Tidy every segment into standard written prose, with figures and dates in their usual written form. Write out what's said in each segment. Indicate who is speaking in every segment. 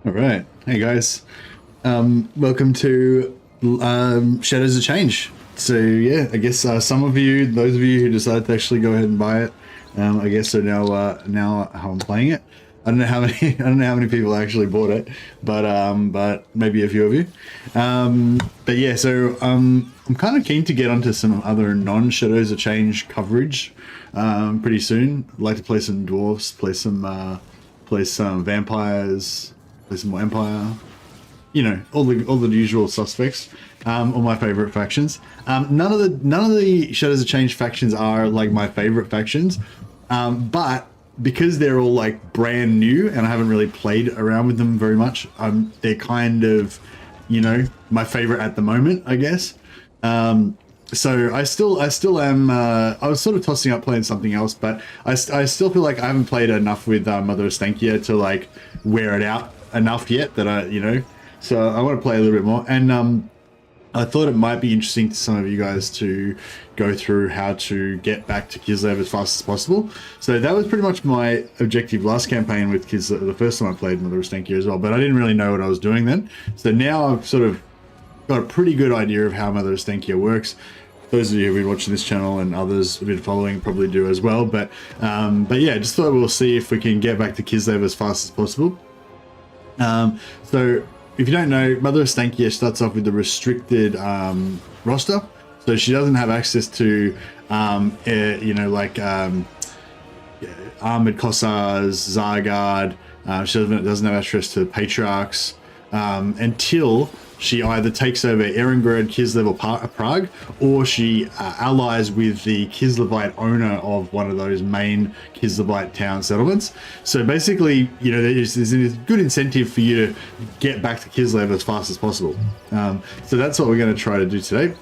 Speaker 1: All right. Hey guys. Welcome to Shadows of Change. So yeah, I guess some of you, those of you who decided to actually go ahead and buy it, I guess are now how I'm playing it. I don't know how many I don't know how many people actually bought it, but maybe a few of you. But yeah, so I'm kind of keen to get onto some other non-Shadows of Change coverage pretty soon. I'd like to play some dwarves, play some vampires, play some more Empire. You know, all the usual suspects. All my favorite factions. None of the Shadows of Change factions are like my favorite factions, but because they're all like brand new and I haven't really played around with them very much, they're kind of, you know, my favorite at the moment, I guess. So I still am. I was sort of tossing up playing something else, but I still feel like I haven't played enough with Mother Ostankya to like wear it out enough yet that So I want to play a little bit more, and I thought it might be interesting to some of you guys to go through how to get back to Kislev as fast as possible. So that was pretty much my objective last campaign with Kislev, the first time I played Mother Ostankya as well, but I didn't really know what I was doing then. So now I've sort of got a pretty good idea of how Mother Ostankya works. Those of you who've been watching this channel and others who've been following probably do as well. But yeah, just thought we'll see if we can get back to Kislev as fast as possible. So if you don't know, Mother Ostankya starts off with the restricted roster, so she doesn't have access to, like armored Kossars, Zargard. She doesn't have access to Patriarchs until she either takes over Erengrad, Kislev, or Prague, or she allies with the Kislevite owner of one of those main Kislevite town settlements. So basically, you know, there's a good incentive for you to get back to Kislev as fast as possible. So that's what we're going to try to do today.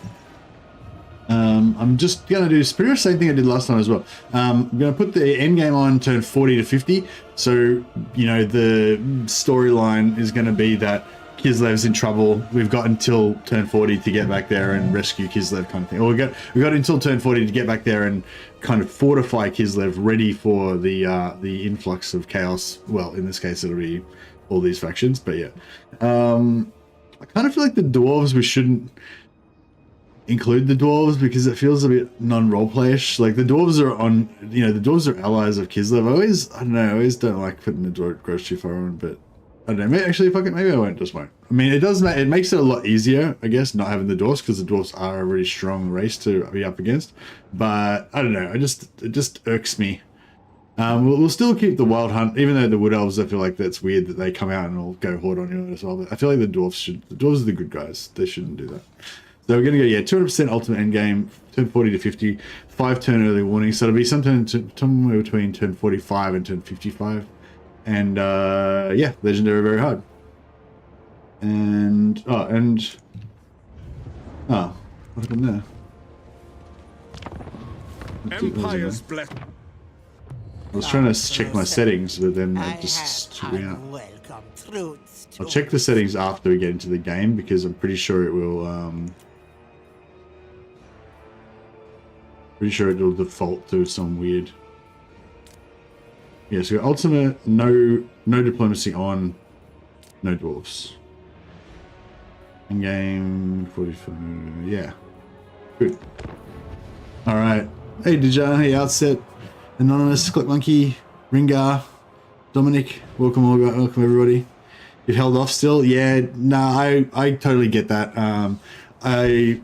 Speaker 1: I'm just going to do pretty much the same thing I did last time as well. I'm going to put the end game on turn 40 to 50. So, you know, the storyline is going to be that Kislev's in trouble. We've got until turn 40 to get back there and rescue Kislev, kind of thing. Or we got until turn 40 to get back there and kind of fortify Kislev, ready for the influx of chaos. Well, in this case, it'll be all these factions. But yeah, I kind of feel like the dwarves, we shouldn't include the dwarves because it feels a bit non-roleplayish. Like the dwarves are on, you know, the dwarves are allies of Kislev. I always don't like putting the dwarves too far on, but I don't know. Actually, maybe I won't. Just won't. I mean, it makes it a lot easier, I guess, not having the dwarves, because the dwarves are a really strong race to be up against. But I don't know. It just irks me. We'll still keep the wild hunt, even though the wood elves, I feel like that's weird that they come out and will go hoard on you as well. But I feel like the dwarves are the good guys. They shouldn't do that. So we're gonna go 200% ultimate end game, turn 40 to 50, 5 turn early warning. So it'll be somewhere between turn 45 and turn 55. And yeah, legendary very hard. And what happened there?
Speaker 2: Empire's blessed.
Speaker 1: I was trying to check my settings, but then I just took me out. I'll check the settings after we get into the game, because I'm pretty sure it will default to some weird. Yeah, so ultimate, no diplomacy on, no dwarfs. In game 45, yeah, good. All right, hey Dija, hey Outset, Anonymous, Click Monkey, Ringar, Dominic, welcome everybody. You've held off still, yeah. Nah, I totally get that. I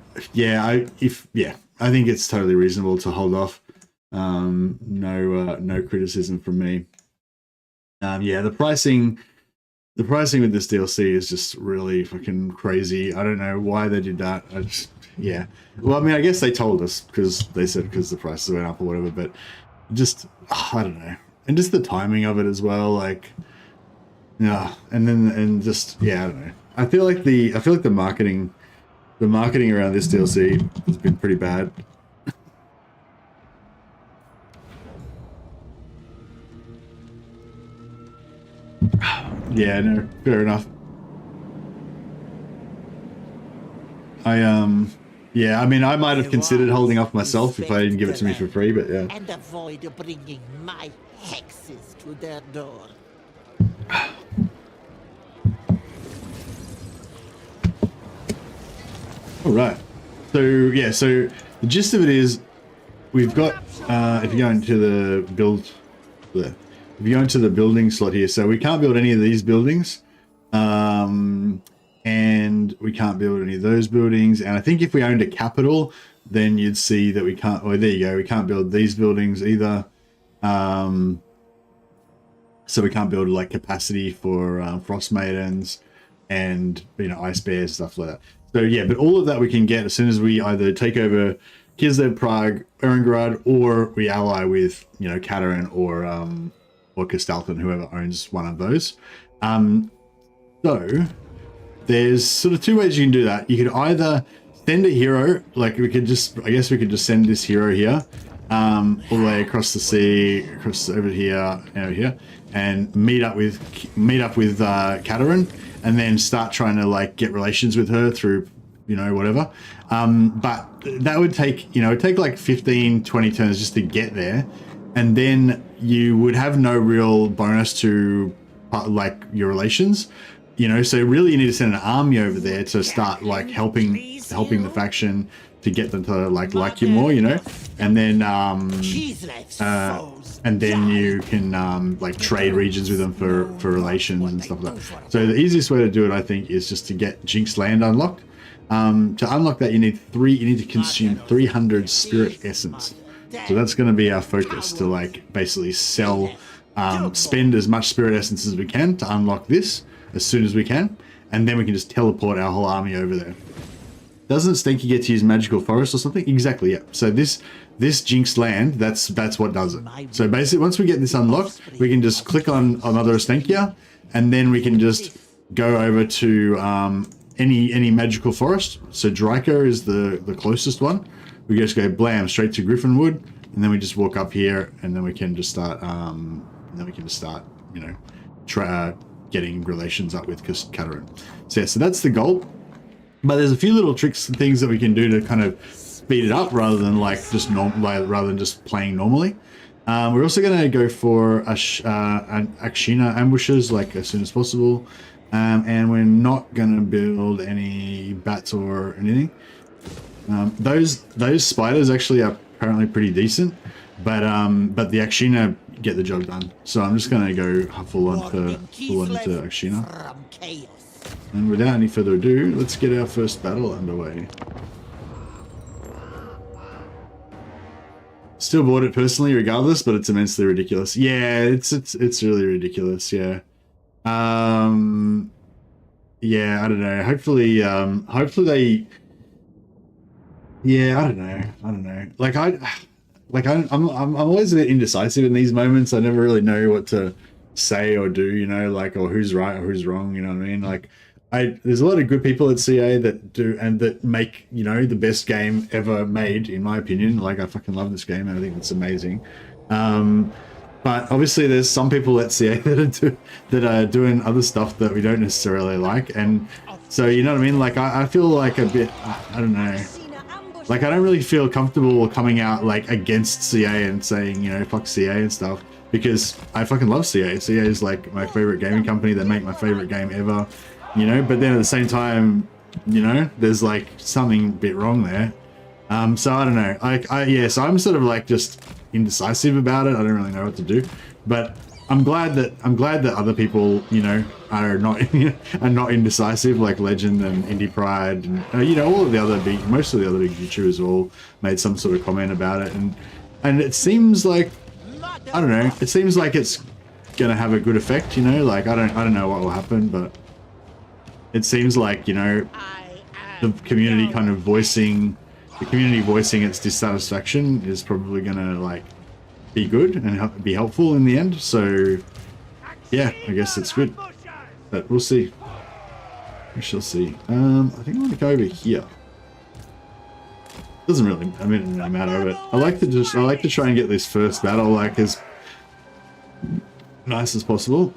Speaker 1: think it's totally reasonable to hold off. No criticism from me. Yeah, the pricing with this DLC is just really fucking crazy. I don't know why they did that. Yeah. Well, I mean, I guess they told us because they said because the prices went up or whatever, but just I don't know. And just the timing of it as well, like yeah, I don't know. I feel like the marketing around this DLC has been pretty bad. Yeah, no, fair enough. Yeah, I mean, I might have considered holding off myself if I didn't give it to me for free, but yeah.
Speaker 3: And avoid bringing my hexes to their door.
Speaker 1: All right. So yeah, so the gist of it is we've got if you go into the building slot here, so we can't build any of these buildings, and we can't build any of those buildings. And I think if we owned a capital, then you'd see that we can't. Oh, there you go. We can't build these buildings either. So we can't build like capacity for frost maidens and ice bears, stuff like that. So yeah, but all of that we can get as soon as we either take over Kislev, Prague, Erengrad, or we ally with Katerin or Kastalthan, whoever owns one of those. So there's sort of two ways you can do that. You could either send a hero, like I guess we could just send this hero here, all the way across the sea, across over here, and meet up with Katerin, and then start trying to like get relations with her through whatever. But that would take it'd take like 15-20 turns just to get there, and then you would have no real bonus to like your relations. So really you need to send an army over there to start like helping the faction to get them to like you more, and then you can like trade regions with them for relations and stuff like that. So the easiest way to do it, I think, is just to get Jinx Land unlocked. To unlock that, you need to consume 300 spirit essence. So that's going to be our focus, to like basically sell, spend as much spirit essence as we can to unlock this as soon as we can, and then we can just teleport our whole army over there. Doesn't Stinky get to use magical forest or something? Exactly, yeah. So this Jinx Land, that's what does it. So basically, once we get this unlocked, we can just click on another Ostankya, and then we can just go over to any magical forest. So Draco is the closest one. We just go blam straight to Griffinwood, and then we just walk up here, and then we can just start getting relations up with Katerin. So yeah, so that's the goal. But there's a few little tricks and things that we can do to kind of speed it up rather than rather than just playing normally. We're also going to go for an Akshina ambushes like as soon as possible, and we're not going to build any bats or anything. Those spiders actually are apparently pretty decent, but the Akshina get the job done. So I'm just going to go full on into Akshina. And without any further ado, let's get our first battle underway. Still bought it personally regardless, but it's immensely ridiculous. Yeah, it's really ridiculous, yeah. Yeah, I don't know. Hopefully they, yeah, I don't know. I'm always a bit indecisive in these moments. I never really know what to say or do, or who's right or who's wrong, you know what I mean? There's a lot of good people at CA that do and that make, the best game ever made, in my opinion. I fucking love this game and I think it's amazing. But obviously there's some people at CA that are doing other stuff that we don't necessarily like. And so, you know what I mean? I feel like a bit, I don't know. I don't really feel comfortable coming out against CA and saying, fuck CA and stuff, because I fucking love CA. CA is my favorite gaming company. They make my favorite game ever, but then at the same time, there's something a bit wrong there. So I don't know. So I'm sort of just indecisive about it. I don't really know what to do, but I'm glad that other people, are not indecisive, like Legend and Indie Pride, and all of the other most of the other big YouTubers all made some sort of comment about it, and it seems like, I don't know, it seems like it's gonna have a good effect, I don't know what will happen, but it seems like, the community kind of voicing its dissatisfaction is probably gonna be good and be helpful in the end. So yeah, I guess it's good, but we'll see. We shall see. I think I'm gonna go over here. Doesn't really, matter, but I like to try and get this first battle as nice as possible.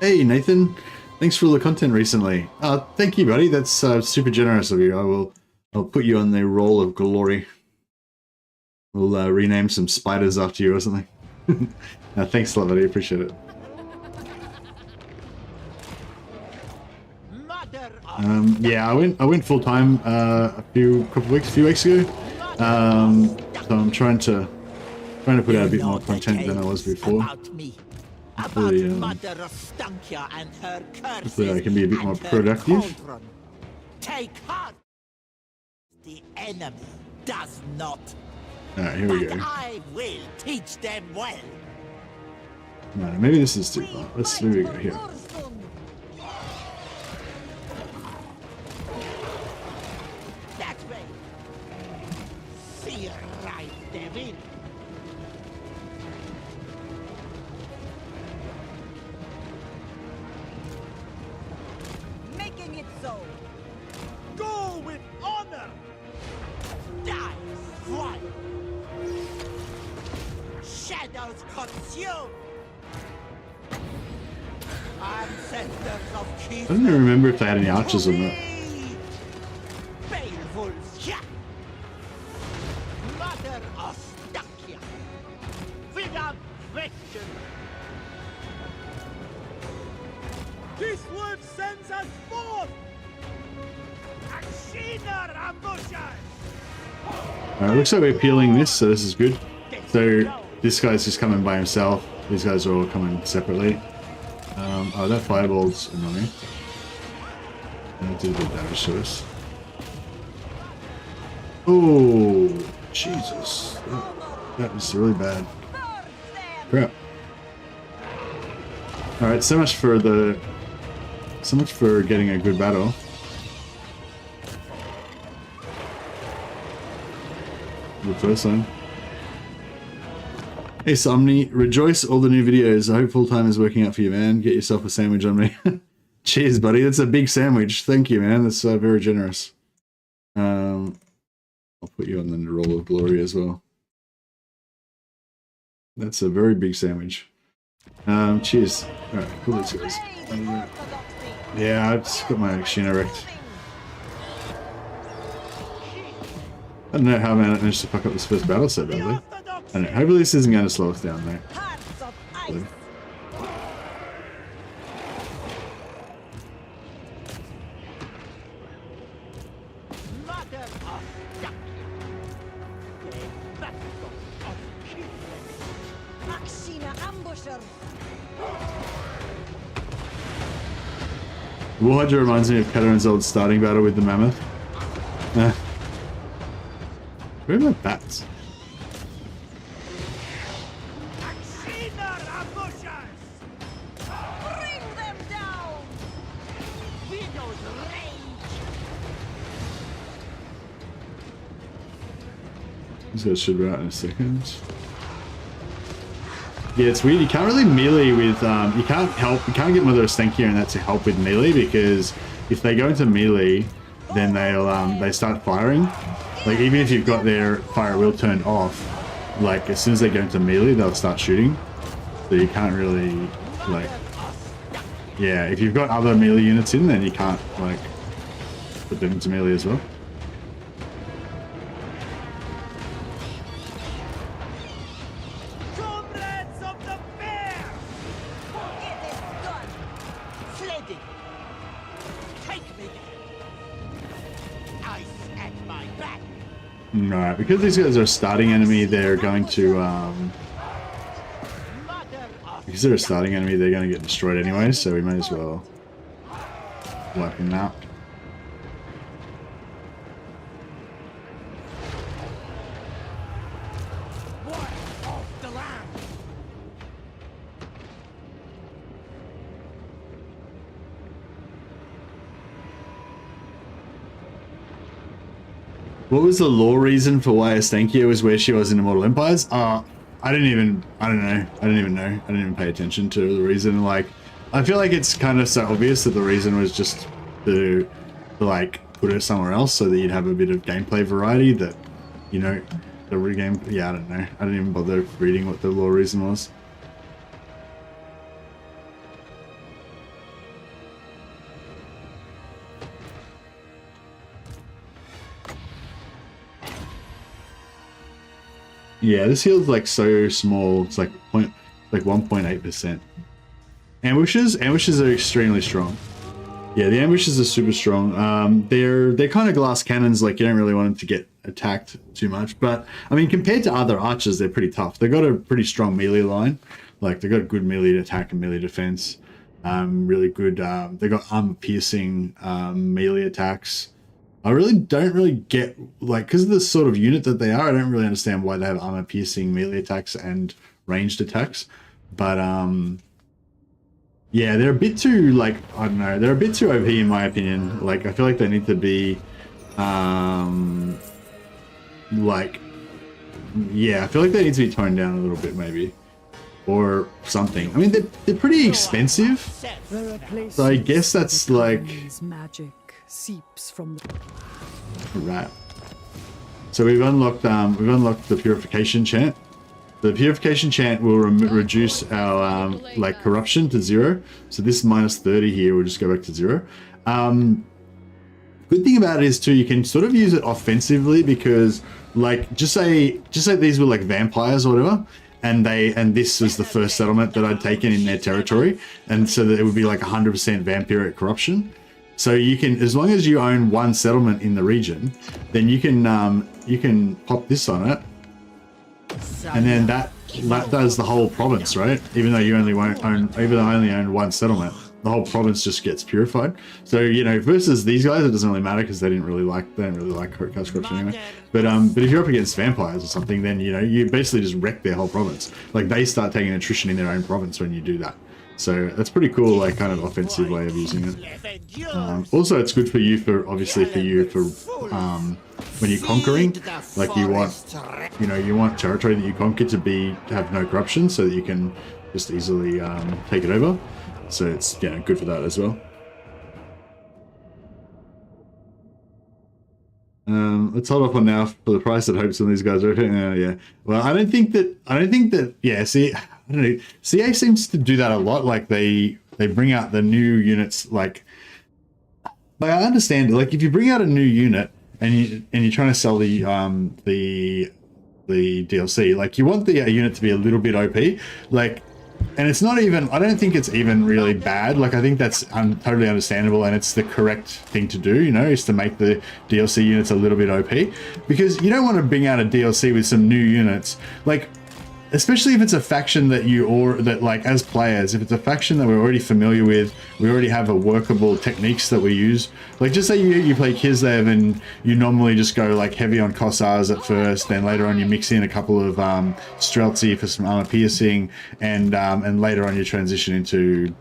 Speaker 1: Hey Nathan, thanks for all the content recently. Thank you, buddy. That's super generous of you. I'll put you on the roll of glory. We'll rename some spiders after you or something. No, thanks, Lavity. Appreciate it. Yeah, I went full time a few weeks ago. So I'm trying to put out a bit more content than I was before. Hopefully, hopefully I can be a bit more productive.
Speaker 3: Take heart. The enemy does not.
Speaker 1: Alright, here we go.
Speaker 3: I will teach them well.
Speaker 1: No, maybe this is too far. Let's maybe go here.
Speaker 3: That way. See right, David.
Speaker 4: Making it so.
Speaker 2: Go with honor.
Speaker 3: Die, swine. Shadows consume. Ancestors of Kislev.
Speaker 1: I don't even remember if they had any archers or not.
Speaker 3: Beowulf's Jack. Mother Ostankya. Without question.
Speaker 2: Kislev sends us forth. Akshinar ambushes.
Speaker 1: Alright, looks like we're peeling this, so this is good. So this guy's just coming by himself. These guys are all coming separately. Oh, that fireball's annoying. That did a bit of damage to us. Oh, Jesus. That was really bad. Crap. Alright, so much for getting a good battle. The first one. Hey Somni, rejoice all the new videos. I hope full time is working out for you, man. Get yourself a sandwich on me. Cheers, buddy. That's a big sandwich. Thank you, man. That's very generous. I'll put you on the roll of glory as well. That's a very big sandwich. Cheers. Alright, cool. Let's go. Yeah, I've just got my Sheena wrecked. I don't know how I managed to fuck up this first battle so badly. I don't know. Hopefully this isn't going to slow us down though.
Speaker 4: Hearts of ice.
Speaker 3: Mother Ostankya. The battle of Kislev.
Speaker 4: Akshina ambusher.
Speaker 1: Warhammer reminds me of Padawan's old starting battle with the mammoth. Where are my bats?
Speaker 2: Akshinar ambushes.
Speaker 4: Bring them down.
Speaker 3: Widow's rage.
Speaker 1: These guys should be out in a second. Yeah, it's weird. You can't really melee with, you can't get Mother Ostankya and that to help with melee, because if they go into melee, then they start firing. Like, even if you've got their fire wheel turned off, like, as soon as they go into melee, they'll start shooting. So you can't really, like, yeah, if you've got other melee units in, then you can't, like, put them into melee as well.
Speaker 2: Comrades of the bear.
Speaker 4: It is done.
Speaker 3: Sledding. Take me. Ice at my back.
Speaker 1: Right, because these guys are a starting enemy, they're going to, because they're a starting enemy, they're going to get destroyed anyway, so we might as well wipe them out.
Speaker 2: War of the land.
Speaker 1: What was the lore reason for why Ostankya was where she was in Immortal Empires? I don't even pay attention to the reason. Like, I feel like it's kind of so obvious that the reason was just to like put her somewhere else so that you'd have a bit of gameplay variety that, you know, the regame. Yeah, I don't know. I didn't even bother reading what the lore reason was. Yeah, this heal's like so small. It's like 1.8%. Ambushes are extremely strong. Yeah, the ambushes are super strong. They're kind of glass cannons. Like you don't really want them to get attacked too much. But I mean, compared to other archers, they're pretty tough. They've got a pretty strong melee line. Like they've got good melee attack and melee defense. Really good. They've got armor piercing melee attacks. I really don't really get, like, because of the sort of unit that they are, I don't really understand why they have armor piercing melee attacks and ranged attacks. But yeah, they're a bit too, like, I don't know, they're a bit too OP in my opinion. Like, I feel like they need to be like, yeah, I feel like they need to be toned down a little bit maybe, or something. I mean, they're pretty expensive, so I guess that's like
Speaker 5: magic seeps from the
Speaker 1: right. So we've unlocked the purification chant. The purification chant will reduce our like corruption to 0. So this minus 30 here will just go back to 0. Good thing about it is too, you can sort of use it offensively, because like just say these were like vampires or whatever, and this was the first settlement that I'd taken in their territory, and so that it would be like 100% vampiric corruption. So you can, as long as you own one settlement in the region, then you can pop this on it, and then that does the whole province, right? Even though you only own one settlement, the whole province just gets purified. So, you know, versus these guys, it doesn't really matter because they don't really like caste corruption anyway. But if you're up against vampires or something, then, you know, you basically just wreck their whole province. Like, they start taking attrition in their own province when you do that. So that's pretty cool, like, kind of offensive way of using it. Also, it's good for you obviously for when you're conquering. Like, you want territory that you conquer to have no corruption, so that you can just easily take it over. So it's, you know, good for that as well. Let's hold up on now for the price that hopes some of these guys are okay. Yeah. Well, I don't think that. Yeah. See, I don't know. CA seems to do that a lot. Like they bring out the new units. Like I understand it. Like if you bring out a new unit and you're trying to sell the DLC, like you want the unit to be a little bit OP. Like. And it's not even, I don't think it's even really bad. Like, I think that's totally understandable, and it's the correct thing to do, you know, is to make the DLC units a little bit OP. Because you don't want to bring out a DLC with some new units. Like, especially if it's a faction that like, as players, if it's a faction that we're already familiar with, we already have a workable techniques that we use. Like, just say you play Kislev and you normally just go like heavy on Kossars at first, then later on you mix in a couple of Streltsy for some armor piercing, and later on you transition into,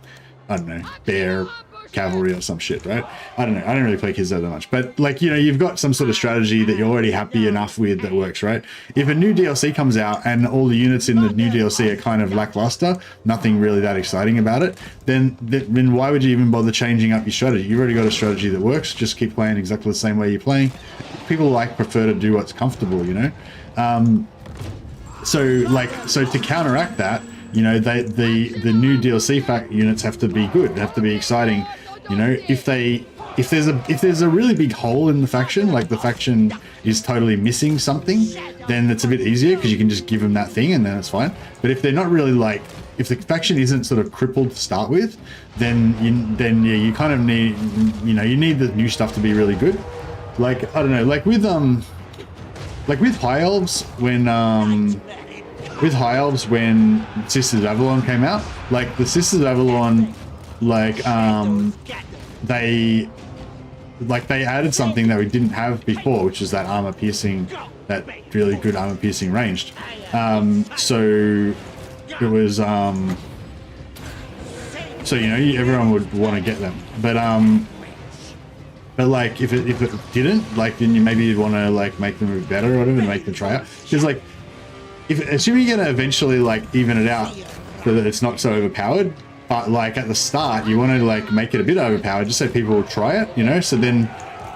Speaker 1: I don't know, bear cavalry or some shit, right? I don't know. I don't really play Kislev that much, but like, you know, you've got some sort of strategy that you're already happy enough with that works, right? If a new DLC comes out and all the units in the new DLC are kind of lackluster, nothing really that exciting about it, then why would you even bother changing up your strategy? You've already got a strategy that works. Just keep playing exactly the same way you're playing. People prefer to do what's comfortable, you know? So to counteract that, you know, the new DLC units have to be good. They have to be exciting. You know, if there's a really big hole in the faction, like the faction is totally missing something, then it's a bit easier because you can just give them that thing and then it's fine. But if they're not really like, if the faction isn't sort of crippled to start with, then you kind of need, you know, you need the new stuff to be really good. Like, I don't know, like with High Elves when Sisters of Avalon came out, like the Sisters of Avalon, they added something that we didn't have before, which is that armor piercing, that really good armor piercing ranged. So it was, so, you know, everyone would want to get them, but like if it didn't, like, then you'd want to like make them better or whatever, and make them try out, because like, assuming you're gonna eventually like even it out so that it's not so overpowered, but like at the start you want to like make it a bit overpowered just so people will try it, you know, so then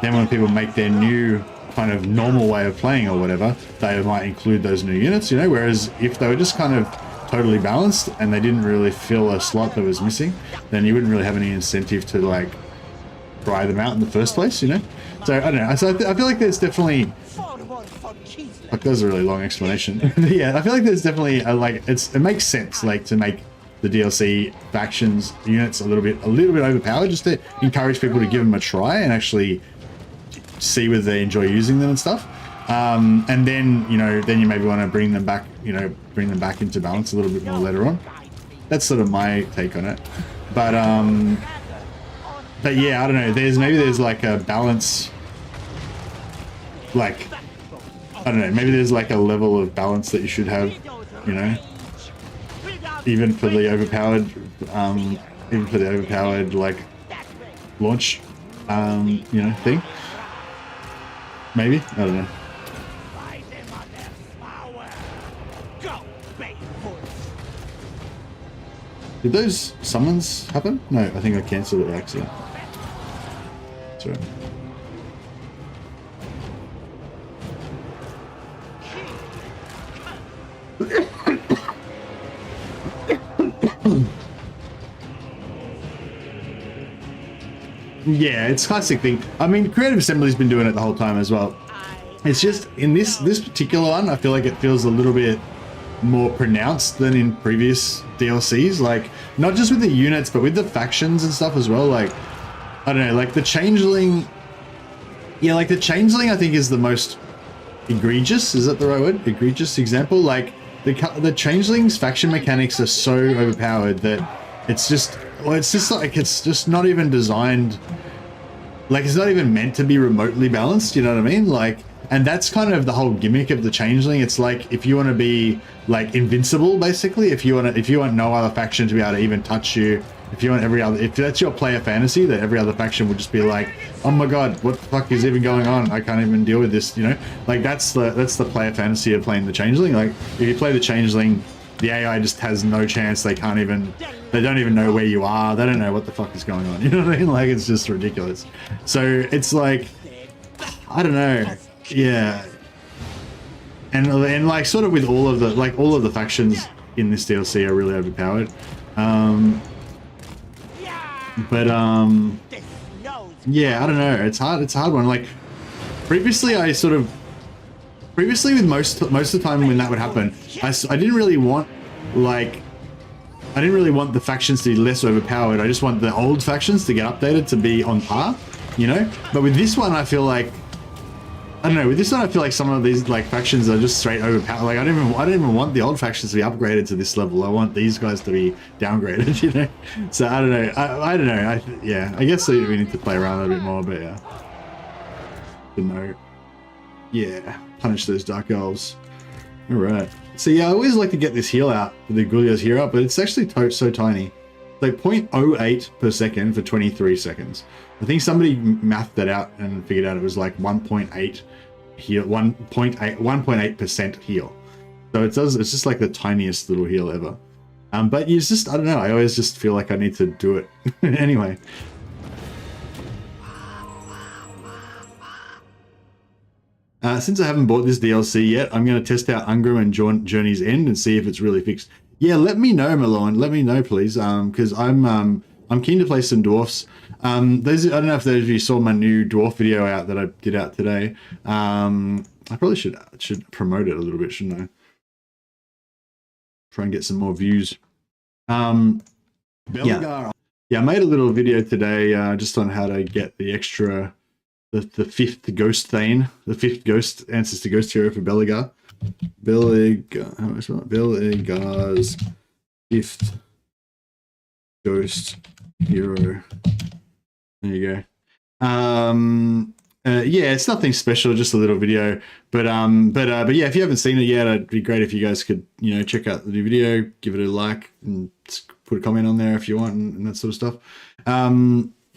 Speaker 1: when people make their new kind of normal way of playing or whatever, they might include those new units, you know, whereas if they were just kind of totally balanced and they didn't really fill a slot that was missing, then you wouldn't really have any incentive to like try them out in the first place, you know. So I don't know, so I feel like there's definitely
Speaker 3: for Kislev.
Speaker 1: Like, that was a really long explanation. Yeah, I feel like there's definitely a, like, it makes sense, like, to make the DLC factions units a little bit overpowered, just to encourage people to give them a try and actually see whether they enjoy using them and stuff. And then, you know, then you maybe want to bring them back, you know, bring them back into balance a little bit more later on. That's sort of my take on it. But yeah, I don't know. Maybe there's like a balance, like, I don't know. Maybe there's like a level of balance that you should have, you know, even for the overpowered, like launch, you know, thing. Maybe, I don't know. Did those summons happen? No, I think I cancelled it by accident. Sorry. Yeah, it's a classic thing. I mean, Creative Assembly's been doing it the whole time as well. It's just in this particular one, I feel like it feels a little bit more pronounced than in previous DLCs. Like, not just with the units, but with the factions and stuff as well. Like, I don't know, like the Changeling. Yeah, like the Changeling, I think is the most egregious. Is that the right word? Egregious example. Like the Changeling's faction mechanics are so overpowered that it's just, well, it's just like, it's just not even designed. Like, it's not even meant to be remotely balanced. You know what I mean? Like, and that's kind of the whole gimmick of the Changeling. It's like, if you want to be like invincible, basically, if you want no other faction to be able to even touch you, if that's your player fantasy, that every other faction would just be like, oh my god, what the fuck is even going on? I can't even deal with this, you know? Like, that's the player fantasy of playing the Changeling. Like, if you play the Changeling, the AI just has no chance. They don't even know where you are. They don't know what the fuck is going on. You know what I mean? Like, it's just ridiculous. So it's like, I don't know. Yeah. And like, sort of with all of the factions in this DLC are really overpowered. Yeah, I don't know. It's hard. It's a hard one. Like, previously with most of the time when that would happen, I didn't really want the factions to be less overpowered. I just want the old factions to get updated to be on par, you know? But with this one, I feel like, I don't know, with this one I feel like some of these like factions are just straight overpowered. Like, I don't even want the old factions to be upgraded to this level. I want these guys to be downgraded, you know? So I don't know. I don't know. Yeah, I guess we need to play around a bit more, but yeah. But no. Yeah, punish those dark elves. All right. So yeah, I always like to get this heal out, the Gulia's heal out, but it's actually so tiny. It's like 0.08 per second for 23 seconds. I think somebody mathed that out and figured out it was like 1.8 heal, 1.8% heal. So it's just like the tiniest little heal ever. But you just, I don't know, I always just feel like I need to do it. Anyway. Since I haven't bought this DLC yet, I'm going to test out Ungrim and Journey's End and see if it's really fixed. Yeah, let me know, Malone. Let me know, please, because I'm keen to play some dwarfs. I don't know if those of you saw my new dwarf video out that I did out today. I probably should promote it a little bit, shouldn't I? Try and get some more views. Yeah, I made a little video today just on how to get the extra. The fifth ghost thane, the fifth ghost ancestor ghost hero for Belegar. Belegar's fifth ghost hero. There you go. Yeah, it's nothing special, just a little video. But yeah, if you haven't seen it yet, it'd be great if you guys could, you know, check out the new video, give it a like, and put a comment on there if you want, and that sort of stuff.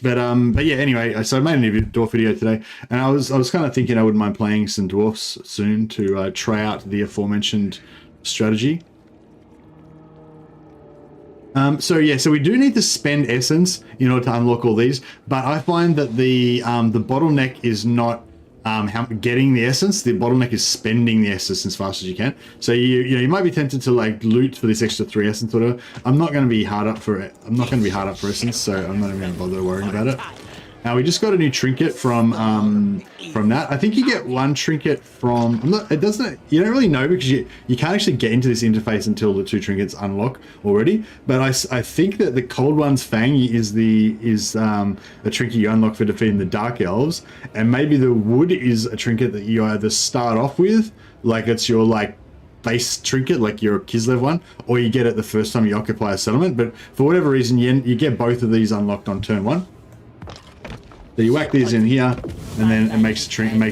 Speaker 1: But yeah, anyway, so I made a new dwarf video today, and I was kind of thinking I wouldn't mind playing some dwarfs soon to try out the aforementioned strategy. So yeah, so we do need to spend essence in order to unlock all these, but I find that the bottleneck is not getting the essence. The bottleneck is spending the essence as fast as you can. So you might be tempted to like loot for this extra 3 essence or whatever. I'm not going to be hard up for it. I'm not going to be hard up for essence, so I'm not even going to bother worrying about it. Now we just got a new trinket from that. I think you get one trinket from. It doesn't. You don't really know because you can't actually get into this interface until the 2 trinkets unlock already. But I think that the Cold One's Fang is a trinket you unlock for defeating the Dark Elves, and maybe the Wood is a trinket that you either start off with, like it's your like base trinket, like your Kislev one, or you get it the first time you occupy a settlement. But for whatever reason, you get both of these unlocked on turn 1. So you whack these in here, and then it makes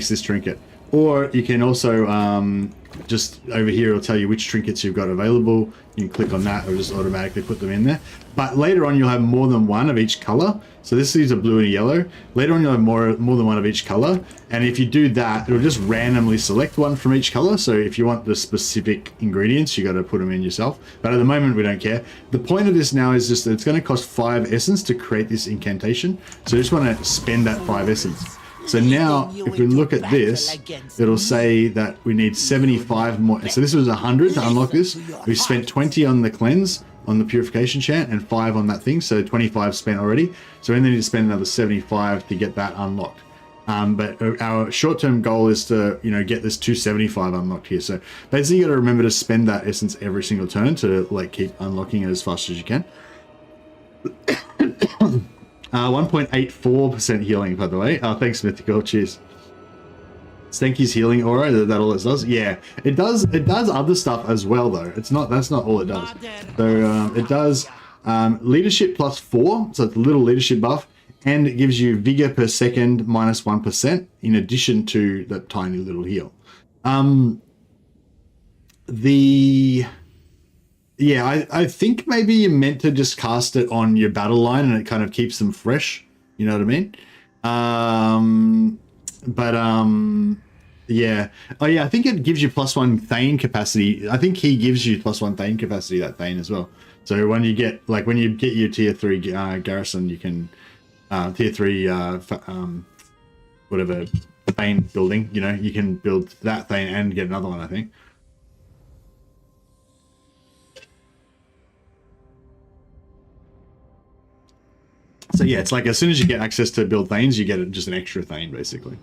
Speaker 1: this trinket. Or you can also just over here, it'll tell you which trinkets you've got available. You can click on that, it'll just automatically put them in there. But later on, you'll have more than one of each color. So this is a blue and a yellow. Later on, you'll have more than one of each color. And if you do that, it'll just randomly select one from each color. So if you want the specific ingredients, you got to put them in yourself. But at the moment, we don't care. The point of this now is just that it's going to cost 5 essence to create this incantation. So you just want to spend that 5 essence. So now, if we look at this, it'll say that we need 75 more. So this was 100 to unlock this. We've spent 20 on the cleanse, on the purification chant, and 5 on that thing. So 25 spent already. So we need to spend another 75 to get that unlocked. But our short-term goal is to, get this 275 unlocked here. So basically, you got to remember to spend that essence every single turn to like keep unlocking it as fast as you can. 1.84% healing, by the way. Thanks, Mythical. Cheers. Stanky's healing aura. That all it does? Yeah, it does. It does other stuff as well, though. It's not. That's not all it does. So it does leadership +4. So it's a little leadership buff, and it gives you vigor per second -1% in addition to that tiny little heal. Yeah, I think maybe you're meant to just cast it on your battle line and it kind of keeps them fresh. You know what I mean? Yeah. Oh yeah, I think it gives you +1 Thane capacity. I think he gives you +1 Thane capacity, that Thane as well. So when you get your tier 3 garrison, you can tier 3 whatever Thane building, you can build that Thane and get another one, I think. So yeah, it's like as soon as you get access to build Thanes, you get just an extra Thane basically.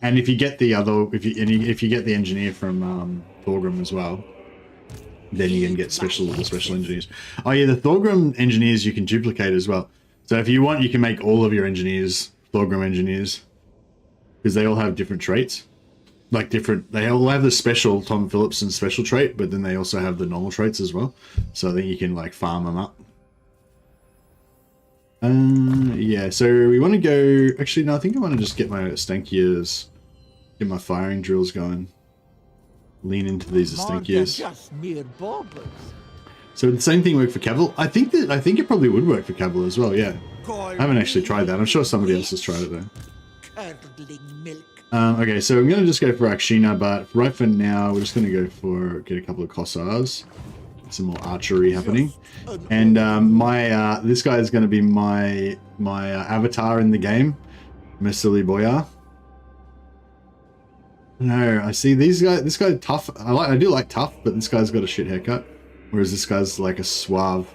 Speaker 1: And if you get the other, if you get the engineer from Thorgrim as well, then you can get the special engineers. Oh yeah, the Thorgrim engineers you can duplicate as well. So if you want, you can make all of your engineers Thorgrim engineers, because they all have different traits. Like they all have the special Tom Phillipson special trait, but then they also have the normal traits as well. So I think you can like farm them up. Yeah, so we want to go. Actually, no, I think I want to just get my Ostankyas, get my firing drills going. Lean into these Ostankyas.
Speaker 3: Just mere baubles.
Speaker 1: So the same thing work for Cavill. I think it probably would work for Cavill as well. Yeah, I haven't actually tried that. I'm sure somebody else has tried it though.
Speaker 3: Curdling milk.
Speaker 1: Okay, so I'm gonna just go for Akshina, but right for now, we're just gonna go for get a couple of Kossars. Some more archery happening, and this guy is going to be my avatar in the game, Mercily Boyar. No, I see these guys. This guy's tough. I do like tough, but this guy's got a shit haircut, whereas this guy's like a suave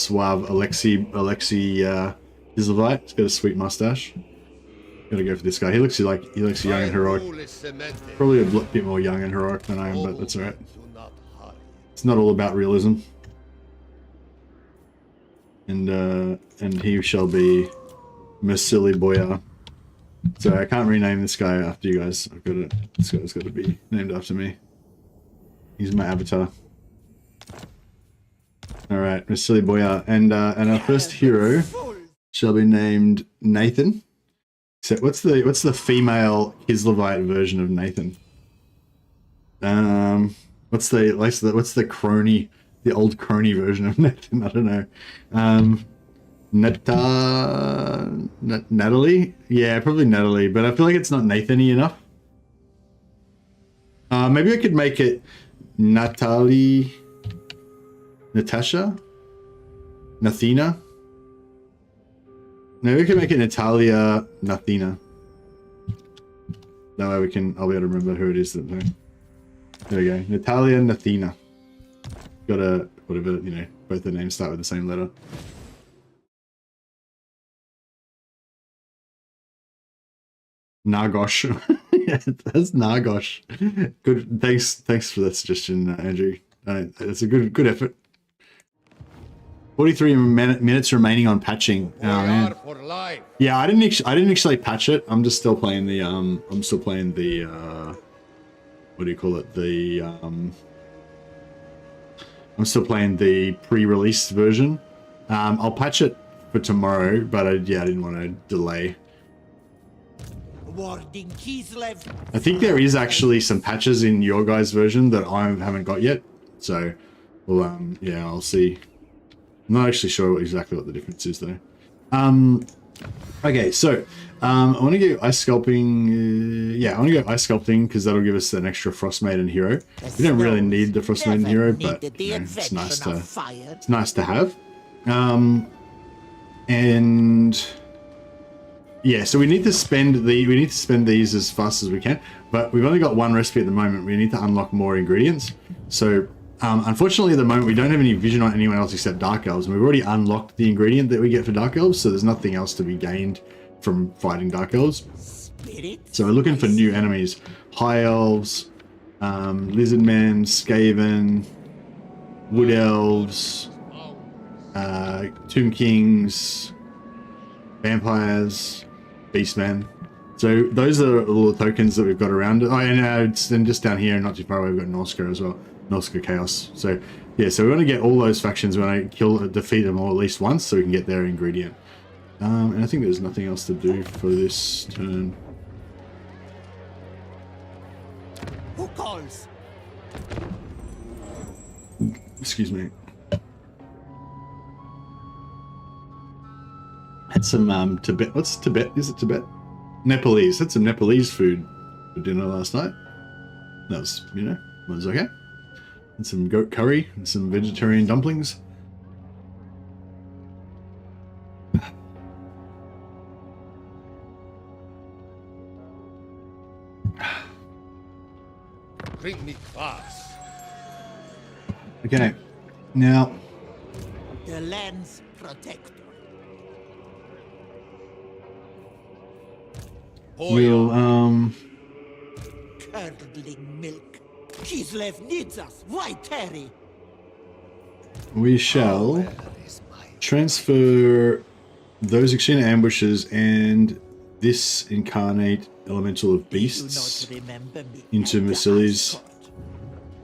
Speaker 1: Alexei Kislev. He's got a sweet mustache. Gotta go for this guy. He looks young and heroic. Probably a bit more young and heroic than I am, but that's alright. It's not all about realism. And he shall be Mercily Boyar. So I can't rename this guy after you guys. This guy's got to be named after me. He's my avatar. All right, Mercily Boyar, and our first hero shall be named Nathan. So what's the female Kislevite version of Nathan? What's the crony, the old crony version of Nathan? I don't know. Natalie? Yeah, probably Natalie, but I feel like it's not Nathan-y enough. Maybe I could make it Natasha? Nathina? Maybe we can make it Natalia Nathina. That way I'll be able to remember who it is that there we go. Natalia Nathina. Got a, whatever, both the names start with the same letter. Nagosh. Yeah, that's Nagosh. Good. Thanks for that suggestion, Andrew. It's a good effort. 43 minutes remaining on patching. Oh man.
Speaker 2: For life.
Speaker 1: Yeah, I didn't actually patch it. I'm just still playing the what do you call it? I'm still playing the pre-release version. I'll patch it for tomorrow, but I didn't want to delay.
Speaker 3: Hoarding Kislev.
Speaker 1: I think there is actually some patches in your guys' version that I haven't got yet. So, well, yeah, I'll see. I'm not actually sure exactly what the difference is though. Okay, so I want to go ice sculpting. Yeah, I want to go ice sculpting because that'll give us an extra Frostmaiden hero. We don't really need the Frostmaiden hero, but it's nice to have. And yeah, so we need to spend these as fast as we can. But we've only got one recipe at the moment. We need to unlock more ingredients. So unfortunately, at the moment, we don't have any vision on anyone else except Dark Elves. And we've already unlocked the ingredient that we get for Dark Elves, so there's nothing else to be gained from fighting Dark Elves. So we're looking for new enemies. High Elves, Lizardmen, Skaven, Wood Elves, Tomb Kings, Vampires, Beastmen. So those are all the tokens that we've got around. Oh, and then just down here, not too far away, we've got Norska as well. Norska Chaos. So yeah, so we want to get all those factions. We want to defeat them all at least once, so we can get their ingredient. And I think there's nothing else to do for this turn.
Speaker 3: Who calls?
Speaker 1: Excuse me. Had some Tibet. What's Tibet? Is it Tibet? Nepalese. Had some Nepalese food for dinner last night. That was, it was okay. And some goat curry and some vegetarian dumplings.
Speaker 2: Bring me class.
Speaker 1: Okay, now
Speaker 3: The land's protector.
Speaker 1: we'll
Speaker 3: Curdling milk. Kislev needs us. Why tarry?
Speaker 1: we shall transfer those Xena ambushes and this incarnate elemental of beasts into Mercily's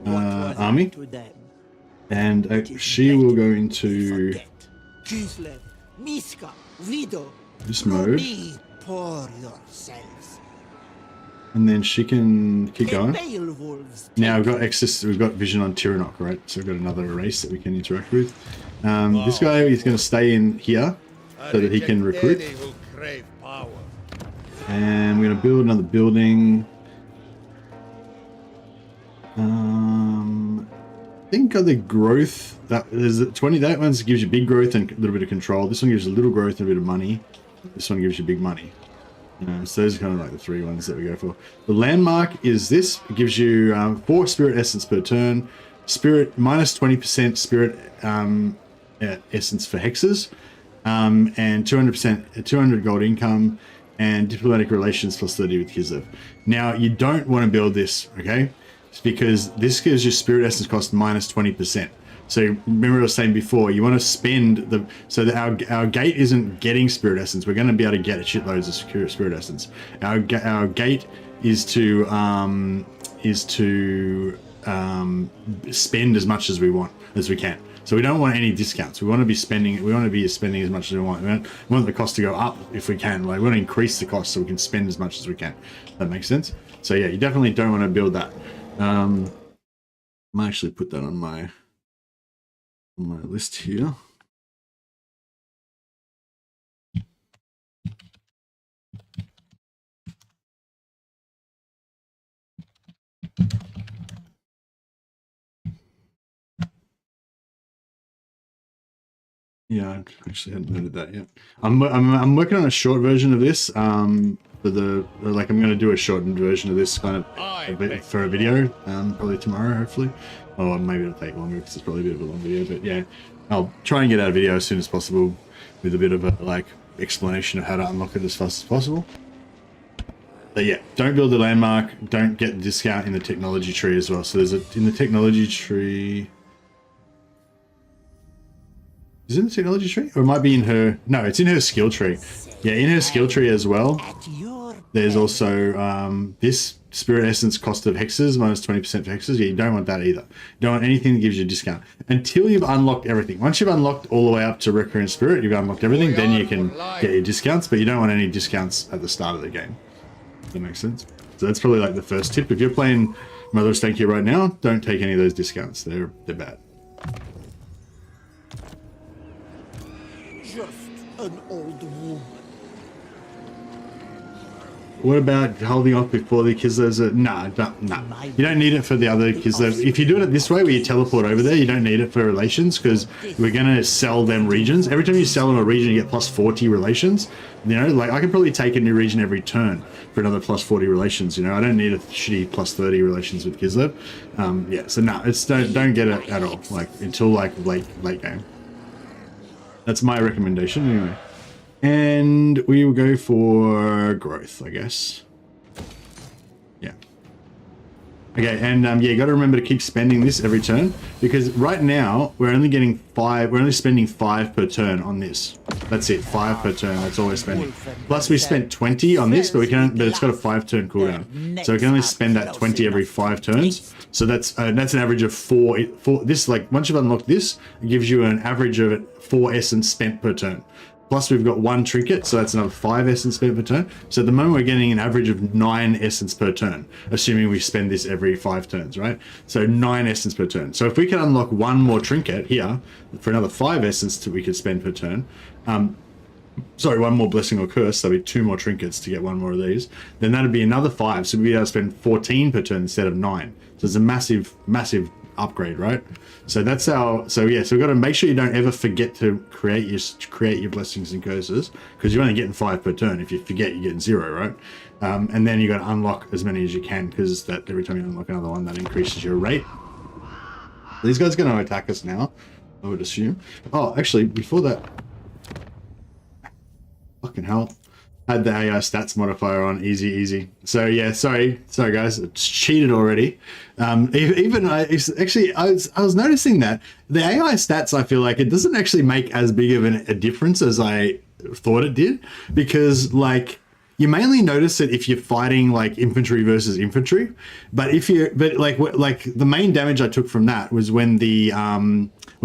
Speaker 1: army, and she will go into
Speaker 3: Kislev, Miska, Vido.
Speaker 1: this mode,
Speaker 3: Pour yourselves.
Speaker 1: and then she can keep going.
Speaker 3: Beowulfs
Speaker 1: Now we've got access. We've got vision on Tyrannok, right? So we've got another race that we can interact with. This guy is going to stay in here so that he can recruit. And we're going to build another building. I think of the growth that there's 20. That one gives you big growth and a little bit of control. This one gives you a little growth and a bit of money. This one gives you big money. So those are kind of like the three ones that we go for. The landmark is this. It gives you 4 spirit essence per turn. Spirit minus 20% spirit essence for hexes, and 200 gold income, and diplomatic relations plus 30 with Kislev. Now you don't want to build this, okay? It's because this gives you spirit essence cost minus 20%. So remember I was saying before, you want to spend so that our gate isn't getting spirit essence. We're going to be able to get shitloads of spirit essence. Our gate is to spend as much as we can. So we don't want any discounts. We want to be spending as much as we want. We want the cost to go up if we can. Like we want to increase the cost so we can spend as much as we can. That makes sense. So yeah, you definitely don't want to build that. I might actually put that on my list here. Yeah, I actually hadn't noted that yet. I'm working on a short version of this. I'm going to do a shortened version of this kind of for a video, probably tomorrow, hopefully. Or maybe it'll take longer because it's probably a bit of a long video. But yeah, I'll try and get out a video as soon as possible with a bit of a explanation of how to unlock it as fast as possible. But yeah, don't build the landmark. Don't get the discount in the technology tree as well. So there's in the technology tree. Is it in the technology tree? Or it might be in her... No, it's in her skill tree. Yeah, in her skill tree as well. There's also this Spirit Essence cost of hexes, minus 20% for hexes. Yeah, you don't want that either. You don't want anything that gives you a discount. Until you've unlocked everything. Once you've unlocked all the way up to Recreant Spirit, you've unlocked everything, then you can get your discounts, but you don't want any discounts at the start of the game. If that makes sense. So that's probably like the first tip. If you're playing Mother Ostankya right now, don't take any of those discounts. They're bad.
Speaker 3: Just an old woman.
Speaker 1: What about holding off before the Kislevs are... Nah. You don't need it for the other Kislev. If you're doing it this way, where you teleport over there, you don't need it for relations, because we're going to sell them regions. Every time you sell them a region, you get plus 40 relations. You know, like, I can probably take a new region every turn for another plus 40 relations, you know. I don't need a shitty plus 30 relations with Kislev. Yeah, so it's don't get it at all, like, until, like, late game. That's my recommendation, anyway. And we will go for growth, I guess. Yeah. Okay, and yeah, you got to remember to keep spending this every turn, because right now we're only getting 5. We're only spending 5 per turn on this. That's it, 5 per turn. That's all we're spending. Plus, we spent 20 on this, but but it's got a 5-turn cooldown, so we can only spend that 20 every 5 turns. So that's an average of 4. This, like, once you've unlocked this, it gives you an average of 4 essence spent per turn. Plus we've got 1 trinket, so that's another 5 essence spent per turn. So at the moment we're getting an average of 9 essence per turn, assuming we spend this every 5 turns, right? So 9 essence per turn. So if we can unlock 1 more trinket here for another 5 essence that we could spend per turn, sorry, 1 more blessing or curse, so that'd be 2 more trinkets to get 1 more of these, then that'd be another 5, so we'd be able to spend 14 per turn instead of 9. So it's a massive upgrade, right? So that's our... So yeah, so we've got to make sure you don't ever forget to create your blessings and curses, because you're only getting 5 per turn. If you forget, you're getting 0, right? And then you got to unlock as many as you can, because that every time you unlock another one, that increases your rate. These guys are going to attack us now, I would assume. Oh, actually, before that... Fucking hell. Had the AI stats modifier on, easy. So yeah, sorry guys, it's cheated already. I was noticing that the AI stats, I feel like it doesn't actually make as big of a difference as I thought it did, because like you mainly notice it if you're fighting like infantry versus infantry, but like the main damage I took from that was when the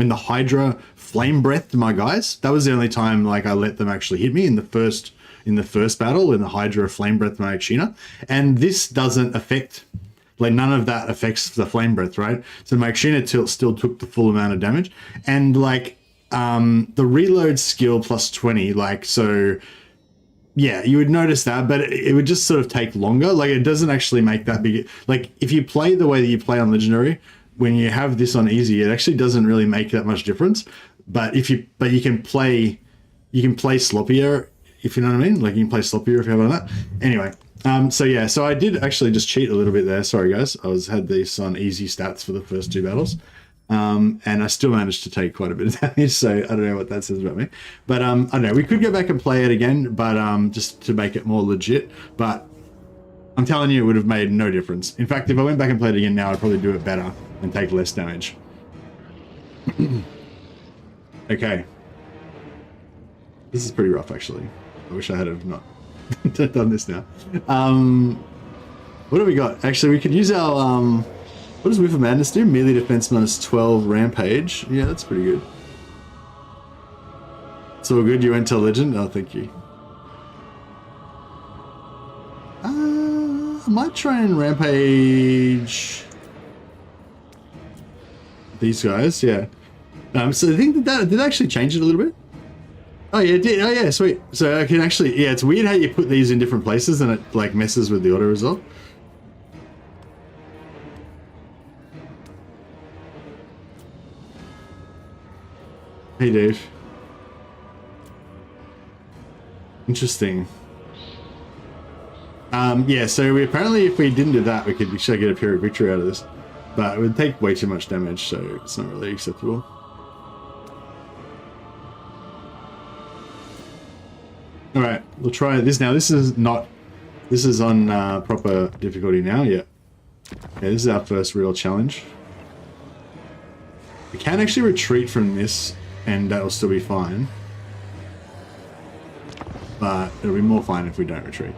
Speaker 1: Hydra flame breathed my guys. That was the only time like I let them actually hit me in the first battle, when the Hydra flame breath my Akshina, and this doesn't affect, like, none of that affects the flame breath, right? So my Akshina still took the full amount of damage, and like the reload skill plus 20, like, so yeah, you would notice that, but it would just sort of take longer. Like, it doesn't actually make that big. Like, if you play the way that you play on Legendary, when you have this on easy, it actually doesn't really make that much difference. But you can play sloppier, if you know what I mean. Like, you can play sloppier if you have on that. Anyway, so yeah, so I did actually just cheat a little bit there. Sorry guys, had this on easy stats for the first 2 battles, and I still managed to take quite a bit of damage. So I don't know what that says about me, but I don't know. We could go back and play it again, but just to make it more legit. But I'm telling you, it would have made no difference. In fact, if I went back and played it again now, I'd probably do it better and take less damage. Okay, this is pretty rough actually. I wish I had have not done this now. What do we got? Actually, we could use our what does Whiff of Madness do? Melee defense minus 12 rampage. Yeah, that's pretty good. It's all good. You went to legend. Oh, thank you. I might try and rampage these guys. Yeah. So I think that did actually change it a little bit. Oh yeah, it did. Oh yeah, sweet. So I can actually, yeah, it's weird how you put these in different places and it like messes with the auto result. Hey Dave. Interesting. Yeah, so we apparently, if we didn't do that, we should get a Pyrrhic victory out of this. But it would take way too much damage, so it's not really acceptable. Alright, we'll try this now. This is not This is on proper difficulty now, yeah. Okay, this is our first real challenge. We can actually retreat from this and that'll still be fine. But it'll be more fine if we don't retreat.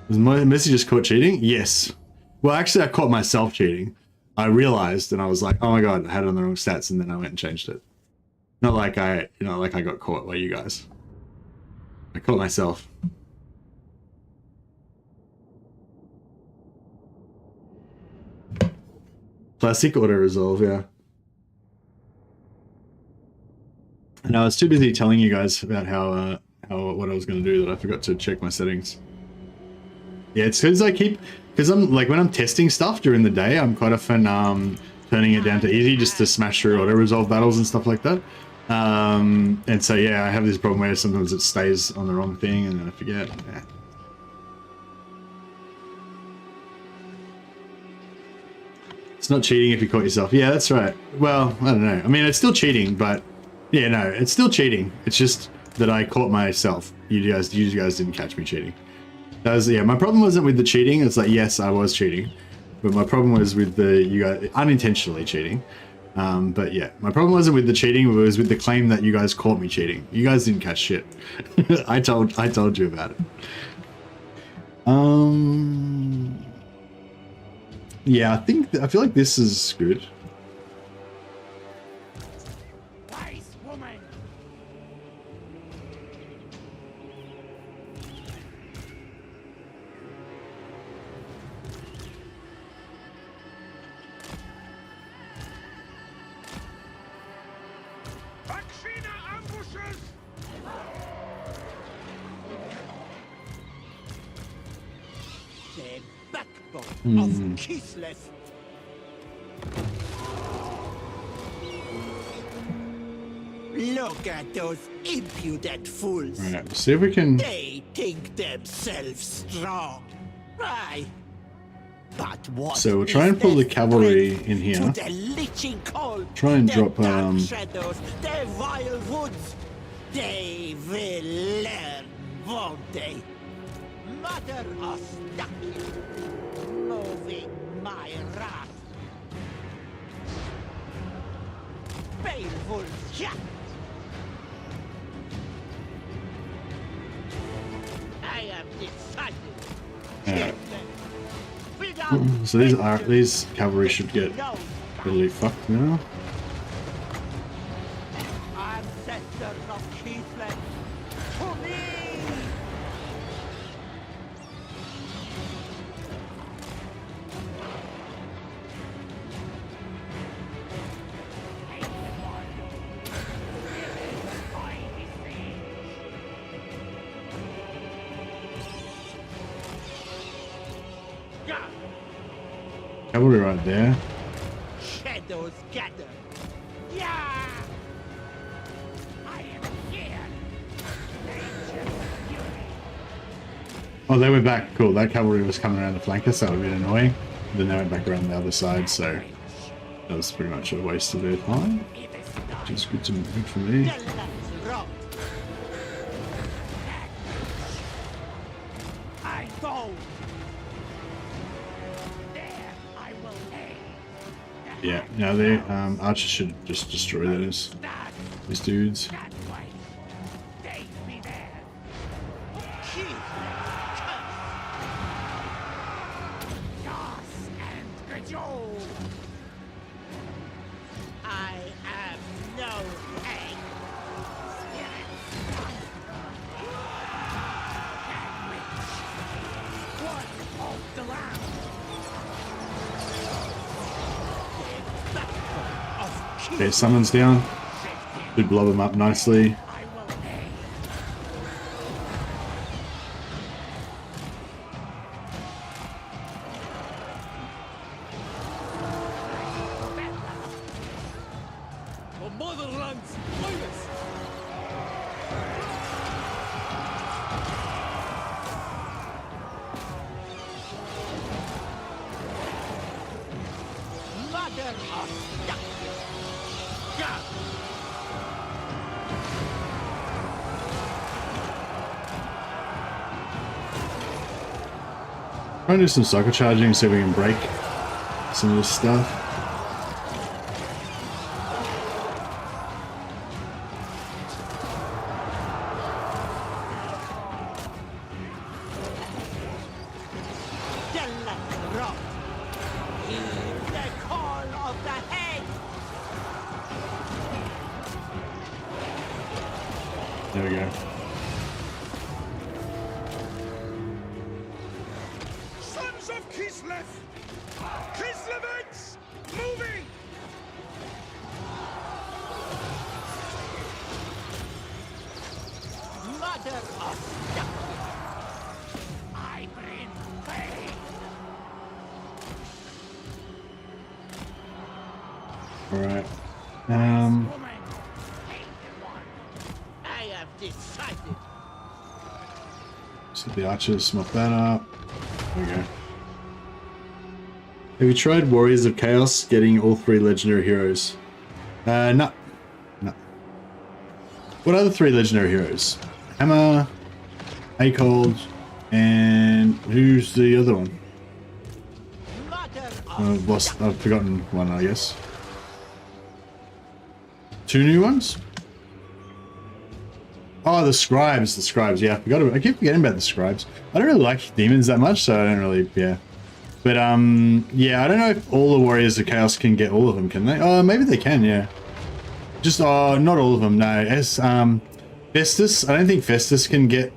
Speaker 1: Was Mercy just caught cheating? Yes. Well, actually I caught myself cheating. I realized and I was like, oh my god, I had it on the wrong stats, and then I went and changed it. Not like I got caught by you guys. I caught myself. Classic auto resolve, yeah. And I was too busy telling you guys about what I was going to do that I forgot to check my settings. Yeah, it's because I'm like, when I'm testing stuff during the day, I'm quite often turning it down to easy just to smash through auto resolve battles and stuff like that. And so yeah, I have this problem where sometimes it stays on the wrong thing and then I forget. Yeah. It's not cheating if you caught yourself. Yeah, that's right. Well, I don't know. I mean, it's still cheating, but yeah, no, it's still cheating. It's just that I caught myself. You guys didn't catch me cheating. That was, yeah, my problem wasn't with the cheating. It's like, yes, I was cheating, but my problem was with you guys unintentionally cheating. But yeah, my problem wasn't with the cheating. It was with the claim that you guys caught me cheating. You guys didn't catch shit. I told you about it. Yeah, I feel like this is good.
Speaker 2: Wise woman. Vaccina ambushes.
Speaker 3: The backbone of Kislev. Look at those impudent fools.
Speaker 1: All right, let's see if we can.
Speaker 3: They think themselves strong. Right. But what
Speaker 1: So we'll try and pull the cavalry in here.
Speaker 3: To the leeching cold,
Speaker 1: Try and
Speaker 3: the
Speaker 1: drop,
Speaker 3: dark shadows, the vile woods. They will learn, won't they? Mother Ostankya, moving my wrath. Baleful cat. I am decided.
Speaker 1: So these cavalry should get really fucked now.
Speaker 3: Ancestors of Kislev, to me!
Speaker 1: Cavalry right there.
Speaker 3: Shadows gather. Yeah! I am here.
Speaker 1: Oh, they went back. Cool. That cavalry was coming around the flanker, so that would be annoying. Then they went back around the other side, so that was pretty much a waste of their time. Which is good for me.
Speaker 3: The lands rot. I go. There I will aim.
Speaker 1: Yeah. Now the archers should just destroy those dudes.
Speaker 3: That way. Take me there. Yes and cajole. I am no egg. Spirits. That witch. What of the land?
Speaker 1: Okay, summons down. Should blow them up nicely.
Speaker 3: I will aim.
Speaker 2: The motherland's finest.
Speaker 3: Mother Ostankya. God.
Speaker 1: Try and do some cycle charging so we can break some of this stuff. There we go.
Speaker 2: Sons of Kislev! Kislevites! Moving!
Speaker 3: Mother of
Speaker 2: I bring pain!
Speaker 1: Alright.
Speaker 2: Woman!
Speaker 3: I have decided.
Speaker 1: So the archers smoke that up. There we go. Have you tried Warriors of Chaos getting all 3 legendary heroes? No. No. What are the 3 legendary heroes? Hammer, Acold, and who's the other one?
Speaker 3: Mother of
Speaker 1: I've forgotten one, I guess. 2 new ones? Oh, the scribes, yeah, I keep forgetting about the scribes. I don't really like demons that much, so I don't really, yeah. But, yeah, I don't know if all the Warriors of Chaos can get all of them, can they? Oh, maybe they can, yeah. Just, not all of them, no. As, Festus, I don't think Festus can get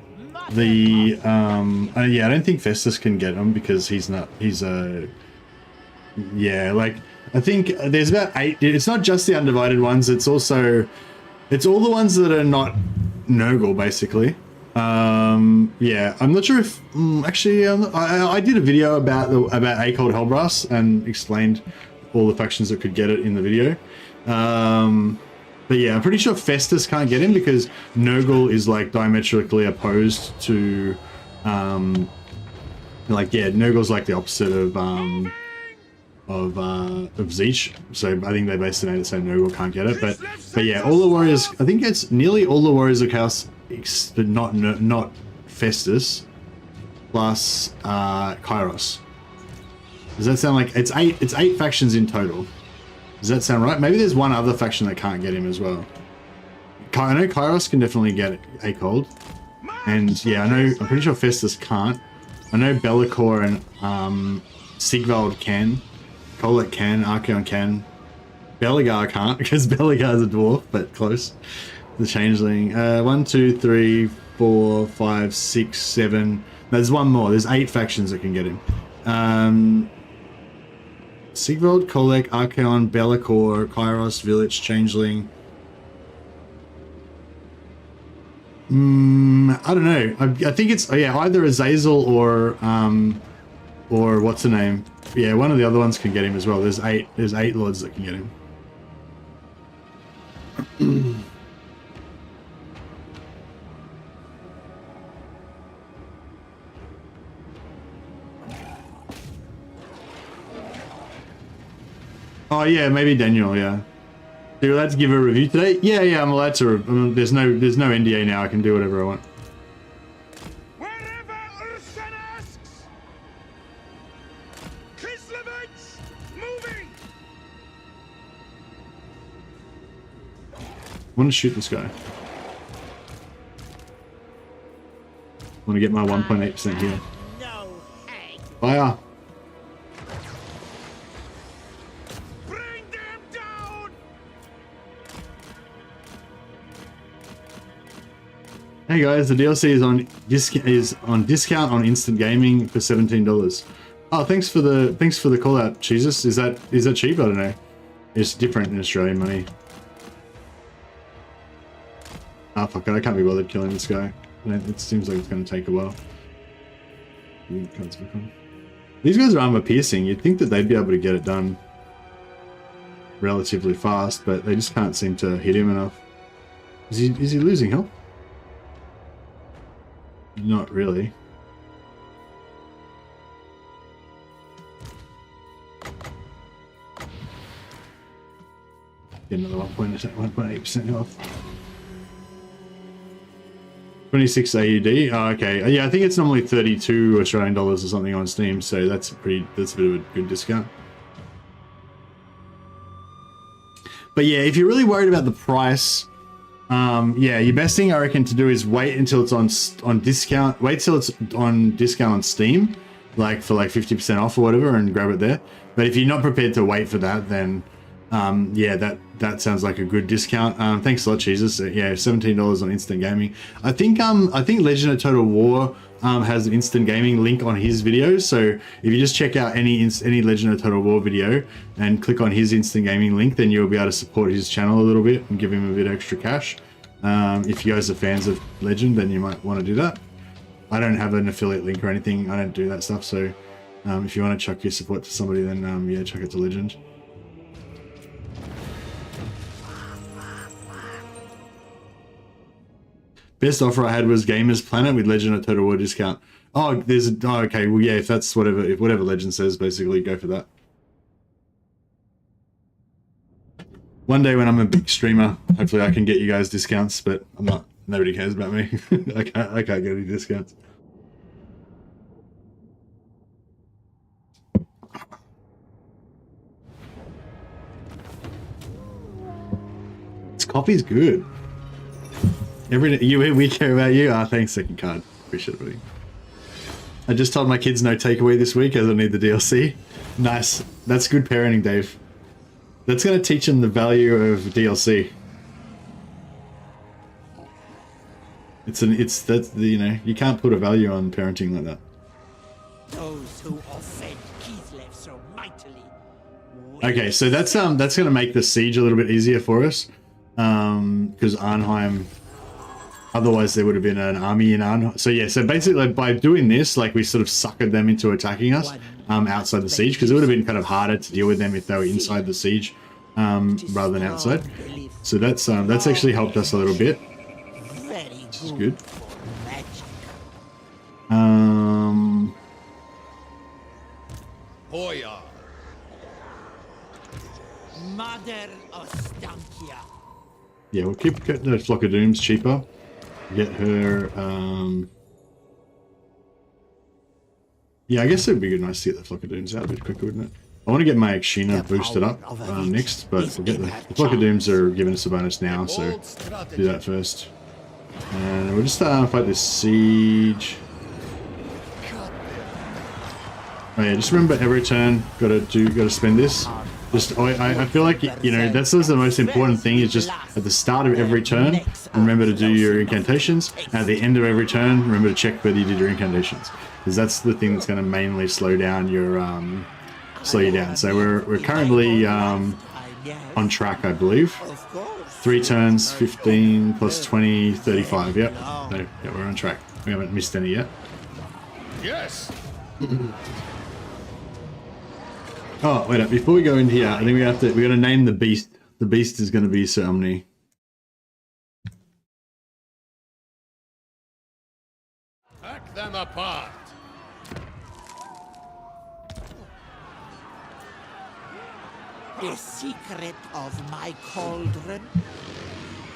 Speaker 1: the, yeah, I don't think Festus can get them because he's yeah, like, I think there's about 8, it's not just the undivided ones, it's also, it's all the ones that are not Nurgle, basically. Yeah, I'm not sure if actually I did a video about Acold Hellbrass and explained all the factions that could get it in the video. But yeah, I'm pretty sure Festus can't get him because Nurgle is like diametrically opposed to like, yeah, Nurgle's like the opposite of Zeech, so I think they basically made it so Nurgle can't get it, but yeah, all the warriors, I think it's nearly all the Warriors of Chaos, but not Festus, plus Kairos. Does that sound like it's 8 factions in total? Does that sound right? Maybe there's one other faction that can't get him as well. I know Kairos can definitely get Acold, and yeah, I'm pretty sure Festus can't. I know Be'lakor and Sigvald can. Kolek can, Archeon can. Belegar can't, because Belegar's a dwarf, but close. The changeling. 1, 2, 3, 4, 5, 6, 7. There's one more. There's 8 factions that can get him. Sigvald, Kolek, Archeon, Be'lakor, Kairos, Village, Changeling. I don't know. I think it's, yeah, either Azazel or what's the name? Yeah, one of the other ones can get him as well. There's 8 lords that can get him. Oh yeah, maybe Daniel, yeah. You're allowed to give a review today? Yeah, I'm allowed to. There's no NDA now. I can do whatever I want.
Speaker 2: Wherever Ursen asks! Kislevites! Moving!
Speaker 1: I want to shoot this guy. I want to get my 1.8% here.
Speaker 3: no hang.
Speaker 1: Fire!
Speaker 2: Bring them down!
Speaker 1: Hey guys, the DLC is on discount on Instant Gaming for $17. Oh, thanks for the call out, Jesus. Is that cheap? I don't know. It's different in Australian money. Ah, fuck it. I can't be bothered killing this guy. It seems like it's going to take a while. These guys are armor piercing. You'd think that they'd be able to get it done relatively fast, but they just can't seem to hit him enough. Is he losing health? Not really. Get another 1.8% health. 26 AUD. Oh, okay. Yeah, I think it's normally 32 Australian dollars or something on Steam, so that's a bit of a good discount. But yeah, if you're really worried about the price, yeah, your best thing I reckon to do is wait until it's on discount. Wait till it's on discount on Steam, like for like 50% off or whatever, and grab it there. But if you're not prepared to wait for that, then yeah, that sounds like a good discount. Thanks a lot, Jesus. Yeah, $17 on Instant Gaming. I think Legend of Total War has an Instant Gaming link on his videos. So if you just check out any Legend of Total War video and click on his Instant Gaming link, then you'll be able to support his channel a little bit and give him a bit extra cash. If you guys are fans of Legend, then you might want to do that. I don't have an affiliate link or anything. I don't do that stuff. So if you want to chuck your support to somebody, then yeah, chuck it to Legend. Best offer I had was Gamers Planet with Legend of Total War discount. Oh, there's a, oh, okay. Well, yeah, if that's whatever Legend says, basically go for that. One day when I'm a big streamer, hopefully I can get you guys discounts, but I'm not. Nobody cares about me. I can't get any discounts. This coffee's good. We care about you. Ah, thanks, second card. Appreciate it, buddy. I just told my kids no takeaway this week as I need the DLC. Nice. That's good parenting, Dave. That's going to teach them the value of DLC. That's you know, you can't put a value on parenting like that.
Speaker 3: Those who offend Kislev so mightily.
Speaker 1: Okay, so that's going to make the siege a little bit easier for us, because Arnheim. Otherwise, there would have been an army in Arnheim. So yeah, so basically by doing this, like we sort of suckered them into attacking us outside the siege, because it would have been kind of harder to deal with them if they were inside the siege rather than outside. So that's actually helped us a little bit. Which is good.
Speaker 2: Boyar.
Speaker 3: Mother Ostankya.
Speaker 1: Yeah, we'll keep getting the Flock of Dooms cheaper. Get her, yeah, I guess it would be good nice to get the Flock of Dooms out a bit quicker, wouldn't it? I want to get my Akshina boosted up next, but we'll get the Flock of Dooms are giving us a bonus now, so do that first. And we'll just fight this siege. Oh yeah, just remember every turn, gotta spend this. Just, I feel like, you know, that's the most important thing, is just at the start of every turn, remember to do your incantations. At the end of every turn, remember to check whether you did your incantations, because that's the thing that's going to mainly slow down your, slow you down. So we're currently on track, I believe. 3 turns, 15 plus 20, 35. Yep. So, yeah, we're on track. We haven't missed any yet.
Speaker 2: Yes.
Speaker 1: Oh, wait up. Before we go in here, I think we gotta name the beast. The beast is gonna be Sir Omni.
Speaker 2: Hack them apart.
Speaker 3: The secret of my cauldron.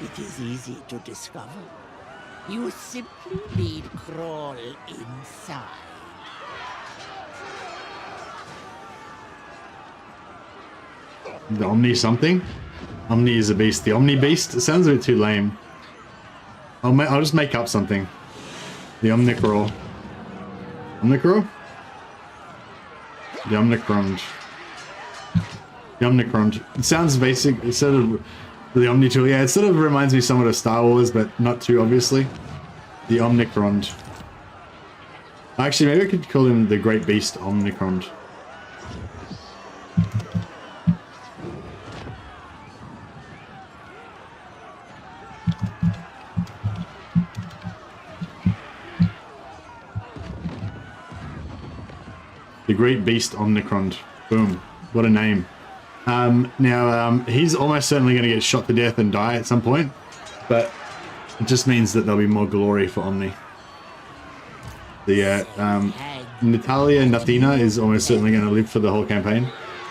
Speaker 3: It is easy to discover. You simply need crawl inside.
Speaker 1: The Omni something? Omni is a beast. The Omni beast? It sounds a bit too lame. I'll just make up something. The Omnicron. Omnicron? The Omnicron. The Omnicron. It sounds basic. It's sort of the Omnitool. Yeah, it sort of reminds me somewhat of Star Wars, but not too obviously. The Omnicron. Actually, maybe I could call him the Great Beast Omnicron. The Great Beast Omnicron. Boom. What a name. Now, he's almost certainly going to get shot to death and die at some point, but it just means that there'll be more glory for Omni. The Natalia Nathina is almost certainly going to live for the whole campaign,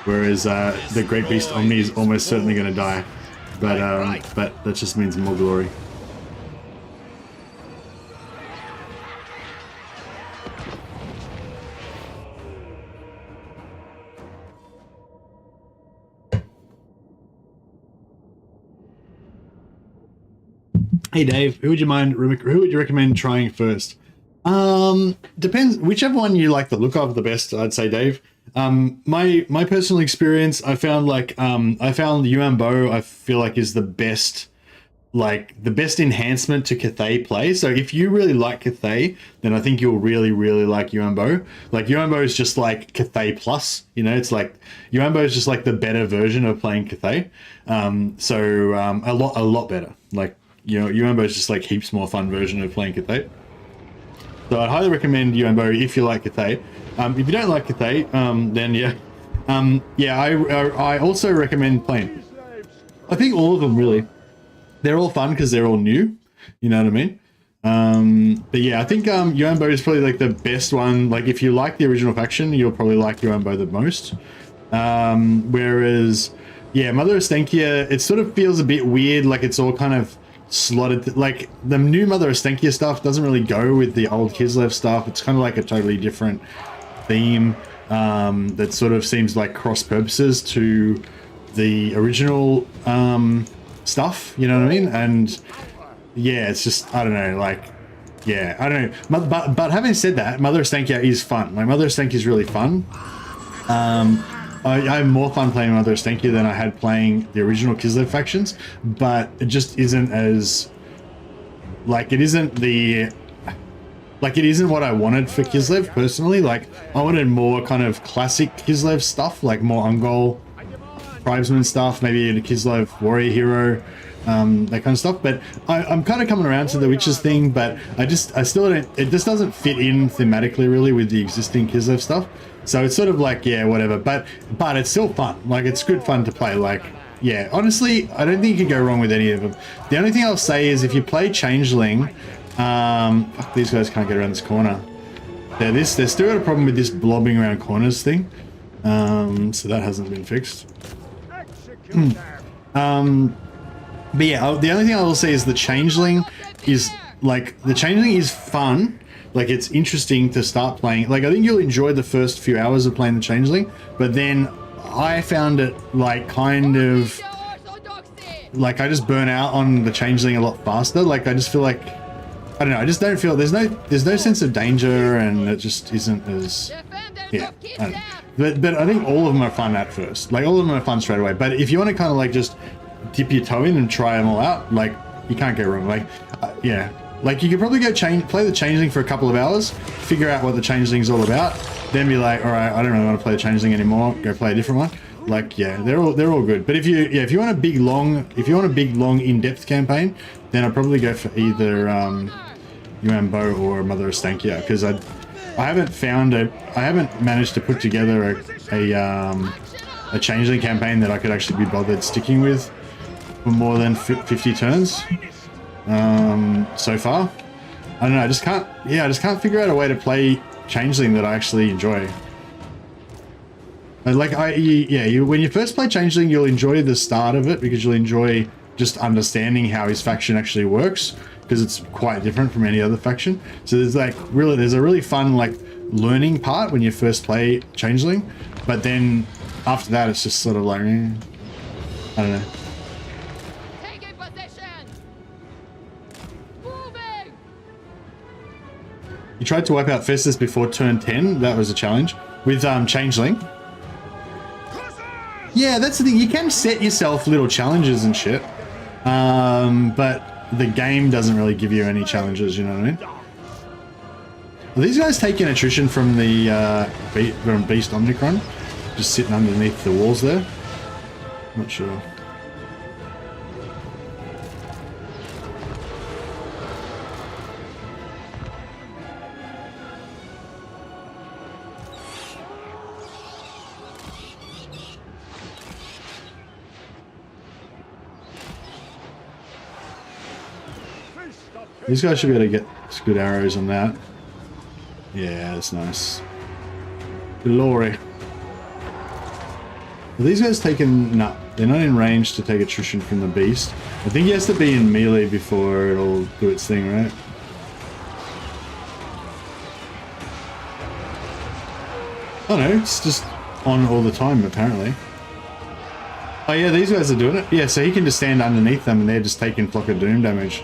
Speaker 1: whereas the Great Beast Omni is almost certainly going to die, but that just means more glory. Hey Dave, who would you recommend trying first? Depends. Whichever one you like the look of the best, I'd say, Dave. My personal experience, I found UMBO, I feel like is the best enhancement to Cathay play. So if you really like Cathay, then I think you'll really, really like UMBO. Like UMBO is just like Cathay Plus, you know, it's like UMBO is just like the better version of playing Cathay. A lot better. Like, you know, UMBO is just like heaps more fun version of playing Cathay. So I'd highly recommend UMBO if you like Cathay. If you don't like Cathay, then yeah. I also recommend playing. I think all of them really. They're all fun because they're all new. You know what I mean? But yeah, I think UMBO is probably like the best one. Like if you like the original faction, you'll probably like UMBO the most. Whereas, yeah, Mother Ostankya, it sort of feels a bit weird. Like it's all kind of slotted. Like the new Mother Ostankya stuff doesn't really go with the old Kislev stuff. It's kind of like a totally different theme that sort of seems like cross purposes to the original stuff, you know what I mean? And yeah, it's just, I don't know, like, yeah, I don't know. But having said that, Mother Ostankya is fun. Like Mother Ostankya is really fun. I have more fun playing Mother Ostankya than I had playing the original Kislev factions, but it just isn't as, like, it isn't what I wanted for Kislev personally. Like I wanted more kind of classic Kislev stuff, like more Ungol tribesman stuff, maybe a Kislev warrior hero, that kind of stuff. But I'm kind of coming around to the witches thing, but I still don't, it just doesn't fit in thematically really with the existing Kislev stuff. So it's sort of like, yeah, whatever, but it's still fun. Like it's good fun to play. Like, yeah, honestly, I don't think you can go wrong with any of them. The only thing I'll say is if you play Changeling, fuck, these guys can't get around this corner. They're still got a problem with this blobbing around corners thing. So that hasn't been fixed. But yeah, the only thing I will say is the Changeling is fun. Like it's interesting to start playing. Like I think you'll enjoy the first few hours of playing the Changeling, but then I found it like kind of like I just burn out on the Changeling a lot faster. Like I just feel like, I don't know, I just don't feel there's no sense of danger, and it just isn't as, yeah, I don't know. But I think all of them are fun at first. Like all of them are fun straight away. But if you want to kind of like just dip your toe in and try them all out, like you can't go wrong. Like yeah, like you could probably go play the Changeling for a couple of hours, figure out what the Changeling's all about, then be like, all right, I don't really want to play the Changeling anymore. Go play a different one. Like yeah, they're all good. But if you want a big long in-depth campaign, then I'd probably go for either UMBO or Mother Ostankya, because I haven't managed to put together a Changeling campaign that I could actually be bothered sticking with for more than 50 turns so far. I don't know, I just can't figure out a way to play Changeling that I actually enjoy. Like when you first play Changeling, you'll enjoy the start of it because you'll enjoy just understanding how his faction actually works, because it's quite different from any other faction. So there's a really fun like learning part when you first play Changeling, but then after that it's just sort of like, I don't know.
Speaker 6: Taking position. Moving.
Speaker 1: You tried to wipe out Festus before turn 10. That was a challenge with Changeling. Yeah, that's the thing. You can set yourself little challenges and shit, but the game doesn't really give you any challenges, you know what I mean? Are these guys taking attrition from the from Beast Omnicron? Just sitting underneath the walls there? Not sure. These guys should be able to get some good arrows on that. Yeah, that's nice. Glory. Are these guys taking... No, they're not in range to take attrition from the beast. I think he has to be in melee before it'll do its thing, right? Oh no, it's just on all the time apparently. Oh yeah, these guys are doing it. Yeah, so he can just stand underneath them and they're just taking Flock of Doom damage.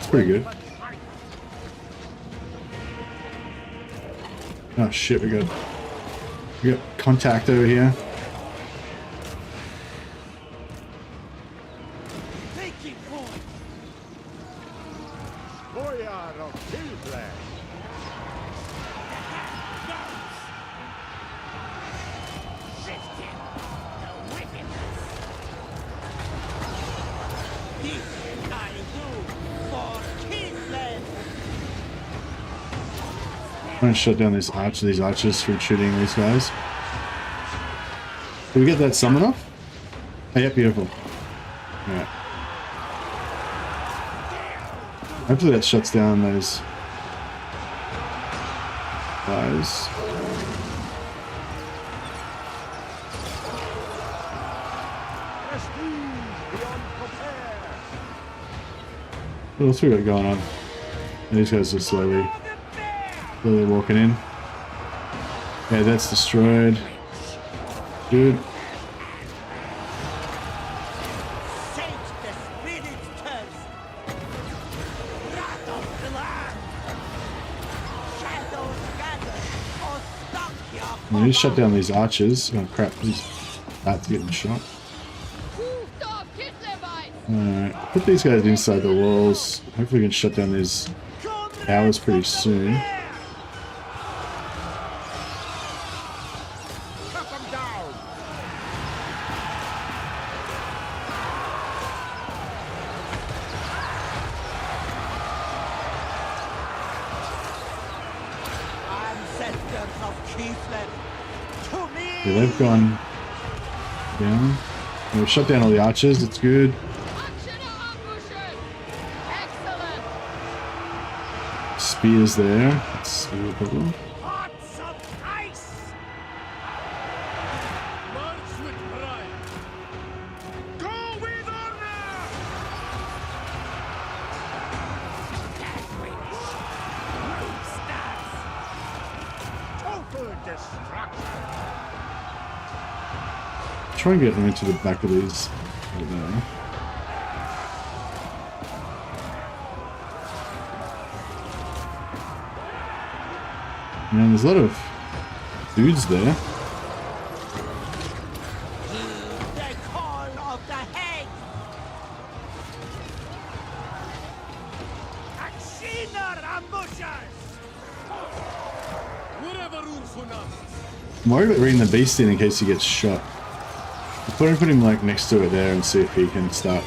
Speaker 1: It's pretty good. Oh shit, we got contact over here.
Speaker 3: Taking point.
Speaker 2: Boyar of Kislev.
Speaker 3: Shifting the wickedness. This I do for Kislev.
Speaker 1: I'm gonna shut down these archers from shooting these guys. Did we get that summon off? Oh, yeah, beautiful. Alright. Hopefully that shuts down those guys. What else we got going on? These guys are slowly walking in. Yeah, that's destroyed. Good.
Speaker 3: Sage the spirit's curse. Wrath of the land. Shadows gather. Ostankya.
Speaker 1: We need to shut down these archers. Oh crap, these bats getting shot.
Speaker 6: Stop, Kislevites!
Speaker 1: Alright, put these guys inside the walls. Hopefully we can shut down these towers pretty soon.
Speaker 2: Cut them down.
Speaker 3: Ancestors of Kislev. To me.
Speaker 1: Yeah, they've gone down. We've shut down all the archers, it's good.
Speaker 6: Action ambushes! Excellent!
Speaker 1: Spears there. That's a real problem.
Speaker 3: Hearts of ice.
Speaker 2: March with pride. Go with honor. Total destruction.
Speaker 1: Try and get them into the back of these right there. Man, there's a lot of dudes there.
Speaker 3: The call of the hag. Axinar ambushes.
Speaker 2: Whatever Ursunas.
Speaker 1: I'm worried about bringing the beast in case he gets shot. I'll probably put him like next to it there and see if he can start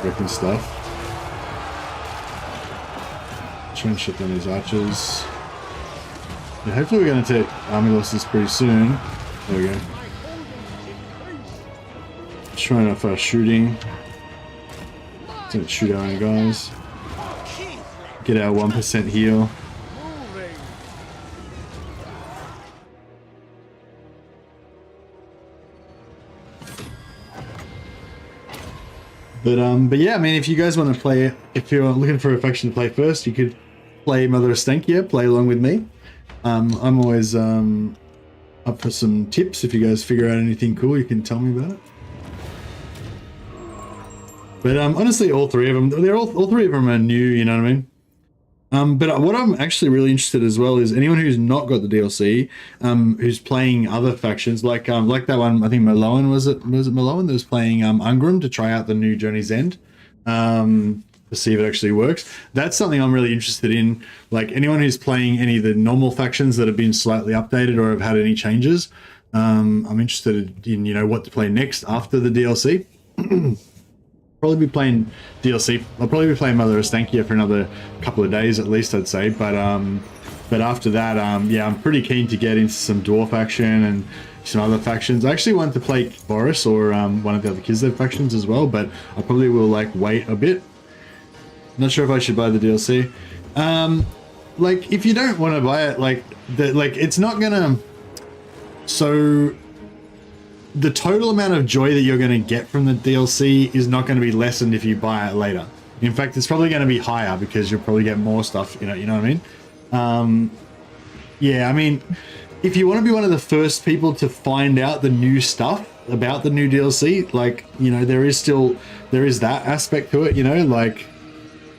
Speaker 1: wrecking stuff. Try and shut down these archers. Yeah, hopefully we're going to take army losses pretty soon. There we go. Trying off our shooting. Don't shoot our own guys. Get our 1% heal.
Speaker 2: Moving.
Speaker 1: But yeah, I mean, if you guys want to play, if you're looking for a faction to play first, you could play Mother Ostankya, play along with me. I'm always up for some tips. If you guys figure out anything cool, you can tell me about it. But honestly, all three of them, all three of them are new, you know what I mean? But what I'm actually really interested as well is anyone who's not got the DLC, who's playing other factions, like that one, I think Maloan, was it Maloan that was playing Ungrim to try out the new Journey's End, to see if it actually works. That's something I'm really interested in. Like anyone who's playing any of the normal factions that have been slightly updated or have had any changes, I'm interested in, you know, what to play next after the DLC. Probably be playing DLC. I'll probably be playing Mother Ostankya for another couple of days at least, I'd say. But after that, yeah, I'm pretty keen to get into some dwarf action and some other factions. I actually wanted to play Boris or one of the other Kislev factions as well, but I probably will like wait a bit. Not sure if I should buy the DLC. Like if you don't want to buy it, like it's not gonna. So the total amount of joy that you're going to get from the DLC is not going to be lessened if you buy it later. In fact, it's probably going to be higher because you'll probably get more stuff, you know what I mean? Yeah, I mean, if you want to be one of the first people to find out the new stuff about the new DLC, like, you know, there is that aspect to it, you know, like,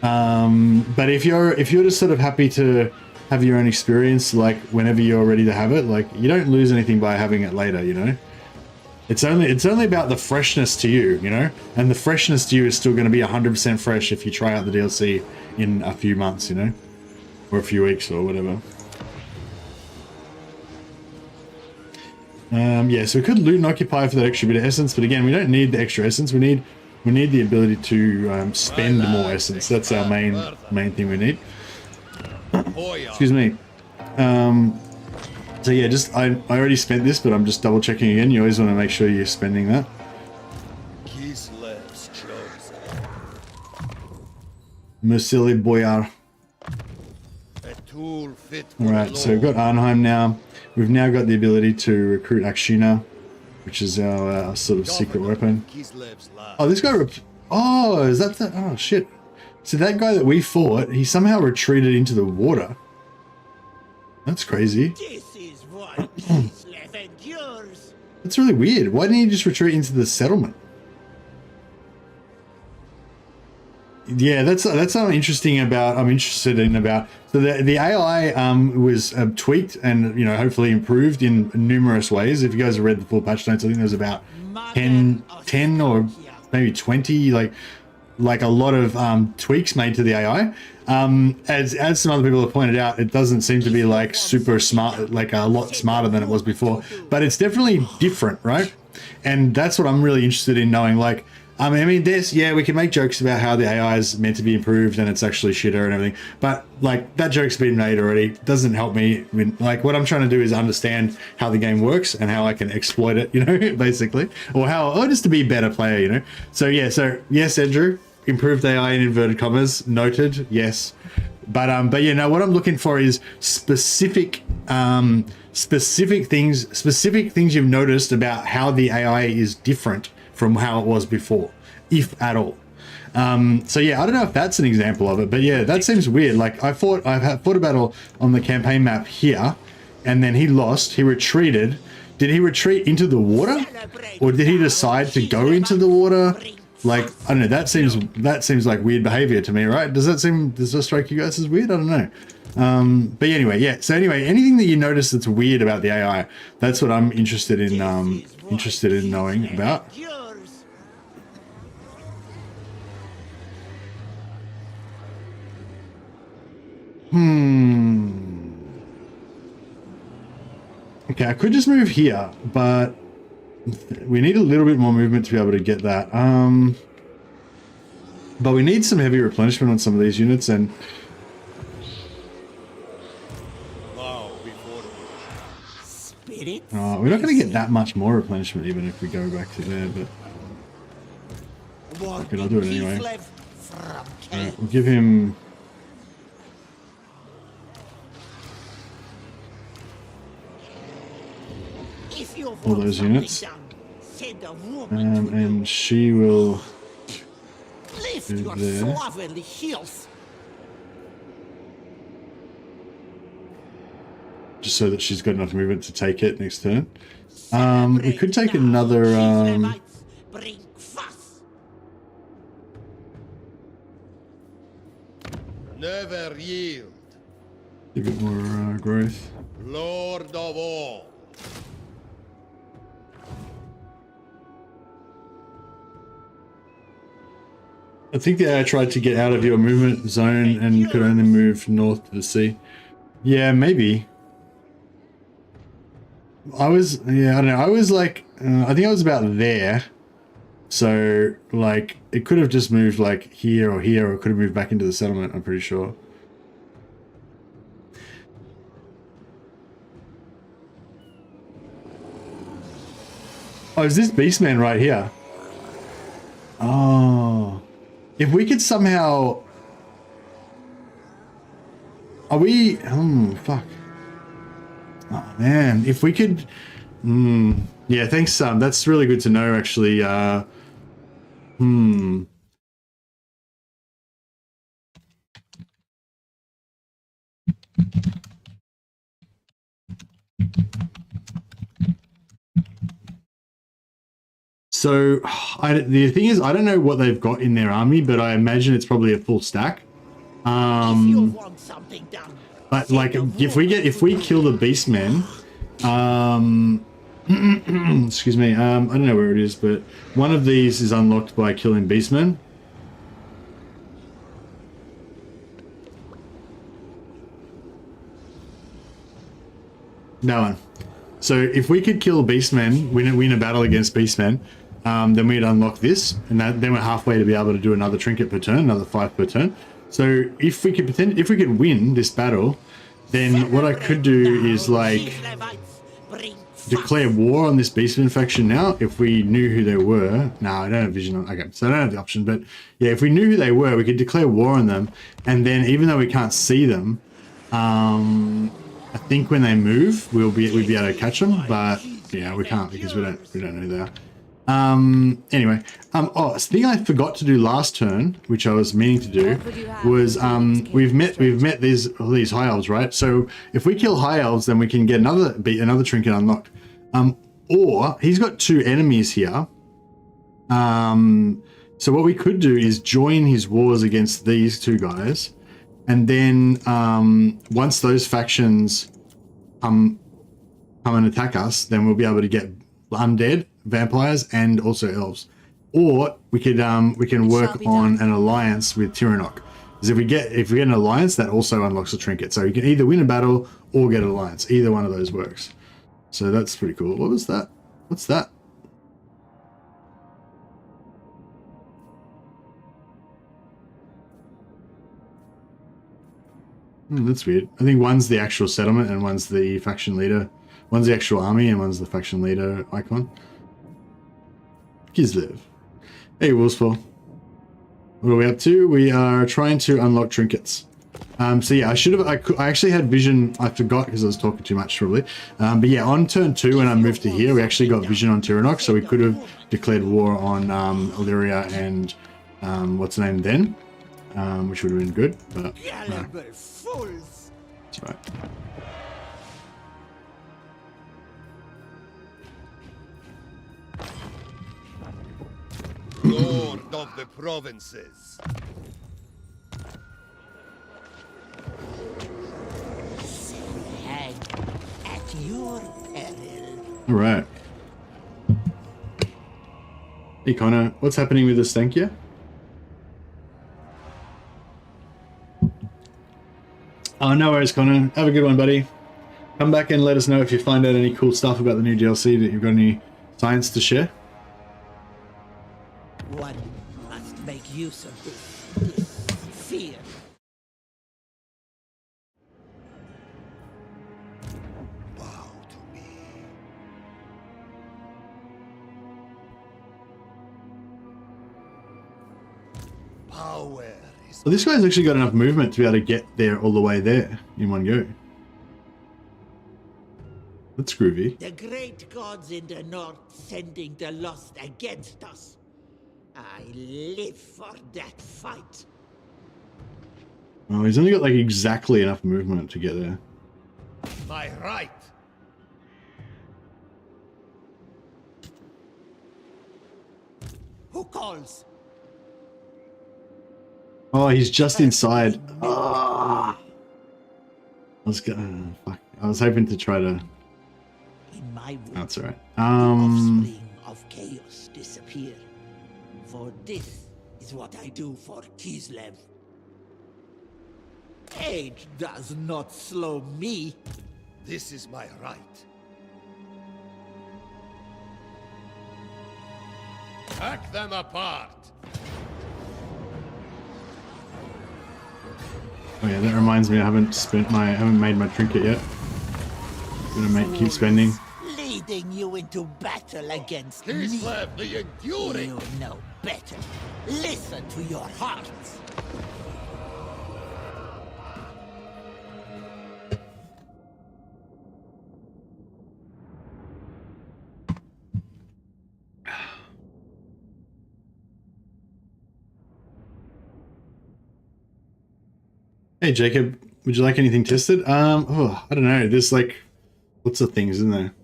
Speaker 1: But if you're just sort of happy to have your own experience, like whenever you're ready to have it, like you don't lose anything by having it later, you know. It's only about the freshness to you, you know, and the freshness to you is still going to be 100% fresh if you try out the DLC in a few months, you know, or a few weeks or whatever. Yeah, so we could loot and occupy for that extra bit of essence, but again, we don't need the extra essence. We need the ability to spend more essence. That's our main thing we need. Excuse me. So yeah, I already spent this, but I'm just double checking again. You always want to make sure you're spending that.
Speaker 2: Kislev's chosen.
Speaker 1: Mercily, Boyar.
Speaker 2: A tool fit for
Speaker 1: Alright, so we've got Arnheim now. We've now got the ability to recruit Akshina, which is our sort of secret weapon.
Speaker 2: Kislev's lab.
Speaker 1: Oh, this guy... Oh, is that the... Oh, shit. So that guy that we fought, he somehow retreated into the water. That's crazy.
Speaker 3: This is why Kislev endures.
Speaker 1: That's really weird. Why didn't he just retreat into the settlement? Yeah, that's what I'm interested in about. So the AI was tweaked and, you know, hopefully improved in numerous ways. If you guys have read the full patch notes, I think there's about 10 or maybe 20 like a lot of tweaks made to the AI. As some other people have pointed out, it doesn't seem to be like super smart, like a lot smarter than it was before, but it's definitely different, right? And that's what I'm really interested in knowing. Like, I mean, we can make jokes about how the AI is meant to be improved and it's actually shitter and everything, but like that joke's been made already. It doesn't help me. Like what I'm trying to do is understand how the game works and how I can exploit it, you know, basically, or just to be a better player, you know? So yeah, yes, Andrew, improved AI in inverted commas, noted, yes. But you know, what I'm looking for is specific things you've noticed about how the AI is different from how it was before, if at all. So yeah, I don't know if that's an example of it, but yeah, that seems weird. Like I've fought a battle on the campaign map here, and then he lost. He retreated. Did he retreat into the water, or did he decide to go into the water? Like I don't know. That seems like weird behavior to me, right? Does that strike you guys as weird? I don't know. But anyway, yeah. So anyway, anything that you notice that's weird about the AI, that's what I'm interested in knowing about. Okay, I could just move here, but we need a little bit more movement to be able to get that. But we need some heavy replenishment on some of these units, and we're not going to get that much more replenishment even if we go back to there, but okay, I'll do it anyway. Alright, we'll give him all those units, and she will move there. Just so that she's got enough movement to take it next turn. We could take another
Speaker 2: Never yield.
Speaker 1: a bit more growth.
Speaker 2: Lord of all.
Speaker 1: I think the AI tried to get out of your movement zone and could only move north to the sea. Yeah, maybe. I don't know. I was like, I think I was about there. So, like, it could have just moved like here, or it could have moved back into the settlement, I'm pretty sure. Oh, is this Beastman right here? Oh. If we could somehow... Are we... fuck. Oh, man. If we could... Yeah, thanks, that's really good to know, actually. So, the thing is, I don't know what they've got in their army, but I imagine it's probably a full stack.
Speaker 3: If you want something done,
Speaker 1: But like, if we kill the beastmen, excuse me, I don't know where it is, but one of these is unlocked by killing beastmen. No one. So if we could kill beastmen, win a battle against beastmen, then we'd unlock this, and then we're halfway to be able to do another trinket per turn, another 5 per turn. So if we could win this battle, then what I could do is like declare war on this beastman faction now. If we knew who they were, no, I don't have vision on. Okay, so I don't have the option, but yeah, if we knew who they were, we could declare war on them, and then even though we can't see them, I think when they move, we'd be able to catch them, but yeah, we can't because we don't know who they are. Anyway, oh, the thing I forgot to do last turn, which I was meaning to do, was we've met these high elves, right? So if we kill high elves, then we can get another trinket unlocked. Or he's got 2 enemies here. So what we could do is join his wars against these 2 guys, and then once those factions come and attack us, then we'll be able to get undead, vampires, and also elves. Or we can work on an alliance with Tyrannok. Because if we get an alliance, that also unlocks a trinket. So you can either win a battle or get an alliance. Either one of those works. So that's pretty cool. What was that? What's that? That's weird. I think one's the actual settlement and one's the faction leader. One's the actual army and one's the faction leader icon. Kislev. Hey, Wolfspaw. What are we up to? We are trying to unlock trinkets. So yeah, I actually had vision. I forgot because I was talking too much probably. But yeah, on turn 2 when I moved to here, we actually got vision on Tyrannok, so we could have declared war on Illyria and what's the name then, which would have been good. But no. That's right.
Speaker 2: Lord of the provinces.
Speaker 3: hang at your peril.
Speaker 1: All right. Hey Connor, what's happening with Ostankya? Oh, no worries, Connor. Have a good one, buddy. Come back and let us know if you find out any cool stuff about the new DLC, that you've got any science to share.
Speaker 3: One must make use of this fear.
Speaker 2: Bow to me. Power is
Speaker 1: So this guy's actually got enough movement to be able to get there all the way there in one go. That's groovy.
Speaker 3: The great gods in the north sending the lost against us. I live for that fight.
Speaker 1: Oh, he's only got like exactly enough movement to get there.
Speaker 2: my right.
Speaker 3: Who calls?
Speaker 1: Oh, he's just inside. Ah. I was hoping to try to.
Speaker 3: In my will,
Speaker 1: That's all right.
Speaker 3: the offspring of chaos disappear. For this is what I do for Kislev. Age does not slow me.
Speaker 2: This is my right. Hack them apart.
Speaker 1: Oh yeah, that reminds me. I haven't made my trinket yet. I'm gonna keep spending.
Speaker 3: Leading you into battle against me.
Speaker 2: Kislev the enduring.
Speaker 3: You know better. Listen to your hearts.
Speaker 1: Hey Jacob, would you like anything tested? Oh, I don't know. There's like lots of things in there.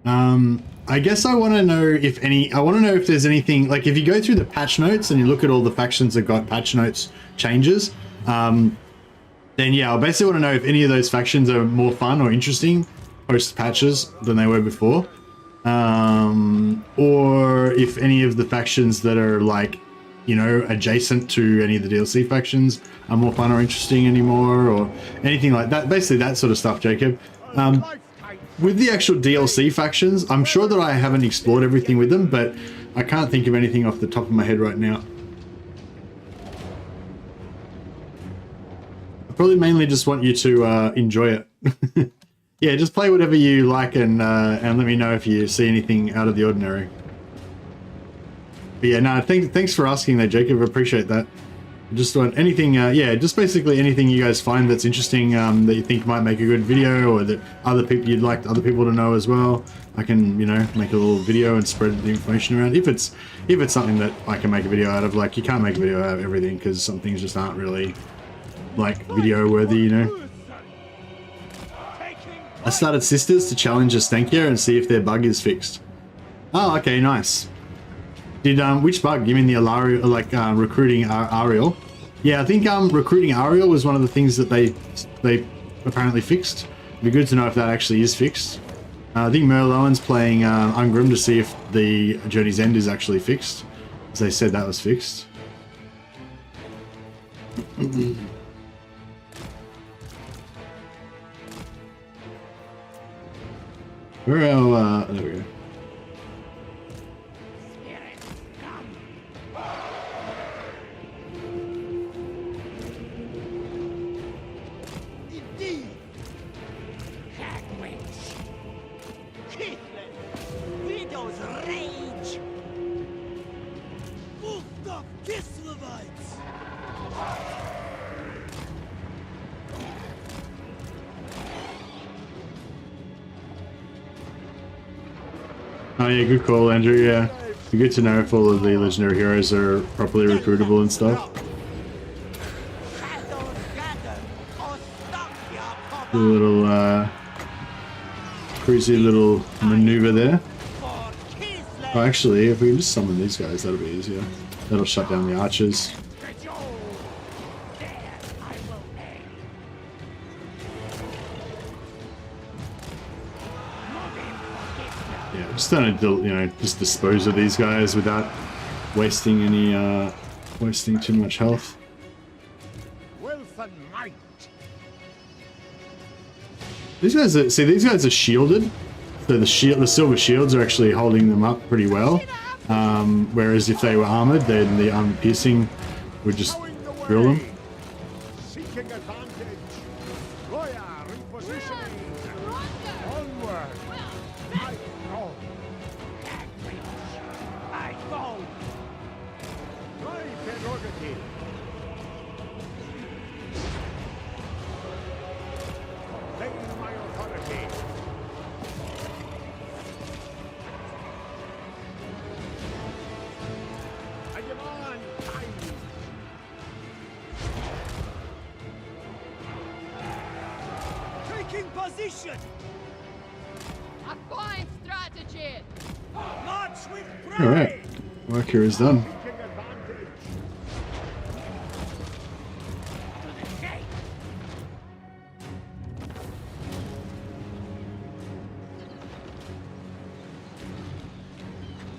Speaker 1: I guess I want to know if there's anything, like if you go through the patch notes and you look at all the factions that got patch notes changes, then yeah, I basically want to know if any of those factions are more fun or interesting post patches than they were before, or if any of the factions that are like, you know, adjacent to any of the DLC factions are more fun or interesting anymore, or anything like that. Basically that sort of stuff, Jacob. With the actual DLC factions, I'm sure that I haven't explored everything with them, but I can't think of anything off the top of my head right now. I probably mainly just want you to enjoy it. Yeah, just play whatever you like, and let me know if you see anything out of the ordinary. But yeah, no, thanks for asking that, Jacob. I appreciate that. Just want anything, yeah, just basically anything you guys find that's interesting, that you think might make a good video, or that other people you'd like other people to know as well. I can, you know, make a little video and spread the information around. If it's something that I can make a video out of, like you can't make a video out of everything because some things just aren't really like video worthy, you know. I started Sisters to challenge Ostankya and see if their bug is fixed. Oh, okay, nice. Did which bug? You mean the Alariel, like recruiting Ariel? Yeah, I think recruiting Ariel was one of the things that they apparently fixed. It'd be good to know if that actually is fixed. I think Merlowen's playing Ungrim to see if the Journey's End is actually fixed, as they said that was fixed. Where are there we go.
Speaker 3: Indeed. Hagwitch. Kislev. Widow's rage. Wolfed up Kislevites.
Speaker 1: Oh yeah, good call, Andrew. Yeah, be good to know if all of the legendary heroes are properly recruitable and stuff. A little crazy little maneuver there. Oh, actually, if we can just summon these guys, that'll be easier. That'll shut down the archers. Yeah, just trying to, you know, just dispose of these guys without wasting any, wasting too much health. These guys are, see, these guys are shielded, so the silver shields are actually holding them up pretty well. Whereas if they were armored, then the armor piercing would just drill them.
Speaker 2: Seeking advantage. Boyar repositioning. Onward. I go. I go. My prerogative. Obey my authority. I demand time.
Speaker 3: Taking position.
Speaker 6: A fine strategy.
Speaker 3: March with pride.
Speaker 1: All right, work here is done.
Speaker 2: Seeking advantage.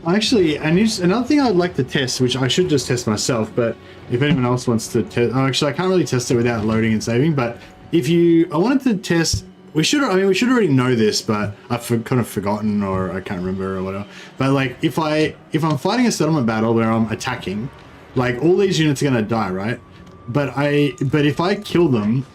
Speaker 1: Actually, and another thing I'd like to test, which I should just test myself, but if anyone else wants to test, oh, actually I can't really test it without loading and saving. But if I wanted to test, we should already know this, but I've kind of forgotten, or I can't remember or whatever. But like, if I'm fighting a settlement battle where I'm attacking, like all these units are gonna die, right? But if I kill them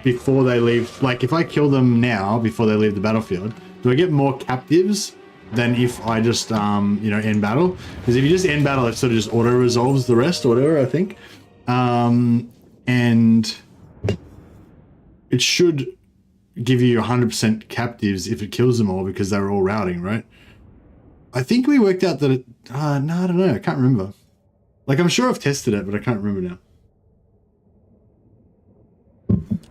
Speaker 1: before they leave, like if I kill them now before they leave the battlefield, do I get more captives than if I just, you know, end battle? Because if you just end battle, it sort of just auto resolves the rest or whatever, I think. And it should give you 100% captives if it kills them all because they were all routing, right? I think we worked out that it, no, I don't know. I can't remember. Like, I'm sure I've tested it, but I can't remember now.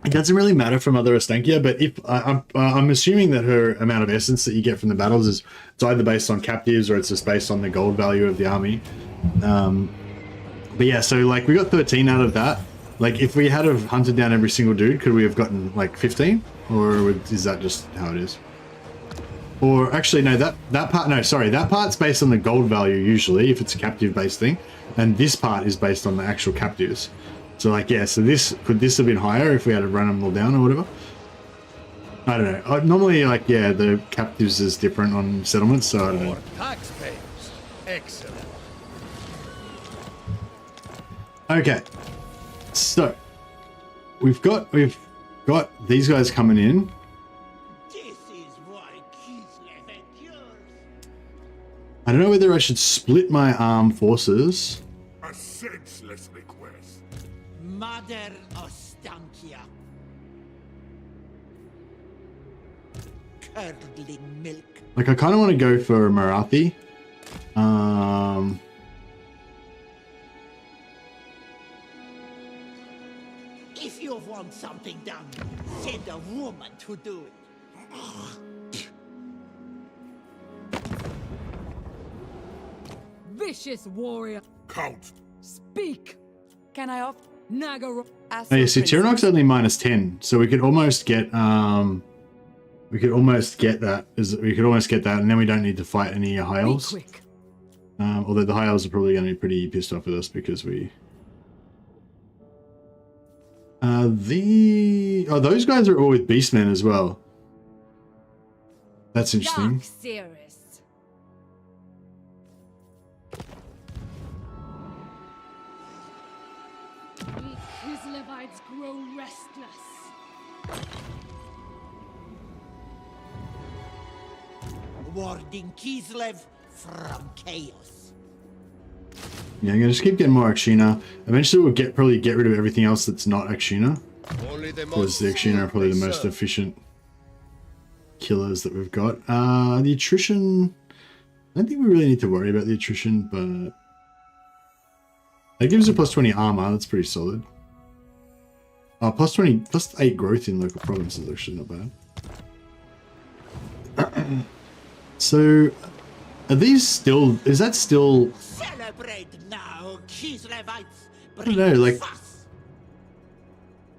Speaker 1: It doesn't really matter from Mother Ostankya, but if I'm assuming that her amount of essence that you get from the battles is it's either based on captives or it's just based on the gold value of the army. But yeah, so like we got 13 out of that. Like, if we had have hunted down every single dude, could we have gotten like 15? Or is that just how it is? Or actually, no, that part, no, sorry, that part's based on the gold value usually, if it's a captive-based thing. And this part is based on the actual captives. So like, yeah, so could this have been higher if we had to run them all down or whatever? I don't know. Normally, like, yeah, the captives is different on settlements, so I don't know.
Speaker 2: Taxpayers. Excellent.
Speaker 1: Okay, so we've got these guys coming in.
Speaker 3: This is why Kislev endures.
Speaker 1: I don't know whether I should split my armed forces.
Speaker 2: A senseless request.
Speaker 3: Mother Ostankya. Curdling milk.
Speaker 1: Like, I kind of want to go for Marathi.
Speaker 3: If you want something done, send a woman to do it.
Speaker 5: Vicious warrior.
Speaker 2: Count.
Speaker 5: Speak. Can I off Nagaro?
Speaker 1: Oh, yeah, see, Tyrannok's only -10, so we could almost get that. We could almost get that, and then we don't need to fight any high elves.
Speaker 5: Quick.
Speaker 1: Although the high elves are probably going to be pretty pissed off with us because we. Those guys are all with beastmen as well. That's interesting.
Speaker 6: Serious. We Kislevites grow restless.
Speaker 3: Warding Kislev from chaos.
Speaker 1: Yeah, I'm going to just keep getting more Akshina. Eventually we'll probably get rid of everything else that's not Akshina. Because the Akshina are probably the most efficient killers that we've got. The attrition, I don't think we really need to worry about the attrition, but that gives us a +20 armor. That's pretty solid. +8 growth in local provinces, actually not bad. So, are these still? Is that still?
Speaker 3: Celebrate now, Kislevites.
Speaker 1: I don't know, like.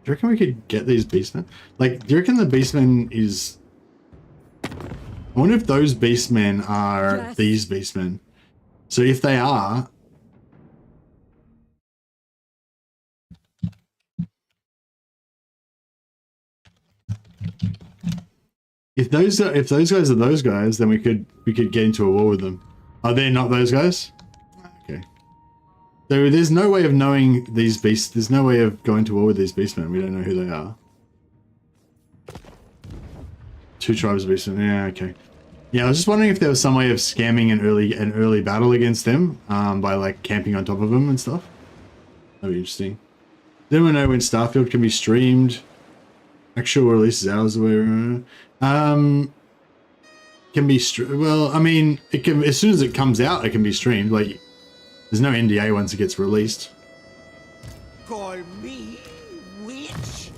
Speaker 1: Do you reckon we could get these beastmen? Like, do you reckon the beastmen is... I wonder if those beastmen are these beastmen. So if they are... If those guys are those guys, then we could get into a war with them. Are they not those guys? Okay. So there's no way of knowing these beasts. There's no way of going to war with these beastmen. We don't know who they are. 2 tribes of beastmen. Yeah, okay. Yeah, I was just wondering if there was some way of scamming an early battle against them by like camping on top of them and stuff. That'd be interesting. Then we know when Starfield can be streamed. Actual release is hours away. Can be well. I mean, it can as soon as it comes out, it can be streamed. Like. There's no NDA once it gets released.
Speaker 3: Call me witch.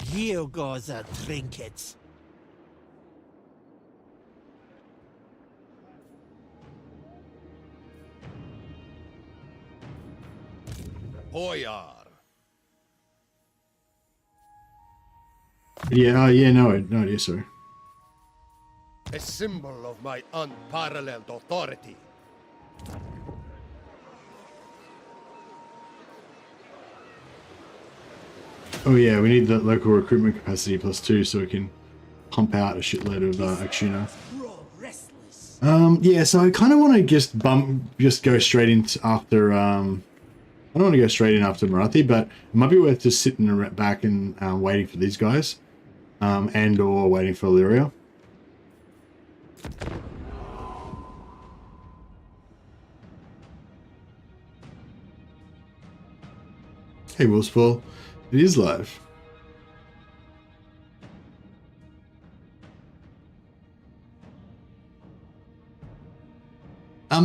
Speaker 3: Here goes a trinket.
Speaker 2: Boyar.
Speaker 1: Yeah, yeah, no idea, sorry.
Speaker 2: A symbol of my unparalleled authority.
Speaker 1: Oh yeah, we need the local recruitment capacity +2 so we can pump out a shitload of Akshina. Yeah, so I kind of want to just go straight into after, I don't want to go straight in after Marathi, but it might be worth just sitting back and waiting for these guys. And or waiting for Illyria. Hey, Wolfsball. It is live.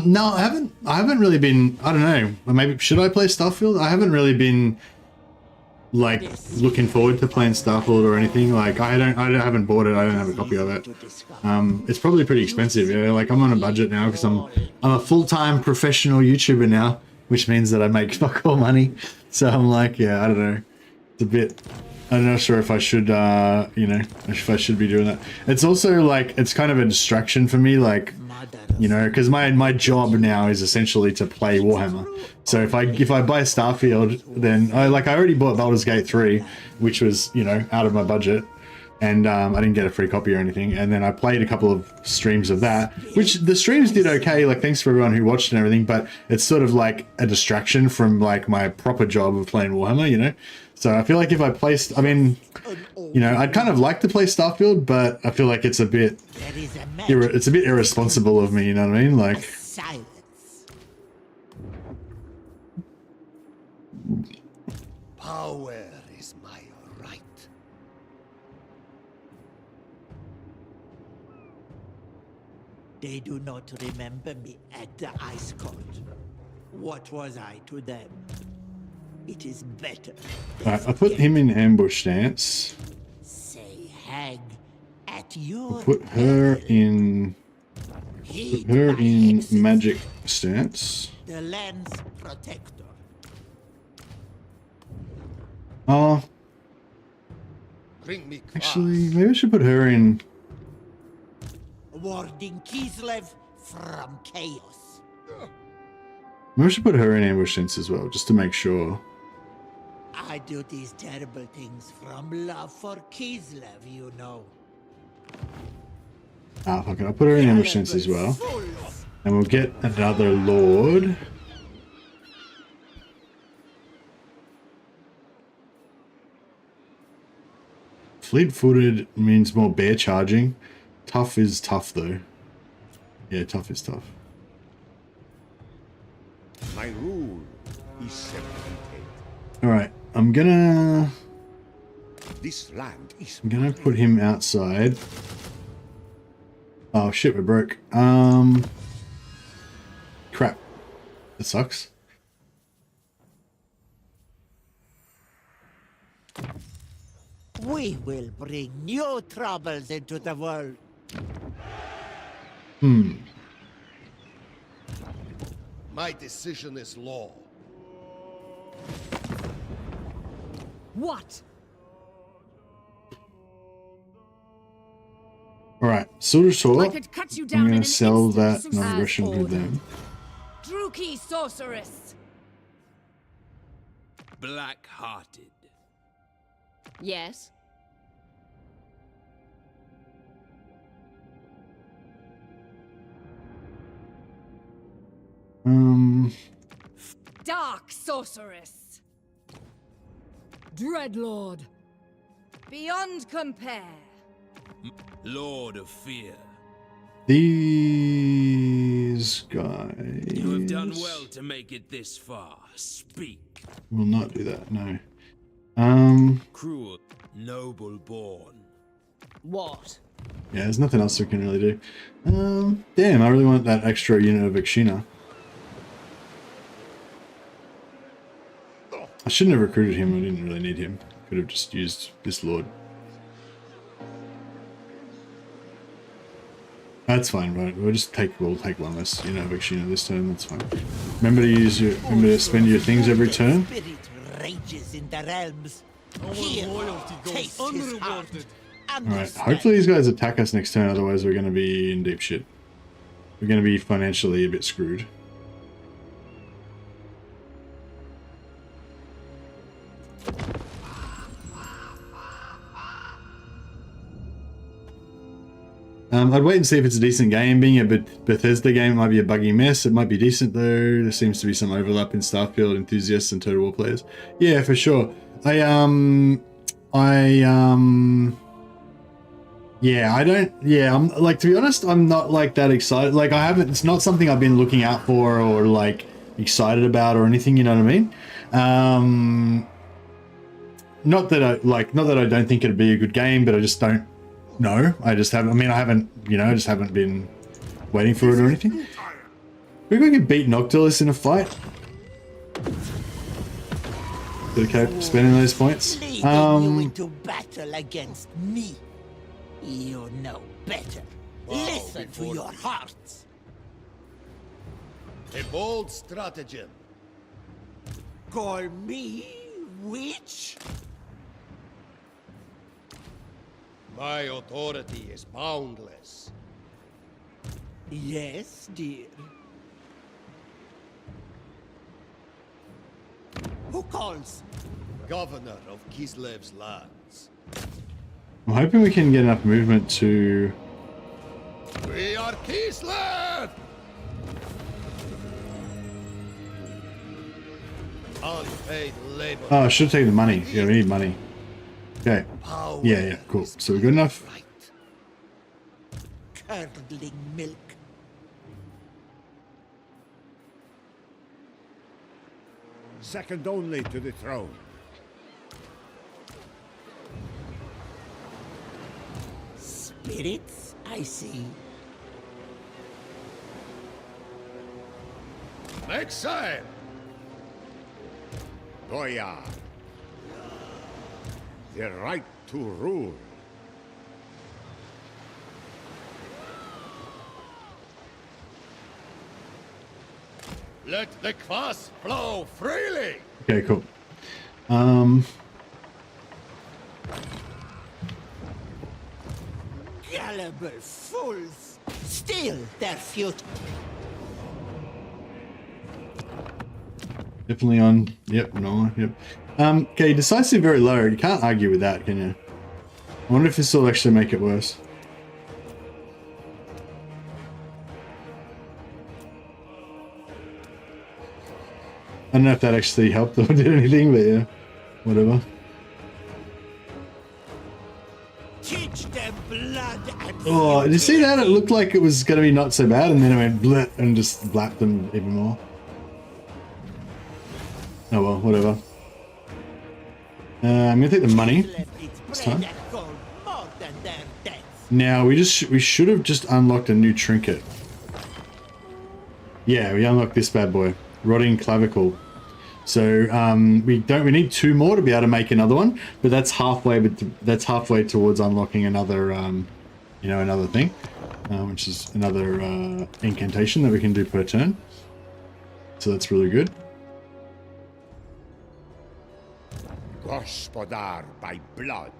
Speaker 1: No, I haven't really been, I don't know, maybe should I play Starfield? I haven't really been like looking forward to playing Starfield or anything. Like I haven't bought it. I don't have a copy of it. It's probably pretty expensive. Yeah, like I'm on a budget now because I'm a full-time professional YouTuber now, which means that I make fuck all money. So I'm like, yeah, I don't know. It's a bit. I'm not sure if I should, you know, if I should be doing that. It's also like it's kind of a distraction for me, like, you know, because my job now is essentially to play Warhammer. So if I buy Starfield, then I already bought Baldur's Gate 3, which was, you know, out of my budget, and I didn't get a free copy or anything. And then I played a couple of streams of that, which the streams did okay. Like thanks for everyone who watched and everything, but it's sort of like a distraction from like my proper job of playing Warhammer, you know. So I feel like if I placed, I mean, you know, I'd kind of like to play Starfield, but I feel like it's a bit, it's a bit irresponsible of me, you know what I mean? Like,
Speaker 3: Silence.
Speaker 2: Power is my right.
Speaker 3: They do not remember me at the Ice Court. What was I to them? It is better.
Speaker 1: I put him in ambush stance.
Speaker 3: Say hang at your
Speaker 1: Put her in. Put her in magic stance.
Speaker 3: the land's protector.
Speaker 1: Oh,
Speaker 2: Bring me
Speaker 1: actually, maybe I should put her in.
Speaker 3: Warding Kislev from chaos.
Speaker 1: Maybe I should put her in ambush stance as well, just to make sure.
Speaker 3: I do these terrible things from love for Kislev, you know.
Speaker 1: Ah, fuck it, I'll put her in ambush stance as well. And we'll get another lord. Fleet-footed means more bear charging. Tough is tough though. Yeah, tough is tough.
Speaker 2: My rule is separated.
Speaker 1: Alright, I'm gonna
Speaker 2: This land is
Speaker 1: put him outside. Oh shit, we're broke. Crap. That sucks.
Speaker 3: We will bring new troubles into the world.
Speaker 2: My decision is law.
Speaker 5: What?
Speaker 1: Alright, Silver
Speaker 5: I
Speaker 1: Sword.
Speaker 5: could cut you
Speaker 1: I'm
Speaker 5: down in
Speaker 1: gonna
Speaker 5: an
Speaker 1: sell
Speaker 5: instant
Speaker 1: that
Speaker 5: to
Speaker 1: and I'll
Speaker 5: as
Speaker 1: rush into
Speaker 5: ordered.
Speaker 1: them.
Speaker 5: Druki sorceress.
Speaker 7: Black-hearted.
Speaker 6: Yes.
Speaker 5: Dark sorceress. Dreadlord. Beyond compare.
Speaker 7: Lord of Fear.
Speaker 1: These guys
Speaker 7: You have done well to make it this far. Speak.
Speaker 1: will not do that, no.
Speaker 7: Cruel, noble born.
Speaker 6: What?
Speaker 1: Yeah, there's nothing else we can really do. Damn, I really want that extra unit of Ikshina. I shouldn't have recruited him, I didn't really need him. Could have just used this lord. That's fine, right? We'll take one less unit of Ikshina this turn, that's fine. Remember to spend your things every turn.
Speaker 3: Spirit rages in the realms. Here, taste his heart.
Speaker 1: Alright, hopefully these guys attack us next turn, otherwise we're going to be in deep shit. We're going to be financially a bit screwed. I'd wait and see if it's a decent game. Being a Bethesda game, it might be a buggy mess. It might be decent though. There seems to be some overlap in Starfield enthusiasts and Total War players. Yeah, for sure. Yeah, I'm like, to be honest, I'm not like that excited. Like it's not something I've been looking out for or like excited about or anything, you know what I mean? Not that I don't think it'd be a good game, but I just don't know. I just haven't been waiting for it or anything. We're going to beat Noctilus in a fight. Dedicate spending those points.
Speaker 3: Leading you into battle against me. You know better. Listen to your hearts.
Speaker 2: A bold stratagem.
Speaker 3: Call me witch?
Speaker 2: My authority is boundless.
Speaker 3: Yes, dear. Who calls?
Speaker 2: Governor of Kislev's lands.
Speaker 1: I'm hoping we can get enough movement to...
Speaker 2: We are Kislev! Unpaid labor.
Speaker 1: Oh, I should have taken the money. Yeah, we need money. Okay.
Speaker 2: Power
Speaker 1: Yeah, cool.
Speaker 2: is
Speaker 1: So we're good enough?
Speaker 2: right.
Speaker 3: Curdling milk.
Speaker 2: Second only to the throne.
Speaker 3: Spirits, I see.
Speaker 2: Make sail! Boyar. The right to rule. Let the kvass flow freely!
Speaker 1: Okay, cool.
Speaker 3: Gullible fools! Steal their future.
Speaker 1: Definitely on. Yep, no, yep. Okay, decisive very low. You can't argue with that, can you? I wonder if this will actually make it worse. I don't know if that actually helped or did anything, but yeah, whatever.
Speaker 3: Teach them blood and
Speaker 1: Oh, did you see that? It looked like it was going to be not so bad, and then it went bleh and just blapped them even more. Oh well, whatever. I'm going to take the money this time. Now, we should have just unlocked a new trinket. Yeah, we unlocked this bad boy. Rotting clavicle. So we need 2 more to be able to make another one, but that's halfway. But that's halfway towards unlocking another, you know, another thing, which is another incantation that we can do per turn. So that's really good.
Speaker 2: Gospodar by blood.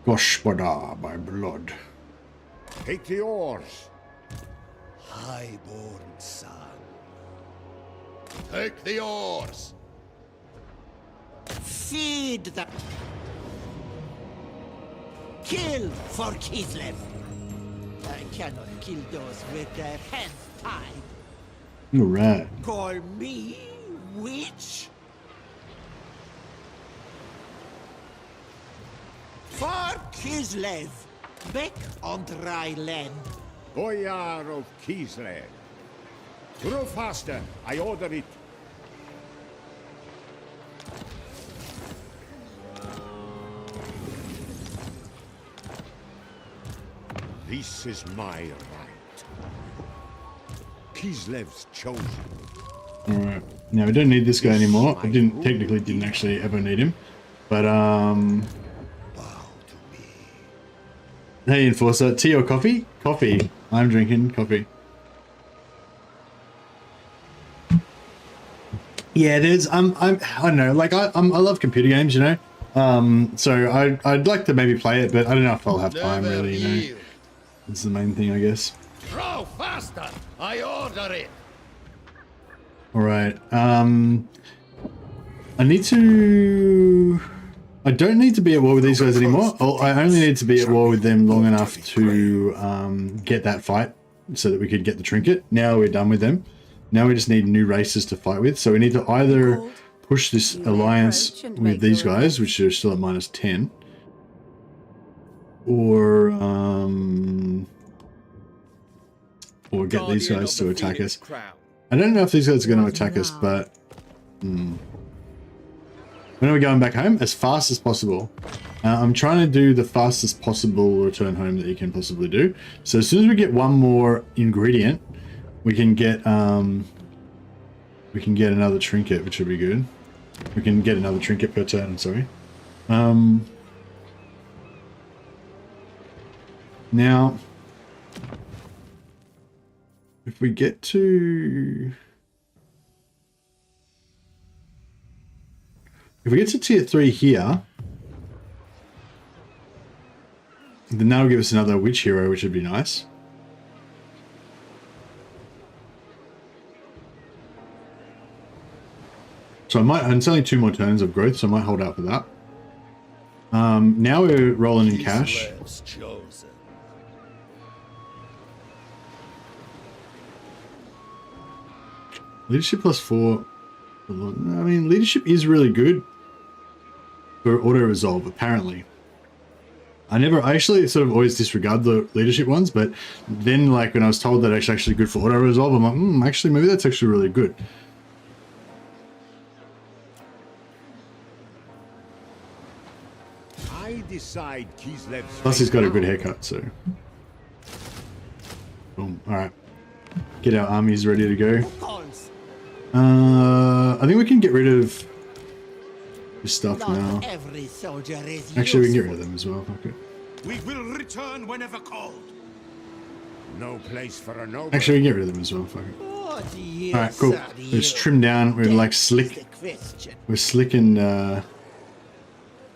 Speaker 1: Gospodar by blood.
Speaker 2: Take the oars. Highborn son. Take the oars.
Speaker 3: Feed them. Kill for Kislev. I cannot kill those with their hands tied.
Speaker 1: All right.
Speaker 3: Call me witch? For Kislev, back on dry land.
Speaker 2: Boyar of Kislev. Grow faster, I order it. This is my right. Kislev's chosen.
Speaker 1: Alright. Now we don't need this guy anymore. I technically didn't actually ever need him. But
Speaker 2: Bow to me.
Speaker 1: hey Enforcer, tea or coffee? Coffee. I'm drinking coffee. Yeah, there's I don't know, like I love computer games, you know. So I'd like to maybe play it, but I don't know if I'll have time really, you know. That's the main thing, I guess.
Speaker 2: Grow faster, I order it.
Speaker 1: Alright, I don't need to be at war with these guys anymore. I only need to be at war with them long enough to get that fight so that we could get the trinket. Now we're done with them. Now we just need new races to fight with. So we need to either push this alliance with these guys, which are still at -10, or get these guys to attack us. I don't know if these guys are going to attack us, but when are we going back home? As fast as possible. I'm trying to do the fastest possible return home that you can possibly do. So as soon as we get one more ingredient, we can get another trinket, which would be good. We can get another trinket per turn, sorry. Now, if we get to... If we get to tier 3 here, then that'll give us another witch hero, which would be nice. So I might, and it's only 2 more turns of growth, so I might hold out for that. Now we're rolling in cash. Leadership +4. I mean, leadership is really good for auto resolve, apparently. I actually sort of always disregard the leadership ones, but then like when I was told that it's actually good for auto resolve, I'm like, actually maybe that's actually really good.
Speaker 2: I decide Kislev's
Speaker 1: Plus he's got a good haircut, so. Boom. Alright. Get our armies ready to go. I think we can get rid of this stuff now.
Speaker 3: Every soldier is
Speaker 1: Actually, we can get rid of them as well. Fuck it.
Speaker 7: We will return whenever called.
Speaker 2: no place for a noble.
Speaker 1: Actually, we can get rid of them as well. Fuck it. Alright, cool. Let's trim down. We're like slick. We're slick and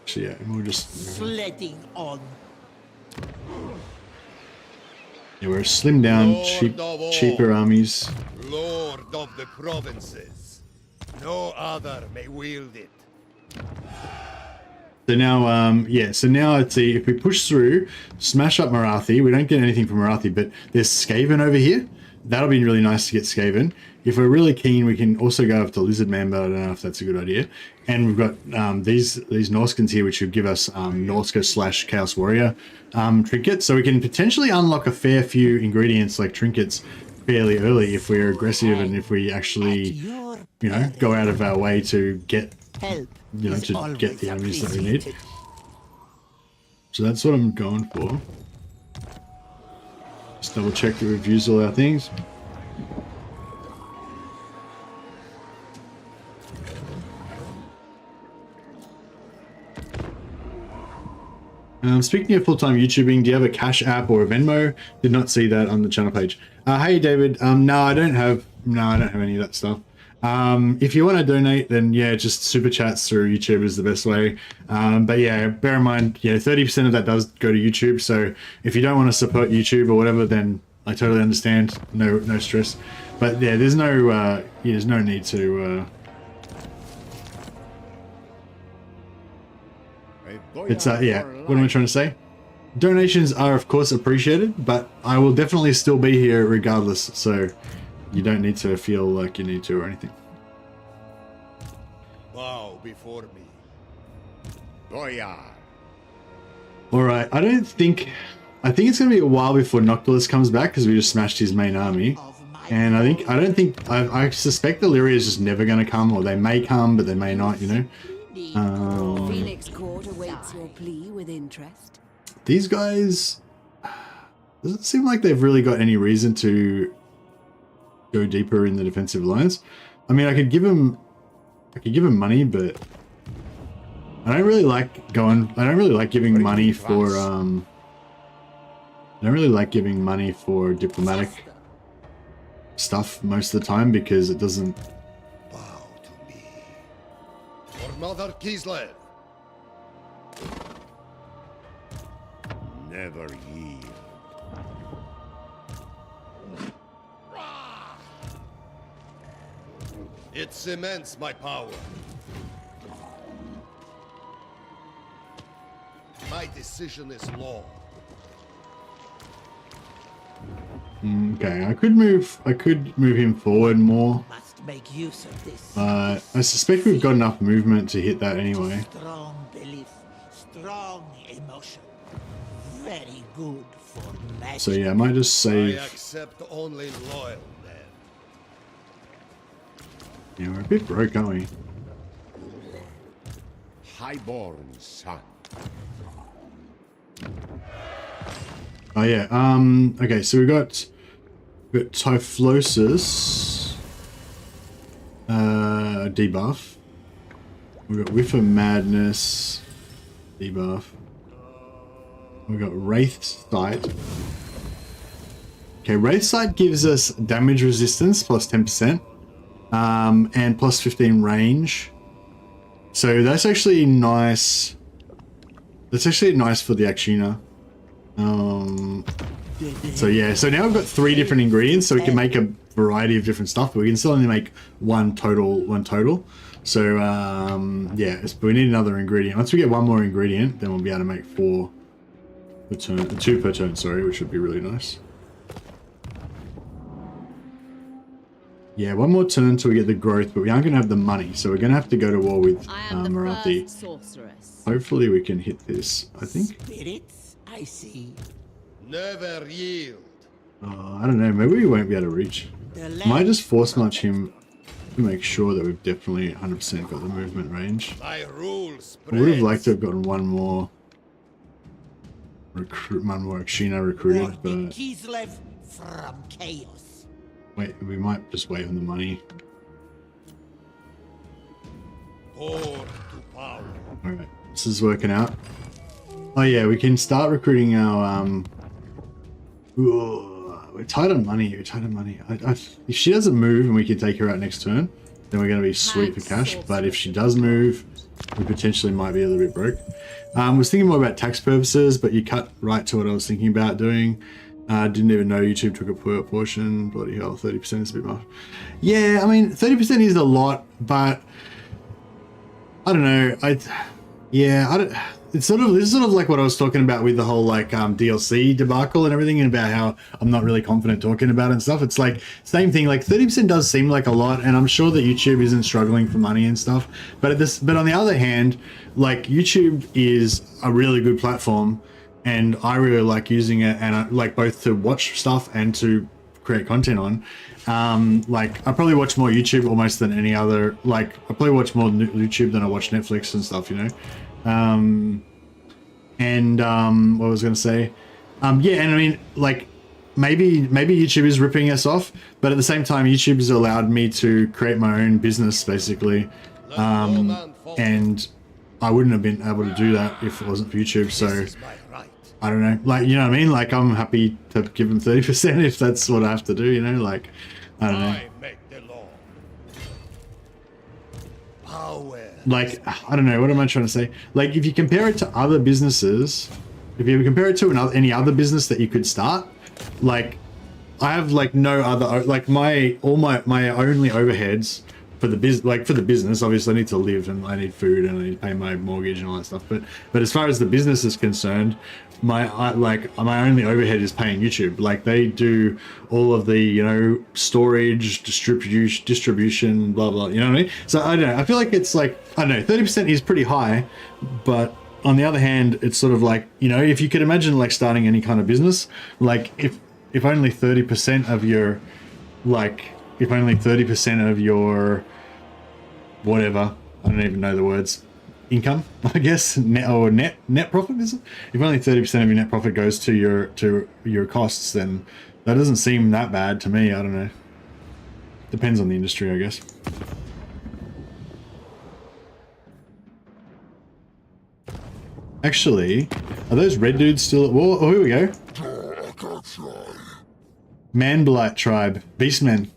Speaker 1: actually, yeah, we'll just
Speaker 3: Sledding on.
Speaker 1: yeah, we're slim down, cheaper armies.
Speaker 8: Lord of the provinces. No other may wield it.
Speaker 1: So now, yeah, so now let's see, if we push through, smash up Marathi, we don't get anything from Marathi, but there's Skaven over here. That'll be really nice to get Skaven. If we're really keen, we can also go after Lizard Man, but I don't know if that's a good idea. And we've got these Norskins here, which would give us Norska / Chaos Warrior trinkets. So we can potentially unlock a fair few ingredients like trinkets fairly early if we're aggressive and if we actually, you know, go out of our way to get, you know, to get the enemies that we need. So that's what I'm going for. Just double check that we've used all our things. Speaking of full-time YouTubing, do you have a Cash App or a Venmo? Did not see that on the channel page. Hey David, no, I don't have any of that stuff. If you want to donate, then yeah, just super chats through YouTube is the best way. But yeah, bear in mind, yeah, 30% of that does go to YouTube. So if you don't want to support YouTube or whatever, then I totally understand. No stress. But yeah, there's no need to. It's yeah. What am I trying to say? Donations are of course appreciated, but I will definitely still be here regardless. So you don't need to feel like you need to or anything.
Speaker 8: Bow before me.
Speaker 2: Boyar.
Speaker 1: Alright, I think it's gonna be a while before Noctilus comes back because we just smashed his main army. And I suspect Illyria is just never gonna come, or they may come, but they may not, you know.
Speaker 9: Phoenix Court awaits your plea with interest.
Speaker 1: These guys doesn't seem like they've really got any reason to go deeper in the defensive lines. I mean, I could give him money, but I don't really like giving money for diplomatic stuff most of the time because it doesn't.
Speaker 8: Bow to me. For Mother Kislev.
Speaker 2: Never yield.
Speaker 8: It cements my power. My decision is law.
Speaker 1: Okay, I could move him forward more.
Speaker 3: Must make use of this.
Speaker 1: I suspect we've got enough movement to hit that anyway.
Speaker 3: Strong belief, strong emotion. Very good for magic.
Speaker 1: So yeah, I might just save.
Speaker 8: I accept only loyal men.
Speaker 1: Yeah, we're a bit broke, aren't we?
Speaker 2: Highborn son.
Speaker 1: Oh yeah. Okay, so we got Typhlosis debuff. We've got Whiff of Madness, debuff. We've got Wraith Sight. Okay, Wraith Sight gives us damage resistance plus 10%, and plus 15 range. So that's actually nice. That's actually nice for the Akshina. So yeah, so now we've got 3 different ingredients, so we can make a variety of different stuff, but we can still only make one total. So yeah, but we need another ingredient. Once we get one more ingredient, then we'll be able to make 4 per turn, 2 per turn, sorry, which would be really nice. Yeah, one more turn till we get the growth, but we aren't going to have the money, so we're going to have to go to war with Marathi. Hopefully we can hit this, I think.
Speaker 3: Spirits, I see.
Speaker 8: Never yield.
Speaker 1: I don't know, maybe we won't be able to reach. Might just force march him to make sure that we've definitely 100% got the movement range.
Speaker 8: My rules.
Speaker 1: I would have liked to have gotten one more Akshina recruited, but
Speaker 3: Kislev from chaos.
Speaker 1: wait, we might just wait on the money.
Speaker 8: Pour to power.
Speaker 1: Alright, this is working out. Oh yeah, we can start recruiting our we're tight on money, if she doesn't move and we can take her out next turn, then we're going to be sweet for cash. But if she does move, we potentially might be a little bit broke. I was thinking more about tax purposes, but you cut right to what I was thinking about doing. Didn't even know YouTube took a portion. Bloody hell, 30% is a bit much. Yeah, I mean, 30% is a lot, but I don't know. This is sort of like what I was talking about with the whole like DLC debacle and everything, and about how I'm not really confident talking about it and stuff. It's like same thing. Like 30% does seem like a lot, and I'm sure that YouTube isn't struggling for money and stuff. But on the other hand, like YouTube is a really good platform, and I really like using it, and I like both to watch stuff and to create content on. Like I probably watch more YouTube almost than any other. Like I probably watch more YouTube than I watch Netflix and stuff, you know. What was I going to say? Yeah, and I mean, like, maybe YouTube is ripping us off, but at the same time, YouTube has allowed me to create my own business, basically. And I wouldn't have been able to do that if it wasn't for YouTube, so I don't know. Like, you know what I mean? Like, I'm happy to give them 30% if that's what I have to do, you know? Like, I don't know. Like, I don't know, what am I trying to say? Like, if you compare it to other businesses, if you compare it to any other business that you could start, like, I have like no other, like my only overheads for the business, obviously I need to live and I need food and I need to pay my mortgage and all that stuff. But as far as the business is concerned, my only overhead is paying YouTube. Like they do all of the, you know, storage, distribution, blah, blah, you know what I mean? So I don't know. I feel like it's like, I don't know, 30% is pretty high, but on the other hand, it's sort of like, you know, if you could imagine like starting any kind of business, like if only 30% of your, like, if only 30% of your, whatever, I don't even know the words, income, I guess, net profit, is it? If only 30% of your net profit goes to your costs, then that doesn't seem that bad to me. I don't know. Depends on the industry, I guess. Actually, are those red dudes still at war? Oh, here we go. Man-Blight tribe, Beastmen.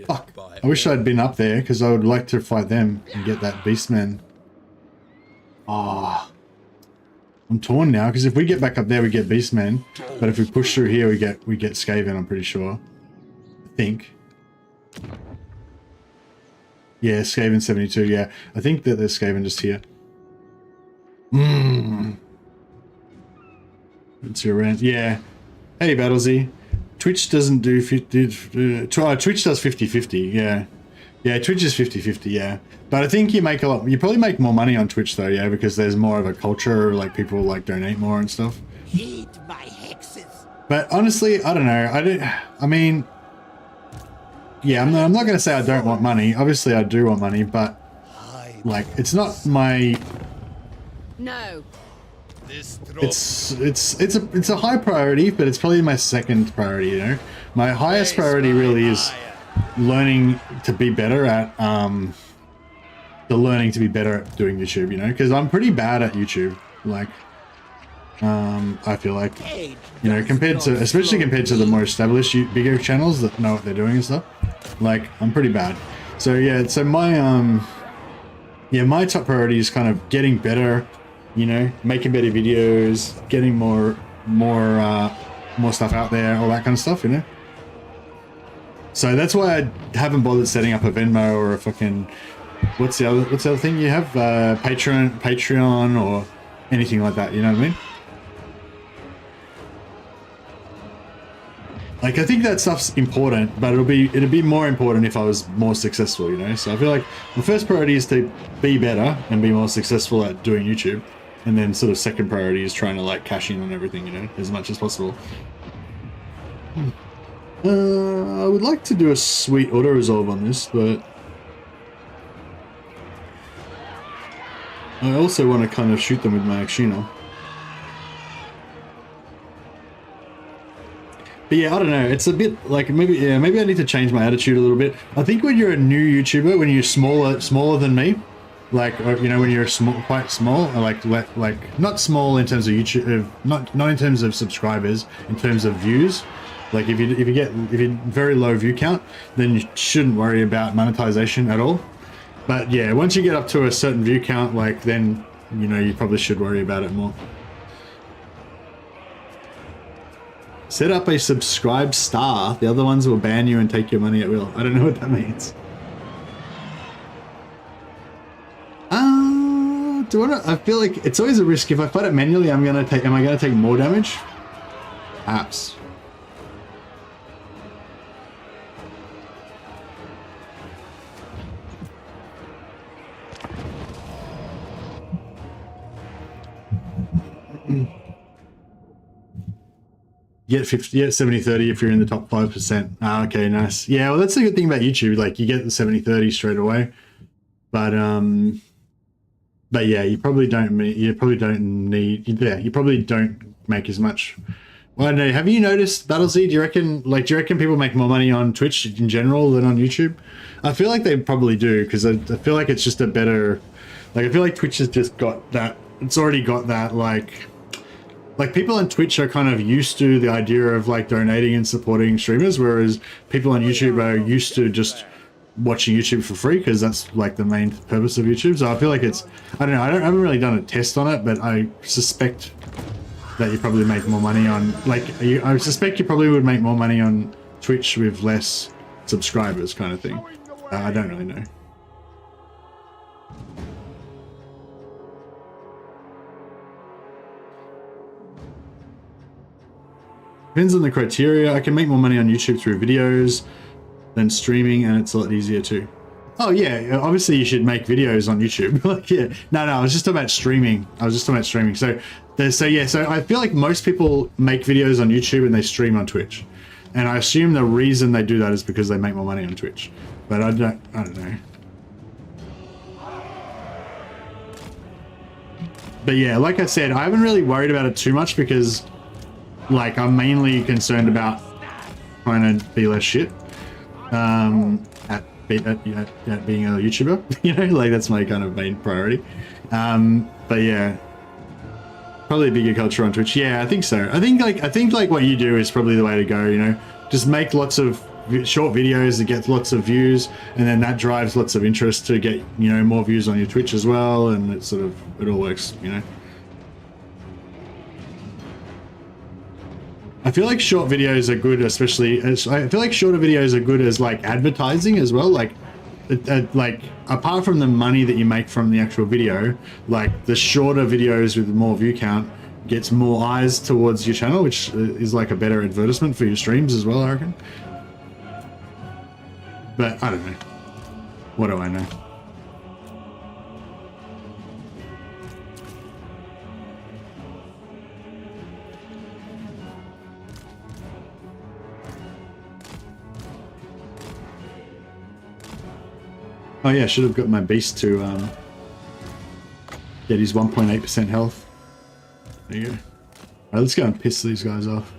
Speaker 1: Fuck. I wish I'd been up there because I would like to fight them and get that Beastman. Ah, I'm torn now because if we get back up there, we get Beastman, but if we push through here, we get Skaven. I'm pretty sure. I think. Yeah, Skaven 72. Yeah, I think that there's Skaven just here. It's your rent. Yeah. Hey, Battlesy. Twitch doesn't do 50. Twitch does 50-50. Yeah. Yeah, Twitch is 50-50. Yeah. But I think you make a lot. You probably make more money on Twitch though. Yeah, because there's more of a culture. Like people like donate more and stuff.
Speaker 3: Heed my hexes.
Speaker 1: But honestly, I don't know. I mean, yeah, I'm not going to say I don't want money. Obviously, I do want money, but like, it's not my.
Speaker 6: No.
Speaker 1: It's a high priority, but it's probably my second priority, you know. My highest priority really is learning to be better at learning to be better at doing YouTube, you know, because I'm pretty bad at YouTube. Like, I feel like, you know, especially compared to the more established bigger channels that know what they're doing and stuff. Like, I'm pretty bad. So yeah, so my my top priority is kind of getting better, you know, making better videos, getting more stuff out there, all that kind of stuff, you know. So that's why I haven't bothered setting up a Venmo or a fucking what's the other thing you have, Patreon or anything like that, you know what I mean? Like, I think that stuff's important, but it'd be more important if I was more successful, you know? So I feel like the first priority is to be better and be more successful at doing YouTube. And then sort of second priority is trying to like cash in on everything, you know, as much as possible. I would like to do a sweet auto-resolve on this, but I also want to kind of shoot them with my Akshino. But yeah, I don't know. It's a bit like maybe I need to change my attitude a little bit. I think when you're a new YouTuber, when you're smaller than me, like, or, you know, when you're quite small, or like not small in terms of YouTube, not in terms of subscribers, in terms of views. Like if you're very low view count, then you shouldn't worry about monetization at all. But yeah, once you get up to a certain view count, like then, you know, you probably should worry about it more. Set up a subscribe star. The other ones will ban you and take your money at will. I don't know what that means. I feel like it's always a risk. If I fight it manually, am I gonna take more damage? Perhaps. Get 70-30 if you're in the top 5%. Ah, okay, nice. Yeah, well, that's the good thing about YouTube. Like, you get the 70-30 straight away. But yeah, you probably don't make as much. Well, I don't know. Have you noticed, Battlesea? Do you reckon people make more money on Twitch in general than on YouTube? I feel like they probably do, because I feel like it's just a better. Like, I feel like Twitch has just got that. It's already got that like people on Twitch are kind of used to the idea of like donating and supporting streamers, whereas people on YouTube are used to just watching YouTube for free, because that's like the main purpose of YouTube. So I feel like it's, I don't know, I haven't really done a test on it, but I suspect that you probably make more money on, I suspect you probably would make more money on Twitch with less subscribers, kind of thing. I don't really know. Depends on the criteria. I can make more money on YouTube through videos than streaming, and it's a lot easier too. Oh yeah, obviously you should make videos on YouTube. Like, yeah, no, I was just talking about streaming. So I feel like most people make videos on YouTube and they stream on Twitch, and I assume the reason they do that is because they make more money on Twitch. But I don't know. But yeah, like I said, I haven't really worried about it too much, because like I'm mainly concerned about trying to be less shit at being a YouTuber. You know, like that's my kind of main priority. But yeah, probably a bigger culture on Twitch. Yeah, I think so. I think like what you do is probably the way to go. You know, just make lots of short videos that get lots of views, and then that drives lots of interest to get, you know, more views on your Twitch as well, and it all works, you know. I feel like short videos are good, especially as I feel like shorter videos are good as like advertising as well. Like apart from the money that you make from the actual video, like the shorter videos with more view count gets more eyes towards your channel, which is like a better advertisement for your streams as well, I reckon. But I don't know. What do I know? Oh yeah, I should have got my beast to get his 1.8% health. There you go. Alright, let's go and piss these guys off.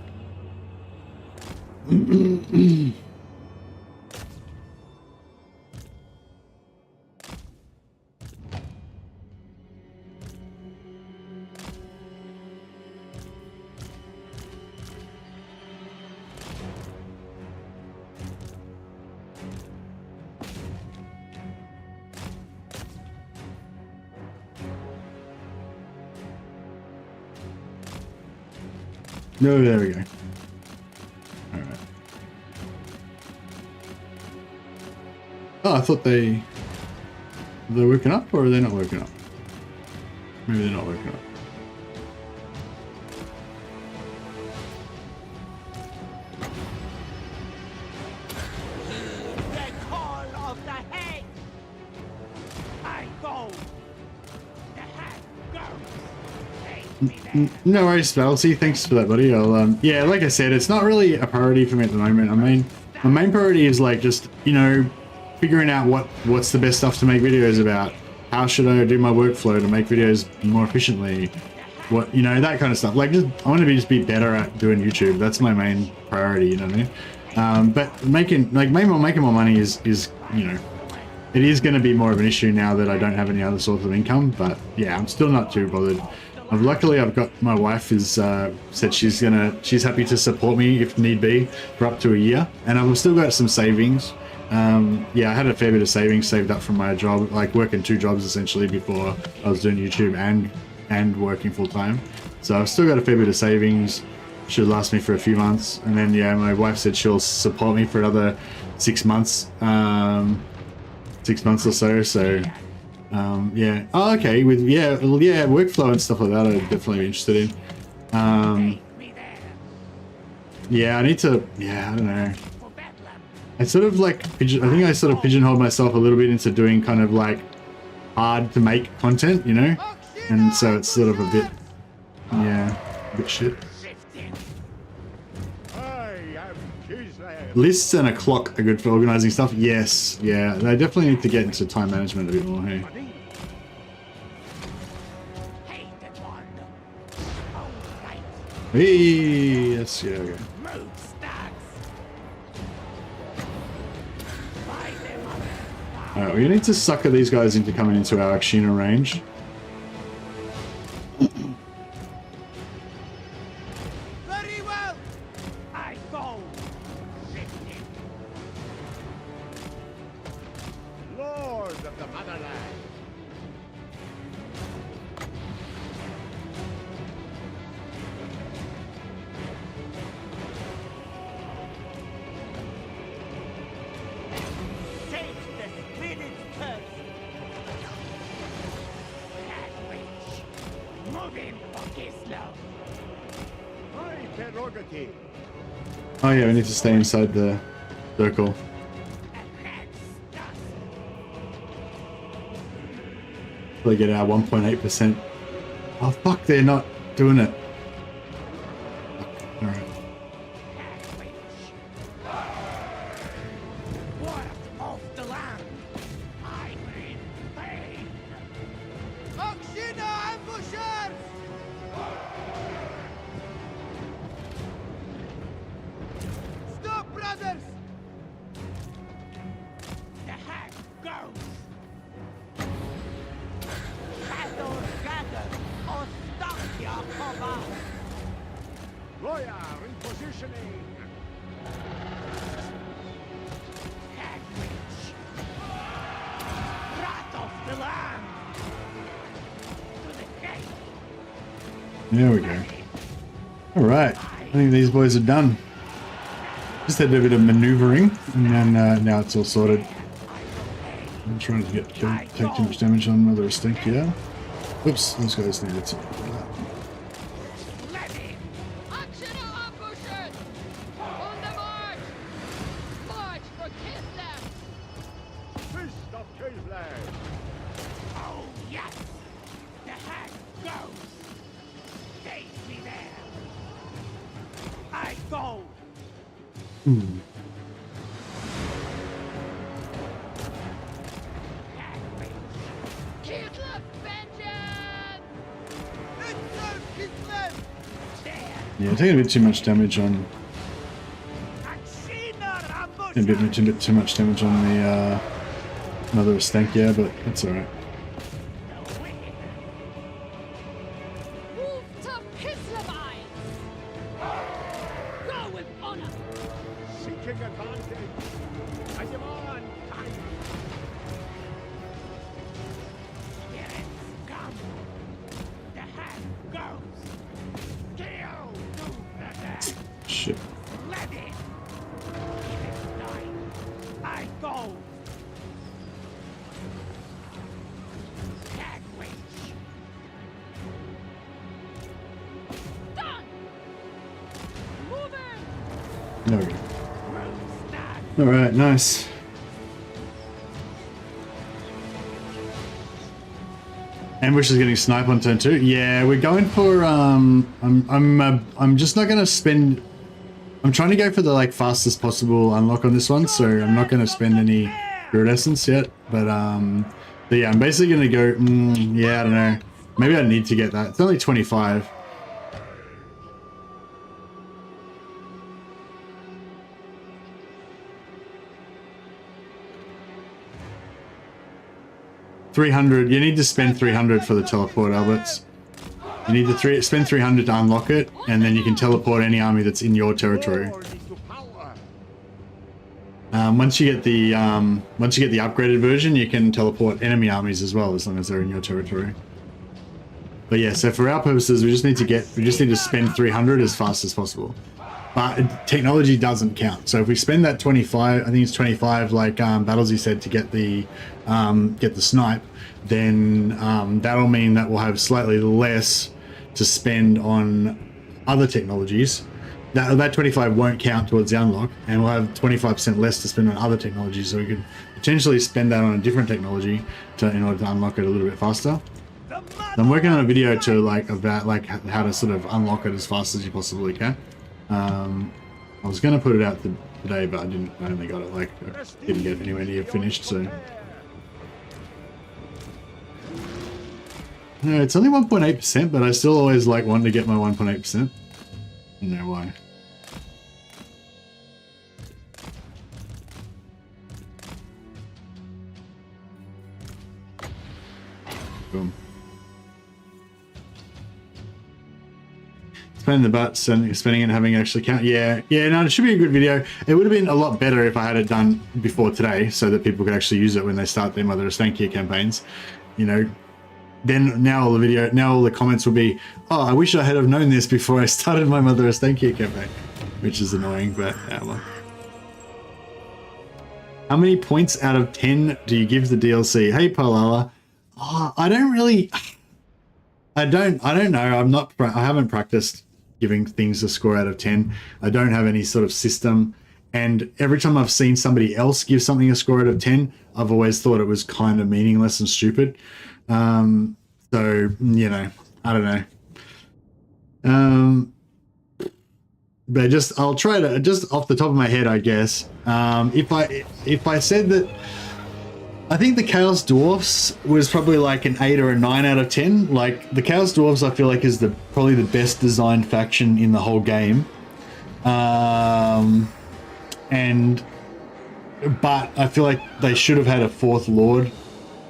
Speaker 1: No, there we go. All right. Oh, I thought they're working up, or are they not working up? Maybe they're not working up.
Speaker 3: The call of the head. I go. The head goes. Take me there.
Speaker 1: No worries, Spelty. Thanks for that, buddy. I'll yeah, like I said, it's not really a priority for me at the moment. I mean, my main priority is like just, you know, figuring out what's the best stuff to make videos about. How should I do my workflow to make videos more efficiently? What, you know, that kind of stuff. Like, just I want to just be better at doing YouTube. That's my main priority. You know what I mean? But making more money is you know, it is going to be more of an issue now that I don't have any other source of income. But yeah, I'm still not too bothered. Luckily, I've got my wife is said she's happy to support me if need be for up to a year, and I've still got some savings. Yeah, I had a fair bit of savings saved up from my job, like working 2 jobs essentially before I was doing YouTube and working full time. So I've still got a fair bit of savings. Should last me for a few months, and then yeah, my wife said she'll support me for another 6 months, 6 months or so. So yeah. Oh, okay. With yeah, workflow and stuff like that, I'd definitely be interested in. Yeah, I need to. Yeah, I don't know. I sort of like, I think I sort of pigeonholed myself a little bit into doing kind of like hard to make content, you know? And so it's sort of a bit, yeah, a bit shit. Lists and a clock are good for organizing stuff. Yes, yeah, they definitely need to get into time management a bit more, hey? Hey, yes, yeah, okay. Alright, we need to sucker these guys into coming into our Akshina range.
Speaker 3: Very well. I go.
Speaker 2: Lord of the motherland.
Speaker 3: Take the spirit first. That witch. Move him for Kislev.
Speaker 2: My prerogative.
Speaker 1: Oh yeah, we need to stay inside the circle. They get our 1.8%. Oh fuck, they're not doing it. Alright.
Speaker 3: Word of the land. I'm in pain. Akshina ambushers! Stop, brothers! The hack goes. Battle gather. Ostankya cover.
Speaker 2: Boyar in positioning.
Speaker 3: Hack witch. Wrath of the land. To the gate.
Speaker 1: There we go. Alright, I think these boys are done. Just had a bit of maneuvering, and then now it's all sorted. I'm trying to get killed, take too much damage on Mother Ostankya. Oops, those guys needed to.
Speaker 5: Akshina ambushers! On the march! March for Kislev!
Speaker 2: Fist of Kislev.
Speaker 3: Oh, yes! The hack goes! Take me there! I go!
Speaker 5: Kislev vengeance!
Speaker 3: There!
Speaker 1: Yeah, taking a bit too much damage on.
Speaker 3: Akshina
Speaker 1: A bit too much damage on the Mother Ostankya, but that's alright.
Speaker 5: Move to Kislevites! Go with honor!
Speaker 2: Seeking advantage. I demand time.
Speaker 3: Spirits come! The hack goes! Kill to the
Speaker 1: shit.
Speaker 3: Let it. I go. Hagwitch.
Speaker 5: Done! Moving!
Speaker 1: There we go. Alright, nice. Ambush is getting snipe on turn 2. Yeah, we're going for I'm just not gonna spend. I'm trying to go for the like fastest possible unlock on this one, so I'm not gonna spend any Spirit Essence yet. But yeah, I'm basically gonna go. Yeah, I don't know. Maybe I need to get that. It's only 25. $300. You need to spend 300 for the teleport, Alberts. You need to spend 300 to unlock it, and then you can teleport any army that's in your territory. Once you get the upgraded version, you can teleport enemy armies as well, as long as they're in your territory. But yeah, so for our purposes, we just need to spend 300 as fast as possible. But technology doesn't count. So if we spend that 25, I think it's 25, like Battlesy said, to get the snipe, then that'll mean that we'll have slightly less to spend on other technologies. That 25 won't count towards the unlock, and we'll have 25% less to spend on other technologies. So we could potentially spend that on a different technology in order to unlock it a little bit faster. So I'm working on a video to about how to sort of unlock it as fast as you possibly can. I was going to put it out today, but I didn't. I only got it I didn't get anywhere near finished. So no, it's only 1.8%, but I still always want to get my 1.8%. I don't know why. Boom. Spending the butt, spending it and having it actually count. Yeah, no, it should be a good video. It would have been a lot better if I had it done before today, so that people could actually use it when they start their Mother Ostankya campaigns. You know, then now all the comments will be, oh, I wish I had have known this before I started my Mother Ostankya campaign, which is annoying, but yeah, well. How many points out of 10 do you give the DLC? Hey, Palala. Oh, I don't know. I haven't practiced giving things a score out of 10. I don't have any sort of system. And every time I've seen somebody else give something a score out of 10, I've always thought it was kind of meaningless and stupid. So, you know, I don't know. But I'll try to, just off the top of my head, I guess. If I said that, I think the Chaos Dwarfs was probably like an 8 or a 9 out of 10. Like, the Chaos Dwarfs, I feel like, is probably the best designed faction in the whole game. But I feel like they should have had a 4th Lord.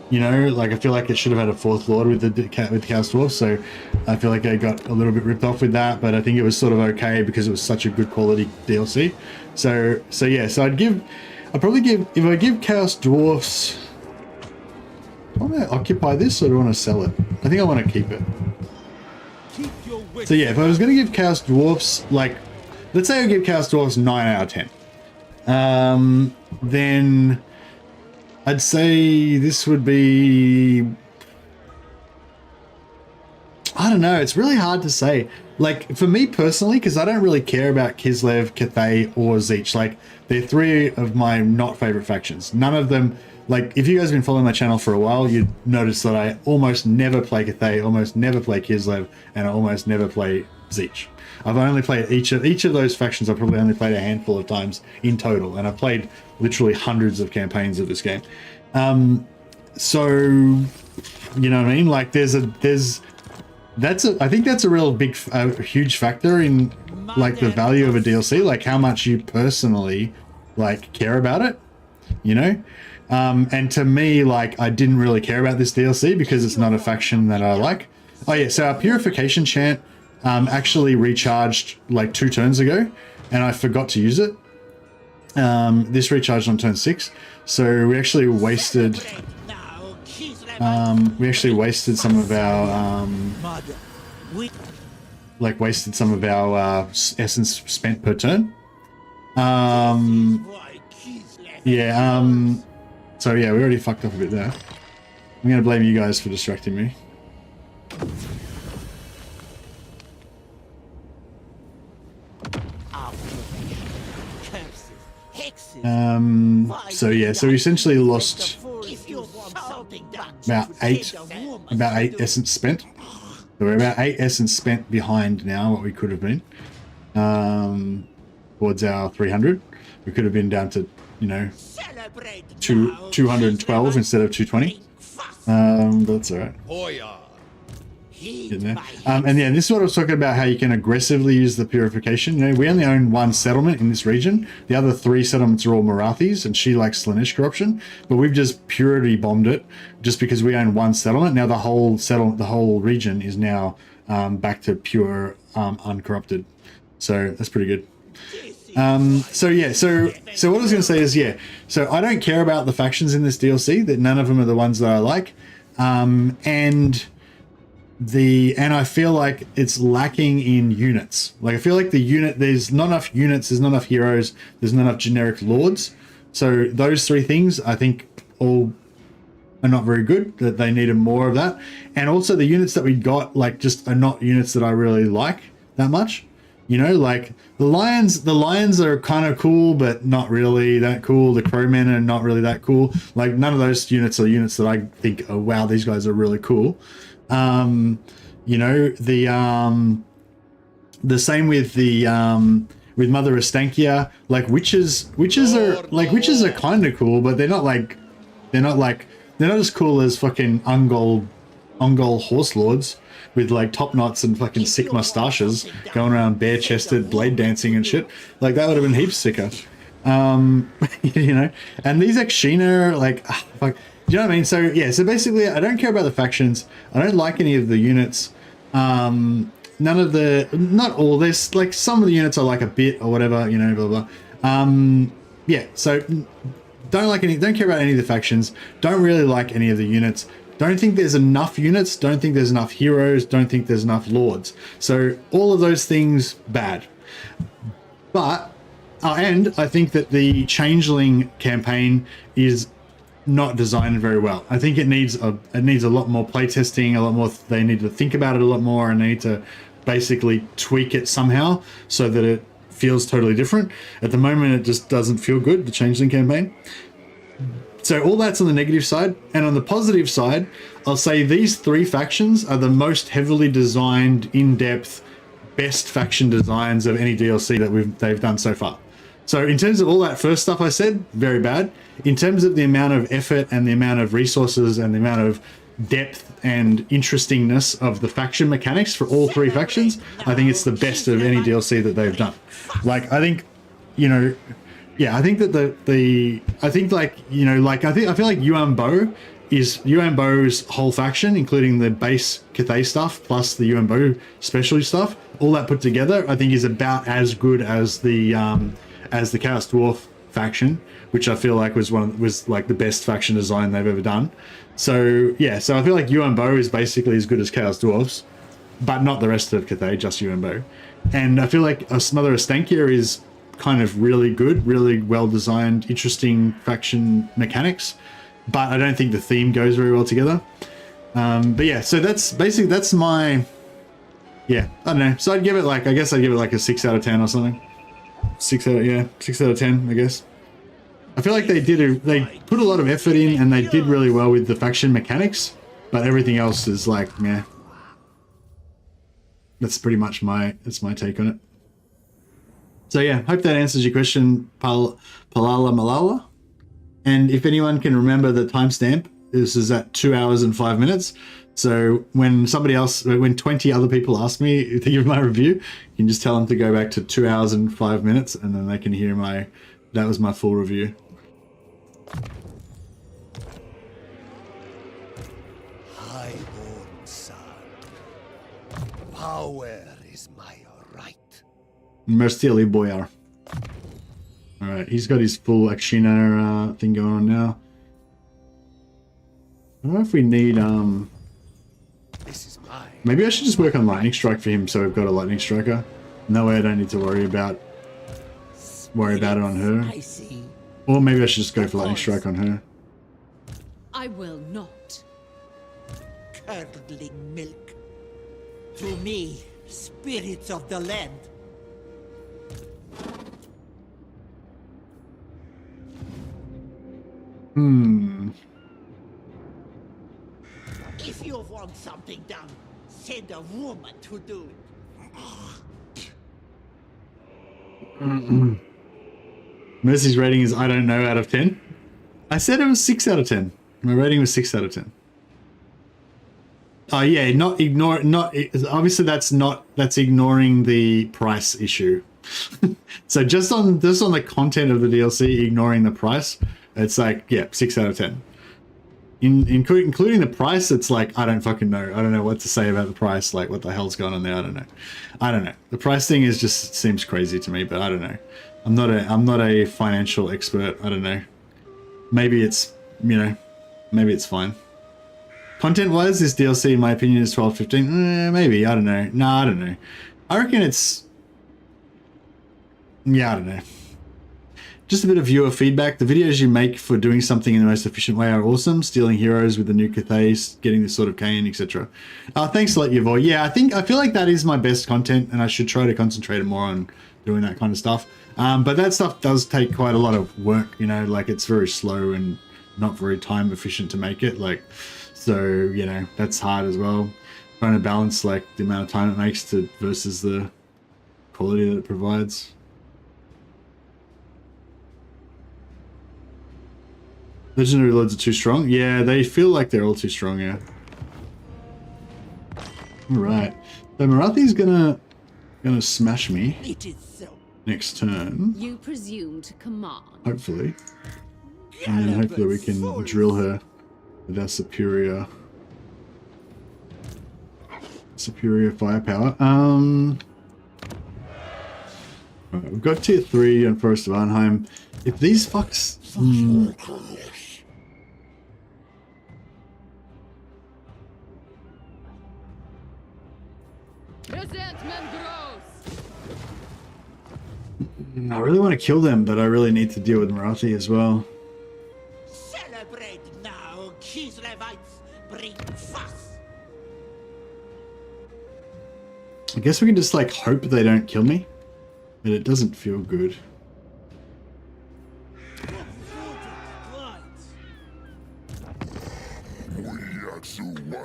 Speaker 1: You know, like, I feel like it should have had a 4th Lord with the Chaos Dwarfs. So I feel like I got a little bit ripped off with that. But I think it was sort of okay because it was such a good quality DLC. So yeah, so I'd probably give, if I give Chaos Dwarfs, do I want to occupy this or do I want to sell it? I think I want to keep it. So yeah, if I was going to give Chaos Dwarfs, like, let's say I give Chaos Dwarfs 9 out of 10. Then I'd say this would be, I don't know, it's really hard to say. Like, for me personally, because I don't really care about Kislev, Cathay, or Zeech. Like, they're 3 of my not favorite factions. None of them, like, if you guys have been following my channel for a while, you'd notice that I almost never play Cathay, almost never play Kislev, and I almost never play Zeech. I've only played each of those factions. I've probably only played a handful of times in total, and I've played literally hundreds of campaigns of this game. So, you know what I mean? Like, I think that's a real big, huge factor in, like, the value of a DLC, like how much you personally, like, care about it, you know? And to me, like, I didn't really care about this DLC because it's not a faction that I like. Oh yeah, so our Purification chant actually recharged like 2 turns ago, and I forgot to use it. This recharged on turn 6, so we actually wasted some of our like wasted some of our essence spent per turn. Yeah, so yeah, we already fucked up a bit there. I'm gonna blame you guys for distracting me. So yeah, so we essentially lost about eight essence spent. So we're about 8 essence spent behind now what we could have been. Towards our 300. We could have been down to, you know, 212 instead of 220. But that's alright.
Speaker 8: Boyar.
Speaker 1: And yeah, this is what I was talking about, how you can aggressively use the purification. You know, we only own 1 settlement in this region. The other 3 settlements are all Marathis, and she likes Slaanesh corruption. But we've just purity bombed it just because we own 1 settlement. Now the whole region is now back to pure uncorrupted. So that's pretty good. So yeah, so what I was going to say is, yeah, so I don't care about the factions in this DLC. That none of them are the ones that I like. And I feel like it's lacking in units. Like I feel like there's not enough units, there's not enough heroes, there's not enough generic lords. So those 3 things I think all are not very good, that they needed more of that. And also the units that we got, like, just are not units that I really like that much. You know, like the lions are kind of cool, but not really that cool. The crowmen are not really that cool. Like none of those units are units that I think, oh wow, these guys are really cool. You know, the same with with Mother Ostankya. Like witches are kind of cool, but they're not as cool as fucking Ungol horse lords with like top knots and fucking sick mustaches going around bare chested blade dancing and shit. Like that would have been heaps sicker. You know, and these Akshina are like, fuck. Do you know what I mean? So yeah, so basically I don't care about the factions. I don't like any of the units. Not all. There's like some of the units I like a bit or whatever, you know, blah blah. Yeah, so don't care about any of the factions. Don't really like any of the units. Don't think there's enough units. Don't think there's enough heroes. Don't think there's enough lords. So all of those things bad. But and I think that the Changeling campaign is not designed very well. I think it needs a lot more playtesting, a lot more. They need to think about it a lot more, and they need to basically tweak it somehow so that it feels totally different. At the moment, it just doesn't feel good, the Changeling campaign. So all that's on the negative side. And on the positive side, I'll say these 3 factions are the most heavily designed, in-depth, best faction designs of any DLC that they've done so far. So in terms of all that first stuff I said, very bad. In terms of the amount of effort and the amount of resources and the amount of depth and interestingness of the faction mechanics for all 3 factions, I think it's the best of any DLC that they've done. Like, I think, you know, yeah, I think that I feel like Yuan Bo's whole faction, including the base Cathay stuff plus the Yuan Bo specialty stuff, all that put together, I think is about as good as the Chaos Dwarf faction, which I feel like was like the best faction design they've ever done. So yeah, so I feel like Yuan Bo is basically as good as Chaos Dwarfs, but not the rest of Cathay, just Yuan Bo. And I feel like Mother Ostankya is kind of really good, really well designed, interesting faction mechanics, but I don't think the theme goes very well together. But yeah, so that's my, yeah, I don't know. So I'd give it like, I guess I'd give it like a 6 out of 10 or something. 6 out of 10, I guess. I feel like they put a lot of effort in and they did really well with the faction mechanics, but everything else is like, meh. That's pretty much that's my take on it. So yeah, hope that answers your question, Palala Malala. And if anyone can remember the timestamp, this is at 2 hours and 5 minutes. So when 20 other people ask me to give my review, you can just tell them to go back to 2 hours and 5 minutes, and then they can hear that was my full review.
Speaker 8: Highborn son, power is my right.
Speaker 1: Mercily, Boyar. Alright, he's got his full Akshina thing going on now. I don't know if we need
Speaker 8: This is my
Speaker 1: Maybe I should just work on lightning strike for him, so we've got a lightning striker. No way I don't need to worry about it on her.
Speaker 3: I see.
Speaker 1: Or maybe I should just go for lightning strike on her.
Speaker 6: I will not.
Speaker 3: Curdling milk. To me, spirits of the land. If you want something done, send a woman to do it.
Speaker 1: Mercy's rating is I don't know out of 10. I said it was 6 out of 10. My rating was 6 out of 10. Oh yeah, obviously that's ignoring the price issue. So just on the content of the DLC, ignoring the price, it's like, yeah, 6 out of 10. Including the price, it's like, I don't fucking know. I don't know what to say about the price. Like, what the hell's going on there? I don't know. The price thing is just seems crazy to me, but I don't know. I'm not a financial expert. I don't know. Maybe it's, maybe it's fine. Content-wise, this DLC, in my opinion, is 12, 15. Maybe, I don't know. No, I don't know. I reckon it's, yeah, I don't know. Just a bit of viewer feedback. The videos you make for doing something in the most efficient way are awesome. Stealing heroes with the new Cathay, getting this sort of cane, etc. Thanks a lot, Yavor. Yeah, I feel like that is my best content, and I should try to concentrate more on doing that kind of stuff. But that stuff does take quite a lot of work, like it's very slow and not very time efficient to make it. Like, so, that's hard as well. Trying to balance like the amount of time it makes versus the quality that it provides. Legendary lords are too strong. Yeah, they feel like they're all too strong. Yeah. All right. So Marathi's gonna smash me
Speaker 3: It is so.
Speaker 1: next turn.
Speaker 6: You presume to command.
Speaker 1: Hopefully, and then hopefully we can drill her with our superior firepower. Right, we've got tier 3 on Forest of Arnheim. If these fucks.
Speaker 6: Resentment grows.
Speaker 1: I really want to kill them, but I really need to deal with Marathi as well.
Speaker 3: Celebrate now, Kislevites. Bring fuss.
Speaker 1: I guess we can just like hope they don't kill me, but it doesn't feel good.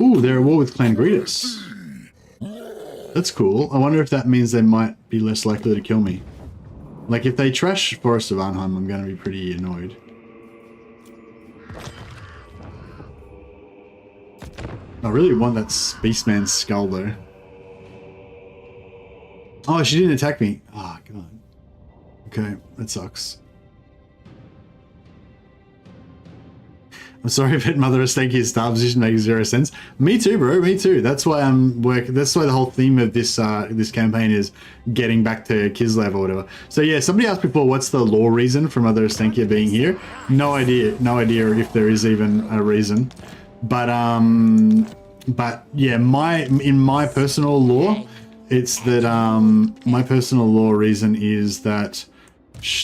Speaker 1: Ooh, they're at war with Clan Gretus. That's cool. I wonder if that means they might be less likely to kill me. Like, if they trash Forest of Arnheim, I'm going to be pretty annoyed. I really want that Beastman's skull, though. Oh, she didn't attack me. Oh, God. Okay, that sucks. I'm sorry if Mother Ostankya's star position makes 0 sense. Me too, bro. Me too. That's why I'm working. That's why the whole theme of this this campaign is getting back to Kislev or whatever. So yeah, somebody asked before, what's the lore reason for Mother Ostankya being here? No idea. No idea if there is even a reason. But yeah, in my personal lore, it's that my personal lore reason is that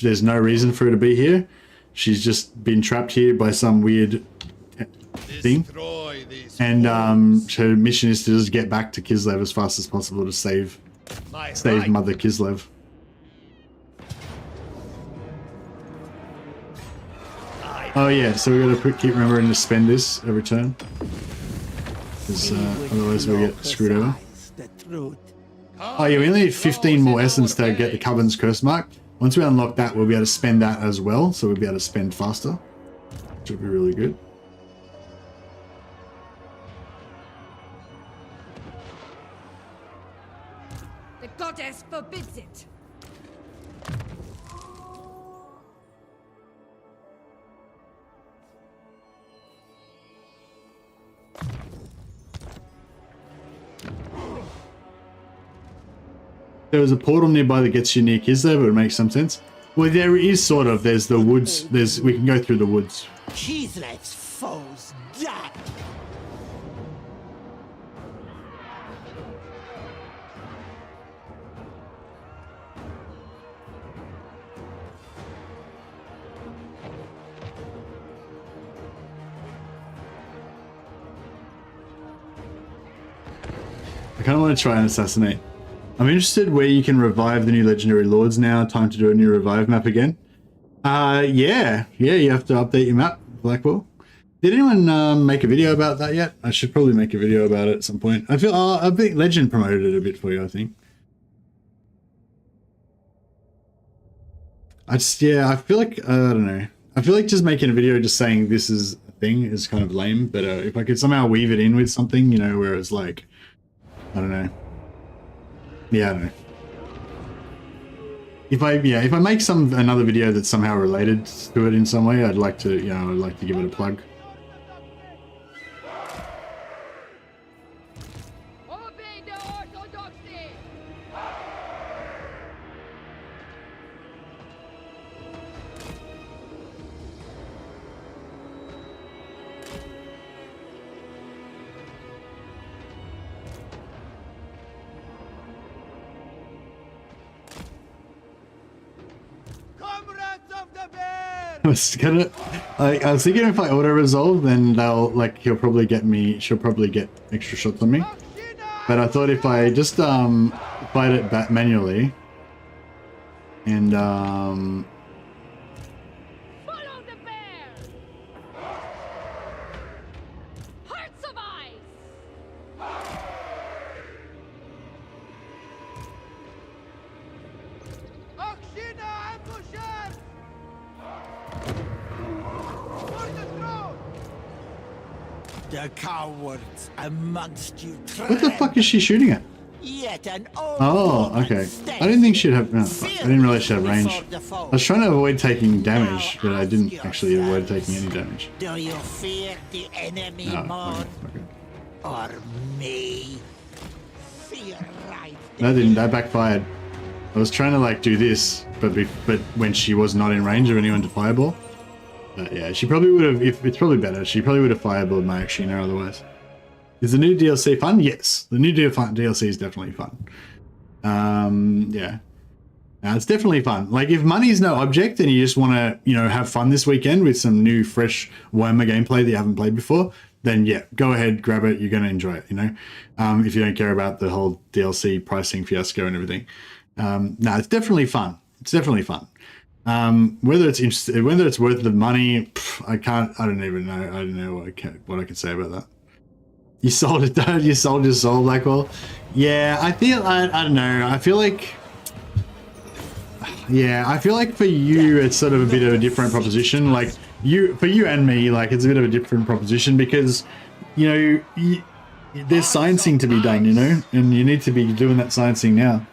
Speaker 1: there's no reason for her to be here. She's just been trapped here by some weird thing, and her mission is to just get back to Kislev as fast as possible to save Mother Kislev. Oh yeah, so we gotta keep remembering to spend this every turn, because otherwise we get screwed over. Oh yeah, we only need 15 more essence to get the Coven's Curse Mark. Once we unlock that, we'll be able to spend that as well, so we'll be able to spend faster, which will be really good.
Speaker 6: The goddess forbids it.
Speaker 1: There was a portal nearby that gets you near Kislev, but it makes some sense. Well, there is sort of. There's the woods. We can go through the woods.
Speaker 3: Kislev's foes die.
Speaker 1: I kind of want to try and assassinate. I'm interested where you can revive the new legendary lords now. Time to do a new revive map again. Yeah, you have to update your map, Blackwell. Did anyone make a video about that yet? I should probably make a video about it at some point. I feel I think Legend promoted it a bit for you, I think. I feel like I don't know. I feel like just making a video just saying this is a thing is kind of lame, but if I could somehow weave it in with something, you know, where it's like, I don't know. Yeah, I don't know. If I make another video that's somehow related to it in some way, I'd like to, I'd like to give it a plug.
Speaker 5: Obey the orthodoxy!
Speaker 8: Comrades of the bear!
Speaker 1: I was thinking if I auto resolve, then she'll probably get extra shots on me. But I thought if I just fight it back manually and
Speaker 5: Follow the bear! Hearts of ice!
Speaker 8: Oxina ambusher! For the throne!
Speaker 3: The cowards amongst you.
Speaker 1: what the fuck is she shooting at?
Speaker 3: Yet an old
Speaker 1: Oh,
Speaker 3: woman
Speaker 1: okay.
Speaker 3: stands
Speaker 1: I didn't think she'd have. No, I didn't realize she'd have range.
Speaker 3: before the foe.
Speaker 1: I was trying to avoid taking damage, but I didn't actually avoid taking any damage.
Speaker 3: Do you fear the enemy
Speaker 1: No,
Speaker 3: more
Speaker 1: okay.
Speaker 3: or me? Fear right.
Speaker 1: That backfired. I was trying to like do this, but when she was not in range of anyone to fireball. Yeah, she probably would have. If it's probably better, she probably would have fireballed my Akshina otherwise. Is the new DLC fun? Yes, the new DLC is definitely fun. Yeah, it's definitely fun. Like if money is no object and you just want to, have fun this weekend with some new, fresh Warhammer gameplay that you haven't played before, then yeah, go ahead, grab it. You're going to enjoy it. If you don't care about the whole DLC pricing fiasco and everything. No, it's definitely fun. It's definitely fun. Whether it's worth the money, I don't even know. I don't know what I can say about that. You sold it, dude. You sold your soul, Blackwell. Yeah, I don't know. I feel like for you, it's sort of a bit of a different proposition. Like for you and me, like it's a bit of a different proposition because, there's sciencing to be done, and you need to be doing that sciencing now.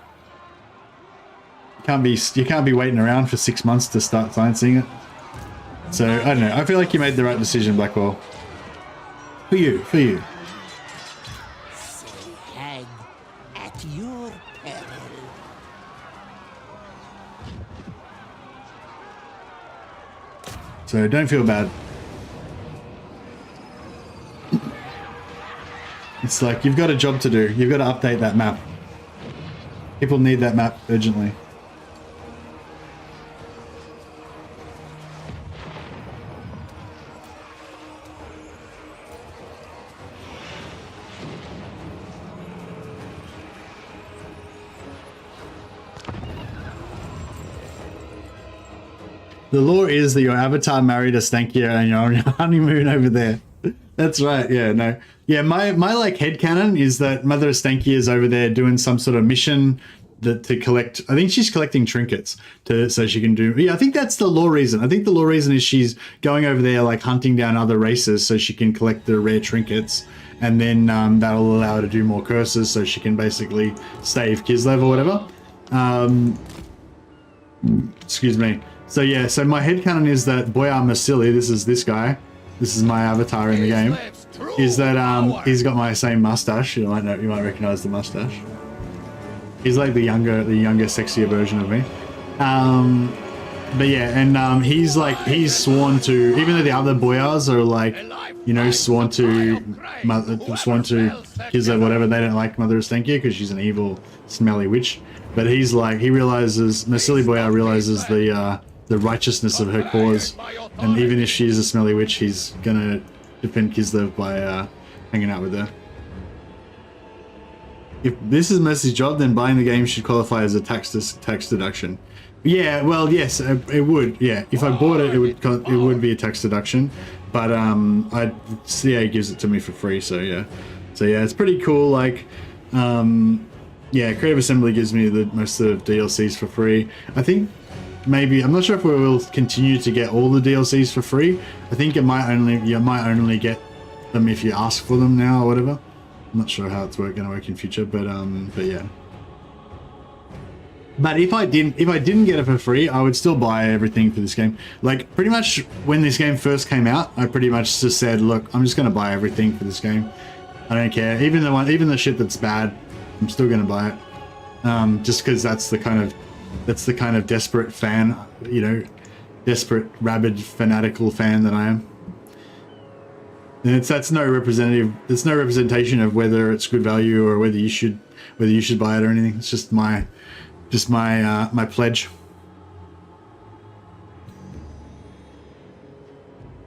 Speaker 1: You can't be waiting around for 6 months to start sciencing it. So I don't know. I feel like you made the right decision, Blackwell. For you.
Speaker 3: Hang at your peril.
Speaker 1: So don't feel bad. It's like you've got a job to do. You've got to update that map. People need that map urgently. The lore is that your avatar married Ostankya and you're on your honeymoon over there. That's right. Yeah, no. Yeah, my like headcanon is that Mother Ostankya is over there doing some sort of mission to collect. I think she's collecting trinkets so she can do. Yeah, I think that's the lore reason. I think the lore reason is she's going over there like hunting down other races so she can collect the rare trinkets, and then that'll allow her to do more curses so she can basically save Kislev or whatever. Excuse me. So yeah, so my headcanon is that Boyar Mercily, this is my avatar in the game, is that he's got my same mustache. You might recognize the mustache. He's like the younger, sexier version of me. But yeah, and he's sworn to, even though the other Boyars are like, sworn to Kislev, whatever, they don't like Mother Ostankya because she's an evil, smelly witch. But he's like, Mercily Boyar realizes the righteousness of her cause, and even if she is a smelly witch, he's gonna defend Kislev by hanging out with her. If this is Mercy's job, then buying the game should qualify as a tax deduction. Yeah, well, yes, it would. Yeah, if I bought it, it would be a tax deduction. But CA gives it to me for free, so yeah. So yeah, it's pretty cool. Like, yeah, Creative Assembly gives me most of the DLCs for free. I think maybe, I'm not sure if we will continue to get all the DLCs for free. I think you might only get them if you ask for them now or whatever. I'm not sure how it's going to work in future, but yeah. But if I didn't get it for free, I would still buy everything for this game. Like, pretty much when this game first came out, I pretty much just said, look, I'm just going to buy everything for this game. I don't care. Even the shit that's bad, I'm still going to buy it. Just because that's the kind of desperate fan, you know, desperate, rabid, fanatical fan that I am. And that's no representation of whether it's good value or whether you should buy it or anything. It's just my pledge.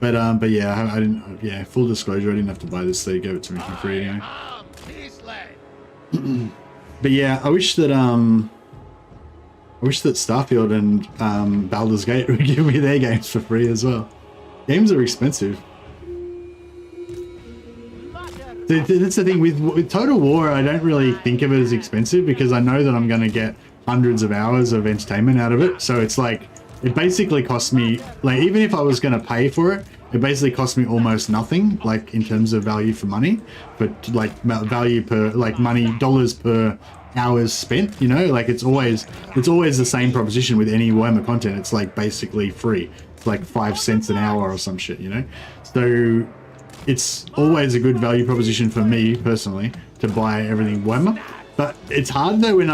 Speaker 1: But yeah, I didn't. Yeah, full disclosure, I didn't have to buy this. They gave it to me for free anyway. But yeah, I wish that Starfield and Baldur's Gate would give me their games for free as well. Games are expensive. That's the thing with Total War. I don't really think of it as expensive because I know that I'm going to get hundreds of hours of entertainment out of it. So it's like, it basically costs me, like, even if I was going to pay for it, it basically costs me almost nothing, like in terms of value for money, but like value per, like money, dollars per hours spent, you know, like it's always the same proposition with any Warhammer content. It's like basically free. It's like 5 cents an hour or some shit, you know? So it's always a good value proposition for me personally to buy everything Warhammer. But it's hard though when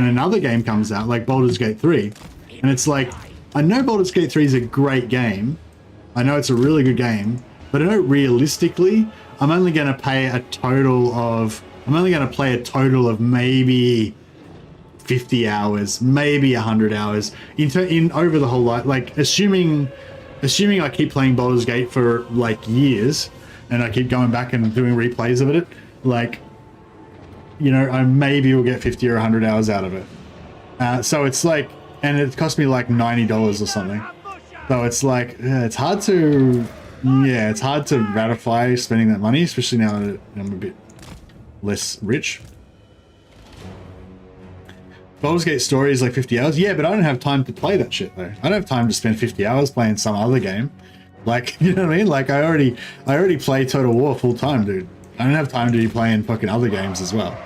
Speaker 1: another game comes out like Baldur's Gate 3, and it's like, I know Baldur's Gate 3 is a great game, I know it's a really good game, but I know realistically I'm only going to play a total of maybe 50 hours, maybe 100 hours in over the whole life. Like assuming I keep playing Baldur's Gate for like years and I keep going back and doing replays of it, like, you know, I maybe will get 50 or 100 hours out of it. So it's like, and it cost me like $90 or something. So it's like, it's hard to ratify spending that money, especially now that I'm a bit less rich. Baldur's Gate story is like 50 hours. Yeah, but I don't have time to play that shit though. I don't have time to spend 50 hours playing some other game. Like, you know what I mean? Like I already play Total War full time, dude. I don't have time to be playing fucking other games as well.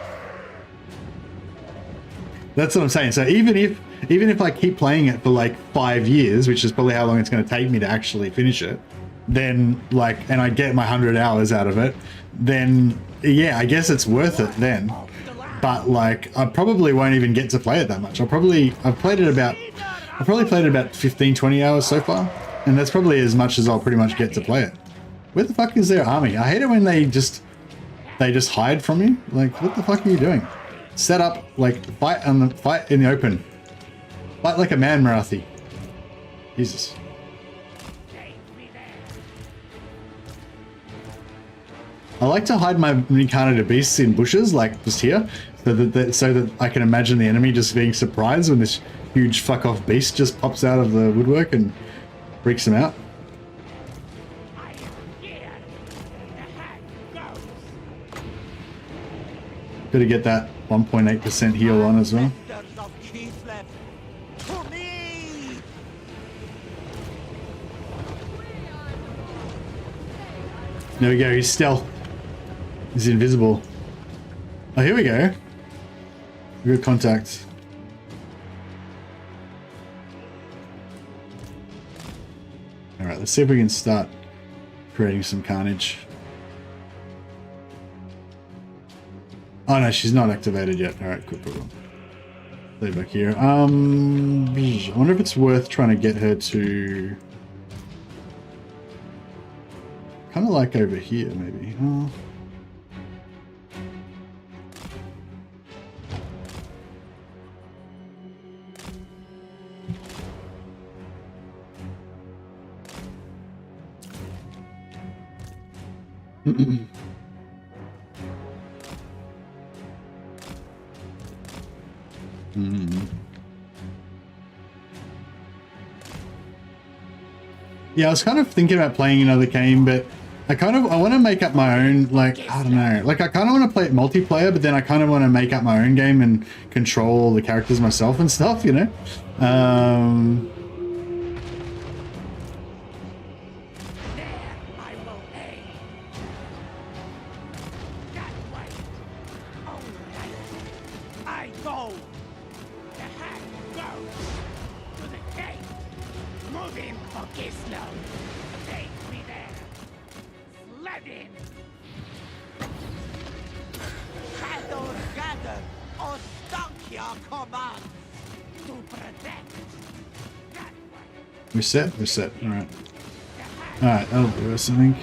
Speaker 1: That's what I'm saying. So even if I keep playing it for like 5 years, which is probably how long it's going to take me to actually finish it, then like, and I get my 100 hours out of it, then yeah, I guess it's worth it then. But like, I probably won't even get to play it that much. I've probably played it about 15-20 hours so far, and that's probably as much as I'll pretty much get to play it. Where the fuck is their army? I hate it when they just hide from you. Like, what the fuck are you doing? Set up, like, fight in the open. Fight like a man, Marathi. Jesus. I like to hide my incarnated beasts in bushes, like just here, so that I can imagine the enemy just being surprised when this huge fuck off beast just pops out of the woodwork and freaks them out. Gotta get that 1.8% heal on as well. There we go, he's stealth. He's invisible. Oh, here we go. We got contact. Alright, let's see if we can start creating some carnage. Oh no, she's not activated yet. Alright, cool. Stay back here. I wonder if it's worth trying to get her to... kind of like over here, maybe. Oh. Yeah, I was kind of thinking about playing another game, but I want to make up my own, like, I don't know, like I kind of want to play it multiplayer, but then I kind of want to make up my own game and control all the characters myself and stuff, you know?
Speaker 3: I go. The hat goes to the gate. Moving for Kislev. Take me there. Sledding. Shadows gather. Ostankya commands to protect. That way.
Speaker 1: Reset. Alright. Alright, that'll do us, I think.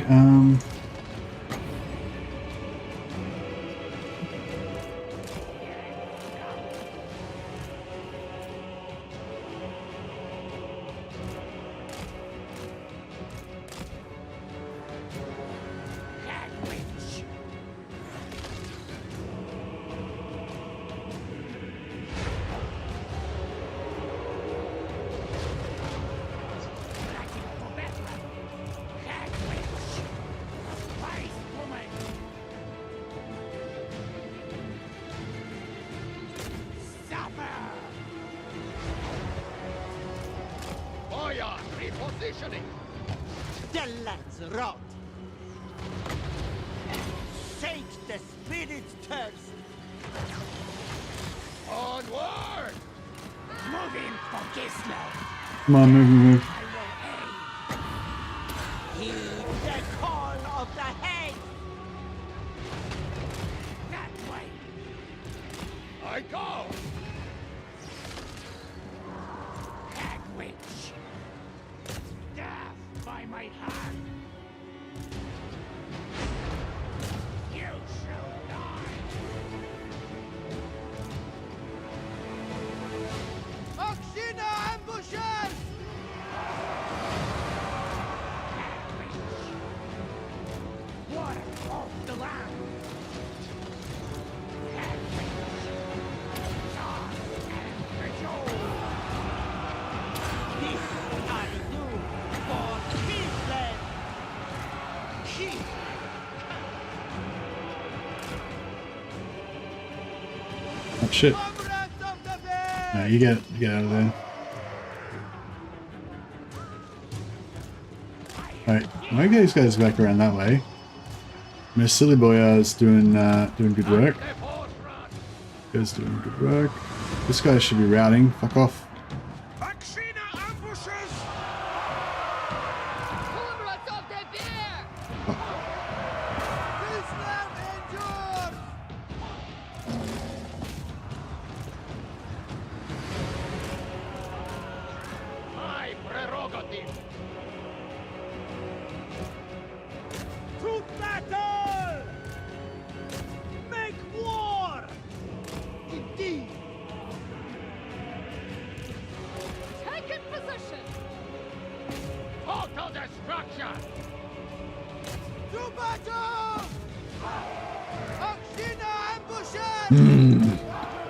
Speaker 8: Boyar, repositioning.
Speaker 3: The lands rot. Sage the spirit's thirst.
Speaker 8: Onward!
Speaker 3: Moving for Kislev.
Speaker 1: Come on, move.
Speaker 3: I will aid. Heed the call of the head. That way.
Speaker 8: I go!
Speaker 3: Hagwitch. Death by my hand. You shall die. Oxina ambushes! Water off the land. This I do for Kislev.
Speaker 1: Oh shit.
Speaker 3: Comrades of the bear!
Speaker 1: Alright, you get out of there. Alright, I'll get these guys back around that way. Mercily Boyar is doing good work. Guys doing good work. This guy should be routing. Fuck off.
Speaker 3: Oxina ambushes!
Speaker 5: Comrades of the bear!
Speaker 3: Kislev endures!
Speaker 8: My prerogative.
Speaker 3: To battle! Make war! Indeed!
Speaker 5: Taken position!
Speaker 8: Total destruction!
Speaker 3: To battle! Oxina ambushes!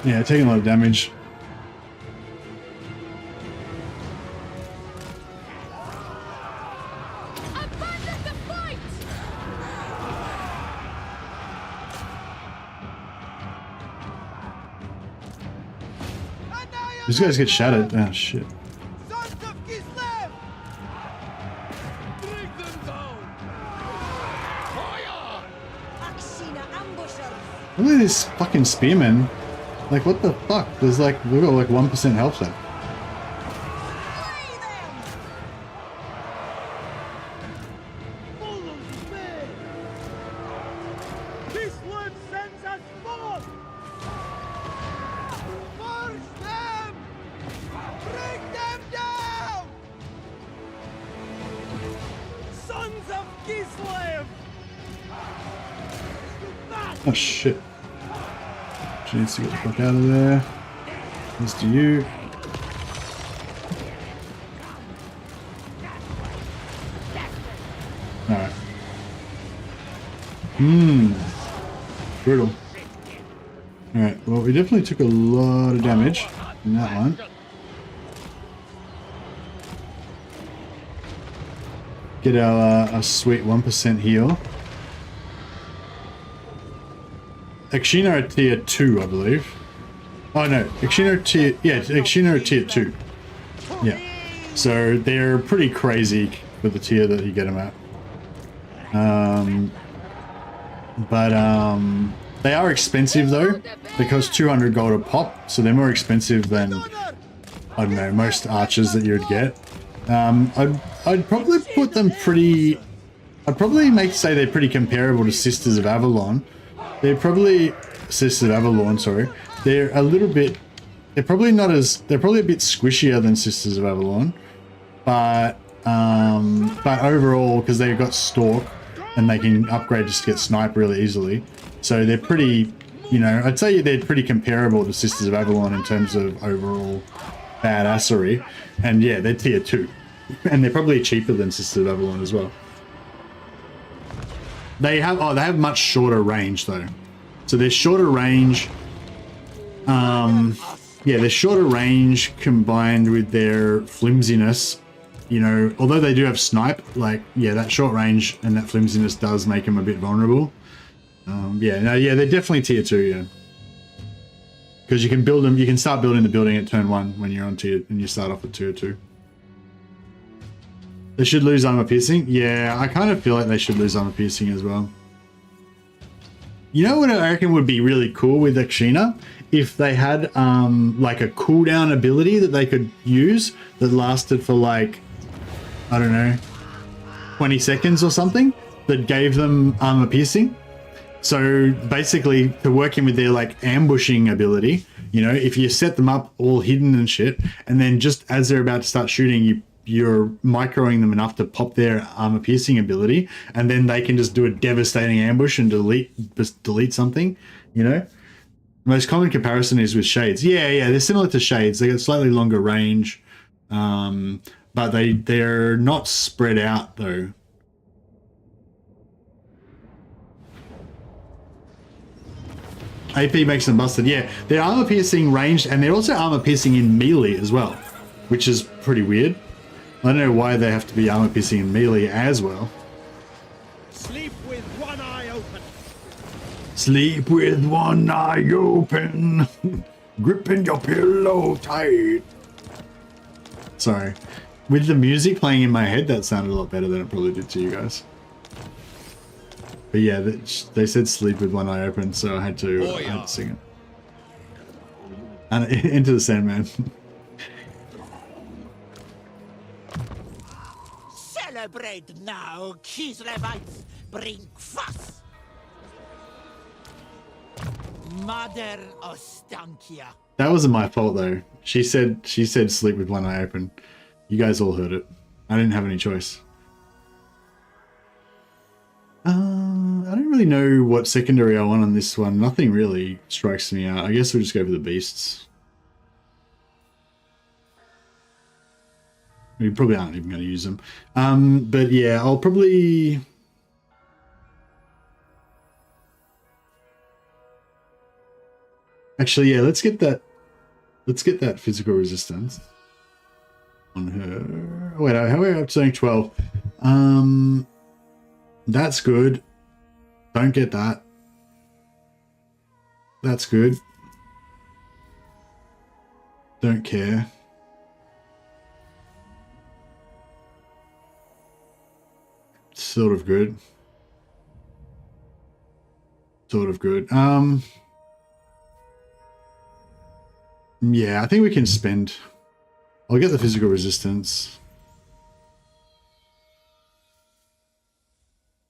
Speaker 1: Yeah, taking a lot of damage.
Speaker 5: Abandon the fight!
Speaker 1: These guys get shattered. Oh shit.
Speaker 3: Sons of Kislev! Bring them down!
Speaker 8: Boyar!
Speaker 4: Oxina ambushers.
Speaker 1: Look at this fucking spearman. Like, what the fuck? There's like, we've got like 1% health left.
Speaker 4: Slay them!
Speaker 3: Full of men! Kislev sends us forth! Force them! Bring them down! Sons of Kislev!
Speaker 1: Oh shit. She needs to get the fuck out of there. This to you. Alright. Brutal. Alright, well, we definitely took a lot of damage in that one. Get our sweet 1% heal. Akshina are tier 2, I believe. Oh no, Akshina are tier... Yeah, Akshina are tier 2. Yeah. So they're pretty crazy for the tier that you get them at. They are expensive though. They cost 200 gold a pop, so they're more expensive than, I don't know, most archers that you would get. I'd probably put them pretty... I'd probably say they're pretty comparable to Sisters of Avalon. They're probably... Sisters of Avalon, sorry. They're a little bit... They're probably not as... They're probably a bit squishier than Sisters of Avalon. But overall, because they've got Stalk, and they can upgrade just to get Snipe really easily. So they're pretty... You know, I'd say they're pretty comparable to Sisters of Avalon in terms of overall badassery. And yeah, they're tier 2. And they're probably cheaper than Sisters of Avalon as well. They have much shorter range though. So they're shorter range. Yeah, they're shorter range combined with their flimsiness. You know, although they do have Snipe, like, yeah, that short range and that flimsiness does make them a bit vulnerable. Yeah, they're definitely tier 2, yeah. Because you can build them, you can start building the building at turn 1 when you're on tier, and you start off at tier 2. They should lose armor piercing? Yeah, I kind of feel like they should lose armor piercing as well. You know what I reckon would be really cool with Akshina? If they had like a cooldown ability that they could use that lasted for like, I don't know, 20 seconds or something, that gave them armor piercing. So basically, to work in with their like ambushing ability, you know, if you set them up all hidden and shit, and then just as they're about to start shooting, you're microing them enough to pop their armor piercing ability, and then they can just do a devastating ambush and delete something, you know. The most common comparison is with Shades. Yeah, they're similar to Shades. They got slightly longer range, but they're not spread out though. AP makes them busted. Yeah, they're armor piercing ranged, and they're also armor piercing in melee as well, which is pretty weird. I don't know why they have to be armor piercing in melee as well.
Speaker 2: Sleep with one eye open.
Speaker 1: Sleep with one eye open. Gripping your pillow tight. Sorry. With the music playing in my head, that sounded a lot better than it probably did to you guys. But yeah, they said sleep with one eye open, so I had to sing it. And Into the Sandman.
Speaker 3: Celebrate now, Kislevites! Bring fuss! Mother Ostankya.
Speaker 1: That wasn't my fault though. She said sleep with one eye open. You guys all heard it. I didn't have any choice. I don't really know what secondary I want on this one. Nothing really strikes me out. I guess we'll just go for the beasts. We probably aren't even going to use them. But yeah, I'll probably... Actually, yeah, let's get that physical resistance on her. Oh, wait, how are we up to 12? That's good. Don't get that. That's good. Don't care. Sort of good. Sort of good. Yeah, I think we can spend... I'll get the physical resistance.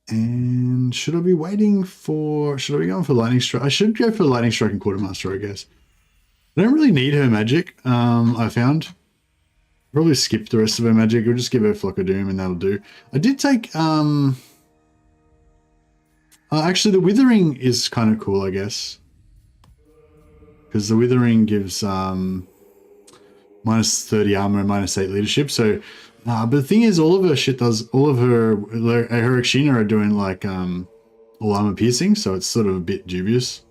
Speaker 1: And should I be waiting for... Should I be going for Lightning Strike? I should go for Lightning Strike and Quartermaster, I guess. I don't really need her magic, I found. Probably skip the rest of her magic. We'll just give her Flock of Doom and that'll do. I did take... actually, the Withering is kind of cool, I guess. Because the Withering gives minus 30 armor and minus 8 leadership. So, but the thing is, all of her shit does, all of her Akshina are doing like all armor piercing, so it's sort of a bit dubious.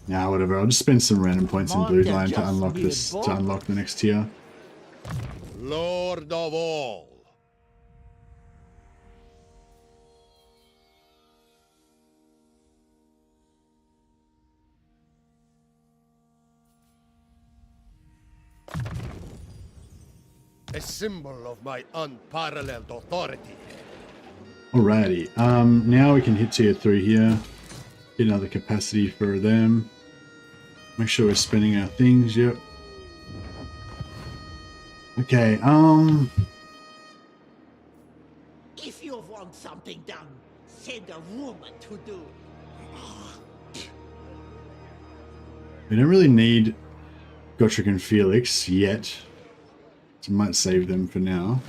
Speaker 1: Nah, whatever. I'll just spend some random points in blue line to unlock this, to unlock the next tier.
Speaker 8: Lord of all. A symbol of my unparalleled authority.
Speaker 1: Alrighty. Now we can hit tier 3 here. Get another capacity for them. Make sure we're spending our things. Yep. Okay.
Speaker 3: If you want something done, send a woman to do.
Speaker 1: We don't really need Gotrek and Felix yet. So I might save them for now.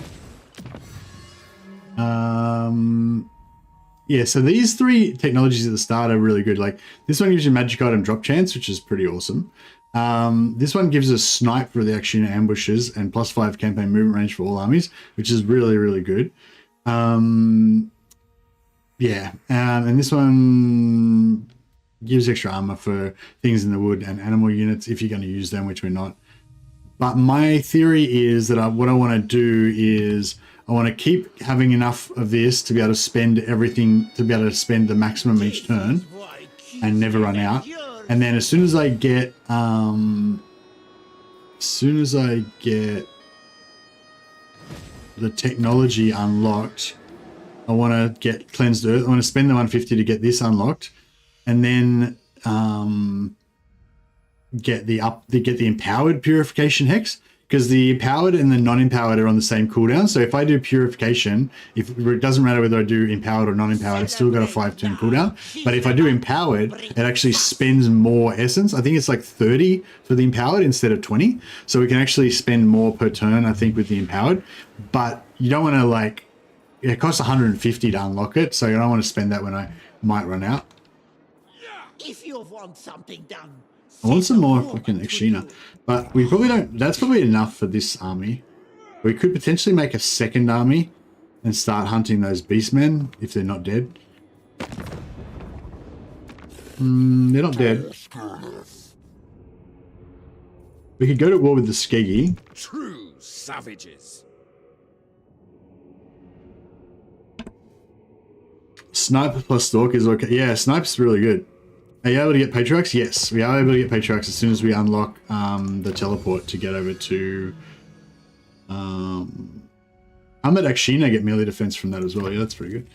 Speaker 1: Yeah, so these 3 technologies at the start are really good. Like, this one gives you magic item drop chance, which is pretty awesome. This one gives us snipe for the Akshina ambushes and +5 campaign movement range for all armies, which is really, really good. And this one gives extra armor for things in the wood and animal units if you're going to use them, which we're not. But my theory is that what I want to do is I want to keep having enough of this to be able to spend everything, to be able to spend the maximum each turn and never run out. And then as soon as I get the technology unlocked, I want to get cleansed earth. I want to spend the 150 to get this unlocked, and then get the empowered purification hex, because the empowered and the non-empowered are on the same cooldown. So if I do purification, it doesn't matter whether I do empowered or non-empowered, it's still got a 5-turn cooldown. But if I do empowered, it actually spends more essence. I think it's like 30 for the empowered instead of 20. So we can actually spend more per turn, I think, with the empowered. But you don't want to, like, it costs 150 to unlock it, so you don't want to spend that when I might run out.
Speaker 3: If you want something done,
Speaker 1: I want some more fucking Akshina, but we probably don't. That's probably enough for this army. We could potentially make a second army and start hunting those beastmen if they're not dead. They're not dead. We could go to war with the Skeggy.
Speaker 7: True savages.
Speaker 1: Sniper plus Stalk is okay. Yeah, Sniper's really good. Are you able to get Patriarchs? Yes, we are able to get Patriarchs as soon as we unlock the teleport to get over to... I'm at Akshina, get melee defense from that as well. Yeah, that's pretty good.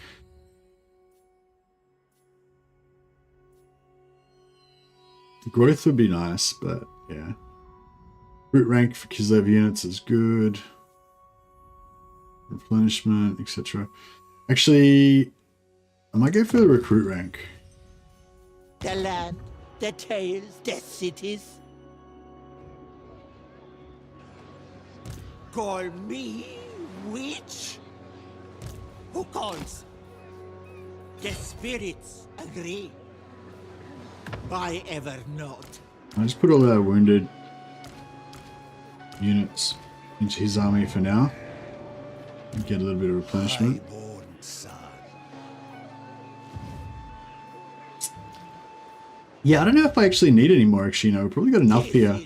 Speaker 1: Growth would be nice, but yeah. Root rank for Kislev units is good. Replenishment, etc. Actually, I might go for the recruit rank.
Speaker 3: the land, the tales, the cities. Call me witch? Who calls? The spirits agree. I ever not.
Speaker 1: I just put all our wounded units into his army for now. Get a little bit of replenishment. Yeah, I don't know if I actually need any more Akshina. We've probably got enough here.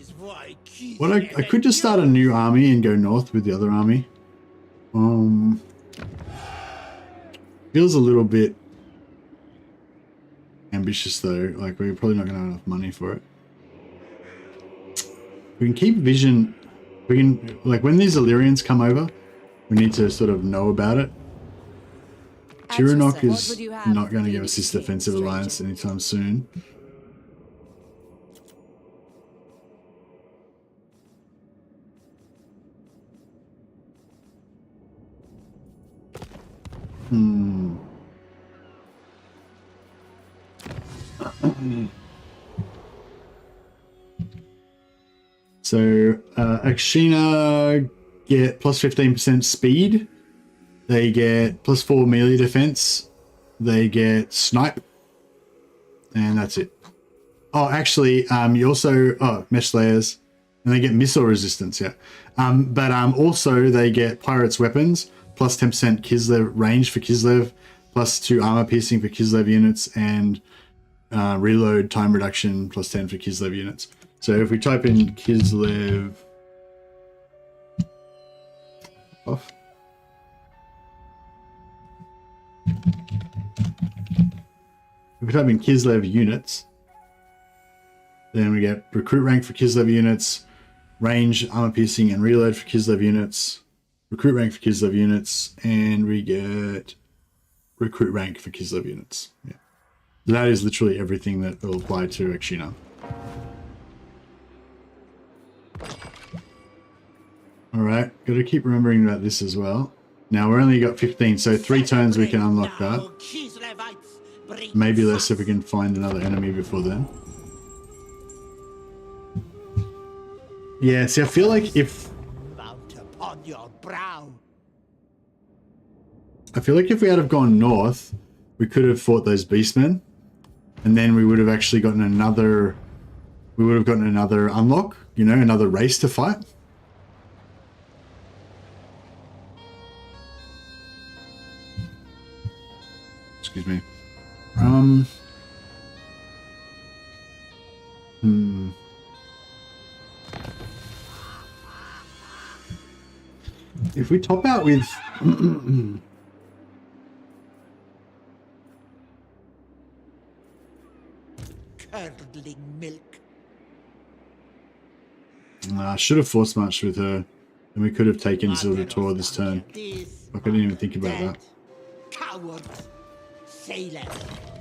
Speaker 1: What I could just start a new army and go north with the other army. Feels a little bit ambitious though. Like, we're probably not going to have enough money for it. We can keep vision. We can, like, when these Illyrians come over, we need to sort of know about it. Tiranok is not going to give us this defensive alliance anytime soon. So Akshina get plus 15% speed. They get plus 4 melee defense. They get snipe, and that's it. Oh, actually, you also mesh layers, and they get missile resistance. Yeah, but also they get pirates weapons plus 10% Kislev range for Kislev, plus 2 armor piercing for Kislev units, and reload time reduction plus 10 for Kislev units. So if we type in Kislev off. If we type in Kislev units, then we get recruit rank for Kislev units, range, armor piercing, and reload for Kislev units, recruit rank for Kislev units, and we get recruit rank for Kislev units. Yeah. That is literally everything that will apply to Akshina. Alright, got to keep remembering about this as well. Now we're only got 15, so 3 turns we can unlock that. Maybe less if we can find another enemy before then. Yeah, see, I feel like if... I feel like if we had have gone north, we could have fought those beastmen. And then we would have actually gotten another... We would have gotten another unlock, you know, another race to fight. Excuse me. If we top out with
Speaker 3: curdling milk.
Speaker 1: I should have force marched with her, and we could have taken Zilda Tor this turn. Like, I didn't even think about that.
Speaker 3: Coward. Sailor.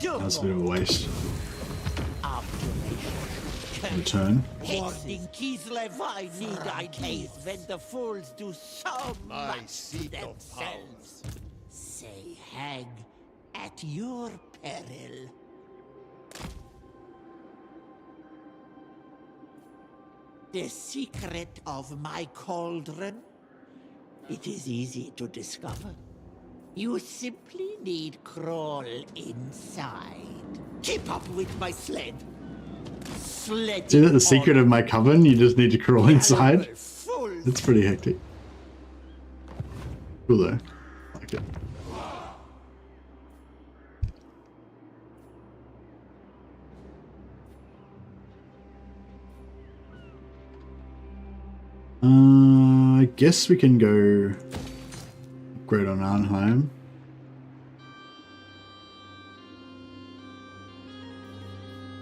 Speaker 1: That was a bit of a waste. The turn.
Speaker 3: Hoarding Kislev, I need I taste when the fools do so much to themselves. Say hag at your peril. The secret of my cauldron? It is easy to discover. You simply need crawl inside. Keep up with my sled.
Speaker 1: See that the secret of my coven? You just need to crawl inside. It's pretty hectic. Cool though. I like it. I guess we can go upgrade on Arnheim.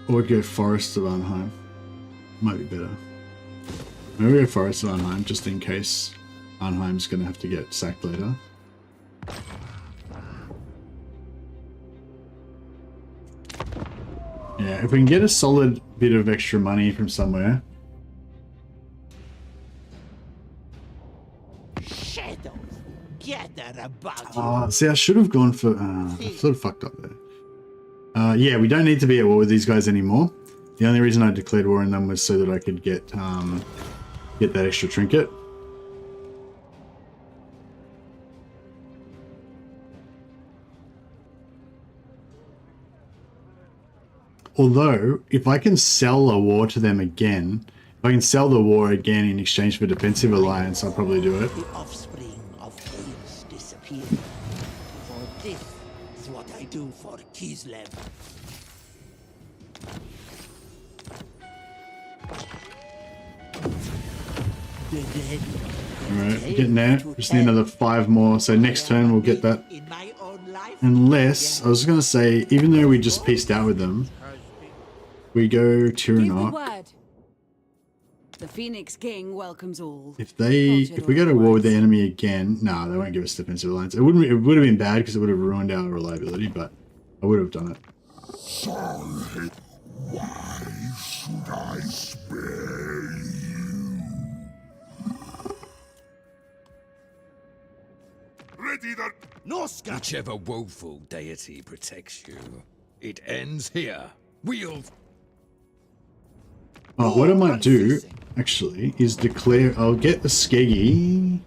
Speaker 1: Or go Forest of Arnheim. Might be better. Maybe go Forest of Arnheim just in case Arnheim's gonna have to get sacked later. Yeah, if we can get a solid bit of extra money from somewhere.
Speaker 3: Shadows gather about you.
Speaker 1: See, I should have gone for. I sort of fucked up there. Yeah, we don't need to be at war with these guys anymore. The only reason I declared war on them was so that I could get that extra trinket. Although, if I can sell a war to them again, if I can sell the war again in exchange for defensive alliance, I'll probably do it.
Speaker 3: The offspring of chaos disappear. For this is what I do for Kislev.
Speaker 1: Alright, we're getting there. Just need another 5 more, so next turn we'll get that. Unless, I was going to say, even though we just pieced out with them, we go Tyrannoch.
Speaker 9: The Phoenix King welcomes all.
Speaker 1: If we go to war with the enemy again, no, they won't give us defensive alliance. It would have been bad because it would have ruined our reliability, but I would have done it.
Speaker 2: Sorry, why should I spare you? Ready that Noska.
Speaker 7: Whichever woeful deity protects you, it ends here. We'll.
Speaker 1: Oh, what I might do, actually, is declare... I'll get the Skeggy.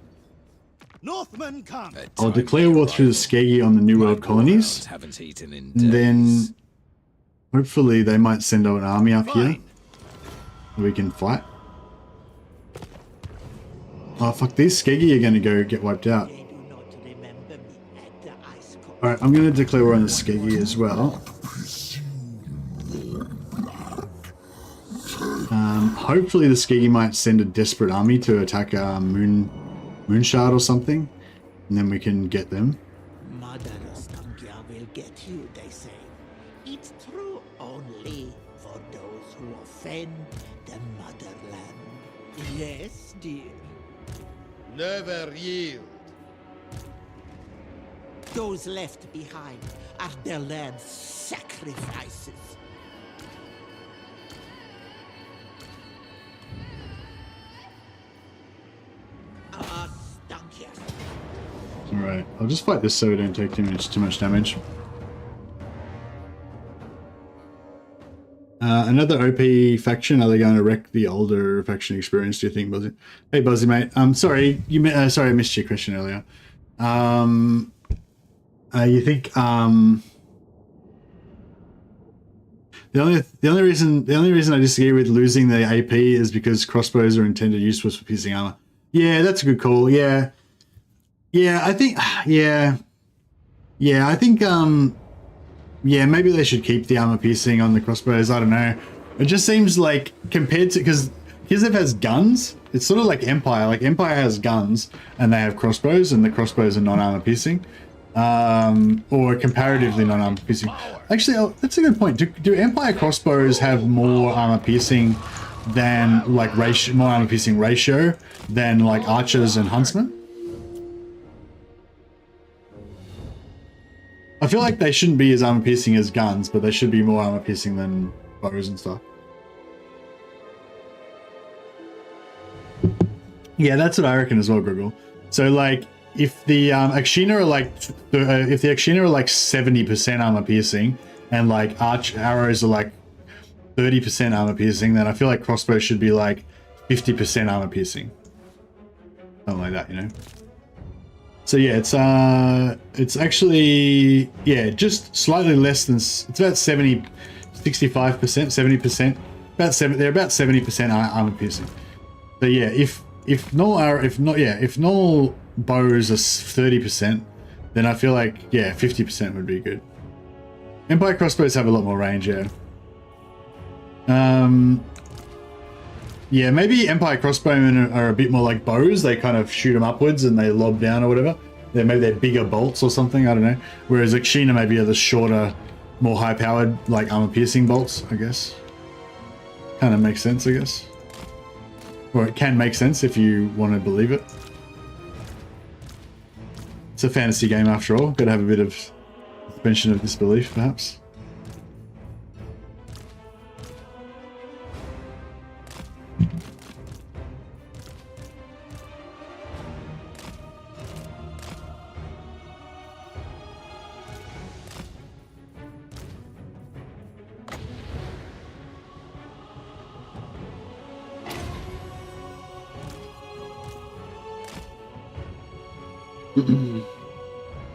Speaker 2: Northmen come.
Speaker 1: I'll declare war through the Skeggy on the New World colonies. And then, hopefully, they might send out an army up here. We can fight. Oh, fuck, these Skeggy are going to go get wiped out. Alright, I'm going to declare war on the Skeggy as well. hopefully the Skigi might send a desperate army to attack Moonshard or something, and then we can get them.
Speaker 3: Mother Ostankya will get you, they say. It's true only for those who offend the motherland. Yes, dear.
Speaker 8: Never yield.
Speaker 3: Those left behind are their land's sacrifices. Ostankya.
Speaker 1: Alright, I'll just fight this so we don't take too much damage. Another OP faction. Are they going to wreck the older faction experience, do you think, Buzzy? Hey, Buzzy, mate. Sorry, sorry I missed your question earlier. You think the only reason I disagree with losing the AP is because crossbows are intended useless for piercing armor. Yeah, that's a good call. Yeah, I think yeah, maybe they should keep the armor piercing on the crossbows. I don't know. It just seems like, compared to, because Kislev has guns, it's sort of like Empire. Like Empire has guns and they have crossbows, and the crossbows are non-armor piercing, or comparatively non-armor piercing. Actually, oh, that's a good point. Do Empire crossbows have more armor piercing than like more armor piercing ratio than like archers and huntsmen? I feel like they shouldn't be as armor piercing as guns, but they should be more armor piercing than bows and stuff. Yeah, that's what I reckon as well, Griggle. So like, if the Akshina are like, if the Akshina are like 70% armor piercing, and like arrows are like 30% armor piercing, then I feel like crossbows should be like 50% armor piercing, something like that, you know. So yeah, it's actually, yeah, just slightly less than, it's about 65%, 70%, they're about 70% armor piercing. So yeah, if normal bows are 30%, then I feel like, yeah, 50% would be good. Empire crossbows have a lot more range, yeah. Yeah, maybe Empire crossbowmen are a bit more like bows. They kind of shoot them upwards and they lob down or whatever. Maybe they're bigger bolts or something, I don't know. Whereas Akshina maybe are the shorter, more high-powered, like armor-piercing bolts, I guess. Kind of makes sense, I guess. Or it can make sense if you want to believe it. It's a fantasy game after all. Got to have a bit of suspension of disbelief, perhaps.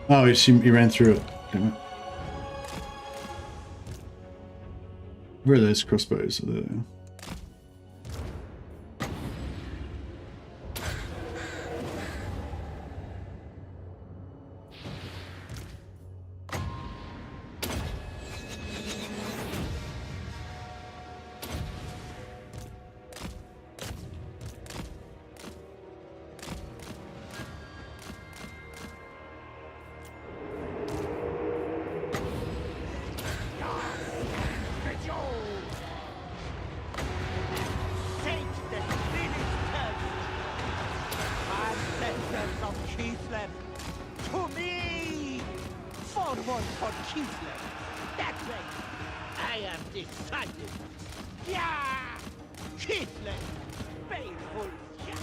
Speaker 1: Oh, he ran through it. Damn it. Where are those crossbows? Are they...
Speaker 3: Kislev, to me! Forward for Kislev! That way! I have decided! Yeah! Kislev! Painful! Yeah.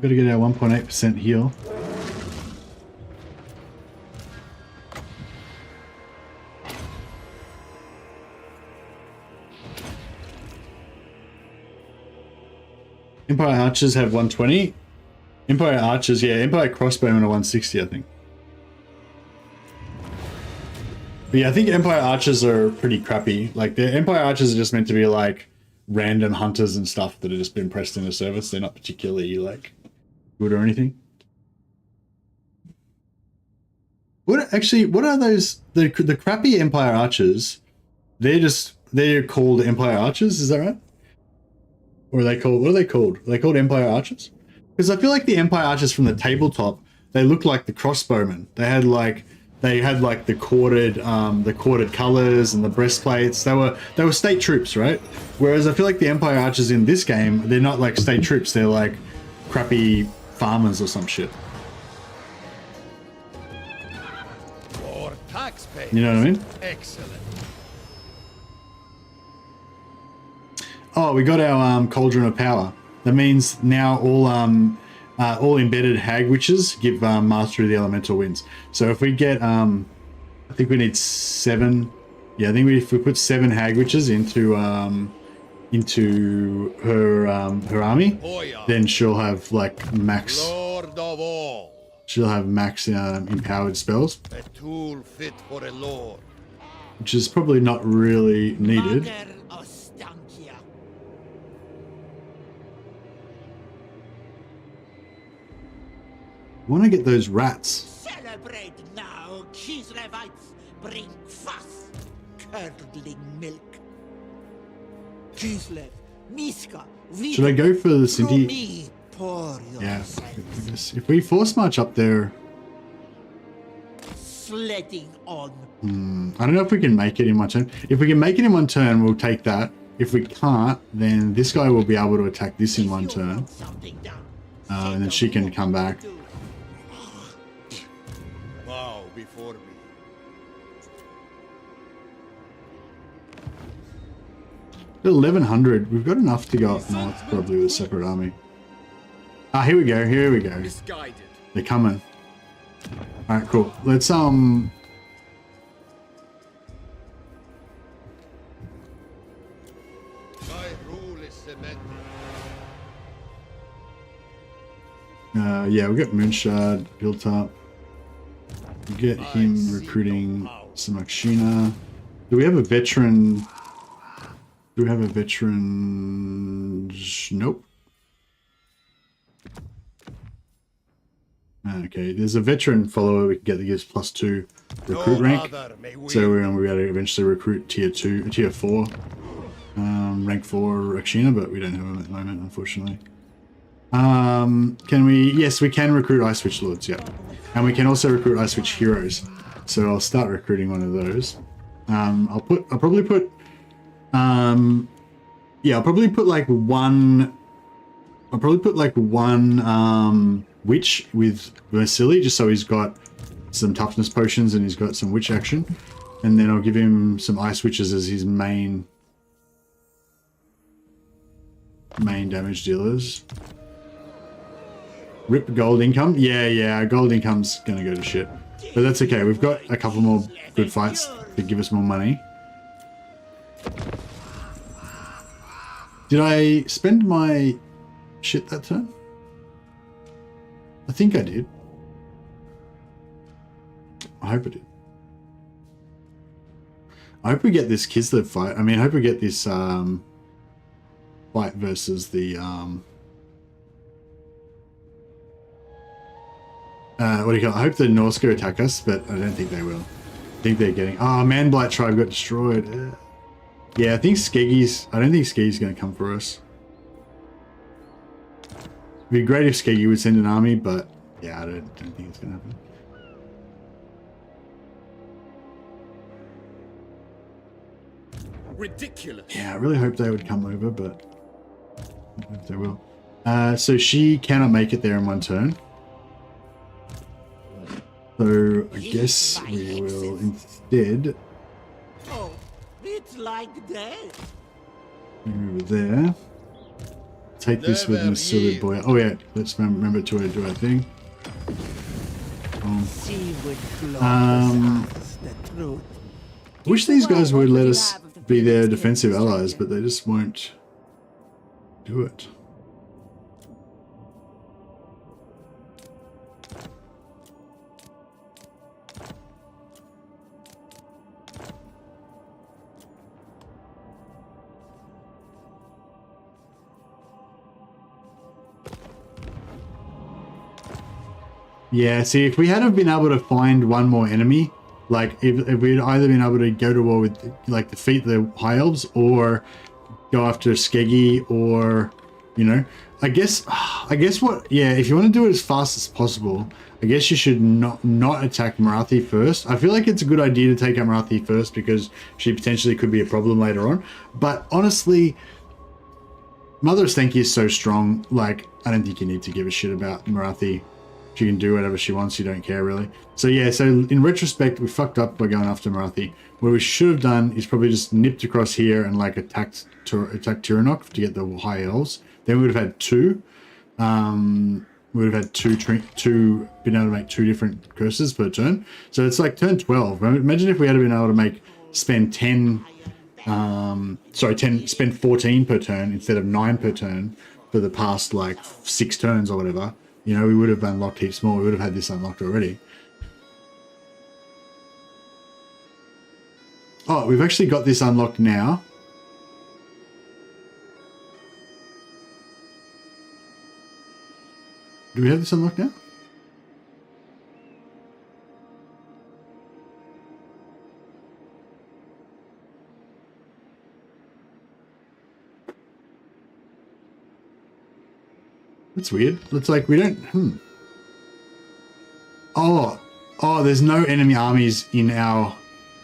Speaker 1: Gotta get our 1.8% heal. Empire archers have 120. Empire archers, yeah, Empire crossbowmen are 160, I think. But yeah, I think Empire archers are pretty crappy. Like, the Empire archers are just meant to be like random hunters and stuff that have just been pressed into service. They're not particularly like good or anything. What are those, the crappy Empire archers? They're called Empire archers, is that right? Or are they called, what are they called? Are they called Empire archers? Because I feel like the Empire archers from the tabletop, they look like the crossbowmen. They had like the corded colors and the breastplates. They were state troops, right? Whereas I feel like the Empire archers in this game, they're not like state troops. They're like crappy farmers or some shit.
Speaker 8: For taxpayers.
Speaker 1: You know what I mean?
Speaker 8: Excellent.
Speaker 1: Oh, we got our Cauldron of Power. That means now all embedded hag witches give mastery of the elemental winds. So if we get, I think we need 7. Yeah, I think if we put 7 hag witches into her army,
Speaker 8: Boyar,
Speaker 1: then she'll have like max.
Speaker 8: Lord of all,
Speaker 1: She'll have max empowered spells,
Speaker 8: a tool fit for a lord.
Speaker 1: which is probably not really needed.
Speaker 3: Mother Ostankya.
Speaker 1: I want to get those rats.
Speaker 3: Celebrate now, Kislevites. Bring fuss, curdling milk. Kislev, Miska,
Speaker 1: Should I go for the Sinti?
Speaker 3: me, pour
Speaker 1: Yeah,
Speaker 3: yourselves.
Speaker 1: if we force march up there,
Speaker 3: Sledding on.
Speaker 1: I don't know if we can make it in one turn. If we can make it in one turn, we'll take that. If we can't, then this guy will be able to attack this in one turn,
Speaker 3: Something down.
Speaker 1: and then she can come back.
Speaker 8: Bow before me.
Speaker 1: Got 1100. We've got enough to go up north, probably with a separate army. Ah, here we go. Here we go.
Speaker 7: Misguided.
Speaker 1: They're coming. All right, cool. Let's
Speaker 8: My rule is cemented.
Speaker 1: yeah, we'll get Moonshard built up. We'll get him recruiting some Akshina. Do we have a veteran? Do we have a veteran? Nope. Okay, there's a veteran follower we can get that gives +2 recruit rank. So we're going to be able to eventually recruit tier 4, rank 4 Akshina, but we don't have them at the moment, unfortunately. Can we? Yes, we can recruit Ice Witch Lords, yeah. And we can also recruit Ice Witch Heroes. So I'll start recruiting one of those. I'll probably put like one witch with Mercily, just so he's got some toughness potions and he's got some witch action. And then I'll give him some ice witches as his main damage dealers. Rip gold income. Yeah, gold income's gonna go to shit. But that's okay, we've got a couple more good fights to give us more money. Did I spend my shit that turn? I think I did. I hope I did. I hope we get this Kislev fight. I mean, I hope we get this fight versus the what do you call it? I hope the Norse go attack us, but I don't think they will. I think they're getting... Oh, Man-Blight Tribe got destroyed. Yeah, I think Skeggie's... I don't think Skeggie's going to come for us. It'd be great if Skeggie would send an army, but yeah, I don't think it's going to happen.
Speaker 7: Ridiculous.
Speaker 1: Yeah, I really hope they would come over, but I don't know if they will. So she cannot make it there in one turn. So I guess we will instead
Speaker 3: Oh, it's like that.
Speaker 1: move over there. Take this with Mercily Boyar. Oh yeah, let's remember to do our thing.
Speaker 3: She would the truth.
Speaker 1: I wish these guys would let us be their defensive allies, but they just won't do it. Yeah, see, if we had have been able to find one more enemy, like if we'd either been able to go to war with, like, defeat the High Elves or go after Skeggy or, you know, I guess what, yeah, if you want to do it as fast as possible, I guess you should not attack Marathi first. I feel like it's a good idea to take out Marathi first because she potentially could be a problem later on. But honestly, Mother Ostankya is so strong, like, I don't think you need to give a shit about Marathi. She can do whatever she wants, you don't care really. So yeah, so in retrospect, we fucked up by going after Marathi. What we should have done is probably just nipped across here and like attacked Tiranok to get the High Elves. Then we would have had two. We would have had two, been able to make 2 different curses per turn. So it's like turn 12. Imagine if we had been able to spend 14 per turn instead of 9 per turn for the past like 6 turns or whatever. You know, we would have unlocked heaps more. We would have had this unlocked already. Oh, we've actually got this unlocked now. Do we have this unlocked now? That's weird. Looks like we don't... Oh, there's no enemy armies in our...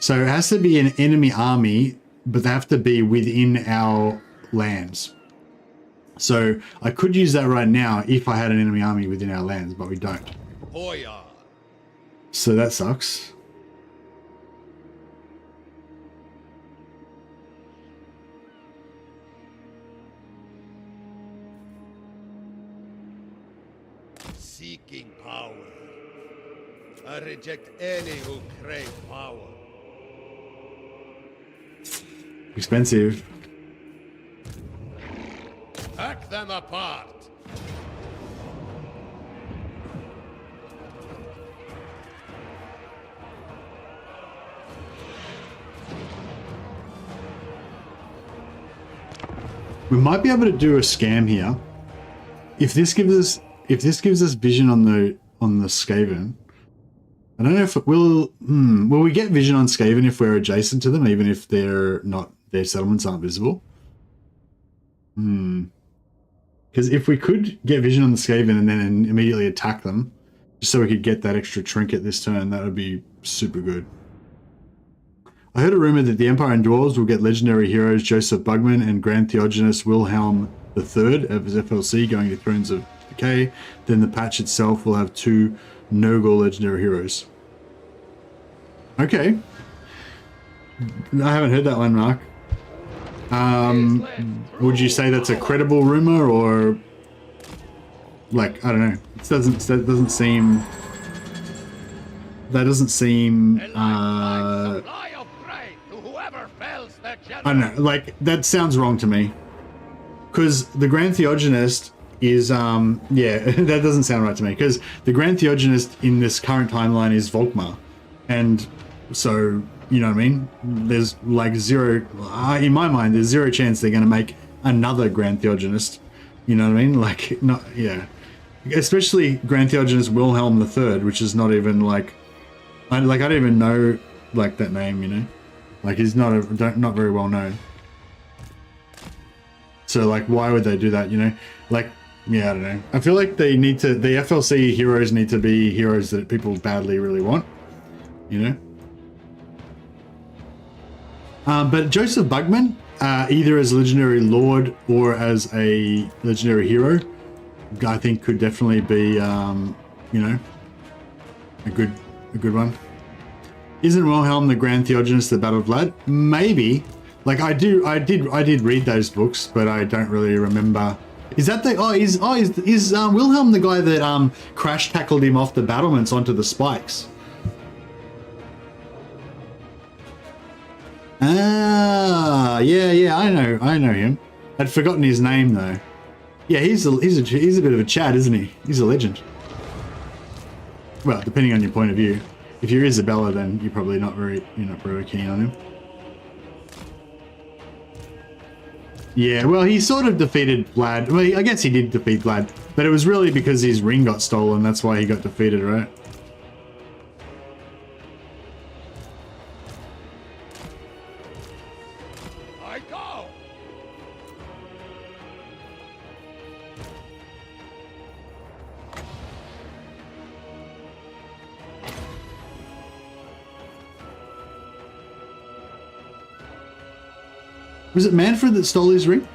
Speaker 1: So it has to be an enemy army, but they have to be within our lands. So I could use that right now if I had an enemy army within our lands, but we don't.
Speaker 8: Boyar.
Speaker 1: So that sucks.
Speaker 8: Seeking power. I reject any who crave power.
Speaker 1: Expensive.
Speaker 8: Hack them apart.
Speaker 1: We might be able to do a scam here. If this gives us vision on the Skaven, I don't know if it will. Will we get vision on Skaven if we're adjacent to them, even if they're not, their settlements aren't visible? Because if we could get vision on the Skaven and then immediately attack them, just so we could get that extra trinket this turn, that would be super good. I heard a rumor that the Empire and Dwarves will get legendary heroes Joseph Bugman and Grand Theogenes Wilhelm III as FLC going to Thrones of Decay. Then the patch itself will have 2 Nogol legendary heroes. Okay. I haven't heard that one, Mark. Would you say that's a credible rumor, or like, I don't know, that doesn't seem I don't know, like, that sounds wrong to me, because the Grand Theogenist is yeah, that doesn't sound right to me, because the Grand Theogenist in this current timeline is Volkmar, and so, you know what I mean? There's like zero, in my mind, there's 0 chance they're going to make another Grand Theogenist. You know what I mean? Like, not, yeah. Especially Grand Theogenist Wilhelm III, which is not even like, I don't even know like that name, you know? Like, he's not very well known. So like, why would they do that, you know? Like, yeah, I don't know. I feel like the FLC heroes need to be heroes that people badly really want, you know? But Joseph Bugman, either as a legendary lord or as a legendary hero, I think could definitely be, you know, a good one. Isn't Wilhelm the Grand Theogenes the Battle of Vlad? Maybe. Like, I did read those books, but I don't really remember. Is that the is Wilhelm the guy that crash tackled him off the battlements onto the spikes? Ah, yeah, I know him. I'd forgotten his name though. Yeah, he's a bit of a Chad, isn't he? He's a legend. Well, depending on your point of view. If you're Isabella, then you're probably not very keen on him. Yeah, well, he sort of defeated Vlad. Well, I guess he did defeat Vlad But it was really because his ring got stolen. That's why he got defeated, right?
Speaker 8: I go.
Speaker 1: Was it Manfred that stole his ring?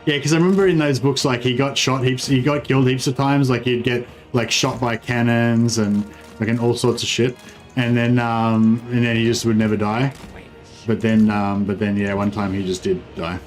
Speaker 1: Yeah, because I remember in those books, like, he got killed heaps of times. Like, he'd get, like, shot by cannons and, like, and all sorts of shit. And then he just would never die. But then, yeah, one time he just did die.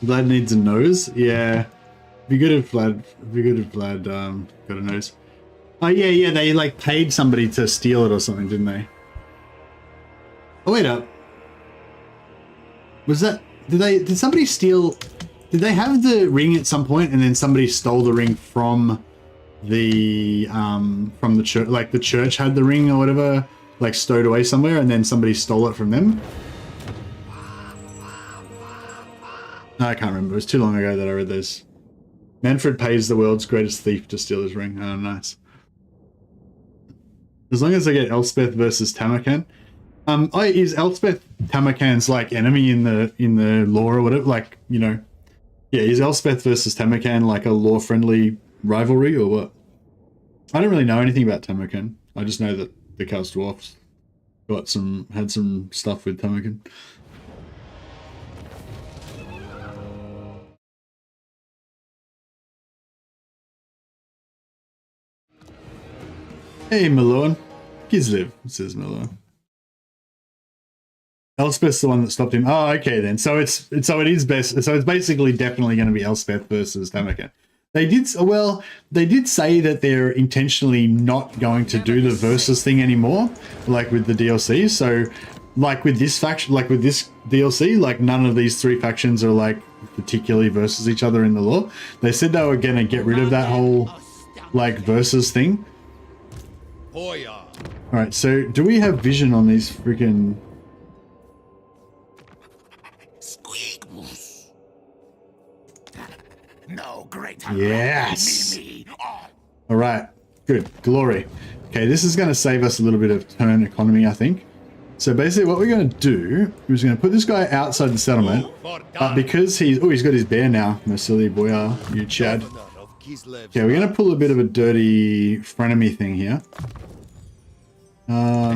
Speaker 1: Vlad needs a nose. Yeah, be good if Vlad. Got a nose. Oh yeah. They like paid somebody to steal it or something, didn't they? Oh wait up. Was that? Did somebody steal? Did they have the ring at some point and then somebody stole the ring from the church? Like the church had the ring or whatever, like stowed away somewhere, and then somebody stole it from them. I can't remember. It was too long ago that I read this. Manfred pays the world's greatest thief to steal his ring. Oh, nice. As long as I get Elspeth versus Tamarkan. Is Elspeth Tamarkan's like enemy in the lore or whatever? Like, you know, yeah, is Elspeth versus Tamarkan like a lore-friendly rivalry or what? I don't really know anything about Tamarkan. I just know that the Chaos Dwarfs had some stuff with Tamarkan. Hey, Malone. Kislev, says Malone. Elspeth's the one that stopped him. Oh, okay then. So it is best. So it's basically definitely going to be Elspeth versus Tamarkan. They did say that they're intentionally not going to do the versus thing anymore, like with the DLC. So, like with this faction, like with this DLC, like none of these three factions are like particularly versus each other in the lore. They said they were going to get rid of that whole like versus thing.
Speaker 8: Boyar.
Speaker 1: All right, so do we have vision on these freaking?
Speaker 2: No greater.
Speaker 1: Yes. All right, good. Glory. Okay, this is going to save us a little bit of turn economy, I think. So basically what we're going to do is we're going to put this guy outside the settlement, but because he's got his bear now, Mercily, Boyar, you Chad. Okay, we're going to pull a bit of a dirty frenemy thing here. So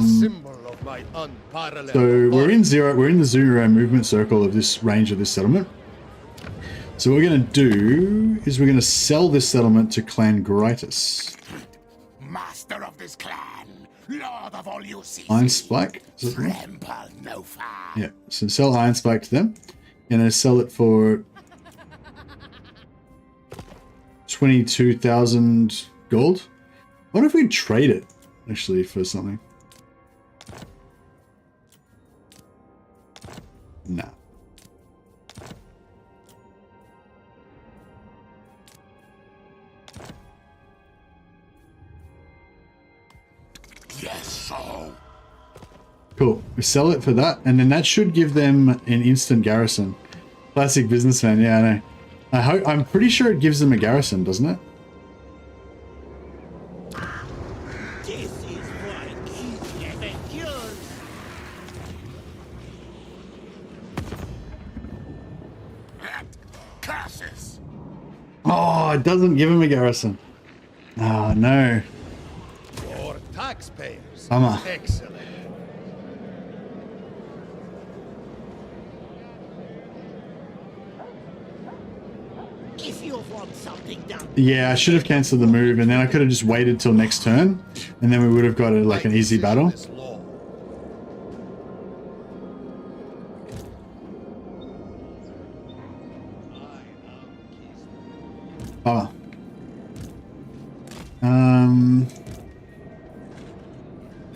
Speaker 1: we're in the 0 movement circle of this range of this settlement. So what we're going to do is we're going to sell this settlement to Clan Gritus.
Speaker 2: Master of this clan, Lord of all you see.
Speaker 1: Iron Spike?
Speaker 2: No far.
Speaker 1: Yeah, so sell Iron Spike to them. And then sell it for 22,000 gold. What if we trade it actually for something? Nah.
Speaker 2: Yes, so.
Speaker 1: Cool. We sell it for that, and then that should give them an instant garrison. Classic businessman. Yeah, I know. I'm pretty sure it gives them a garrison, doesn't it?
Speaker 3: This is why Kislev endures.
Speaker 1: Oh, it doesn't give him a garrison. Oh, no.
Speaker 8: For taxpayers.
Speaker 1: Bummer.
Speaker 8: Excellent.
Speaker 3: If you want something done,
Speaker 1: Yeah, I should have cancelled the move, and then I could have just waited till next turn, and then we would have got like an easy battle.
Speaker 8: This law.
Speaker 1: Oh.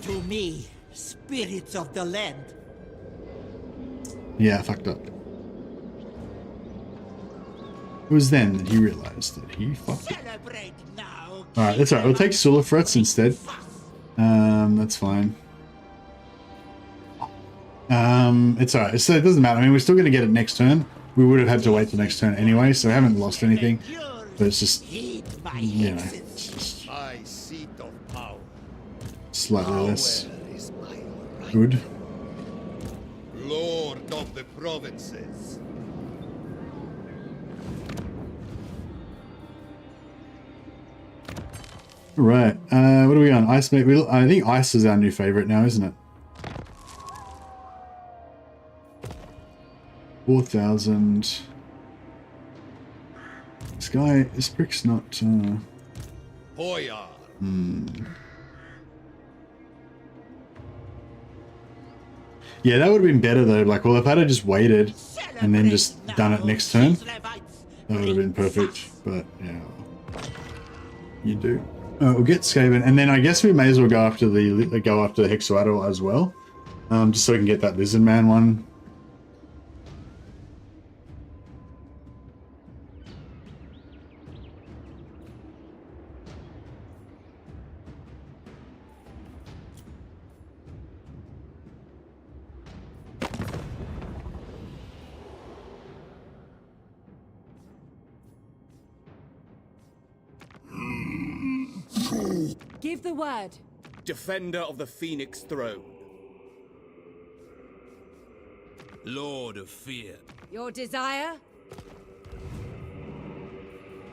Speaker 3: to me, spirits of the land.
Speaker 1: Yeah, I fucked up. It was then that he realized that he fucked up.
Speaker 3: Celebrate now.
Speaker 1: Alright, that's alright. We'll take Solar Threats instead. That's fine. It's alright. So it doesn't matter. I mean, we're still going to get it next turn. We would have had to wait till next turn anyway, so we haven't lost anything. But it's just, you know, it's just
Speaker 8: My seat of power.
Speaker 1: slightly less
Speaker 8: Where is my right?
Speaker 1: good.
Speaker 8: Lord of the provinces.
Speaker 1: Right. What are we on? Ice mate. I think ice is our new favorite now, isn't it? 4,000. This brick's not.
Speaker 8: Boyar.
Speaker 1: Yeah, that would have been better though. Like, well, if I'd have just waited and then just done it next turn, that would have been perfect. But yeah, you do. We'll get Skaven, and then I guess we may as well go after the Hexuadal as well, just so we can get that Lizard Man one.
Speaker 9: Give the word.
Speaker 10: Defender of the Phoenix Throne.
Speaker 7: Lord of Fear.
Speaker 9: Your desire?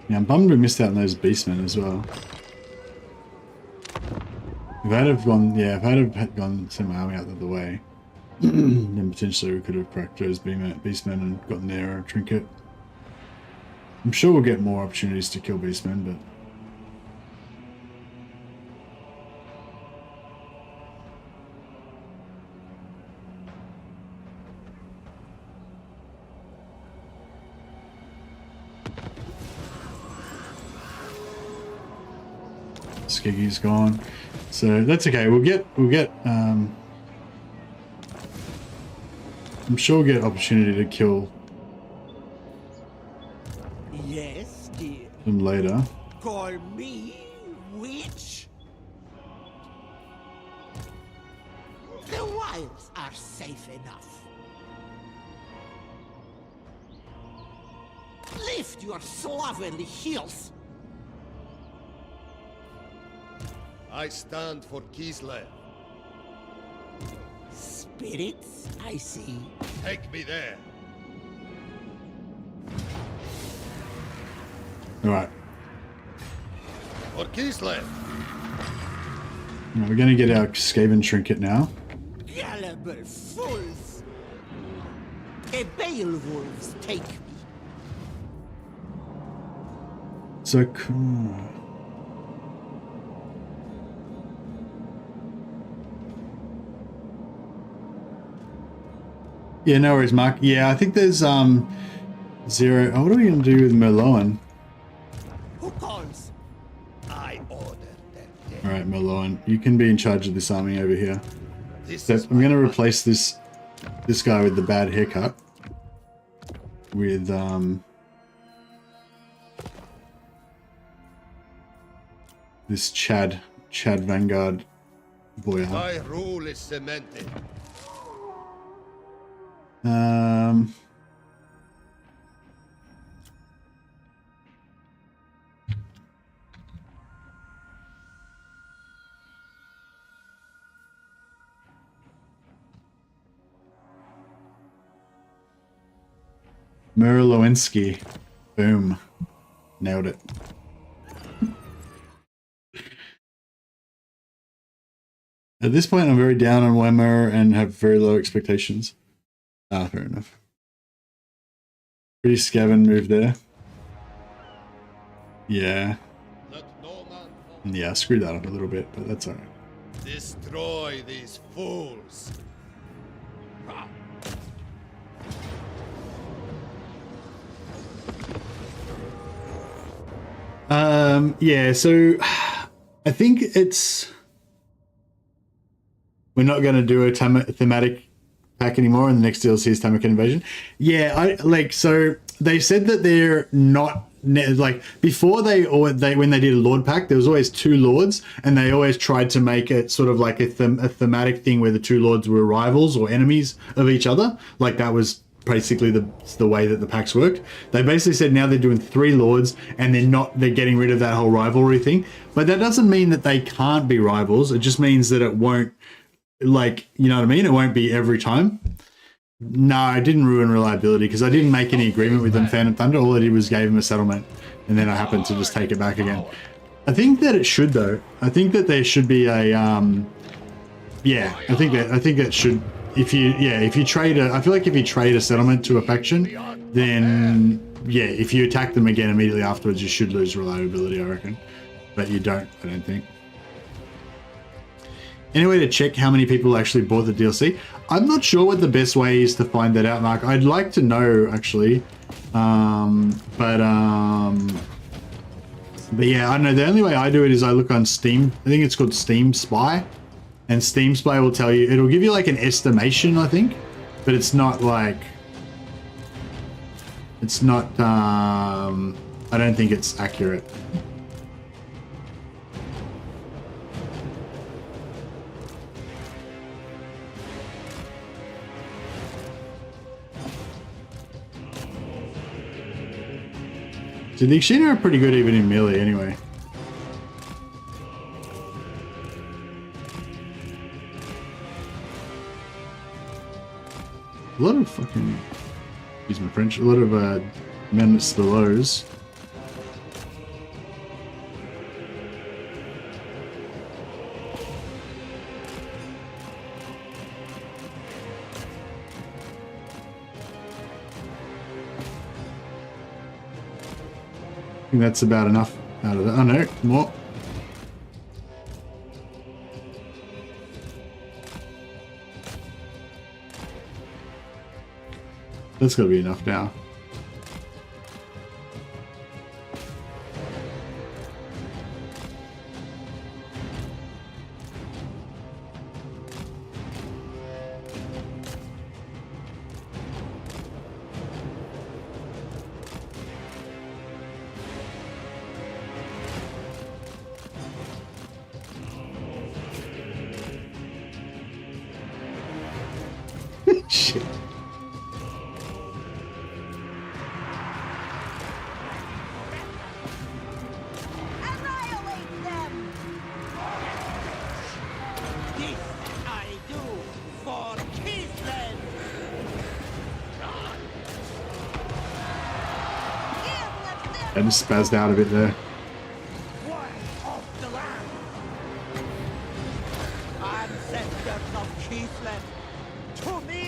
Speaker 1: Yeah, I'm bummed we missed out on those Beastmen as well. If I'd have gone, yeah, if I'd have gone sent my army out the other way, then potentially we could have cracked those Beastmen and gotten their trinket. I'm sure we'll get more opportunities to kill Beastmen, but Skiggy's gone, so that's okay. We'll get I'm sure we'll get opportunity to kill
Speaker 3: Yes, dear.
Speaker 1: them later.
Speaker 3: Call me witch. The wilds are safe enough. Lift your slovenly heels.
Speaker 8: I stand for Kislev.
Speaker 3: Spirits, I see.
Speaker 8: Take me there.
Speaker 1: Alright,
Speaker 8: For Kislev.
Speaker 1: we're gonna get our Skaven trinket now.
Speaker 3: Gullible fools. The Beowulfs take me.
Speaker 1: So cool. Yeah, no worries, Mark. Yeah, I think there's zero. Oh, what are we gonna do with Merloin?
Speaker 3: Who calls?
Speaker 8: I order them dead.
Speaker 1: All right, Merloin, you can be in charge of this army over here.
Speaker 8: This
Speaker 1: So
Speaker 8: is
Speaker 1: I'm gonna
Speaker 8: my
Speaker 1: replace this guy with the bad haircut with this Chad Vanguard Boyar.
Speaker 8: My rule is cemented.
Speaker 1: Merlowinski. Boom. Nailed it. At this point, I'm very down on Warhammer and have very low expectations. Ah, fair enough. Pretty scaven move there. Yeah. Yeah, I screwed that up a little bit, but that's alright.
Speaker 8: Destroy these fools.
Speaker 1: Yeah, so I think we're not going to do a thematic pack anymore, and the next DLC is Tamaki Invasion. Yeah, so they said that they're not like before when they did a Lord pack, there was always 2 Lords, and they always tried to make it sort of like a thematic thing where the 2 Lords were rivals or enemies of each other. Like that was basically the way that the packs worked. They basically said now they're doing 3 Lords, and they're getting rid of that whole rivalry thing. But that doesn't mean that they can't be rivals. It just means that it won't, like, you know what I mean? It won't be every time. No, I didn't ruin reliability because I didn't make any agreement with them, Phantom Thunder. All I did was gave them a settlement, and then I happened to just take it back again. I think that it should, though. I think that there should be a yeah, I think that should, if you trade I feel like if you trade a settlement to a faction, then yeah, if you attack them again immediately afterwards, you should lose reliability, I reckon. But you don't, I don't think. Any way to check how many people actually bought the DLC? I'm not sure what the best way is to find that out, Mark. I'd like to know, actually. But yeah, I don't know. The only way I do it is I look on Steam. I think it's called Steam Spy. And Steam Spy will tell you, it'll give you like an estimation, I think. But it's not like... It's not... I don't think it's accurate. So the Xena are pretty good even in melee anyway. A lot of fucking, excuse my French, a lot of menace the lows. I think that's about enough out of that. Oh no, more. That's got to be enough now. Shit.
Speaker 4: Annihilate them!
Speaker 3: This I do for Kislev.
Speaker 1: I just spazzed out a bit there.
Speaker 3: One of the land. Ancestors of Kislev, to me!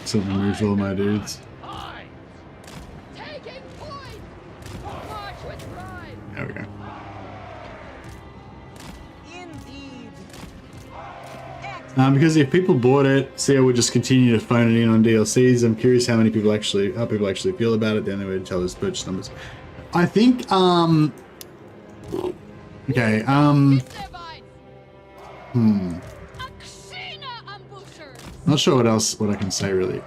Speaker 1: Something moves all my dudes.
Speaker 5: Taking point! March with pride!
Speaker 1: There we go.
Speaker 4: Indeed.
Speaker 1: Because if people bought it, CA would just continue to phone it in on DLCs. I'm curious how people actually feel about it. The only way to tell is purchase numbers. I think okay, not sure what I can say really.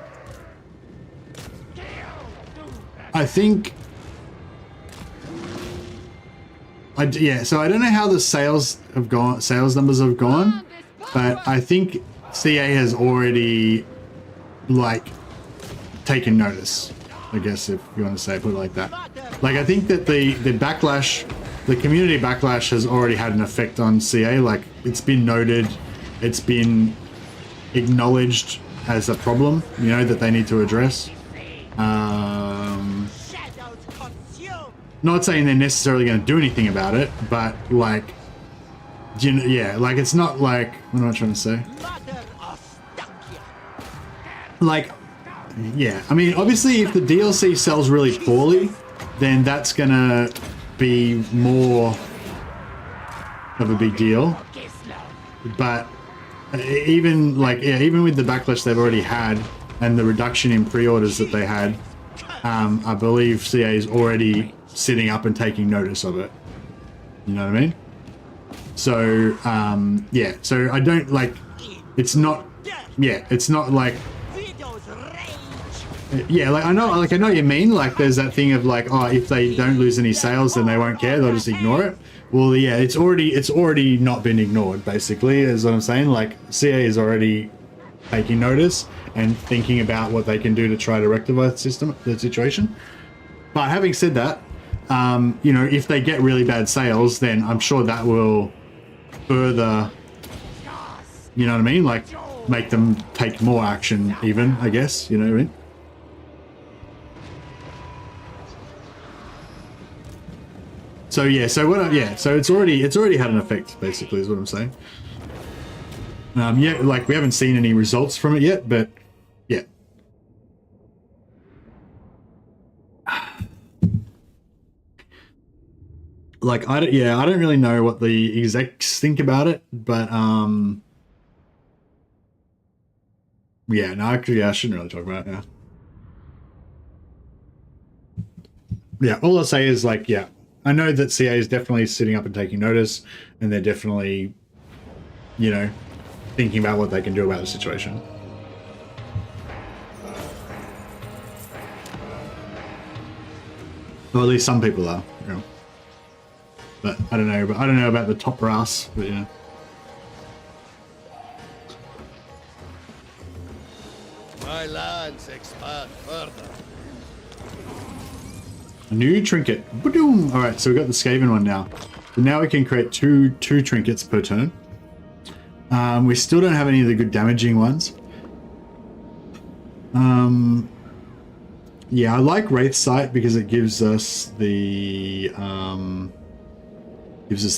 Speaker 1: I think yeah, so I don't know how the sales numbers have gone, but I think CA has already like taken notice, I guess, if you want to say, put it like that. Like, I think that the backlash, the community backlash has already had an effect on CA. Like, it's been noted, it's been acknowledged as a problem, you know, that they need to address. Not saying they're necessarily going to do anything about it, but like, you know, yeah, like it's not like, what am I trying to say?
Speaker 3: Mother Ostankya.
Speaker 1: Like, yeah, I mean, obviously if the DLC sells really poorly, then that's going to be more of a big deal. But even like, yeah, even with the backlash they've already had and the reduction in pre-orders that they had, I believe CA is already sitting up and taking notice of it. You know what I mean? So, yeah, so I don't like, it's not, yeah, it's not like, yeah, like I know what you mean. Like there's that thing of like, oh, if they don't lose any sales, then they won't care. They'll just ignore it. Well, yeah, it's already not been ignored. Basically, is what I'm saying. Like CA is already taking notice and thinking about what they can do to try to rectify the situation. But having said that, you know, if they get really bad sales, then I'm sure that will further, you know what I mean? Like make them take more action, even, I guess. You know what I mean? So yeah, so what? Yeah, so it's already had an effect, basically, is what I'm saying. Yeah, like we haven't seen any results from it yet, but yeah. Like I don't really know what the execs think about it, but yeah, no, actually, yeah, I shouldn't really talk about it now. Yeah, all I'll say is like, yeah. I know that CA is definitely sitting up and taking notice, and they're definitely, you know, thinking about what they can do about the situation. Well, at least some people are, you know. But I don't know. But I don't know about the top brass. But yeah.
Speaker 8: My lands expand further.
Speaker 1: A new trinket. Ba-doom! All right, so we've got the Skaven one now. So now we can create two trinkets per turn. We still don't have any of the good damaging ones. Yeah, I like Wraith Sight because it gives us the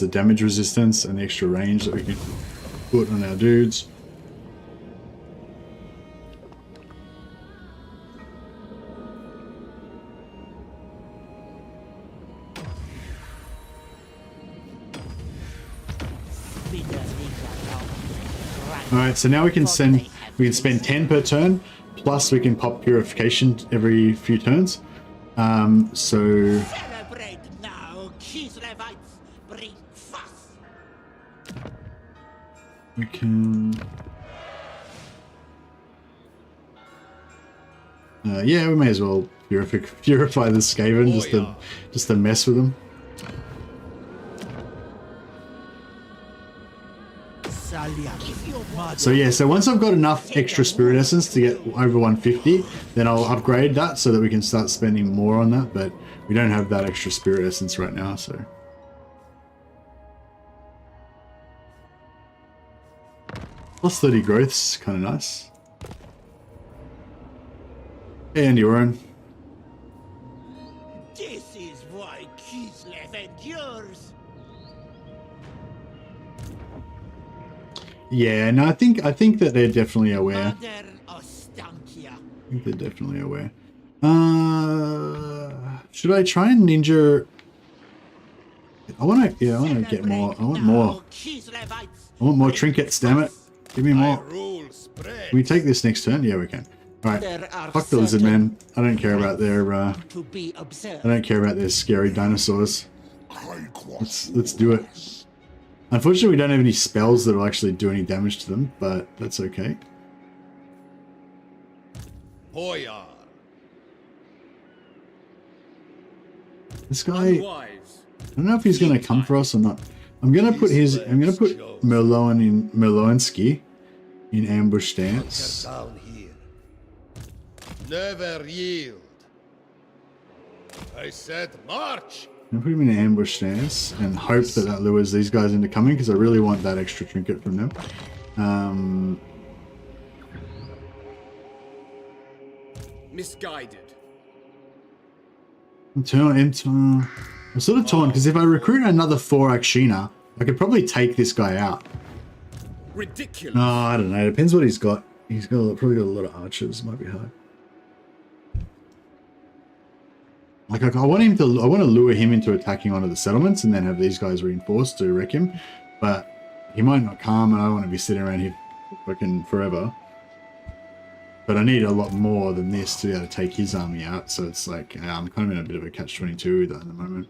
Speaker 1: damage resistance and the extra range that we can put on our dudes. Alright, so now we can spend 10 per turn, plus we can pop purification every few turns. So
Speaker 3: Celebrate now, Kislevites, bring fuss.
Speaker 1: we can yeah, we may as well purify the Skaven just to mess with them. So yeah, so once I've got enough extra Spirit Essence to get over 150, then I'll upgrade that so that we can start spending more on that, but we don't have that extra Spirit Essence right now, so. Plus 30 growth's kind of nice. And your own.
Speaker 3: This is why Kislev endures.
Speaker 1: Yeah, no, I think that they're definitely aware.
Speaker 3: Mother Ostankya.
Speaker 1: I think they're definitely aware. Should I try and ninja? I want to get more. I want more. I want more trinkets, damn it. Give me more. Can we take this next turn? Yeah, we can. Alright. Fuck the lizard man. I don't care about their I don't care about their scary dinosaurs. Let's do it. Unfortunately, we don't have any spells that will actually do any damage to them, but that's okay.
Speaker 8: Boyar.
Speaker 1: This guy, I don't know if he's going to come for us or not. I'm going to put Merlowinsky in ambush stance.
Speaker 8: Down here. Never yield. I said march.
Speaker 1: I'm put him in an ambush stance and hope that lures these guys into coming, because I really want that extra trinket from them.
Speaker 10: Misguided.
Speaker 1: Internal. I'm sort of torn because if I recruit another 4 Akshina, I could probably take this guy out.
Speaker 10: Ridiculous.
Speaker 1: No, I don't know. It depends what he's got. He's got probably got a lot of archers. Might be hard. Like I want him to. I want to lure him into attacking onto the settlements and then have these guys reinforced to wreck him. But he might not come, and I don't want to be sitting around here fucking forever. But I need a lot more than this to be able to take his army out. So it's like I'm kind of in a bit of a catch-22 with that at the moment.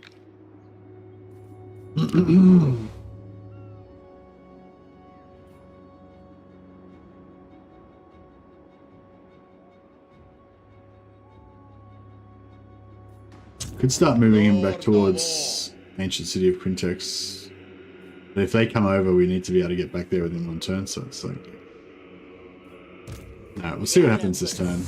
Speaker 1: Could start moving him back towards ancient city of Quintex. But if they come over, we need to be able to get back there within 1 turn. So it's like, no, we'll see what happens this turn.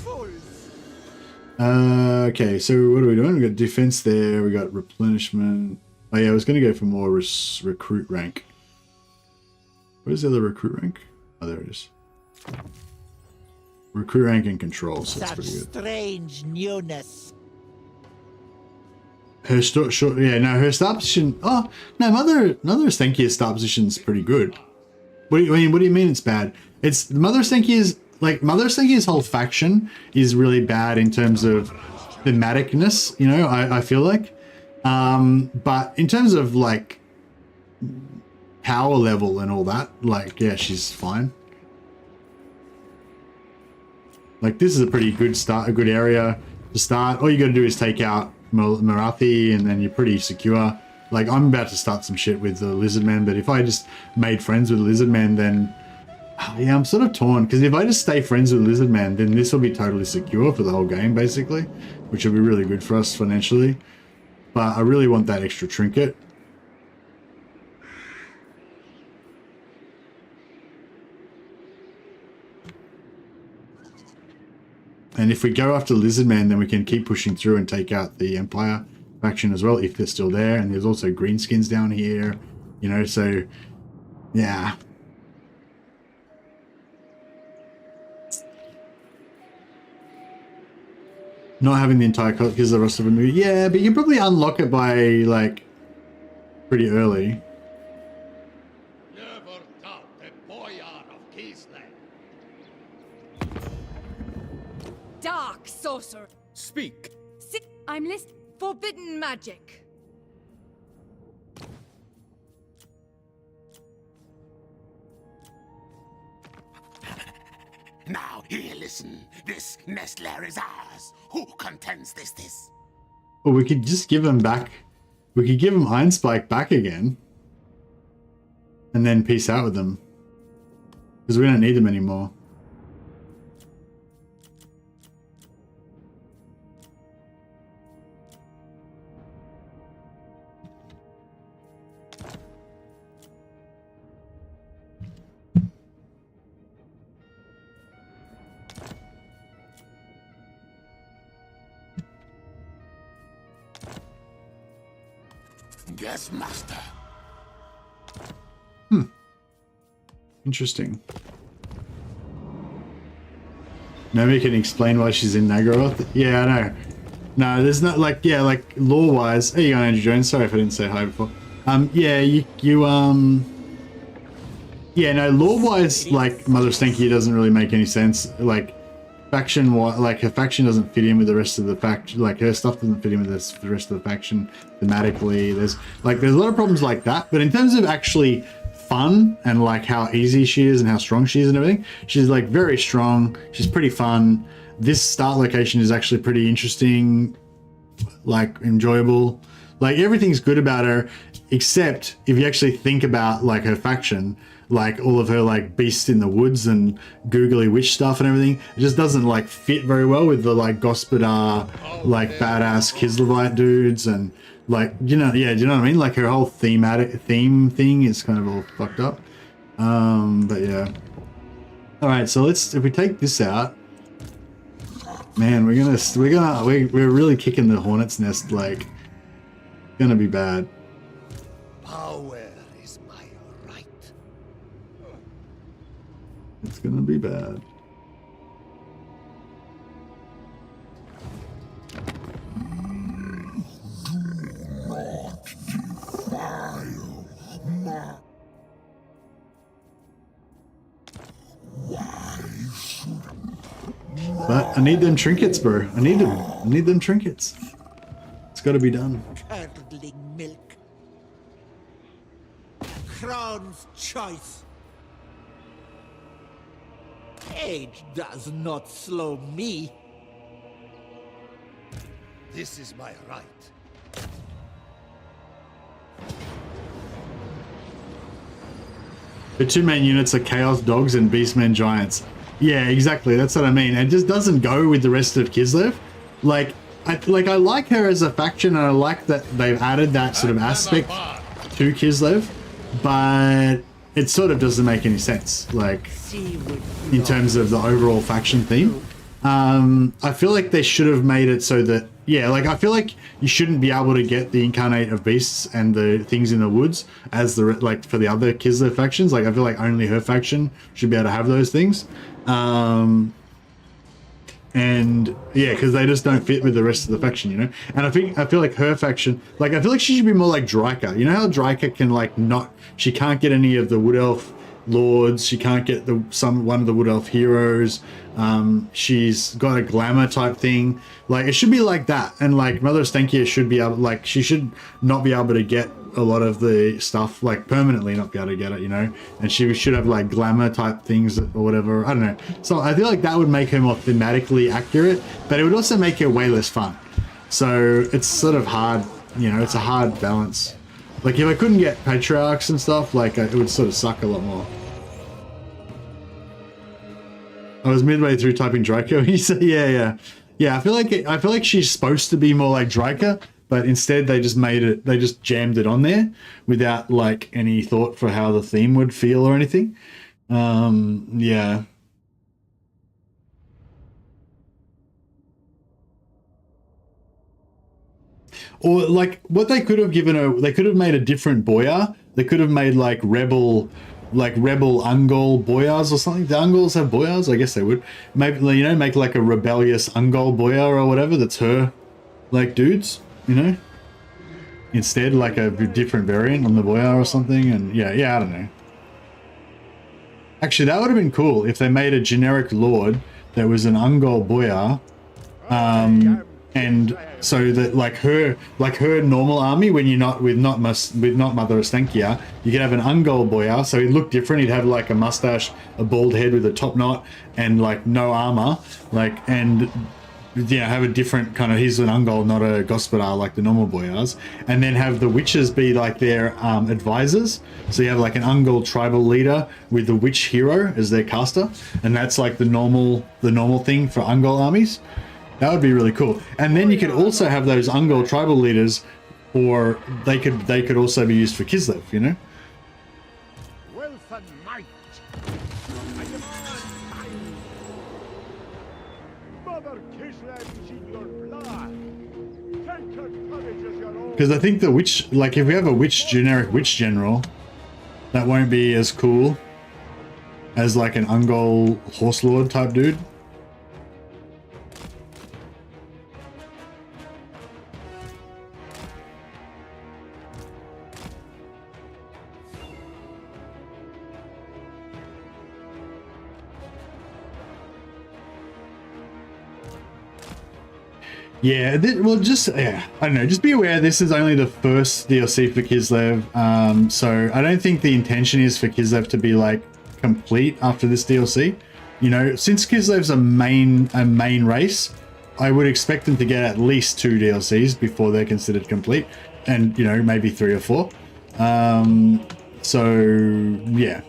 Speaker 1: Okay, so what are we doing? We got defense there. We got replenishment. Oh yeah, I was going to go for more recruit rank. Where's the other recruit rank? Oh, there it is. Recruit rank and control, so that's pretty good.
Speaker 3: Strange newness.
Speaker 1: Her her start position. Oh no, Mother Ostankya's start position's pretty good. What do you mean it's bad? It's Mother Ostankya's whole faction is really bad in terms of thematicness. You know, I feel like, but in terms of like power level and all that, like yeah, she's fine. Like this is a pretty good start, a good area to start. All you got to do is take out Marathi and then you're pretty secure. Like I'm about to start some shit with the Lizardmen, but if I just made friends with Lizardmen, then yeah, I'm sort of torn because if I just stay friends with Lizardmen, then this will be totally secure for the whole game basically, which will be really good for us financially. But I really want that extra trinket. And if we go after Lizardman, then we can keep pushing through and take out the Empire faction as well, if they're still there. And there's also greenskins down here, you know, so yeah. Not having the entire cult because the rest of them, yeah, but you probably unlock it by like pretty early.
Speaker 8: Never doubt the Boyar of Kislev.
Speaker 6: Dark sorcerer.
Speaker 10: Speak.
Speaker 6: I'm listening. Forbidden magic.
Speaker 11: Now, here, listen. This nest lair is ours. Who contends this?
Speaker 1: Well, we could just give him back. We could give him Iron Spike back again. And then peace out with them. Because we don't need them anymore.
Speaker 11: Yes, master.
Speaker 1: Interesting. Maybe you can explain why she's in Nagoroth. Yeah, I know. No, there's not like, yeah, like lore-wise. Hey, you going, Andrew Jones? Sorry if I didn't say hi before. Yeah, yeah, no, lore-wise, like Mother Ostankya doesn't really make any sense. Like faction, like her faction doesn't fit in with the rest of the faction. Like her stuff doesn't fit in with the rest of the faction thematically. There's a lot of problems like that. But in terms of actually fun and like how easy she is and how strong she is and everything, she's like very strong. She's pretty fun. This start location is actually pretty interesting, like enjoyable. Like everything's good about her, except if you actually think about like her faction, like all of her like beasts in the woods and googly witch stuff and everything, it just doesn't like fit very well with the like Gospodar, like badass Kislevite dudes and like, you know, yeah, do you know what I mean? Like her whole theme thing is kind of all fucked up. But yeah. All right, so if we take this out, man, we're really kicking the hornet's nest, like, gonna be bad.
Speaker 8: Power is my right.
Speaker 1: It's gonna be bad. I need them trinkets, bro. I need them. I need them trinkets. It's got to be done.
Speaker 3: Curdling milk. Crown's choice. Age does not slow me.
Speaker 8: This is my right.
Speaker 1: The two main units are Chaos Dogs and Beastmen Giants. Yeah, exactly. That's what I mean. It just doesn't go with the rest of Kislev. Like I like her as a faction, and I like that they've added that sort of aspect to Kislev, but it sort of doesn't make any sense, like, in terms of the overall faction theme. I feel like they should have made it so that, yeah, like, I feel like you shouldn't be able to get the Incarnate of Beasts and the things in the woods as the, like, for the other Kislev factions. Like, I feel like only her faction should be able to have those things. And yeah, because they just don't fit with the rest of the faction, you know. And I feel like her faction, like, I feel like she should be more like Dryka. You know how Dryka can, like, not, she can't get any of the Wood Elf lords, she can't get one of the Wood Elf heroes. She's got a glamour type thing. Like, it should be like that. And like Mother Ostankya should be able, like, she should not be able to get a lot of the stuff, like, permanently not be able to get it, you know. And she should have like glamour type things or whatever. I don't know. So I feel like that would make her more thematically accurate, but it would also make her way less fun. So it's sort of hard, you know, it's a hard balance. Like, if I couldn't get patriarchs and stuff, like, it would sort of suck a lot more. I was midway through typing Draco. He said, yeah. I feel like she's supposed to be more like Draco, but instead they just jammed it on there without like any thought for how the theme would feel or anything. Yeah. Or like what they could have given her, they could have made a different Boyar. They could have made like rebel Ungol Boyars or something. The Ungols have Boyars? I guess they would. Maybe, you know, make like a rebellious Ungol Boyar or whatever that's her, like, dudes, you know? Instead, like a different variant on the Boyar or something. And yeah, I don't know. Actually, that would have been cool if they made a generic lord that was an Ungol Boyar. And so that like her normal army, when you're not with not Mother Ostankya, you could have an Ungol Boyar, so he'd look different. He'd have like a mustache, a bald head with a top knot, and like no armor, like, and yeah, have a different kind of, he's an Ungol, not a Gospodar like the normal Boyars. And then have the witches be like their advisors. So you have like an Ungol tribal leader with the witch hero as their caster, and that's like the normal thing for Ungol armies. That would be really cool. And then you could also have those Ungol tribal leaders, or they could also be used for Kislev, you know?
Speaker 2: Wealth and might. I demand time. Mother Kislev is in your blood. Take her courage as your own.
Speaker 1: Because I think the witch, like, if we have a generic witch general, that won't be as cool as like an Ungol horse lord type dude. Yeah, well, just, yeah, I don't know, just be aware this is only the first DLC for Kislev, so I don't think the intention is for Kislev to be, like, complete after this DLC. You know, since Kislev's a main race, I would expect them to get at least 2 DLCs before they're considered complete, and, you know, maybe 3 or 4. So, yeah.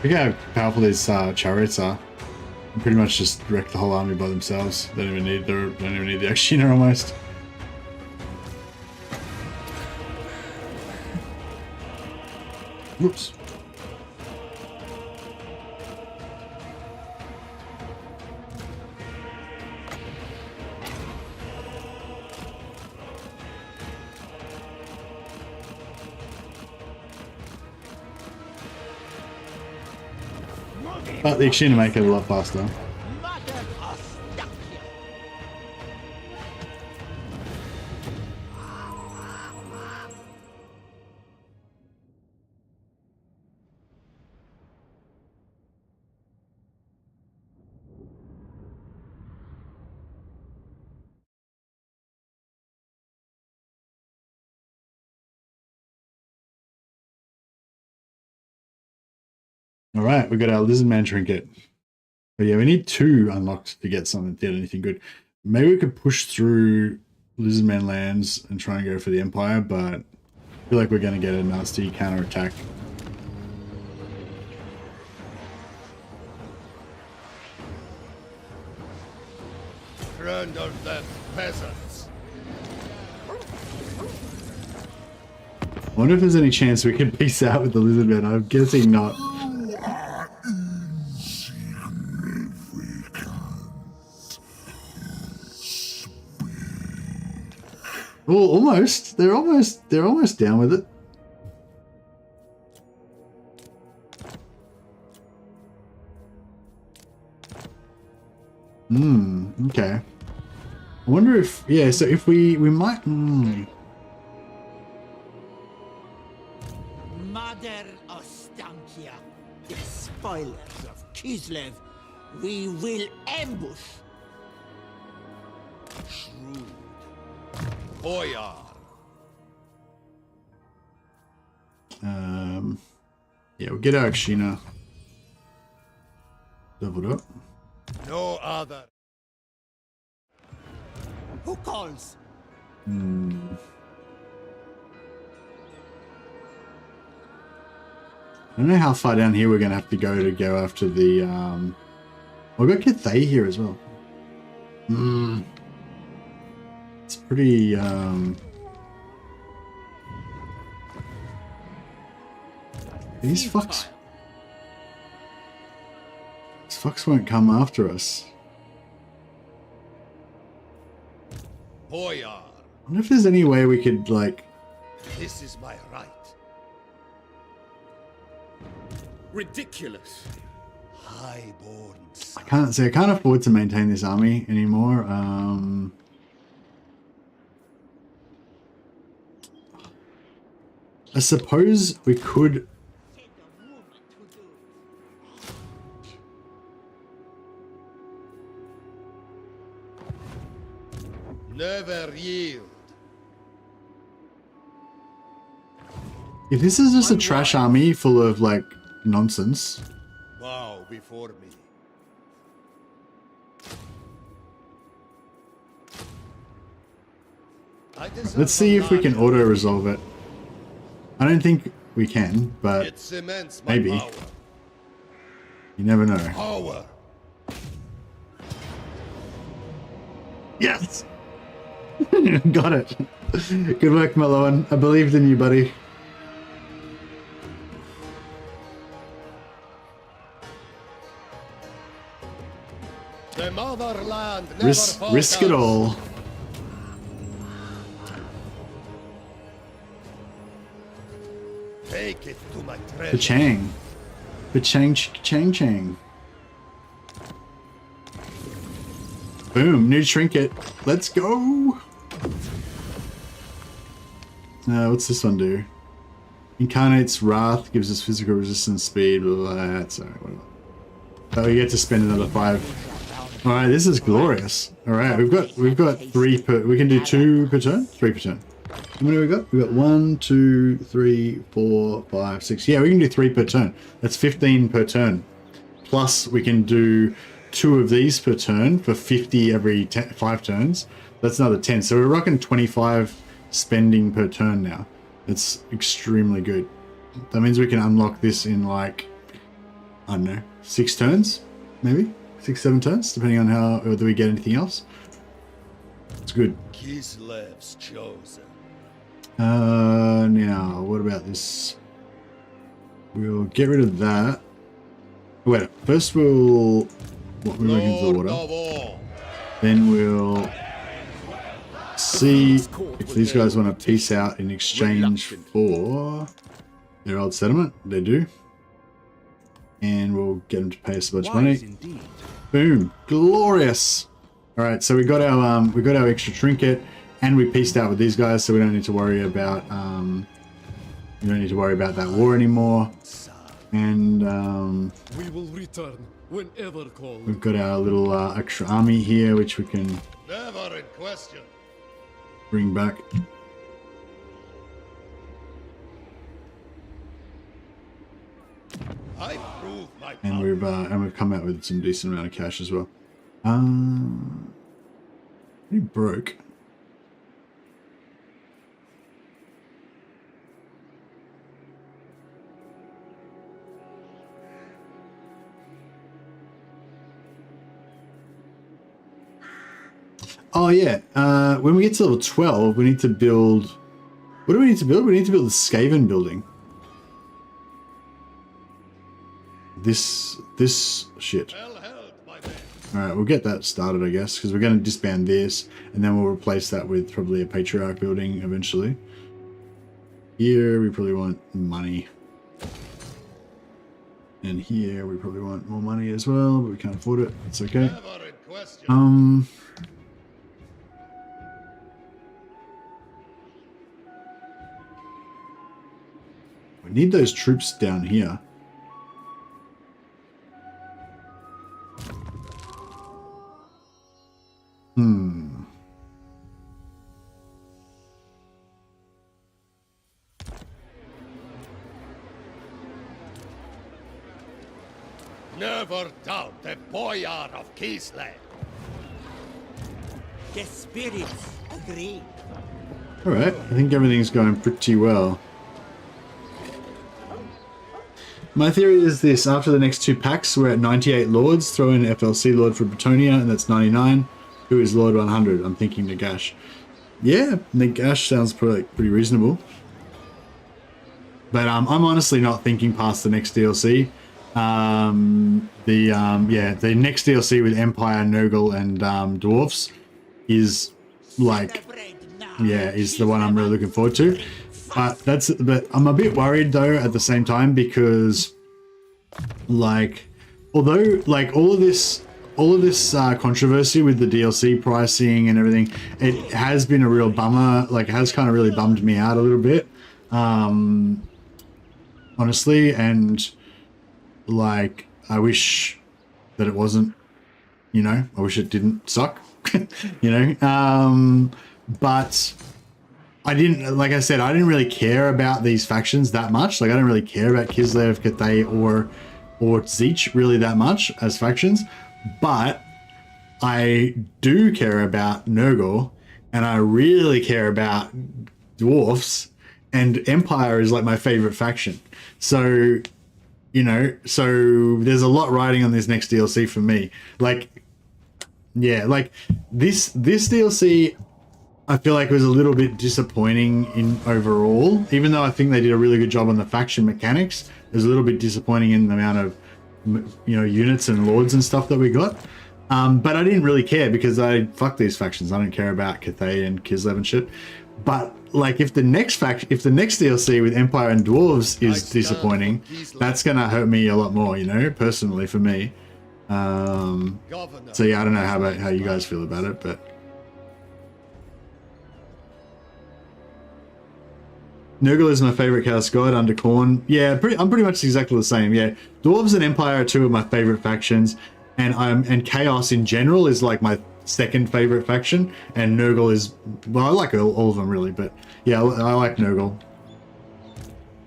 Speaker 1: Look how powerful these chariots are. They pretty much just wreck the whole army by themselves. They don't even need the Akshina almost. Whoops. But the Akshina make it a lot faster.
Speaker 3: Mother Ostankya.
Speaker 1: Alright, we got our Lizardman trinket. But yeah, we need 2 unlocked to get something, to get anything good. Maybe we could push through Lizardman lands and try and go for the Empire, but I feel like we're going to get a nasty counter attack.
Speaker 8: Render them peasants.
Speaker 1: I wonder if there's any chance we could peace out with the Lizardman. I'm guessing not. Well, almost. They're almost down with it. Okay. I wonder if, yeah, so if we might,
Speaker 3: Mother Ostankya, the spoilers of Kislev, we will ambush.
Speaker 8: Shrewd. Boyar.
Speaker 1: yeah, we'll get our Akshina leveled up.
Speaker 8: No other.
Speaker 3: Who calls?
Speaker 1: I don't know how far down here we're going to have to go after the, we've got Cathay here as well. It's pretty, these fucks won't come after us.
Speaker 8: Boyar.
Speaker 1: I wonder if there's any way we could, like...
Speaker 8: This is my right.
Speaker 10: Ridiculous.
Speaker 8: Highborn.
Speaker 1: I can't afford to maintain this army anymore. I suppose we could...
Speaker 8: Never yield.
Speaker 1: If this is just a trash army full of, like, nonsense...
Speaker 8: Bow before me.
Speaker 1: Let's see if we can auto-resolve it. I don't think we can, but
Speaker 8: It cements my
Speaker 1: maybe.
Speaker 8: power.
Speaker 1: You never know.
Speaker 8: Power.
Speaker 1: Yes! Got it. Good work, Meloan. I believed in you, buddy.
Speaker 8: The motherland never
Speaker 1: Risk it all.
Speaker 8: Take it to my treasure.
Speaker 1: The Chang. The Chang. Boom, new trinket. Let's go. What's this one do? Incarnates Wrath, gives us physical resistance, speed, blah, blah, blah. That's alright, whatever. Oh, we get to spend another 5. Alright, this is glorious. Alright, we've got 3 per, we can do 2 per turn? 3 per turn. How many we got? We got 1, 2, 3, 4, 5, 6. Yeah, we can do 3 per turn. That's 15 per turn. Plus, we can do 2 of these per turn for 50 every 5 turns. That's another 10. So we're rocking 25 spending per turn now. It's extremely good. That means we can unlock this in like I don't know, 6 turns, maybe 6-7 turns, depending on how whether we get anything else. It's good.
Speaker 8: Kislev's chosen.
Speaker 1: Now what about this? We'll get rid of that. Wait, first we'll move back into the water. Then we'll see if these guys want to peace out in exchange for their old settlement. They do. And we'll get them to pay us a bunch of money. Boom. Glorious. Alright, so we got our extra trinket and we peaced out with these guys, so we don't need to worry about that war anymore. And
Speaker 10: we will return whenever called.
Speaker 1: We've got our little extra army here, which we can
Speaker 8: Never in question.
Speaker 1: bring back.
Speaker 8: I prove my power.
Speaker 1: And we've come out with some decent amount of cash as well. Pretty broke. Oh yeah, when we get to level 12, we need to build... What do we need to build? We need to build the Skaven building. This shit. Alright, we'll get that started, I guess, because we're going to disband this, and then we'll replace that with probably a Patriarch building eventually. Here, we probably want money. And here, we probably want more money as well, but we can't afford it. It's okay. We need those troops down here.
Speaker 8: Never doubt the Boyar of Kislev.
Speaker 3: The spirits agree.
Speaker 1: Alright, I think everything's going pretty well. My theory is this: after the next 2 packs, we're at 98 lords. Throw in FLC Lord for Bretonia, and that's 99. Who is Lord 100? I'm thinking Nagash. Yeah, Nagash sounds pretty reasonable. But I'm honestly not thinking past the next DLC. The next DLC with Empire, Nurgle, and Dwarfs is like, is the one I'm really looking forward to. But I'm a bit worried though at the same time, because although all of this controversy with the DLC pricing and everything, it has been a real bummer. It has kind of really bummed me out a little bit, honestly. And I wish that it wasn't, I wish it didn't suck, but I didn't, like I said, I didn't really care about these factions that much. I didn't really care about Kislev, Cathay, or Zeech really that much as factions. But I do care about Nurgle, and I really care about Dwarfs, and Empire is my favorite faction. So, so there's a lot riding on this next DLC for me. This DLC, I feel like it was a little bit disappointing in overall, even though I think they did a really good job on the faction mechanics. It was a little bit disappointing in the amount of units and lords and stuff that we got, but I didn't really care, because fuck these factions. I don't care about Cathay and Kislev and shit. But if the next DLC with Empire and Dwarves is disappointing, that's gonna hurt me a lot more, personally for me. So yeah, I don't know how you guys feel about it, but Nurgle is my favorite Chaos God under Khorne. Yeah, I'm pretty much exactly the same. Yeah, Dwarves and Empire are 2 of my favorite factions, and Chaos in general is my second favorite faction, and Nurgle is, well, I like all of them really, but yeah, I like Nurgle.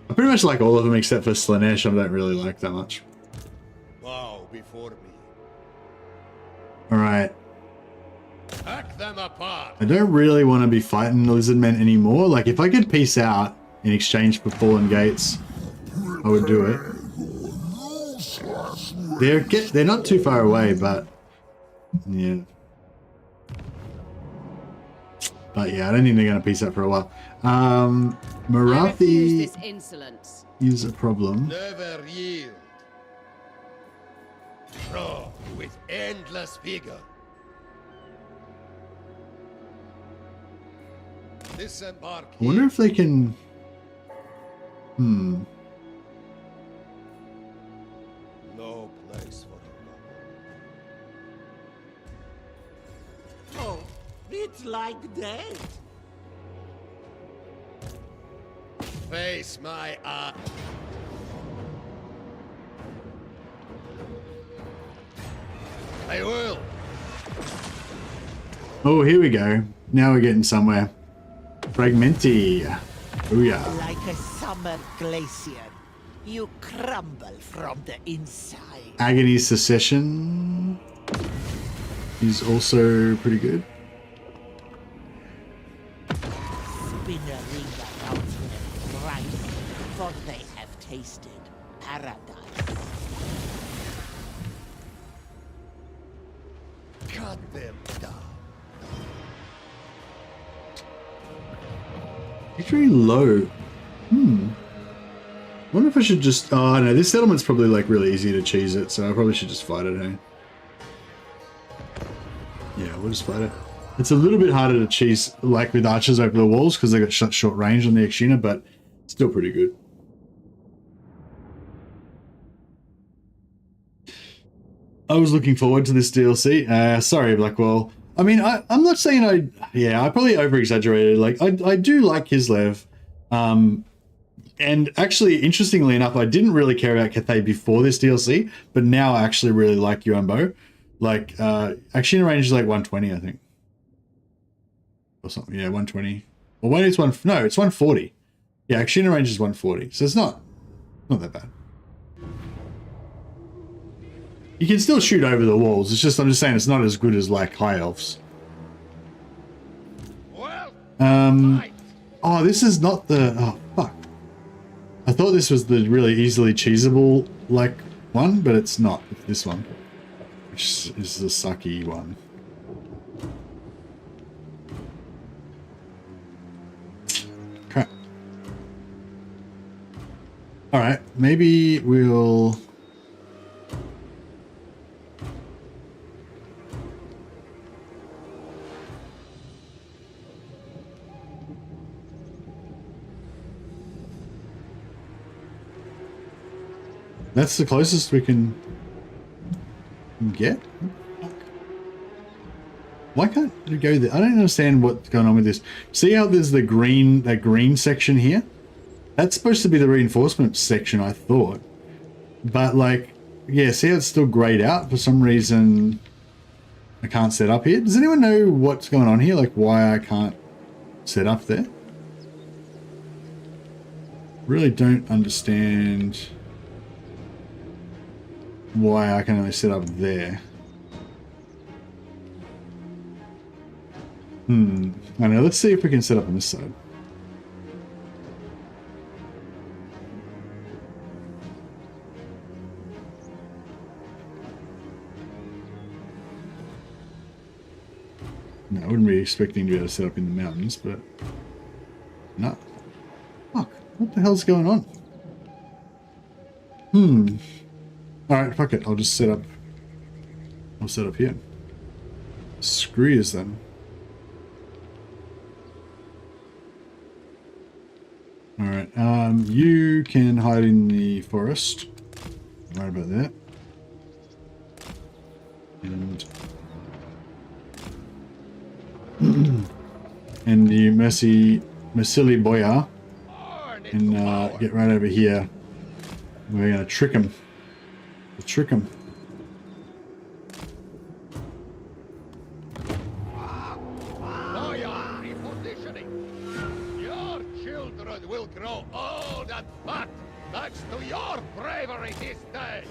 Speaker 1: I pretty much like all of them except for Slaanesh. I don't really like that much.
Speaker 8: Bow before me.
Speaker 1: All right.
Speaker 8: Hack them apart.
Speaker 1: I don't really want to be fighting the Lizardmen anymore. If I could peace out in exchange for Fallen Gates, I would do it. they're not too far away, but yeah. But yeah, I don't think they're going to piece up for a while. Marathi
Speaker 9: this insolence.
Speaker 1: is a problem.
Speaker 8: Never yield. Draw with endless vigor. Disembark
Speaker 1: I wonder
Speaker 8: here.
Speaker 1: if they can.
Speaker 8: No place for the
Speaker 3: Oh, it's like that.
Speaker 8: face my eye. I will.
Speaker 1: Oh, here we go. Now we're getting somewhere. Fragmenti. Booyah.
Speaker 3: Like a summer glacier, you crumble from the inside.
Speaker 1: Agony Secession is also pretty good.
Speaker 3: Spin a ring around them thrice, for they have tasted paradise.
Speaker 8: Cut them down.
Speaker 1: Victory low. Wonder if I should just. Oh no, this settlement's probably like really easy to cheese it, so I probably should just fight it. Hey. Yeah, we'll just fight it. It's a little bit harder to cheese like with archers over the walls because they got short range on the Akshina, but still pretty good. I was looking forward to this DLC. Sorry, Blackwell. I mean, I'm not saying I probably over-exaggerated. Like, I do like Kislev. And actually, interestingly enough, I didn't really care about Cathay before this DLC, but now I actually really like Yuanbo. Like, Akshina range is like 120, I think. Or something. Yeah, 120. Well, wait, it's 140. Yeah, Akshina range is 140. So it's not that bad. You can still shoot over the walls. It's just, I'm just saying it's not as good as like High Elves. Oh, this is not the, oh, fuck. I thought this was the really easily cheesable, like, one, but it's not. It's this one. Which is the sucky one. Crap. Alright, maybe we'll... That's the closest we can get? Why can't it go there? I don't understand what's going on with this. See how there's the green, that green section here? That's supposed to be the reinforcement section, I thought. But like, yeah, see how it's still grayed out? For some reason, I can't set up here. Does anyone know what's going on here? Like why I can't set up there? Really don't understand why I can only set up there. I know, let's see if we can set up on this side. No, I wouldn't be expecting to be able to set up in the mountains, but no. Fuck, what the hell's going on? Alright, fuck it. I'll just set up. I'll set up here. Screw yous then. Alright, you can hide in the forest. Don't worry about that. And and the Mercily Boyar can get right over here. We're gonna trick him. We'll trick him.
Speaker 8: Boyar, repositioning. Your children will grow old and fat thanks to your bravery this day.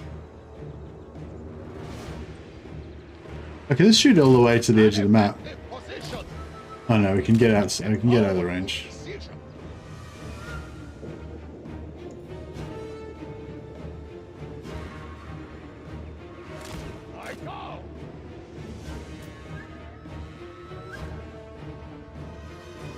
Speaker 1: Okay, let's shoot all the way to the edge of the map. Oh no, we can get out. We can get out of the range.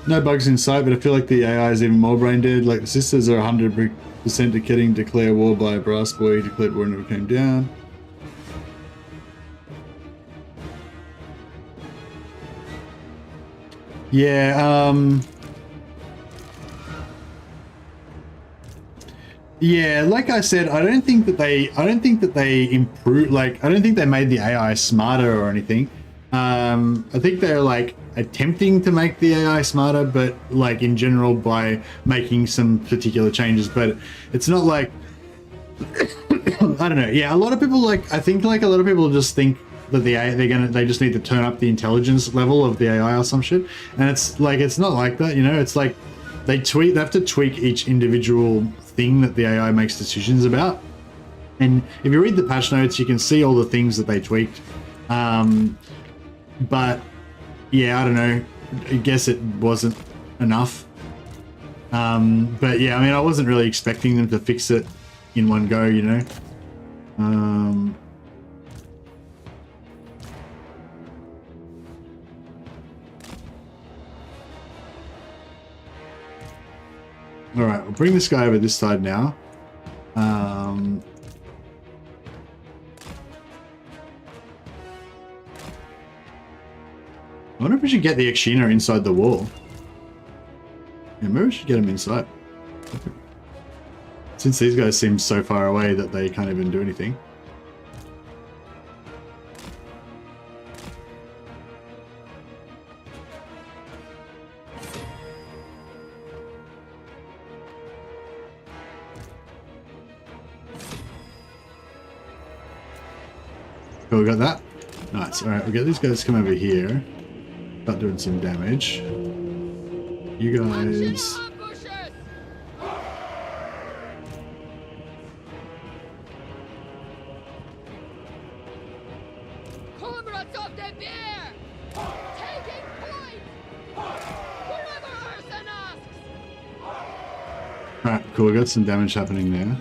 Speaker 1: No bugs in sight, but I feel like the AI is even more brain dead. Like the sisters are 100% getting declare war by a brass boy who declared war and never came down. Yeah, yeah, like I said, I don't think that they improved, like, I don't think they made the AI smarter or anything. I think they're like attempting to make the AI smarter, but like in general by making some particular changes, but it's not like, I don't know. Yeah, a lot of people like, I think like a lot of people just think that the AI, they just need to turn up the intelligence level of the AI or some shit. And it's like, it's not like that, you know, it's like they have to tweak each individual thing that the AI makes decisions about. And if you read the patch notes, you can see all the things that they tweaked. But yeah, I don't know. I guess it wasn't enough. But yeah, I mean, I wasn't really expecting them to fix it in one go, you know. All right, we'll bring this guy over this side now. I wonder if we should get the Akshina inside the wall. Yeah, maybe we should get him inside. Okay. Since these guys seem so far away that they can't even do anything. Cool, we got that. Nice. Alright, we'll get these guys to come over here. Start doing some damage. You guys...
Speaker 5: Comrades of the bear! Taking point! Whoever Urson asks!
Speaker 1: Alright, cool, we got some damage happening there.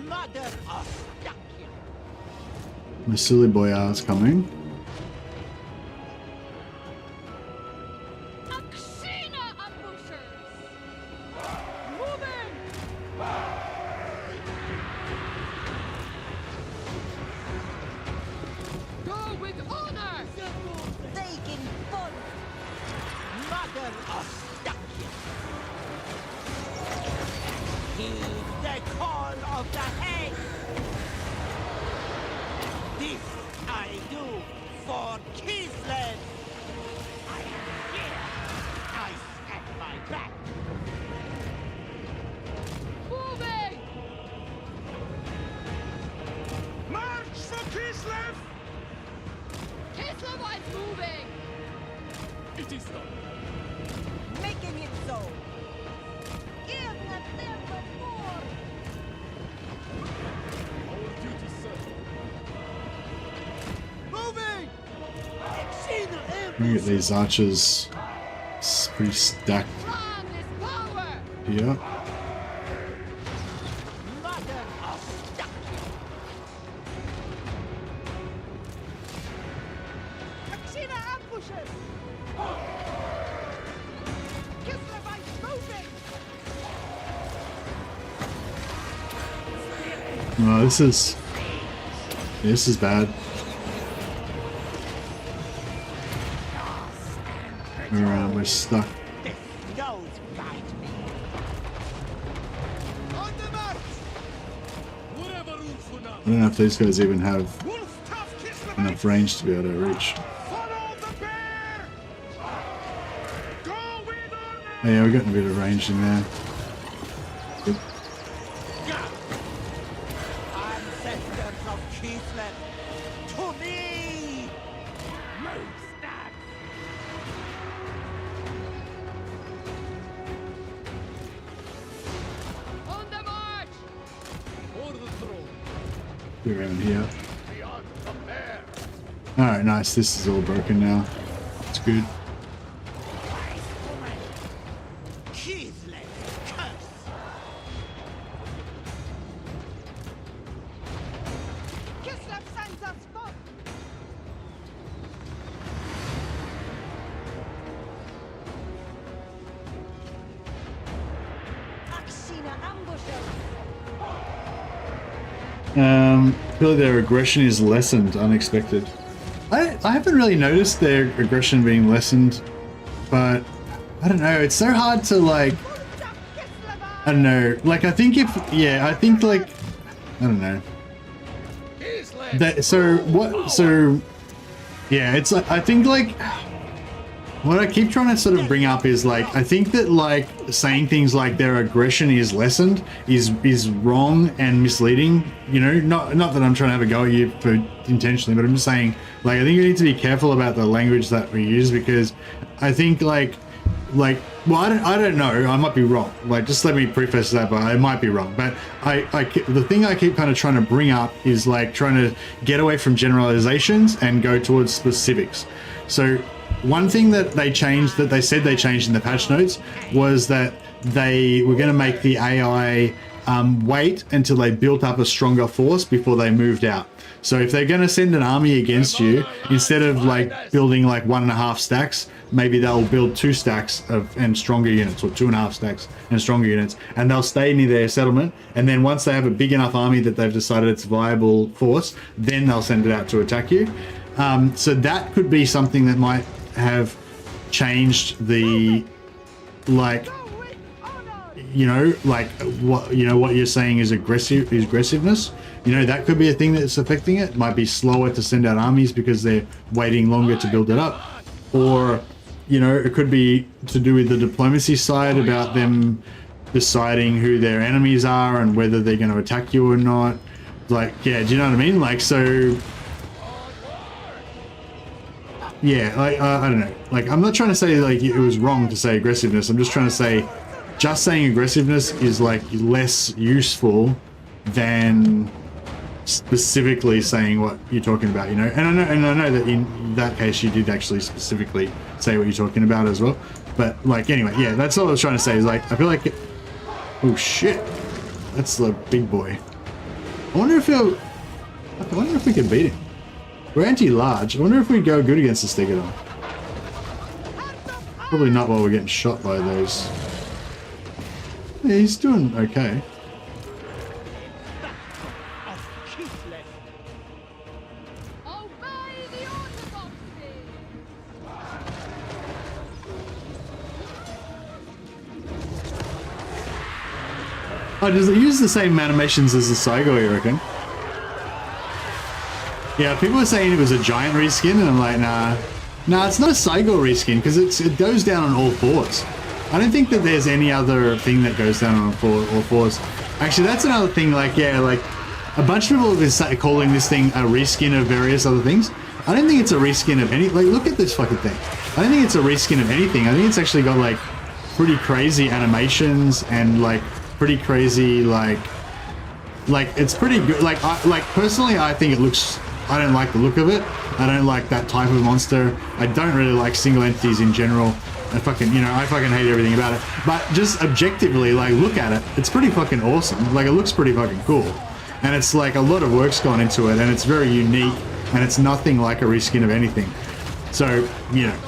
Speaker 1: Mercily Boyar's coming. Get these archers pretty stacked here. No, this is bad. We're stuck. I don't know if these guys even have enough range to be able to reach. Oh, yeah, we're getting a bit of range in there. Good.
Speaker 3: Ancestors of Kislev, to me!
Speaker 5: On the march!
Speaker 10: For the throne.
Speaker 1: Be around here. Alright, nice. This is all broken now. It's good.
Speaker 4: Aksina ambusher.
Speaker 1: I feel like their aggression is lessened, unexpected. I haven't really noticed their aggression being lessened, but I don't know. It's so hard to like. I don't know. Like I think if I think like I don't know. That so what so yeah. It's like I think like. What I keep trying to sort of bring up is like I think that like saying things like their aggression is lessened is wrong and misleading. You know, not that I'm trying to have a go at you for intentionally, but I'm just saying like I think you need to be careful about the language that we use because I think like well I don't know, I might be wrong. Like just let me preface that, but I might be wrong. But the thing I keep kind of trying to bring up is like trying to get away from generalizations and go towards specifics. So. One thing that they changed, that they said they changed in the patch notes, was that they were going to make the AI wait until they built up a stronger force before they moved out. So if they're going to send an army against you, instead of like building like 1.5 stacks, maybe they'll build 2 stacks and stronger units, or 2.5 stacks and stronger units, and they'll stay near their settlement. And then once they have a big enough army that they've decided it's a viable force, then they'll send it out to attack you. So that could be something that might have changed the like like what you're saying is aggressiveness. That could be a thing that's affecting it. It might be slower to send out armies because they're waiting longer to build it up, or it could be to do with the diplomacy side about them deciding who their enemies are and whether they're going to attack you or not. Like, yeah, do you know what I mean? Like, so yeah, I don't know. Like, I'm not trying to say like it was wrong to say aggressiveness. I'm just trying to say, just saying aggressiveness is like less useful than specifically saying what you're talking about. And I know that in that case you did actually specifically say what you're talking about as well. But like, anyway, yeah, that's all I was trying to say. Is like, I feel like, oh shit, that's the big boy. I wonder if we can beat him. We're anti-large. I wonder if we go good against the Stegodon. Probably not while we're getting shot by those. Yeah, he's doing okay. Oh, does it use the same animations as the Saigo, you reckon? Yeah, people were saying it was a giant reskin, and I'm like, nah, it's not a Saigo reskin because it goes down on all fours. I don't think that there's any other thing that goes down on all fours. Actually, that's another thing. Like, yeah, like a bunch of people have been calling this thing a reskin of various other things. I don't think it's a reskin of any. Like, look at this fucking thing. I don't think it's a reskin of anything. I think it's actually got like pretty crazy animations and like pretty crazy like it's pretty good. Like personally, I think it looks. I don't like the look of it. I don't like that type of monster. I don't really like single entities in general. I fucking hate everything about it. But just objectively, like, look at it. It's pretty fucking awesome. Like, it looks pretty fucking cool. And it's like a lot of work's gone into it, and it's very unique, and it's nothing like a reskin of anything. So,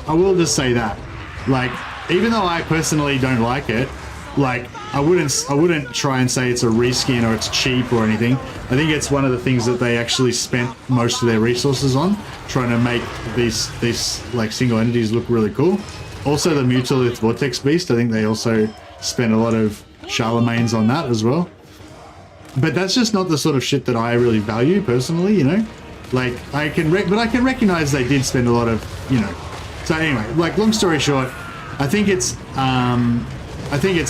Speaker 1: I will just say that. Like, even though I personally don't like it, like, I wouldn't try and say it's a reskin or it's cheap or anything. I think it's one of the things that they actually spent most of their resources on, trying to make these like single entities look really cool. Also the Mutalith Vortex Beast, I think they also spent a lot of Charlemagne's on that as well. But that's just not the sort of shit that I really value personally, Like, I can recognize they did spend a lot of, So anyway, like, long story short, I think it's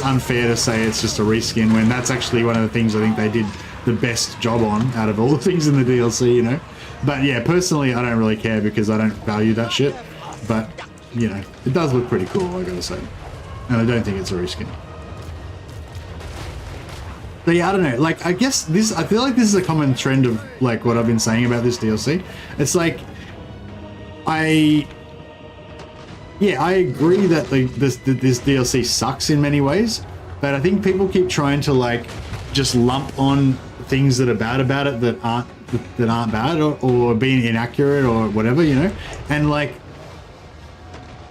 Speaker 1: unfair to say it's just a reskin when that's actually one of the things I think they did the best job on out of all the things in the DLC, But yeah, personally, I don't really care because I don't value that shit. But, it does look pretty cool, I gotta say. And I don't think it's a reskin. But yeah, I don't know. Like, I feel like this is a common trend of like what I've been saying about this DLC. It's like, I agree that this DLC sucks in many ways, but I think people keep trying to like just lump on things that are bad about it that aren't bad or being inaccurate or whatever, And like,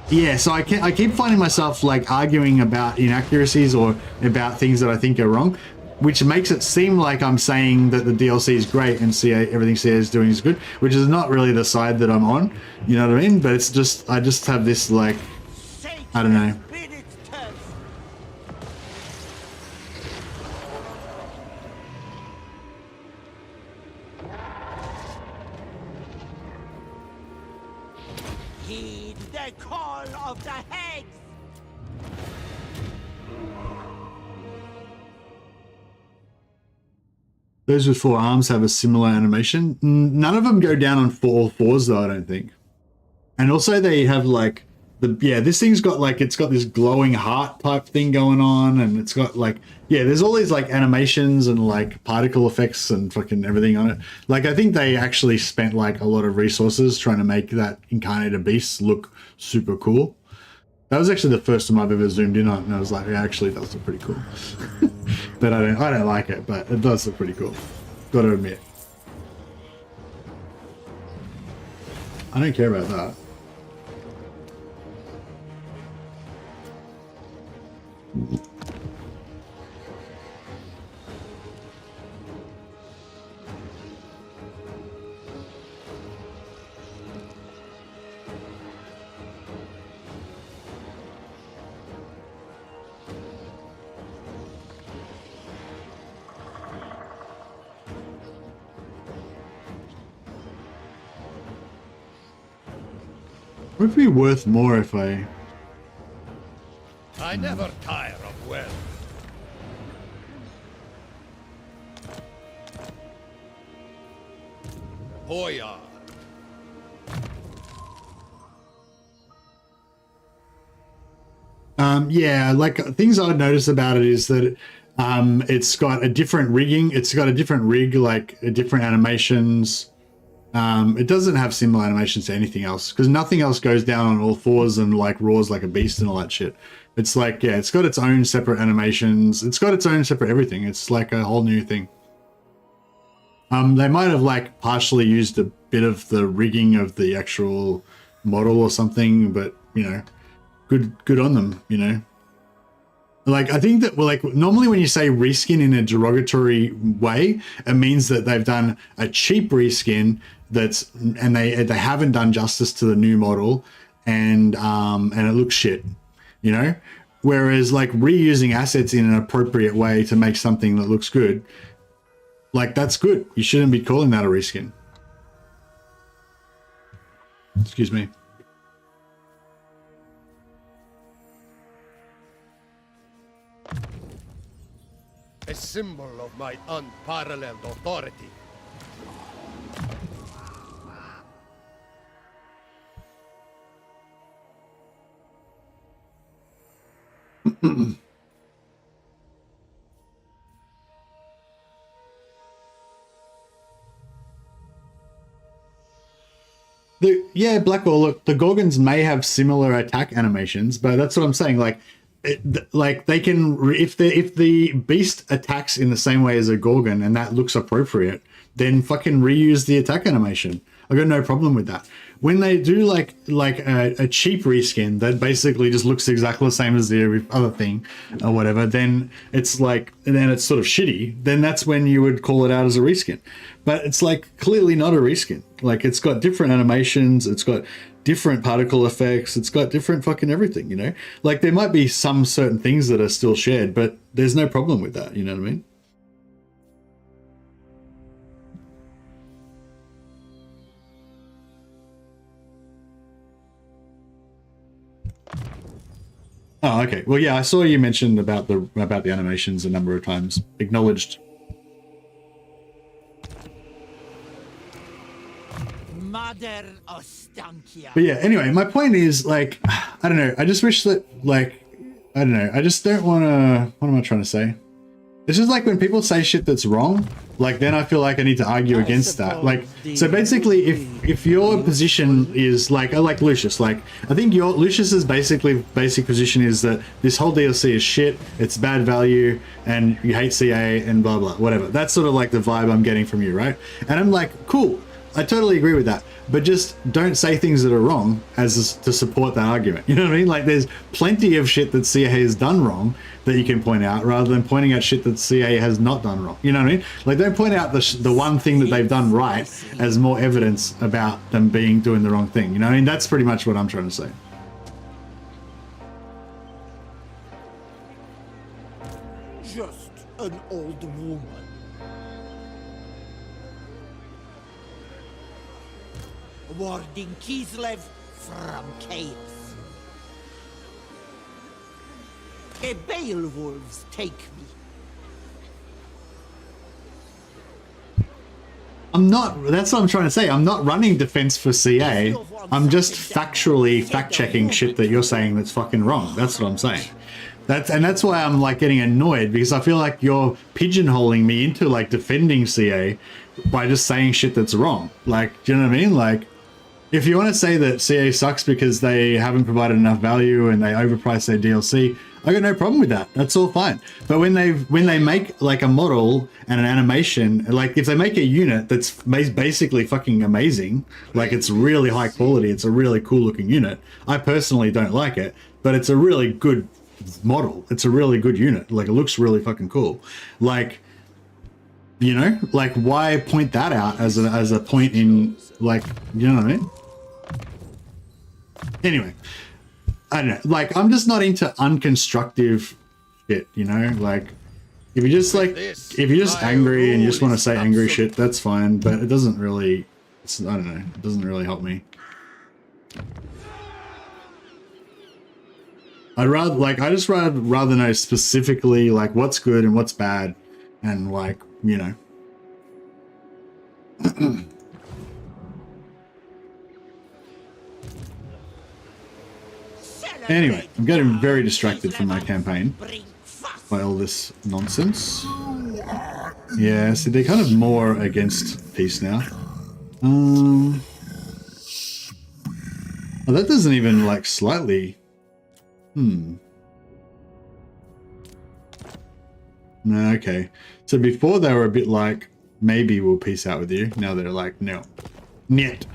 Speaker 1: Yeah, so I keep finding myself like arguing about inaccuracies or about things that I think are wrong, which makes it seem like I'm saying that the DLC is great and CA, everything CA is doing is good, which is not really the side that I'm on, you know what I mean? But it's just, I just have this like, I don't know.
Speaker 3: Heed the call of the hags!
Speaker 1: Those with 4 arms have a similar animation. None of them go down on all fours though, I don't think. And also they have like, this thing's got like, it's got this glowing heart type thing going on, and it's got like, there's all these like animations and like particle effects and fucking everything on it. Like I think they actually spent like a lot of resources trying to make that incarnated beast look super cool. That was actually the first time I've ever zoomed in on it, and I was like, yeah, actually, it does look pretty cool. But I don't like it, but it does look pretty cool. Gotta admit. I don't care about that. Would be worth more if I
Speaker 8: never tire of wealth. Boyar.
Speaker 1: Yeah, like things I've noticed about it is that it's got a different rigging. It's got a different rig, like different animations. It doesn't have similar animations to anything else because nothing else goes down on all fours and like roars like a beast and all that shit. It's like, yeah, it's got its own separate animations. It's got its own separate everything. It's like a whole new thing. They might have like partially used a bit of the rigging of the actual model or something, but you know, good on them, you know. Like, I think that, well, like, normally when you say reskin in a derogatory way, it means that they've done a cheap reskin that's, and they haven't done justice to the new model, and it looks shit, you know? Whereas, like, reusing assets in an appropriate way to make something that looks good, like, that's good. You shouldn't be calling that a reskin. Excuse me.
Speaker 8: A symbol of my unparalleled authority.
Speaker 1: Yeah, Blackwell, look, the Gorgons may have similar attack animations, but that's what I'm saying. Like, like they can, if the beast attacks in the same way as a Gorgon and that looks appropriate, then fucking reuse the attack animation. I've got no problem with that. When they do like a cheap reskin that basically just looks exactly the same as the other thing or whatever, then it's like, and then it's sort of shitty, then that's when you would call it out as a reskin. But it's like clearly not a reskin. Like, it's got different animations, it's got different particle effects, it's got different fucking everything, you know? Like, there might be some certain things that are still shared, but there's no problem with that, you know what I mean? Oh, okay. Well, yeah, I saw you mentioned about the animations a number of times. Acknowledged.
Speaker 3: Modern Ostankya.
Speaker 1: But yeah, anyway, my point is, like, I don't know. I just wish that, like, I don't know. I just don't want to, what am I trying to say? It's just like when people say shit that's wrong, like, then I feel like I need to argue against that. Like, so basically, if your position is like Lucius, like, I think Lucius's basic position is that this whole DLC is shit, it's bad value, and you hate CA and blah blah whatever. That's sort of like the vibe I'm getting from you, right? And I'm like, cool. I totally agree with that. But just don't say things that are wrong as to support that argument. You know what I mean? Like, there's plenty of shit that CA has done wrong that you can point out, rather than pointing out shit that CA has not done wrong. You know what I mean? Like, don't point out the one thing that they've done right as more evidence about them doing the wrong thing. You know what I mean? That's pretty much what I'm trying to say.
Speaker 3: Just an old woman. Warding Kislev from chaos. The Beowulfs take me.
Speaker 1: I'm not, that's what I'm trying to say. I'm not running defense for CA. I'm just factually fact-checking shit that you're saying that's fucking wrong. That's what I'm saying. That's why I'm like getting annoyed, because I feel like you're pigeonholing me into like defending CA by just saying shit that's wrong. Like, do you know what I mean? Like, if you want to say that CA sucks because they haven't provided enough value and they overprice their DLC, I got no problem with that. That's all fine. But when they make like a model and an animation, like if they make a unit that's basically fucking amazing, like it's really high quality, it's a really cool looking unit. I personally don't like it, but it's a really good model. It's a really good unit. Like, it looks really fucking cool. Like, you know, like, why point that out as a point in, like, you know what I mean? Anyway, I don't know. Like, I'm just not into unconstructive shit, you know? Like, if you're just angry and you just want to say angry shit, that's fine. But it doesn't really, I don't know. It doesn't really help me. I just rather know specifically like what's good and what's bad, and like, you know. Anyway, I'm getting very distracted from my campaign by all this nonsense. Yeah, so they're kind of more against peace now. Oh, that doesn't even like slightly. No, okay. So before they were a bit like, maybe we'll peace out with you. Now they're like, no. Niet.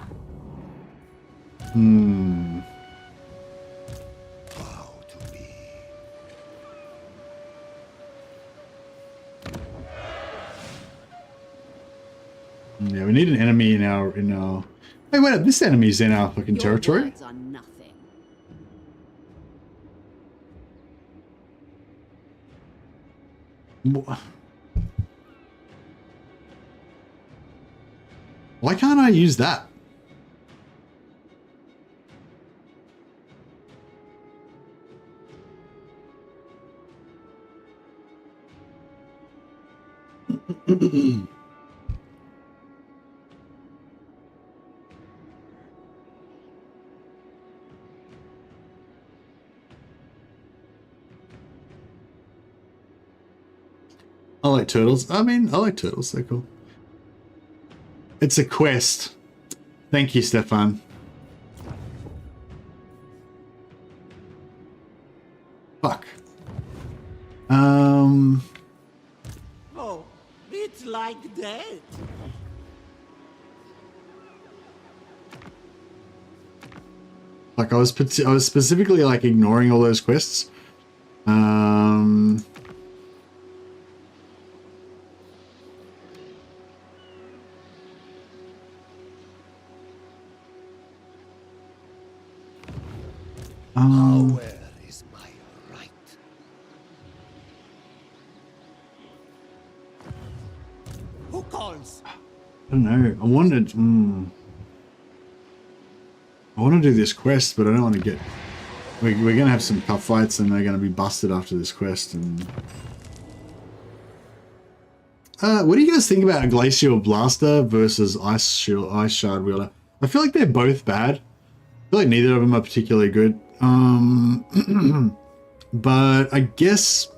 Speaker 1: Yeah, we need an enemy in our Hey, wait up, this enemy's in our fucking territory. Why can't I use that? I like turtles. I mean, I like turtles. They're cool. It's a quest. Thank you, Stefan. Fuck.
Speaker 3: Oh, it's like that.
Speaker 1: Like I was specifically like ignoring all those quests.
Speaker 11: Where is my right?
Speaker 3: Who calls?
Speaker 1: I don't know. I want to do this quest, but I don't want to get. We're gonna have some tough fights, and they're gonna be busted after this quest. And what do you guys think about a Glacial Blaster versus Ice Shard Wielder? I feel like they're both bad. I feel like neither of them are particularly good. But I guess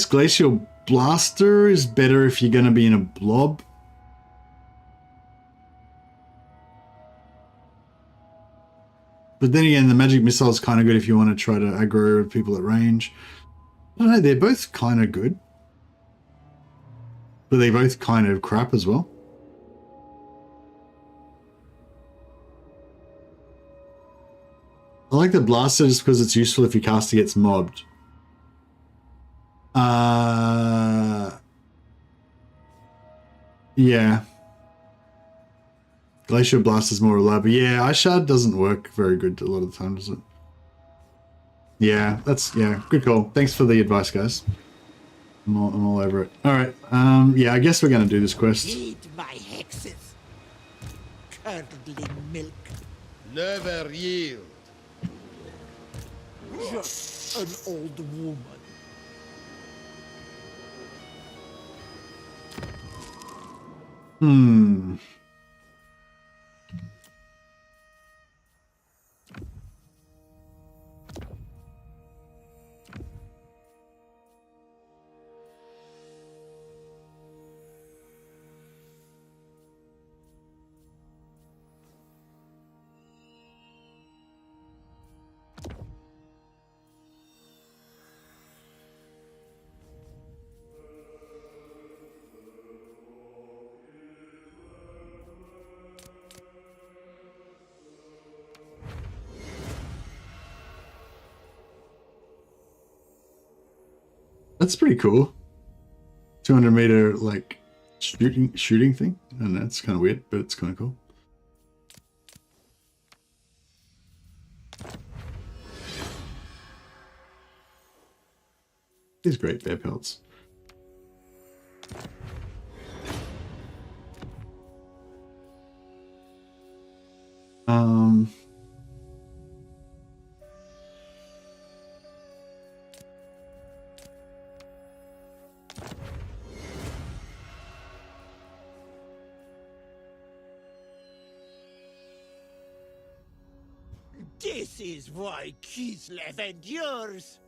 Speaker 1: Glacial Blaster is better if you're going to be in a blob. But then again, the magic missile is kind of good if you want to try to aggro people at range. I don't know, they're both kind of good. but they both kind of crap as well. I like the blaster just because it's useful if your caster gets mobbed. Yeah. Glacial Blast is more reliable. Yeah, Ice Shard doesn't work very good a lot of the time, does it? Yeah, yeah, good call. Thanks for the advice, guys. I'm all over it. Alright, yeah, I guess we're gonna do this quest.
Speaker 3: Heed my hexes. Curdling milk.
Speaker 8: Never yield.
Speaker 3: Just an old woman.
Speaker 1: Hmm. That's pretty cool. 200-meter like shooting thing. I don't know, it's kind of weird, but it's kind of cool. These great bear pelts.
Speaker 3: This is why Kislev endures.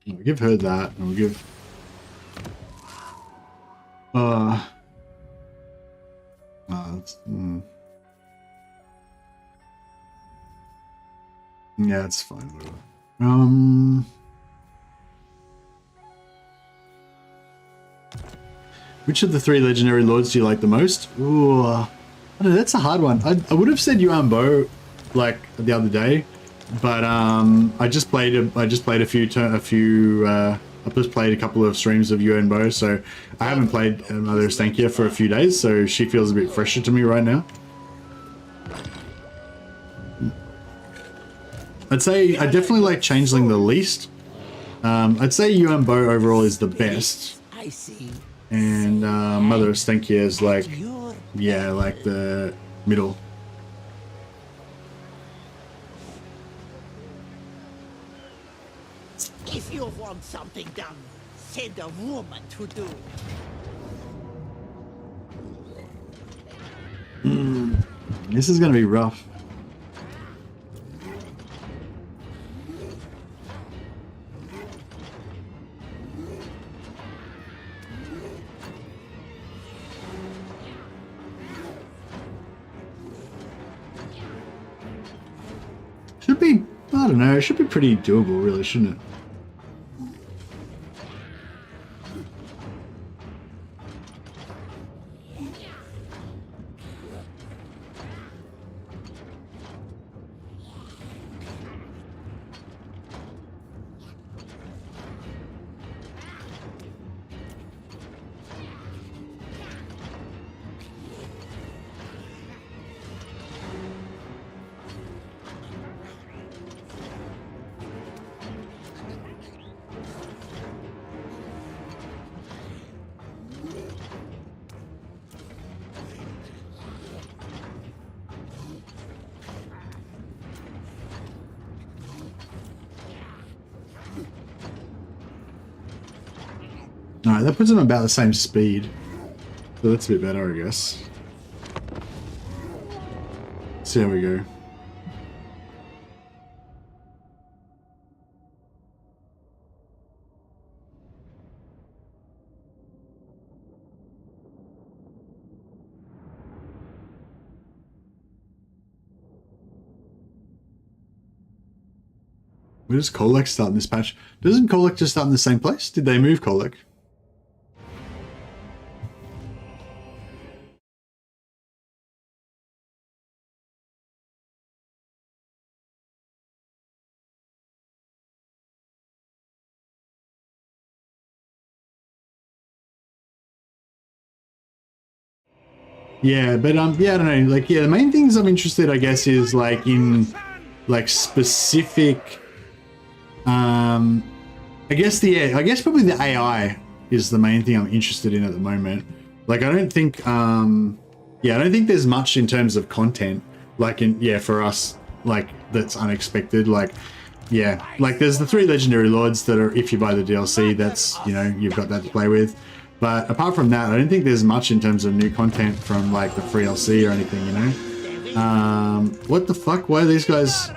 Speaker 1: We'll give her that, and we'll give yeah, it's fine, whatever. Which of the 3 legendary lords do you like the most? Ooh, I don't know, that's a hard one. I would have said Yuan Bo like the other day, but I just played a couple of streams of Yuan Bo, so I haven't played Mother Ostankya for a few days, so she feels a bit fresher to me right now. I'd say I definitely like Changeling the least. I'd say Yuan Bo overall is the best.
Speaker 3: I see.
Speaker 1: And Mother Ostankya is like, yeah, like the middle.
Speaker 3: If you want something done, send a woman to do it.
Speaker 1: This is gonna be rough. Should be, I don't know, it should be pretty doable, really, shouldn't it? Alright, that puts him about the same speed. So that's a bit better, I guess. See how we go. Where does Kolek start in this patch? Doesn't Kolek just start in the same place? Did they move Kolek? Yeah, but yeah, I don't know. Like, yeah, the main things I'm interested, I guess, is like in like specific. I guess probably the AI is the main thing I'm interested in at the moment. Like, I don't think, I don't think there's much in terms of content. Like, for us, like that's unexpected. Like, yeah, like there's the 3 legendary lords that are, if you buy the DLC, that's, you know, you've got that to play with. But apart from that, I don't think there's much in terms of new content from like the free LC or anything, you know? What the fuck? Why are these guys...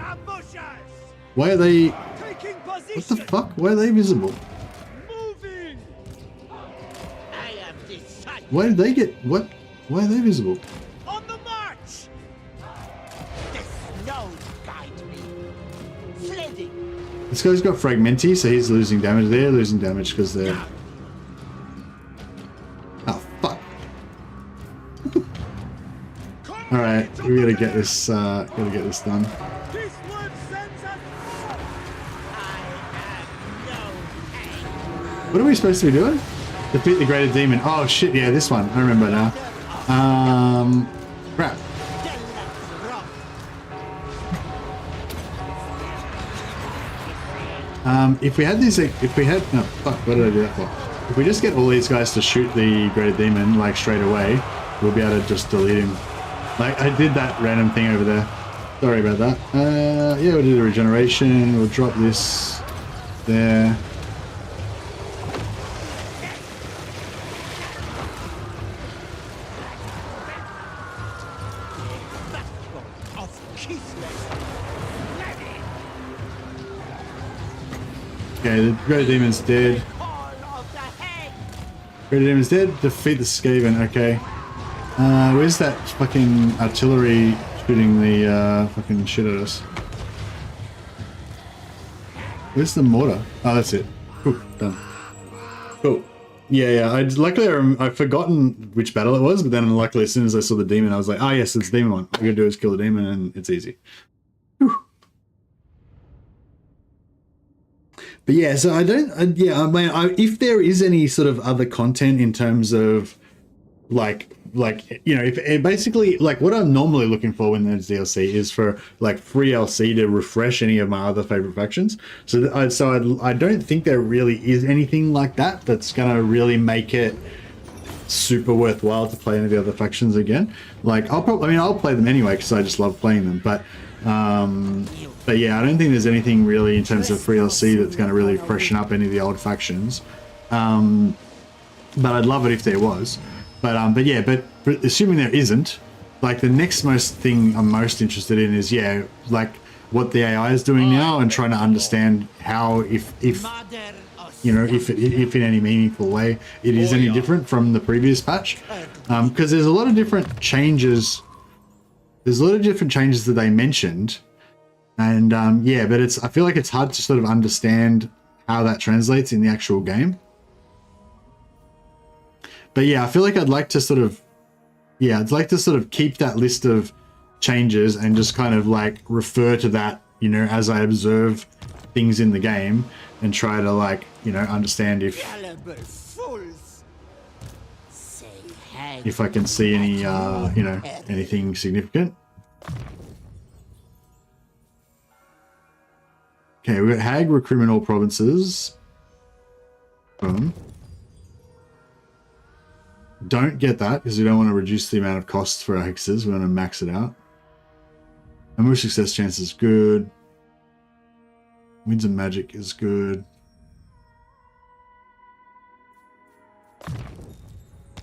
Speaker 1: Why are they... What the fuck? Why are they visible? Why did they get... What? Why are they visible?
Speaker 3: On the march! The snow guide me. Sledding.
Speaker 1: This guy's got Fragmenti, so he's losing damage. They're losing damage because they're... All right, we gotta get this. Done. What are we supposed to be doing? Defeat the greater demon. Oh shit! Yeah, this one. I remember now. Crap. If we had these, no, fuck. What did I do that for? If we just get all these guys to shoot the greater demon like straight away, we'll be able to just delete him. Like, I did that random thing over there. Sorry about that. Yeah, we'll do the regeneration. We'll drop this there. Okay, the Great Demon's dead. Great Demon's dead. Defeat the Skaven. Okay. Where's that fucking artillery shooting the fucking shit at us? Where's the mortar? Oh, that's it. Cool, done. Cool. Yeah. Luckily, I've forgotten which battle it was, but then luckily, as soon as I saw the demon, I was like, oh yes, it's the demon one. All I gotta do is kill the demon, and it's easy. Whew. But yeah, so I don't. If there is any sort of other content in terms of like you know, if basically like what I'm normally looking for when there's DLC is for like free LC to refresh any of my other favorite factions. So I don't think there really is anything like that that's gonna really make it super worthwhile to play any of the other factions again. Like I'll play them anyway because I just love playing them. But yeah, I don't think there's anything really in terms of free LC that's gonna really freshen up any of the old factions. But I'd love it if there was. But assuming there isn't, like the next most thing I'm most interested in is like what the AI is doing now and trying to understand how if you know if in any meaningful way it is any different from the previous patch, because there's a lot of different changes. There's a lot of different changes that they mentioned, and but I feel like it's hard to sort of understand how that translates in the actual game. But yeah, I feel like I'd like to sort of keep that list of changes and just kind of like refer to that, you know, as I observe things in the game and try to like, you know, understand if I can see any, you know, anything significant. Okay, we've got Hag recruitment all provinces. Boom. Don't get that because we don't want to reduce the amount of costs for our hexes. We want to max it out. And more success chance is good. Winds of magic is good.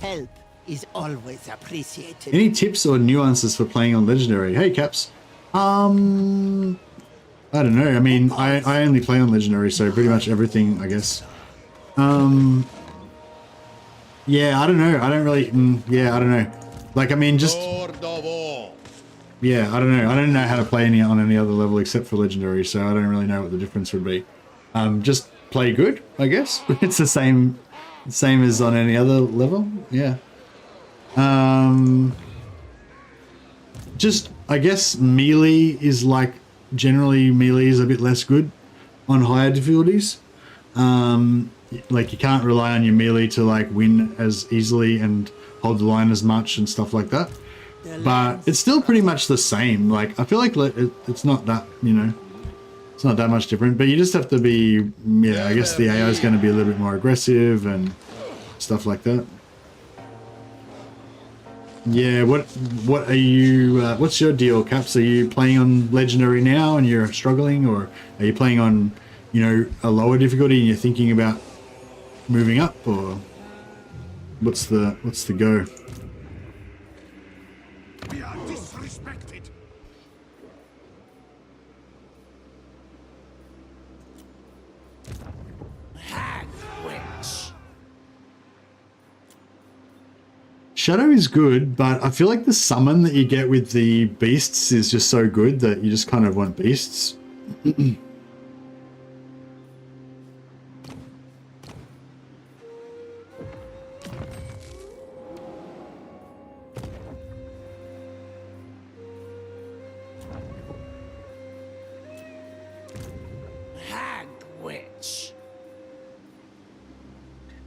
Speaker 3: Help is always appreciated.
Speaker 1: Any tips or nuances for playing on Legendary? Hey, Caps. I don't know. I mean, I only play on Legendary, so pretty much everything, I guess. Yeah, I don't know. I don't really... I don't know. Like, I mean, just... yeah, I don't know. I don't know how to play on any other level except for legendary, so I don't really know what the difference would be. Just play good, I guess. It's the same as on any other level. Yeah. Just, I guess melee is like, generally melee is a bit less good on higher difficulties. Like you can't rely on your melee to like win as easily and hold the line as much and stuff like that. But it's still pretty much the same. Like I feel like it's not that, you know, it's not that much different, but you just have to be, yeah, I guess the AI is going to be a little bit more aggressive and stuff like that. Yeah, what are you, what's your deal, Caps? Are you playing on legendary now and you're struggling, or are you playing on, you know, a lower difficulty and you're thinking about moving up, or what's the go?
Speaker 11: We are disrespected. Hag witch.
Speaker 1: Shadow is good, but I feel like the summon that you get with the beasts is just so good that you just kind of want beasts.
Speaker 11: Hag witch.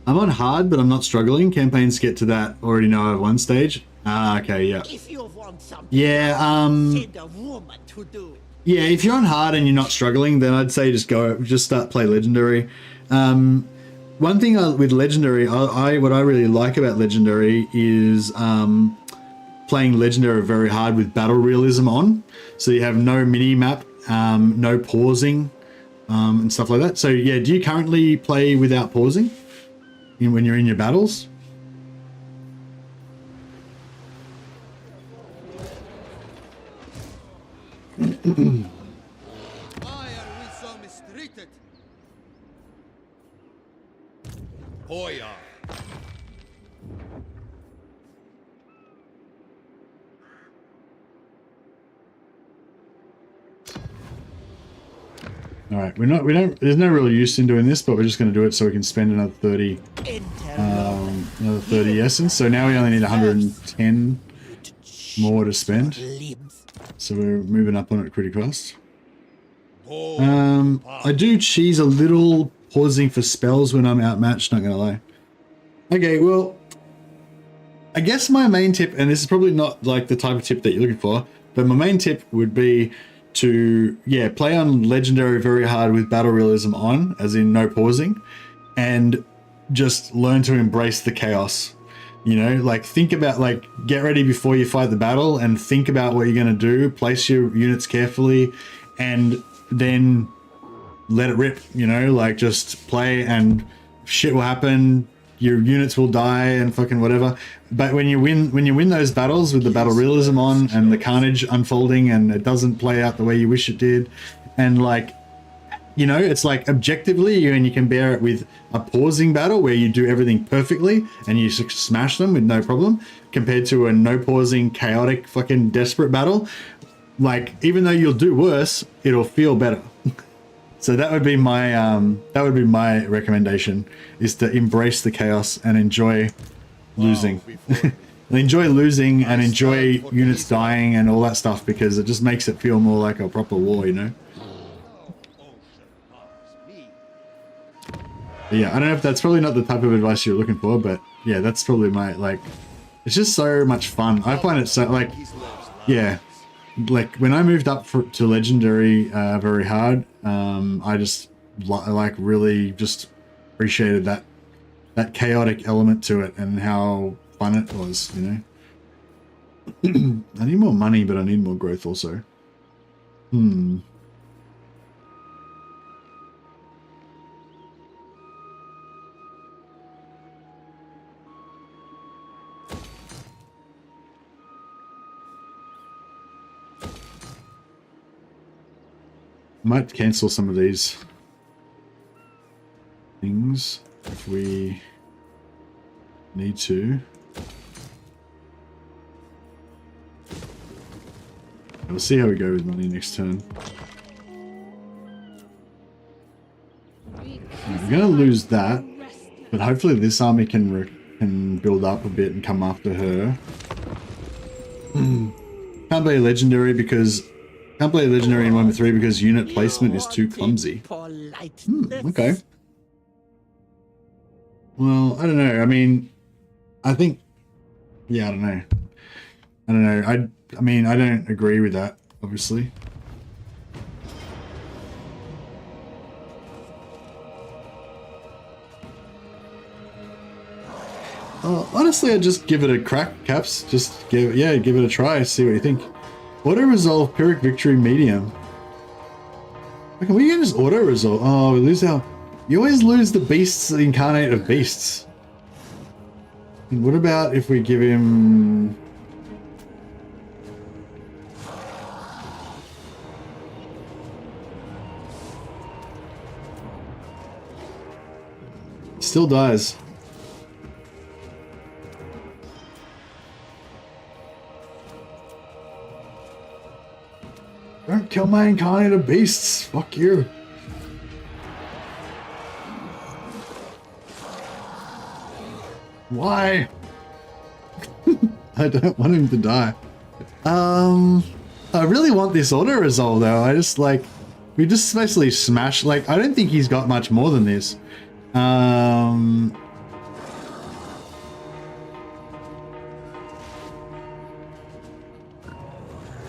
Speaker 1: I'm on hard, but I'm not struggling. Campaigns get to that already know I've won stage. Ah, okay, yeah.
Speaker 3: If you want something,
Speaker 1: Yeah,
Speaker 3: send a woman to do.
Speaker 1: yeah, if you're on hard and you're not struggling, then I'd say just start play legendary. One thing with legendary, what I really like about legendary is playing legendary very hard with battle realism on. So you have no mini map, no pausing, and stuff like that. So yeah, do you currently play without pausing when you're in your battles?
Speaker 10: Why are we so mistreated?
Speaker 8: Boyar.
Speaker 1: All right, there's no real use in doing this, but we're just going to do it so we can spend another 30 essence. So now we only need 110 more to spend. So we're moving up on it pretty fast. I do cheese a little pausing for spells when I'm outmatched, not going to lie. Okay, well, I guess my main tip, and this is probably not like the type of tip that you're looking for, but my main tip would be to, yeah, play on legendary very hard with battle realism on, as in no pausing, and just learn to embrace the chaos. You know, like think about, like, get ready before you fight the battle and think about what you're going to do, place your units carefully, and then let it rip, you know, like just play and shit will happen, your units will die and fucking whatever. But when you win those battles with the battle realism on and the carnage unfolding and it doesn't play out the way you wish it did, and like, you know, it's like objectively you can bear it with a pausing battle where you do everything perfectly and you smash them with no problem, compared to a no pausing chaotic fucking desperate battle. Like, even though you'll do worse, it'll feel better. So that would be my recommendation, is to embrace the chaos and enjoy losing. Enjoy losing and enjoy units dying and all that stuff, because it just makes it feel more like a proper war, you know? But yeah, I don't know if that's probably not the type of advice you're looking for, but yeah, that's probably my, like, it's just so much fun. I find it so, like, yeah, like when I moved up to legendary very hard, I just like really just appreciated that chaotic element to it and how fun it was, you know? I need more money, but I need more growth also. Might cancel some of these things if we need to. We'll see how we go with money next turn. We're gonna lose that, but hopefully this army can build up a bit and come after her. Can't play legendary because in 1v3 because unit placement is too clumsy. Okay. Well, I don't know. I mean, I think, yeah, I don't know. I mean, I don't agree with that, obviously. Honestly, I'd just give it a crack, Caps. Just give it a try, see what you think. Auto-resolve, Pyrrhic Victory, Medium. Okay, we can just auto-resolve. Oh, we lose our... You always lose the beasts, the incarnate of beasts. And what about if we give him... Still dies. Don't kill my incarnate of beasts. Fuck you. Why? I don't want him to die. I really want this auto resolve though. I just like, we just basically smash. Like, I don't think he's got much more than this.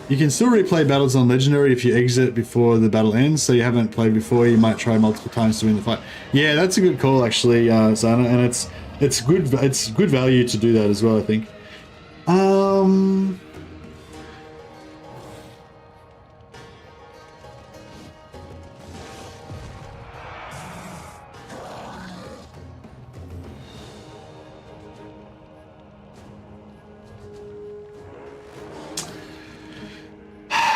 Speaker 1: You can still replay battles on Legendary if you exit before the battle ends, so you haven't played before, you might try multiple times to win the fight. Yeah, that's a good call actually, Zana, and it's good value to do that as well, I think.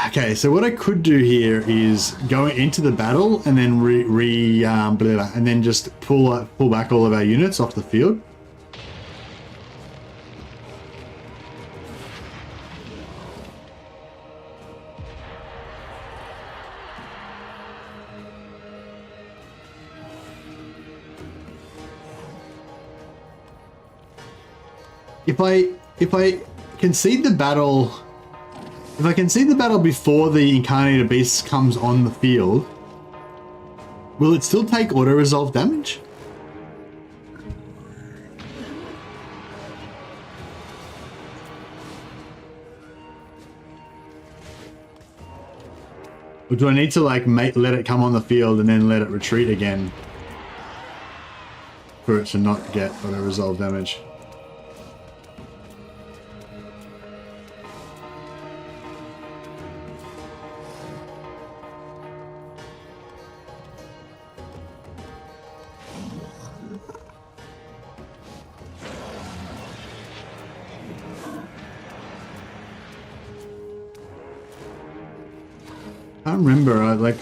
Speaker 1: Okay, so what I could do here is go into the battle and then and then just pull back all of our units off the field. If I concede the battle. If I concede the battle before the Incarnated Beast comes on the field, will it still take auto-resolve damage? Or do I need to like let it come on the field and then let it retreat again for it to not get auto-resolve damage? I don't remember, like...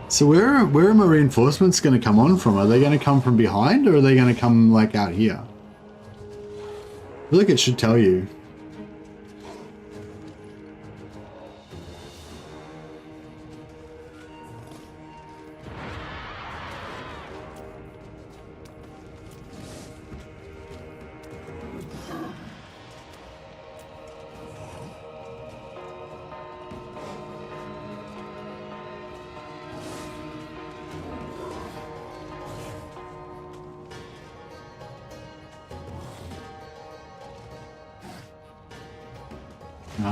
Speaker 1: So where are my reinforcements going to come on from? Are they going to come from behind or are they going to come like out here? I feel like it should tell you.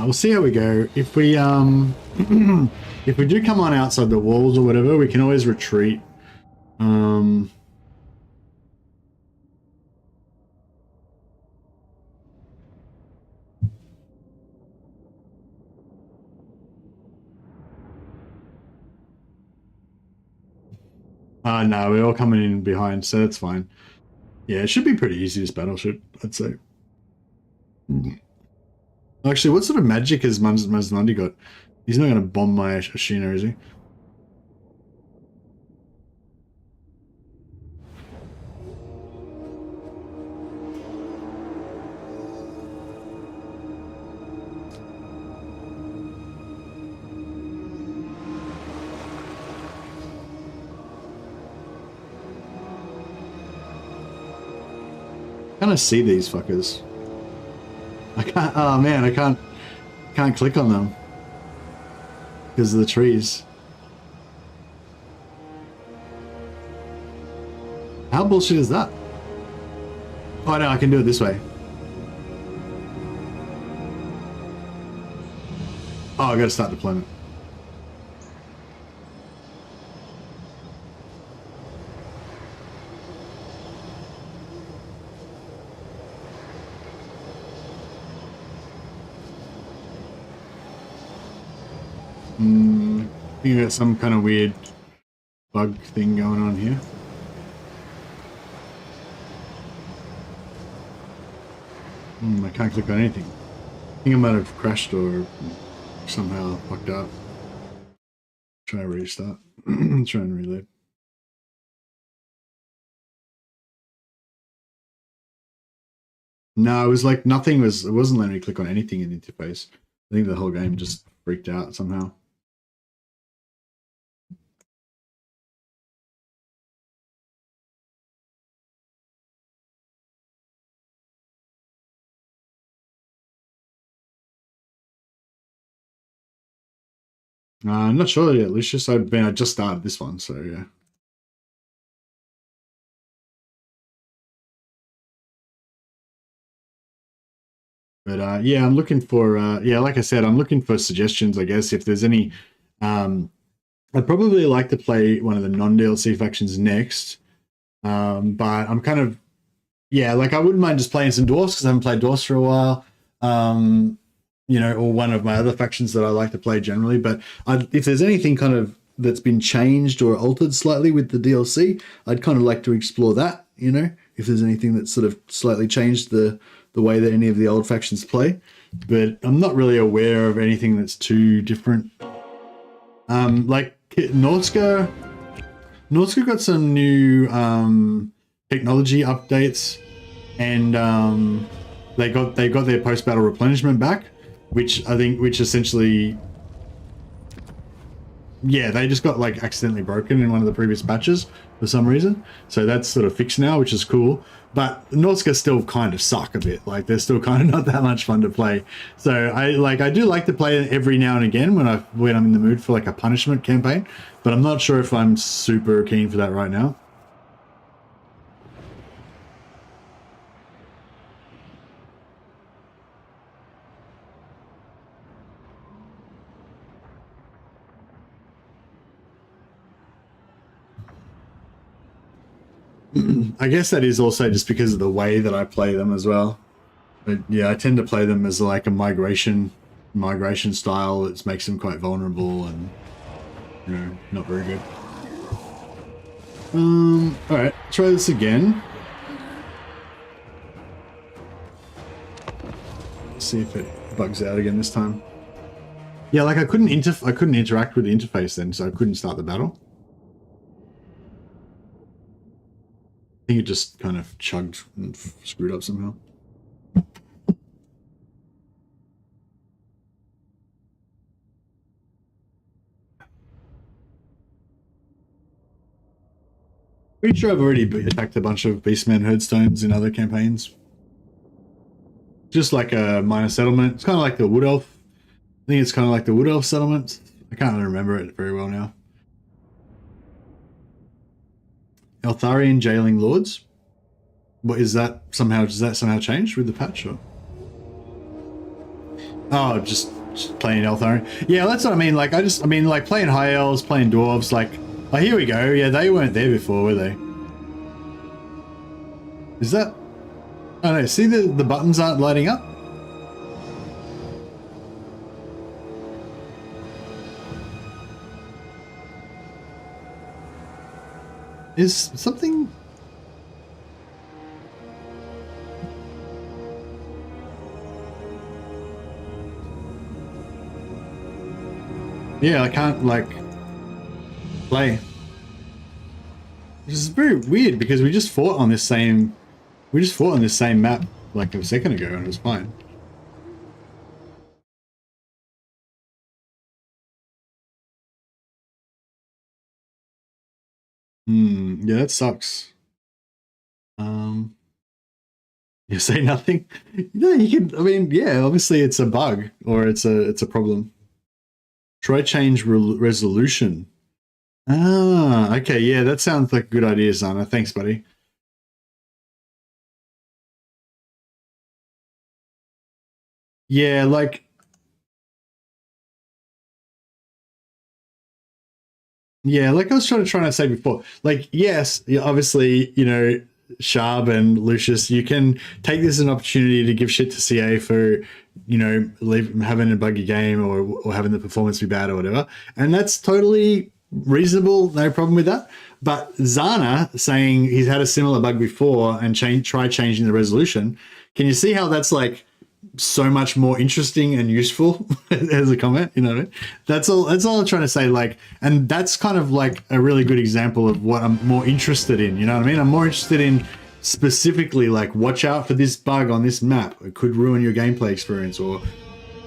Speaker 1: We'll see how we go. If we if we do come on outside the walls or whatever, we can always retreat. No, we're all coming in behind, so that's fine. Yeah, it should be pretty easy, this battle, I'd say. Actually, what sort of magic has Maznandi got? He's not going to bomb my Ashina, is he? I kind of see these fuckers. I can't. Oh man, I can't click on them because of the trees. How bullshit is that? Oh no, I can do it this way. Oh, I gotta start deployment. I think there's some kind of weird bug thing going on here. I can't click on anything. I think I might have crashed or somehow fucked up. Try to restart. Try and reload. No, it was like nothing was, it wasn't letting me click on anything in the interface. I think the whole game just freaked out somehow. I'm not sure yet, Lucius. I just started this one, so yeah. But yeah, I'm looking for yeah, like I said, I'm looking for suggestions, I guess, if there's any. I'd probably like to play one of the non-DLC factions next. But I'm kind of, yeah, like I wouldn't mind just playing some dwarfs because I haven't played dwarfs for a while. You know, or one of my other factions that I like to play generally. But if there's anything kind of that's been changed or altered slightly with the DLC, I'd kind of like to explore that, you know, if there's anything that's sort of slightly changed the way that any of the old factions play. But I'm not really aware of anything that's too different. Like Norska got some new technology updates, and they got their post-battle replenishment back, which essentially, yeah, they just got like accidentally broken in one of the previous patches for some reason. So that's sort of fixed now, which is cool. But Norska still kind of suck a bit. Like they're still kind of not that much fun to play. So I do like to play it every now and again when I'm in the mood for like a punishment campaign. But I'm not sure if I'm super keen for that right now. I guess that is also just because of the way that I play them as well. But yeah, I tend to play them as like a migration style that makes them quite vulnerable and, you know, not very good. All right, try this again. Let's see if it bugs out again this time. Yeah, like I couldn't interact with the interface then, so I couldn't start the battle. I think it just kind of chugged and screwed up somehow. Pretty sure I've already attacked a bunch of Beastman Herdstones in other campaigns. Just like a minor settlement. It's kind of like the Wood Elf. I think it's kind of like the Wood Elf settlement. I can't really remember it very well now. Eltharian jailing lords. What is that somehow? Does that somehow change with the patch? Or? Oh, just playing Eltharian. Yeah, that's what I mean. Like I mean like playing high elves, playing dwarves. Like, oh, here we go. Yeah, they weren't there before, were they? Is that? Oh no. See the buttons aren't lighting up. Is something... Yeah, I can't, like, play. Which is very weird, because we just fought on this same... We just fought on this same map, like, a second ago, and it was fine. Yeah, that sucks. You say nothing? No, you can, I mean, yeah, obviously it's a bug, or it's a problem. Try change resolution. Ah, okay, yeah, that sounds like a good idea, Zana. Thanks, buddy. Yeah, like... Yeah, like I was trying to say before, like, yes, obviously, you know, Sharb and Lucius, you can take this as an opportunity to give shit to CA for, you know, having a buggy game or having the performance be bad or whatever. And that's totally reasonable, no problem with that. But Zana saying he's had a similar bug before and try changing the resolution, can you see how that's like so much more interesting and useful as a comment, you know what I mean? That's all I'm trying to say, like, and that's kind of like a really good example of what I'm more interested in, you know what I mean? I'm more interested in specifically, like, watch out for this bug on this map. It could ruin your gameplay experience, or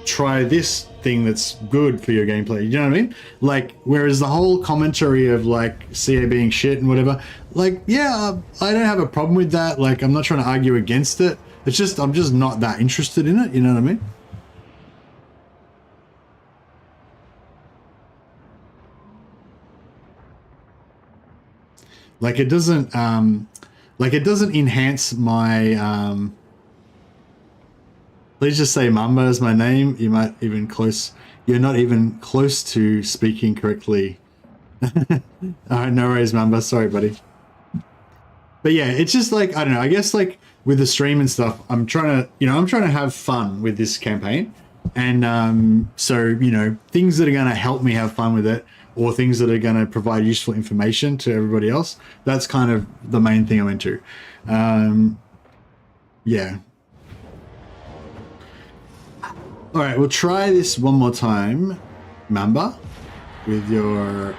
Speaker 1: try this thing that's good for your gameplay, you know what I mean? Like, whereas the whole commentary of, like, CA being shit and whatever, like, yeah, I don't have a problem with that. Like, I'm not trying to argue against it. It's just, I'm just not that interested in it, you know what I mean? Like, it doesn't enhance my, please just say Mamba is my name. You're not even close to speaking correctly. Alright, no worries, Mamba. Sorry, buddy. But yeah, it's just like, I don't know, I guess like with the stream and stuff, I'm trying to have fun with this campaign. And so, you know, things that are going to help me have fun with it, or things that are going to provide useful information to everybody else, that's kind of the main thing I'm into. Yeah. All right, we'll try this one more time, Mamba, with your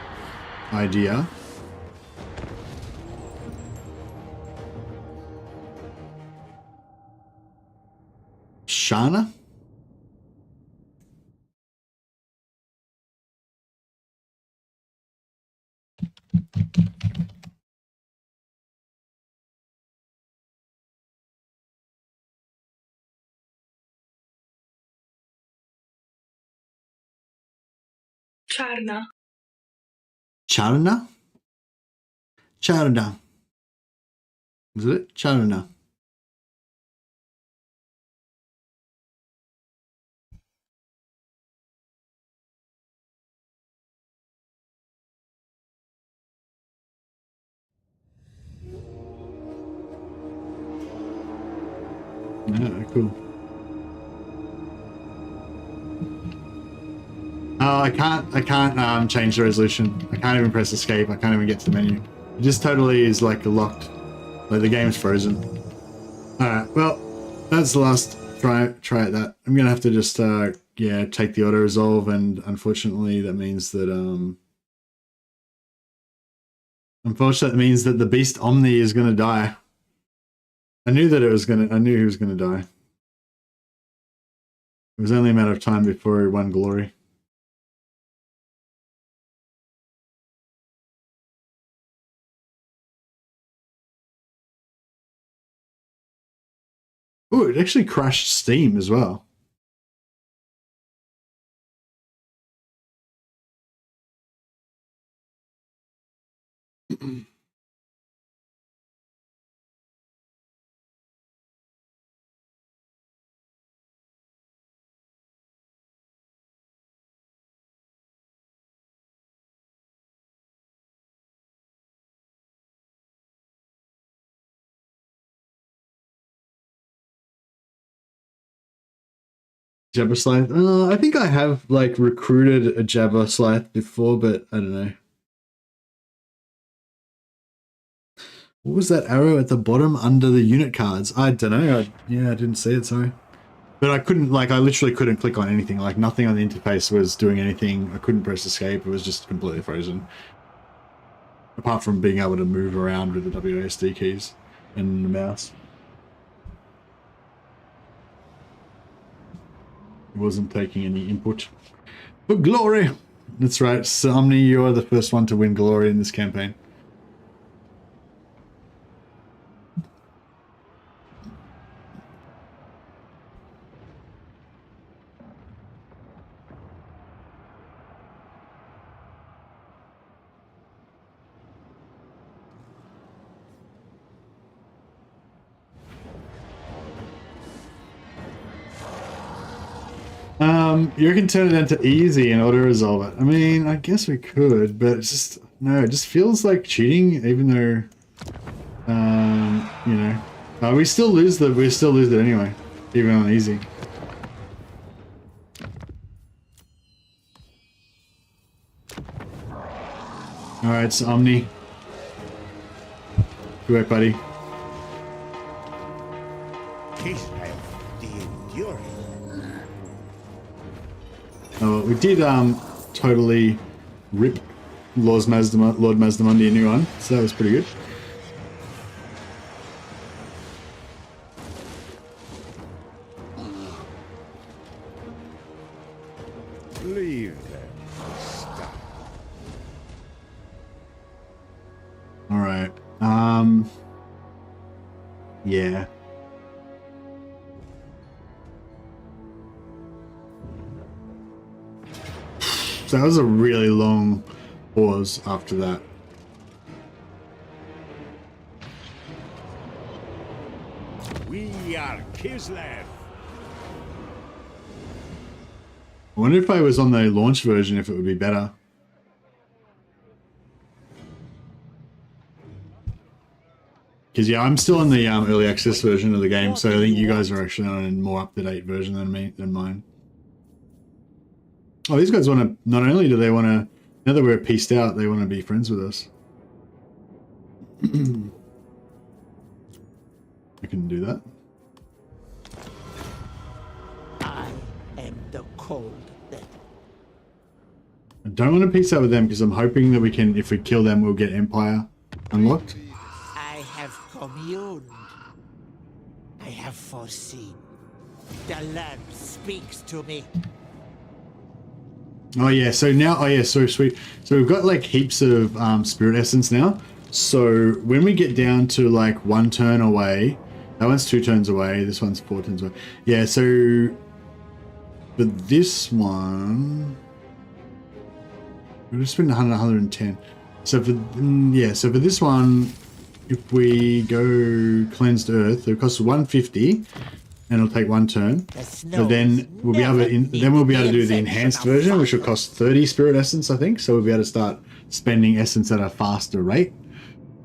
Speaker 1: idea. Shana?
Speaker 12: Charna.
Speaker 1: Charna? Charna. Is it? Charna. Yeah, cool. Oh, I can't change the resolution. I can't even press escape. I can't even get to the menu. It just totally is like locked. Like the game's frozen. Alright, well, that's the last try at that. I'm gonna have to just yeah, take the auto resolve, and unfortunately that means that the Beast Omni is gonna die. I knew he was gonna die. It was only a matter of time before he won glory. Oh, it actually crashed Steam as well. Jabba Scythe? I think I have like recruited a Jabba Scythe before, but I don't know. What was that arrow at the bottom under the unit cards? I don't know. I didn't see it, sorry. But I couldn't, like, I literally couldn't click on anything. Like, nothing on the interface was doing anything. I couldn't press escape. It was just completely frozen. Apart from being able to move around with the WASD keys and the mouse. It wasn't taking any input. But glory! That's right, Omni, you are the first one to win glory in this campaign. You can turn it into easy and auto-resolve it. I mean, I guess we could, but it's just, no, it just feels like cheating, even though, you know, we still lose it anyway, even on easy. Alright, so Omni. Good work, buddy.
Speaker 2: Kislev, the enduring.
Speaker 1: Oh, we did totally rip Lord Mazdamundi a new one, so that was pretty good.
Speaker 2: Leave them stop.
Speaker 1: Alright. Yeah. So that was a really long pause after that.
Speaker 2: We are Kislev.
Speaker 1: I wonder if I was on the launch version, if it would be better. Because yeah, I'm still on the early access version of the game, so I think you guys are actually on a more up-to-date version than mine. Oh, these guys want to, not only do they want to, now that we're pieced out, they want to be friends with us. I can do that.
Speaker 3: I am the cold that
Speaker 1: I don't want to piece out with them because I'm hoping that we can, if we kill them, we'll get Empire unlocked.
Speaker 3: I have communed. I have foreseen. The land speaks to me.
Speaker 1: Oh yeah, so now, oh yeah, so sweet. So we've got like heaps of spirit essence now. So when we get down to like 1 turn away, that one's 2 turns away, this one's 4 turns away. Yeah, so for this one, we'll just spend 110. So for, yeah, so for this one, if we go cleansed earth, it costs 150. And it'll take 1 turn. But then we'll be able to do the enhanced version, which will cost 30 spirit essence, I think. So we'll be able to start spending essence at a faster rate.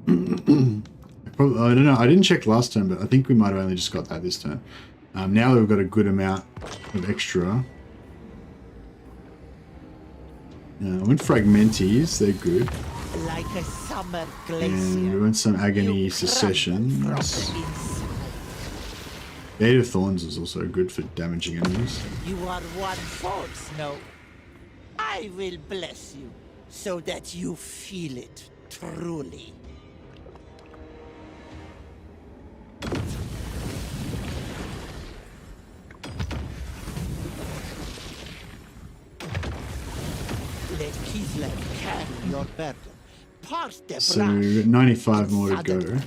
Speaker 1: I don't know. I didn't check last turn, but I think we might have only just got that this turn. Now we've got a good amount of extra. When fragmentees, they're good.
Speaker 3: Like a summer glacier.
Speaker 1: And we want some agony secessions. The 8 of Thorns is also good for damaging enemies.
Speaker 3: You are one force, no? I will bless you, so that you feel it truly. Let Kislev carry your burden. Part the
Speaker 1: So we've got 95 more to go.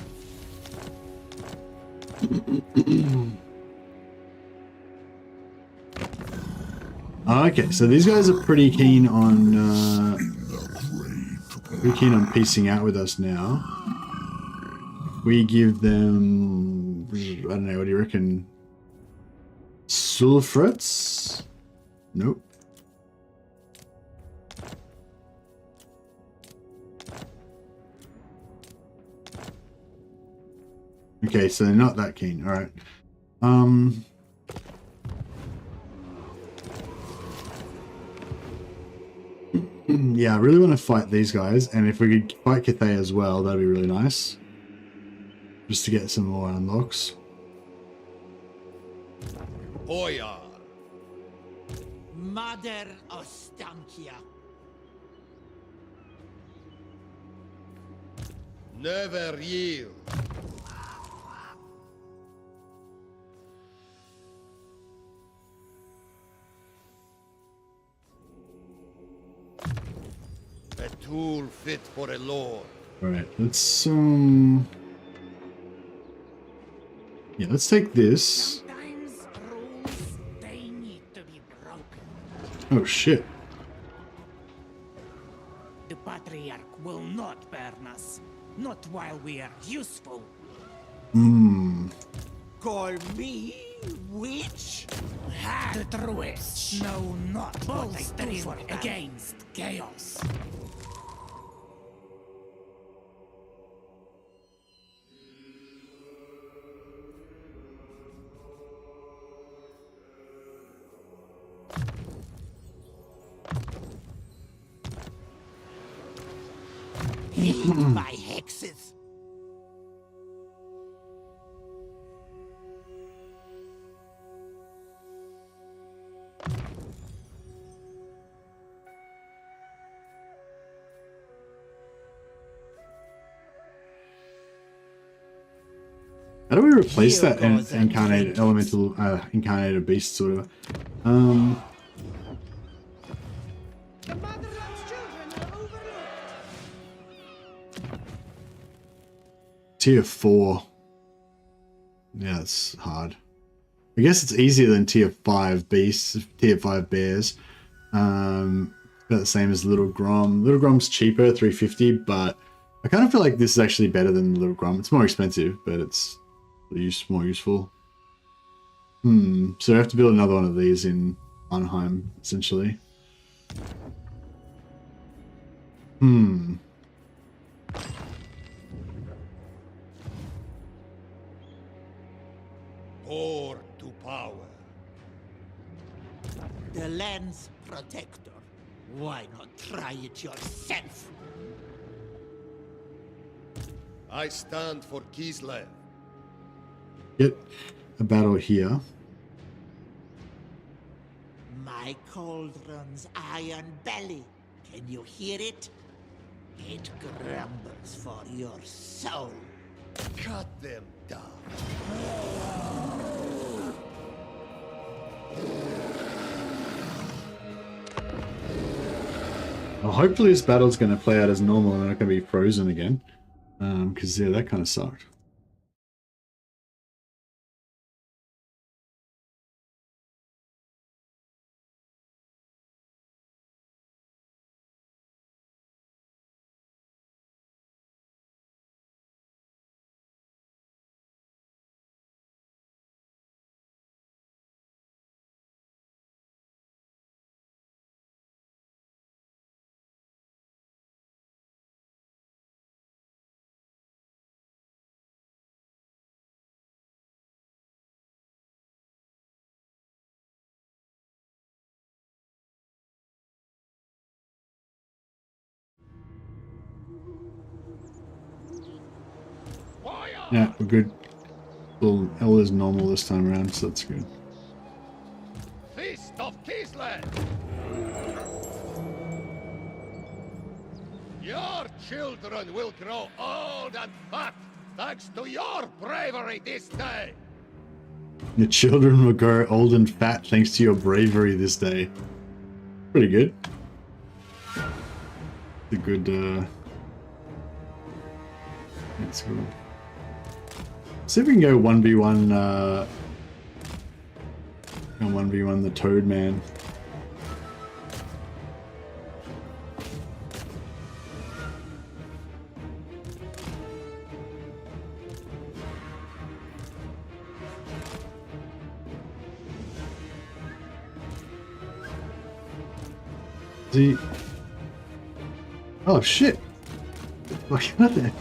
Speaker 1: Okay, so these guys are pretty keen on piecing out with us now. We give them, I don't know, what do you reckon? Sulfrets? Nope. Okay, so they're not that keen. All right. Yeah, I really want to fight these guys, and if we could fight Cathay as well, that'd be really nice. just to get some more unlocks.
Speaker 8: Boyar.
Speaker 3: Mother Ostankya.
Speaker 8: Never yield. A tool fit for a lord.
Speaker 1: Alright, let's yeah, let's take this.
Speaker 3: Sometimes rules, they need to be broken.
Speaker 1: Oh shit.
Speaker 3: The Patriarch will not burn us. Not while we are useful. Call me witch? The Druids know not what I dream against chaos. Hate by hexes.
Speaker 1: How do we replace that incarnated elemental incarnated beast sort of?
Speaker 4: The motherland's children are overlooked.
Speaker 1: Tier 4. Yeah, it's hard. I guess it's easier than tier 5 beasts, tier 5 bears. About the same as Little Grom. Little Grom's cheaper, 350, but I kind of feel like this is actually better than Little Grom. It's more expensive, but it's more useful. So I have to build another one of these in Arnheim, essentially.
Speaker 8: Pour to power.
Speaker 3: The land's protector. Why not try it yourself?
Speaker 8: I stand for Kislev.
Speaker 1: Get a battle here.
Speaker 3: My cauldron's iron belly. Can you hear it? It grumbles for your soul.
Speaker 8: Cut them down.
Speaker 1: Well, hopefully this battle's going to play out as normal and we're not going to be frozen again. Because, yeah, that kind of sucked. Yeah, we're good. Well, L is normal this time around, so that's good.
Speaker 8: Feast of Kislev! Your children will grow old and fat thanks to your bravery this day!
Speaker 1: Your children will grow old and fat thanks to your bravery this day. Pretty good. It's a good, that's good. See if we can go 1v1, 1v1 the Toad Man. See? Oh shit! What the?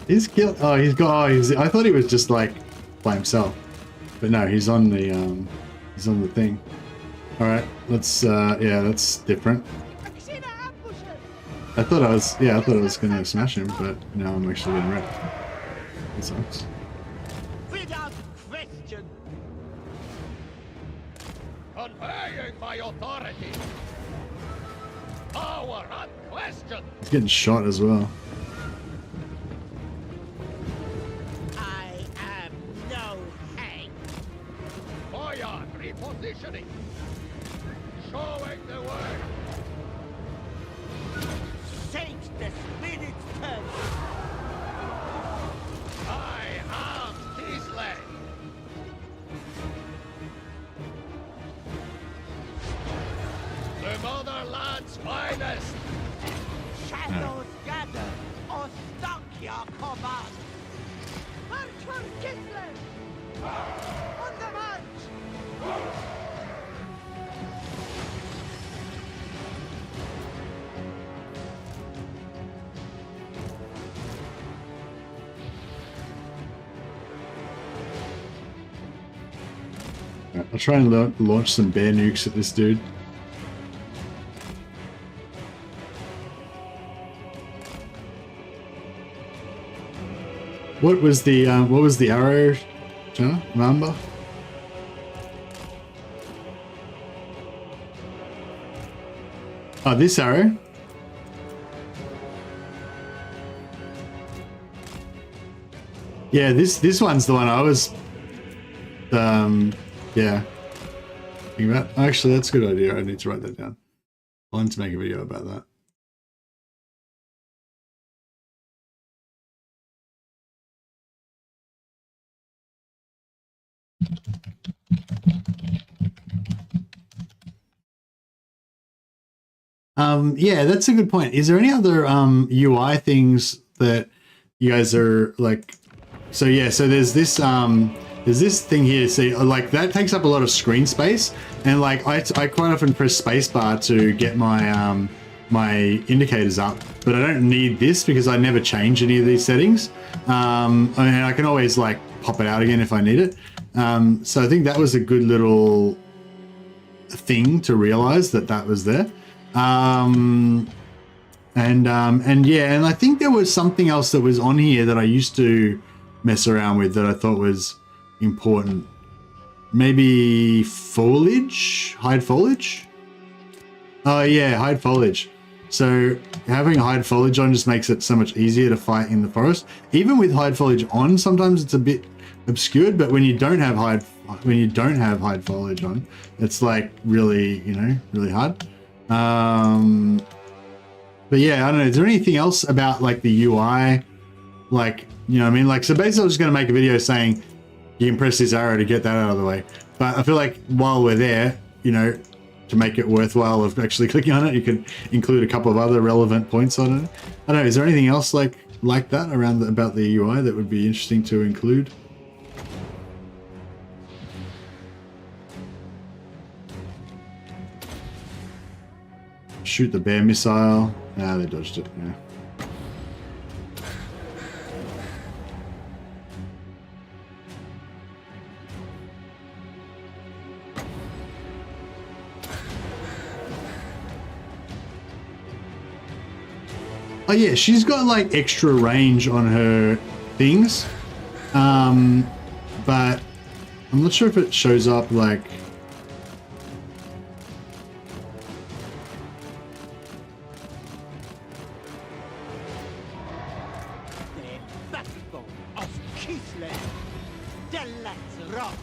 Speaker 1: He's killed. Oh, he's got. Oh, I thought he was just like by himself, but no, he's on the thing. All right, let's. Yeah, that's different. I thought I was. Yeah, I thought I was gonna smash him, but now I'm actually getting wrecked. That sucks.
Speaker 8: Without question. Conveying my authority. Power unquestioned.
Speaker 1: He's getting shot as well.
Speaker 3: I am no hang.
Speaker 8: Boyar repositioning. Showing the way.
Speaker 3: Change the spirit's turn.
Speaker 8: I am Kislev. The motherland's finest.
Speaker 3: Shadows gather. Ostankya command.
Speaker 4: March for Kislev! On the march!
Speaker 1: Right, I'll try and launch some bear nukes at this dude. What was the arrow? Jenna? Remember? Oh, this arrow. Yeah, this one's the one I was yeah. Thinking about. Actually, that's a good idea. I need to write that down. I wanted to make a video about that. Yeah, that's a good point. Is there any other UI things that you guys are like? So yeah, so there's this thing here. See, like that takes up a lot of screen space, and like I quite often press spacebar to get my my indicators up, but I don't need this because I never change any of these settings. And I can always like pop it out again if I need it. So I think that was a good little thing to realize that was there. And yeah, and I think there was something else that was on here that I used to mess around with that I thought was important. Maybe foliage? Hide foliage? Oh yeah, hide foliage. So having hide foliage on just makes it so much easier to fight in the forest. Even with hide foliage on, sometimes it's a bit obscured, but when you don't have hide foliage on, it's like really, you know, really hard. But yeah, I don't know. Is there anything else about like the UI? Like, you know what I mean? Like, so basically I was just going to make a video saying you can press this arrow to get that out of the way. But I feel like while we're there, you know, to make it worthwhile of actually clicking on it, you could include a couple of other relevant points on it. I don't know. Is there anything else like that around about the UI that would be interesting to include? Shoot the bear missile. Ah, they dodged it. Yeah. Oh yeah, she's got like extra range on her things, but I'm not sure if it shows up like.
Speaker 3: The backbone of Kislev. The last rock.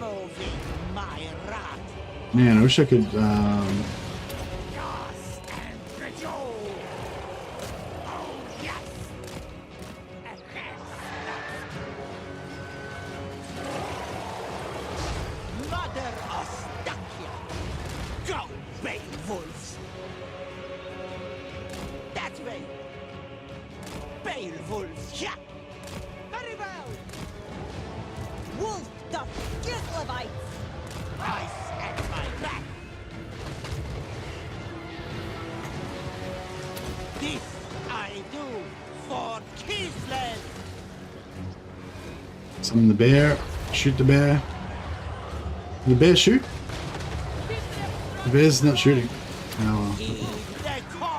Speaker 3: Moving my rat.
Speaker 1: Man, I wish I could.
Speaker 3: Mother Ostankya. Go, Beowulfs. That way. Beowulfs, yeah.
Speaker 4: Very well! Wolf the Kislevites!
Speaker 3: Ice at my back. This I do for Kislev.
Speaker 1: Summon the bear. Shoot the bear. Did the bear shoot? The bear's not shooting. Oh well.
Speaker 3: Heed the call.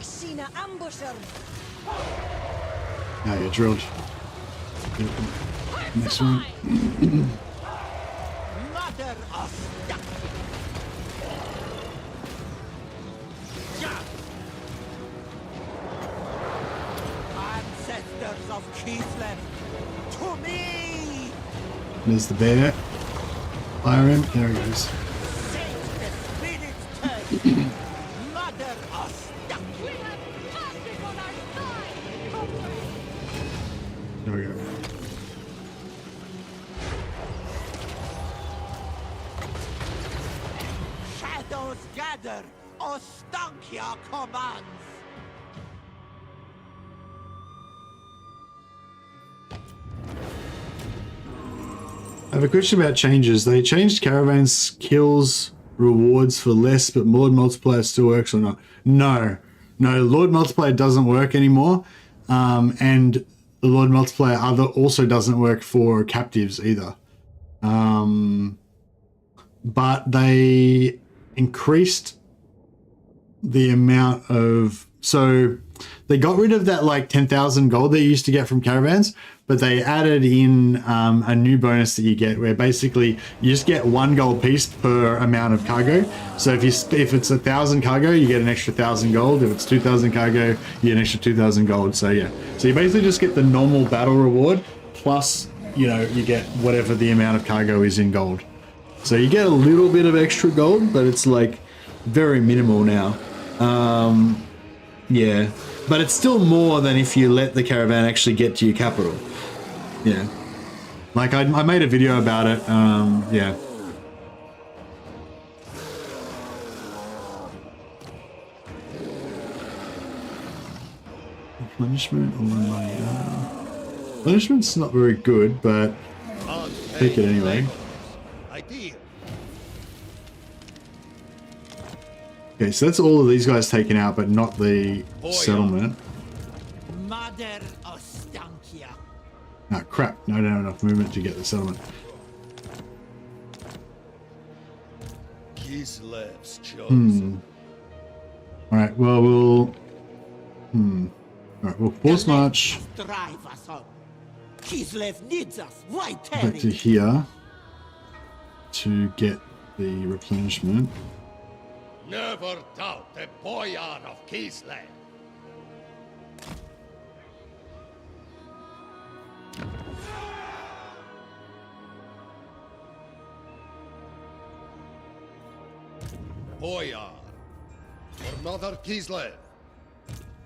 Speaker 4: Shina ambusher.
Speaker 1: Oh, yeah, drilled. Next one.
Speaker 3: Mother of duck. Ancestors of Kislev, to me!
Speaker 1: There's the bear. Fire him. There he goes.
Speaker 3: Saint the spirit's turn. Mother of duck.
Speaker 5: We have magic on our side! Comrade!
Speaker 1: There we go.
Speaker 3: Shadows gather. Ostankya commands.
Speaker 1: I have a question about changes. They changed caravan skills rewards for less, but Lord Multiplier still works or not? No, Lord Multiplier doesn't work anymore, and the Lord Multiplier also doesn't work for captives either. But they increased the amount of, so they got rid of that like 10,000 gold they used to get from caravans, but they added in a new bonus that you get where basically you just get 1 gold piece per amount of cargo. So if it's 1,000 cargo, you get an extra 1,000 gold. If it's 2,000 cargo, you get an extra 2,000 gold. So yeah, so you basically just get the normal battle reward plus, you know, you get whatever the amount of cargo is in gold. So you get a little bit of extra gold, but it's like very minimal now. Yeah, but it's still more than if you let the caravan actually get to your capital. Yeah, like I made a video about it. Yeah. Replenishment or money? Replenishment's not very good, but take it anyway. Okay, so that's all of these guys taken out, but not the settlement.
Speaker 3: Mother Ostankya.
Speaker 1: Ah, crap. No, I don't have enough movement to get the settlement.
Speaker 7: Kislev's chosen.
Speaker 1: Alright, well, we'll... Alright, we'll force march
Speaker 3: Drive us home. Kislev needs us. Why
Speaker 1: back
Speaker 3: tarry?
Speaker 1: to here to get the replenishment.
Speaker 8: Never doubt the Boyar of Kislev. Boyar, for Mother Kislev.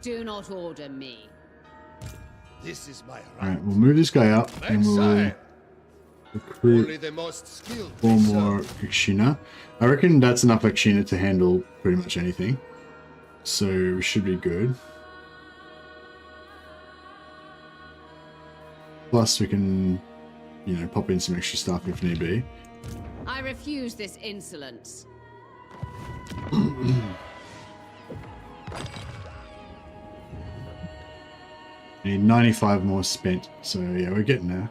Speaker 9: Do not order me.
Speaker 8: This is my right.
Speaker 1: Alright, we'll move this guy up and we'll recruit
Speaker 8: Only the most skilled
Speaker 1: 4 more Akshina. I reckon that's enough Akshina to handle pretty much anything. So we should be good. Plus we can, you know, pop in some extra stuff if need be.
Speaker 9: I refuse this insolence.
Speaker 1: Need 95 more spent. So yeah, we're getting there.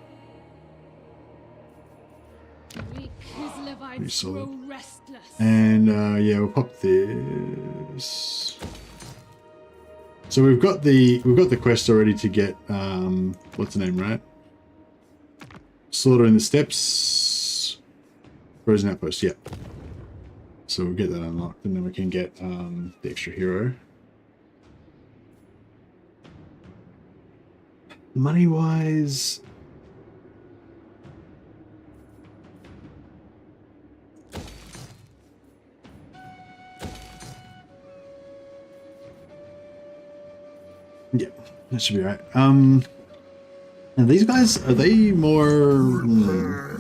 Speaker 6: We Kislevites grow restless.
Speaker 1: And yeah, we'll pop this. So we've got the quest already to get what's the name, right? Slaughter in the Steppes. Frozen Outpost, yeah. So we'll get that unlocked, and then we can get the extra hero. Money wise. Yeah, that should be right. And these guys, are they more...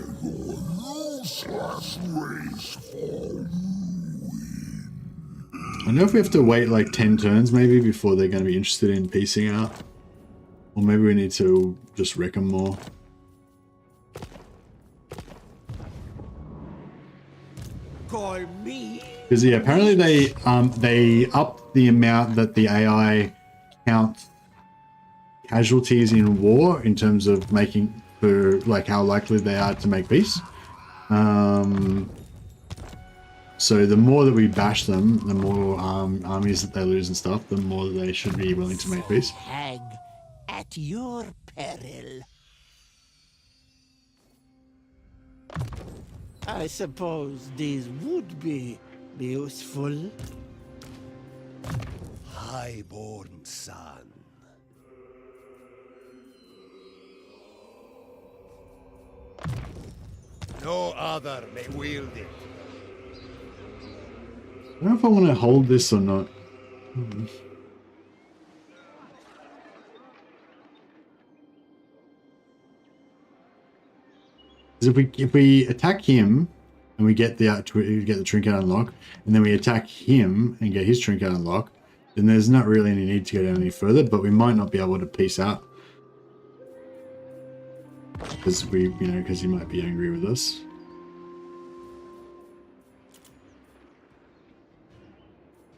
Speaker 1: I know if we have to wait like 10 turns maybe before they're going to be interested in piecing out. Or maybe we need to just wreck them more.
Speaker 3: Call me.
Speaker 1: Because yeah, apparently they upped the amount that the AI counts casualties in war in terms of making for like how likely they are to make peace. So the more that we bash them, the more armies that they lose and stuff, the more they should be willing to make peace.
Speaker 3: Hang at your peril. I suppose these would be useful.
Speaker 13: Highborn son. No other may wield it.
Speaker 1: I don't know if I want to hold this or not. If we attack him and we get the trinket unlock, and then we attack him and get his trinket unlock, then there's not really any need to go down any further. But we might not be able to peace out because because he might be angry with us.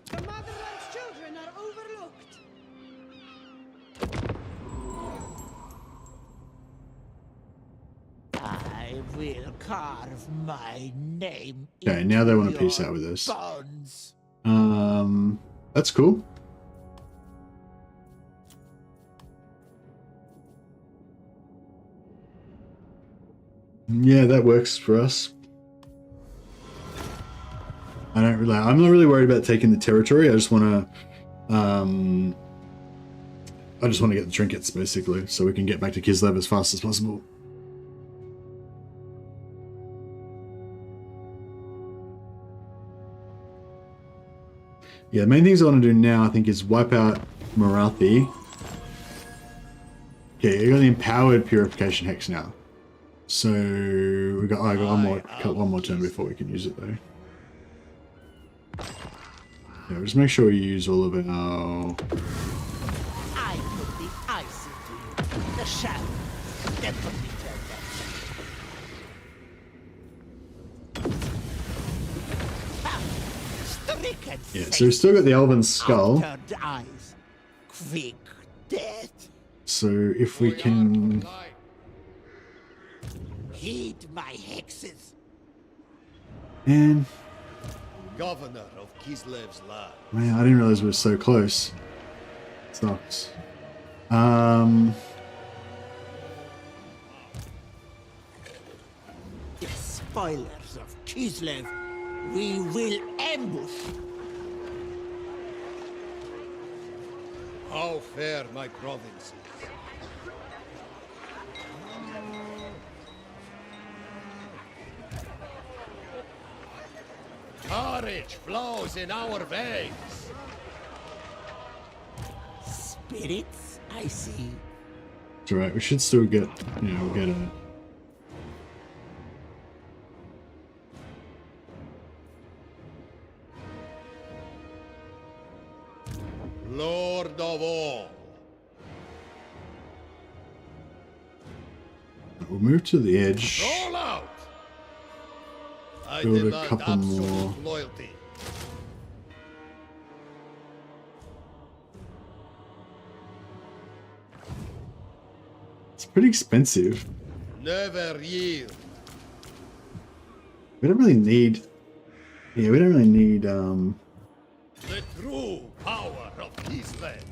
Speaker 4: The motherland's children are overlooked.
Speaker 3: I will carve my name.
Speaker 1: Okay, now they want to peace out with us. That's cool. Yeah, that works for us. I'm not really worried about taking the territory. I just want to get the trinkets basically, so we can get back to Kislev as fast as possible. Yeah, the main things I want to do now, I think, is wipe out Marathi. Okay, we got the empowered purification hex now. So I got one more turn before we can use it though. Yeah, just make sure we use all of it. Oh.
Speaker 3: I put the ice into you. The shadow. Then put me to death.
Speaker 1: Yeah, so we've still got the Elven Skull.
Speaker 3: Eyes. Quick death.
Speaker 1: So if we can...
Speaker 3: Heed my hexes.
Speaker 1: And...
Speaker 13: Governor of Kislev's land.
Speaker 1: Man, I didn't realize we were so close. Sucks.
Speaker 3: The spoilers of Kislev, we will ambush.
Speaker 13: How fare my provinces? Courage flows in our veins.
Speaker 3: Spirits, I see.
Speaker 1: It's alright, we should still get, we'll get it.
Speaker 13: Lord of all.
Speaker 1: We'll move to the edge.
Speaker 13: Roll out. I
Speaker 1: Build a
Speaker 13: demand
Speaker 1: couple
Speaker 13: absolute
Speaker 1: more.
Speaker 13: loyalty.
Speaker 1: It's pretty expensive.
Speaker 13: Never yield.
Speaker 1: We don't really need... Yeah, we don't really need,
Speaker 13: The true power of Kislev.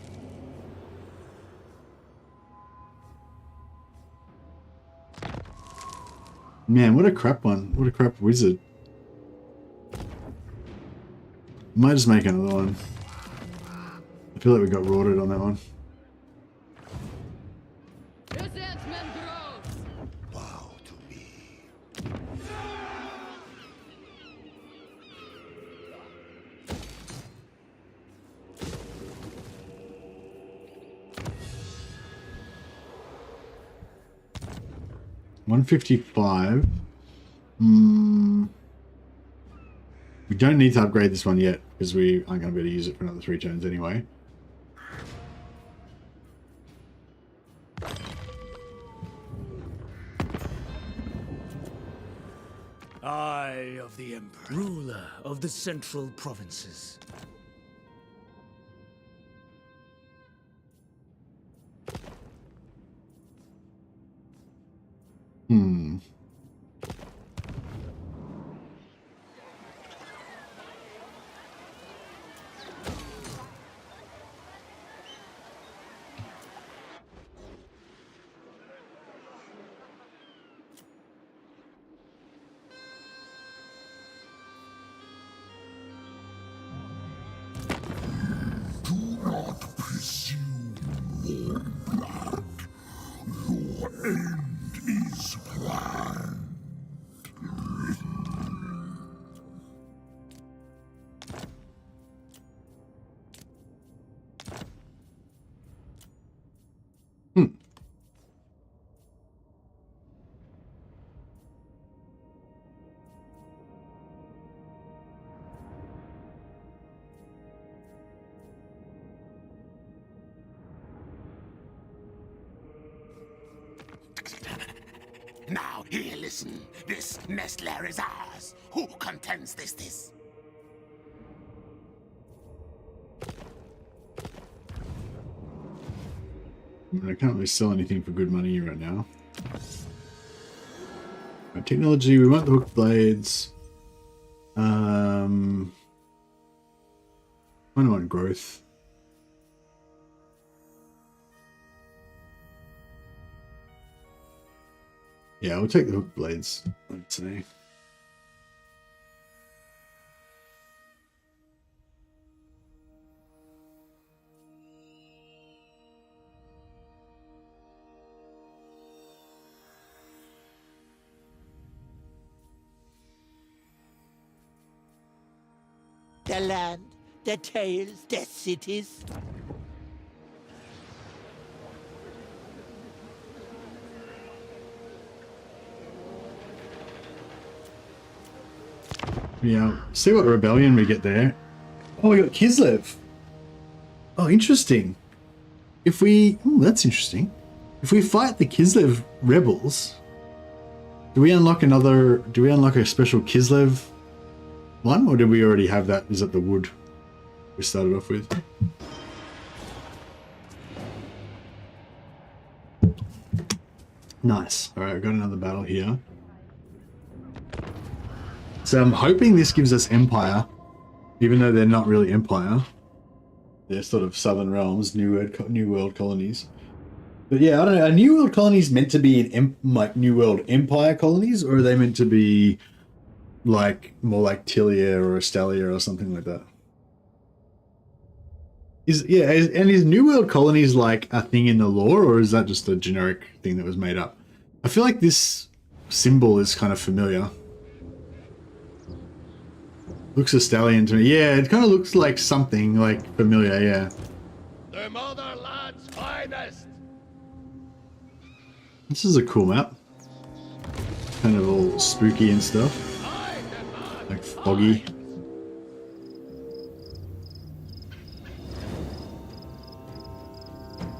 Speaker 1: Man, what a crap one. What a crap wizard. Might just make another one. I feel like we got rorted on that one.
Speaker 6: Resentment grows.
Speaker 13: Bow to me.
Speaker 1: $155. We don't need to upgrade this one yet because we aren't going to be able to use it for another 3 turns anyway.
Speaker 14: Eye of the Emperor, ruler of the central provinces.
Speaker 11: Now, here, listen. This nest lair is ours. Who contends this?
Speaker 1: I can't really sell anything for good money right now. Right, technology, we want the hook blades. I don't want growth. Yeah, we'll take the hook blades, I'd say.
Speaker 3: The land, the tales, the cities.
Speaker 1: Yeah, see what rebellion we get there. Oh, we got Kislev. Oh, interesting. If we... Oh, that's interesting. If we fight the Kislev rebels, do we unlock another... Do we unlock a special Kislev one? Or did we already have that? Is that the wood we started off with? Nice. Alright, I've got another battle here. So I'm hoping this gives us Empire, even though they're not really Empire. They're sort of Southern Realms, New World colonies. But yeah, I don't know. Are New World colonies meant to be like New World Empire colonies, or are they meant to be like more like Tilia or Estalia or something like that? Is New World colonies like a thing in the lore, or is that just a generic thing that was made up? I feel like this symbol is kind of familiar. Looks Estalian to me. Yeah, it kind of looks like something like familiar, yeah.
Speaker 8: The motherland's finest.
Speaker 1: This is a cool map. Kind of all spooky and stuff. Like foggy.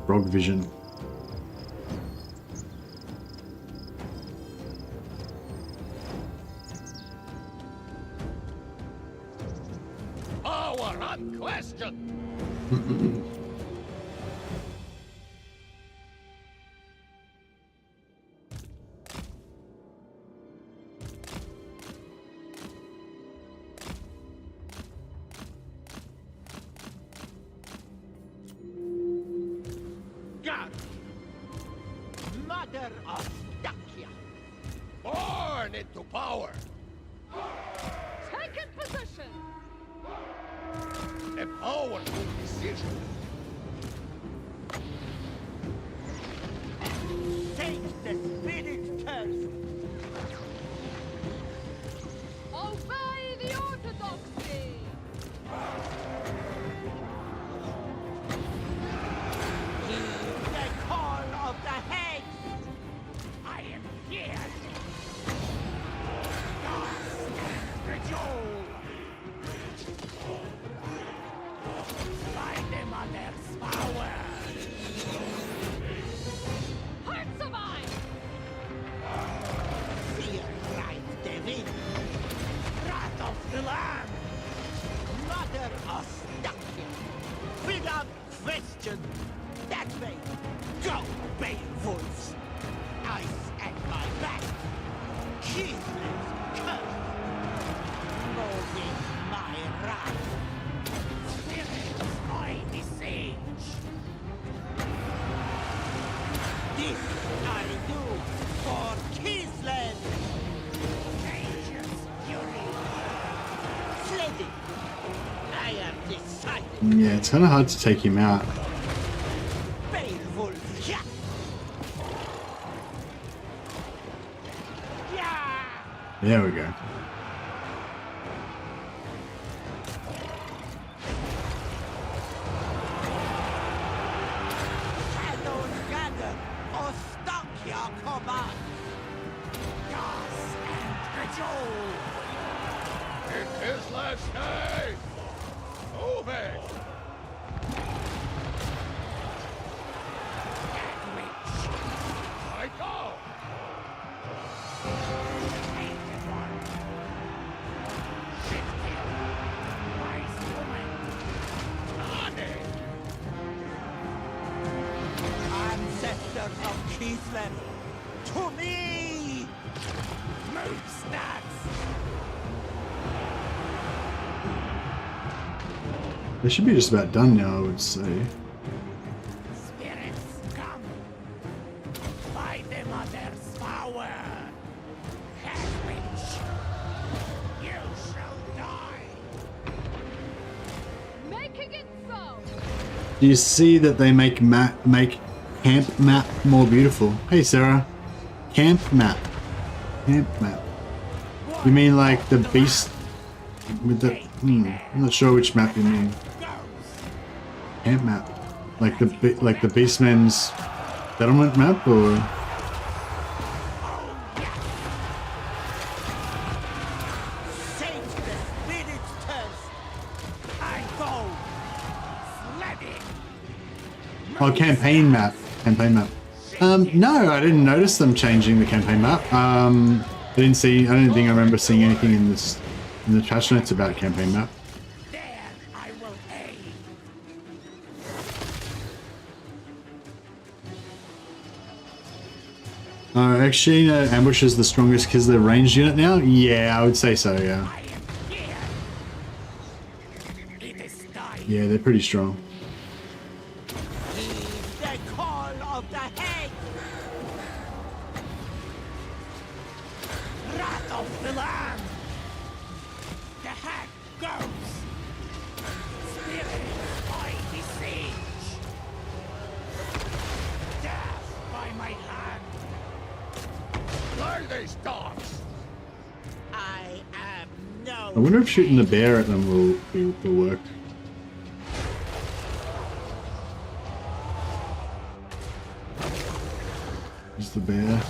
Speaker 1: Frog vision.
Speaker 8: Power unquestioned.
Speaker 3: God, Mother Ostankya,
Speaker 8: Born into power.
Speaker 5: Take position.
Speaker 8: A powerful decision.
Speaker 3: take the spirit curse.
Speaker 5: Obey the orthodoxy.
Speaker 3: Heed the call of the heads. I am here. Find them on their power.
Speaker 5: Hearts of iron.
Speaker 3: Fear rides the wind. Wrath of the land. Mother Ostankya. Without question. That way. Go, Beowulfs. Ice at my back. Kislev's curse. Moving my wrath. Spirits I besiege. This I do for Kislev. Nature's fury. Sledding. I am decided.
Speaker 1: Yeah, it's kind of hard to take him out.
Speaker 3: Beowulf.
Speaker 1: There we go.
Speaker 3: Shadows gather, Ostankya command. Gas and cajole.
Speaker 8: It is last day! Move it! I go!
Speaker 3: Ancestors of Kislev, to me! Move stats!
Speaker 1: They should be just about done now, I would say.
Speaker 3: Spirits, come! By the mother's power! Hellwitch! You shall die!
Speaker 5: Making it so!
Speaker 1: Do you see that they make camp map more beautiful? Hey Sarah, camp map. You mean like the beast with the? I'm not sure which map you mean. Camp map, like the Beastman's settlement map, or? Oh, campaign map. No, I didn't notice them changing the campaign map. I don't think I remember seeing anything in the patch notes about campaign map. Actually, Ambush is the strongest Kislev ranged unit now? Yeah, I would say so, yeah. Yeah, they're pretty strong. I wonder if shooting the bear at them will work. Is the bear?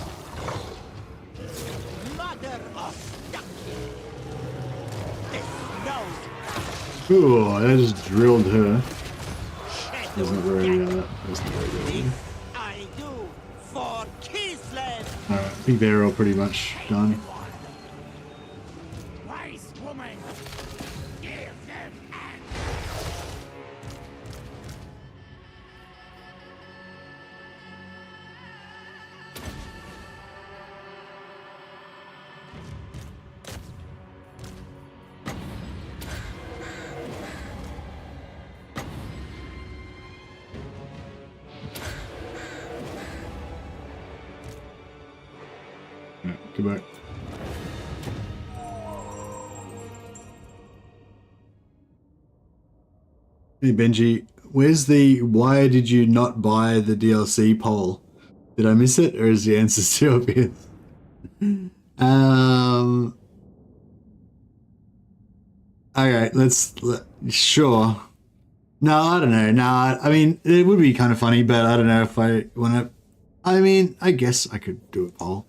Speaker 1: Ooh, I just drilled her. Wasn't very good. Alright, I think they're all pretty much done. Goodbye. Hey Benji, where's the why did you not buy the DLC poll? Did I miss it, or is the answer still obvious? Okay, sure. No, I don't know. No, I mean, it would be kind of funny, but I don't know if I want to. I mean, I guess I could do a poll.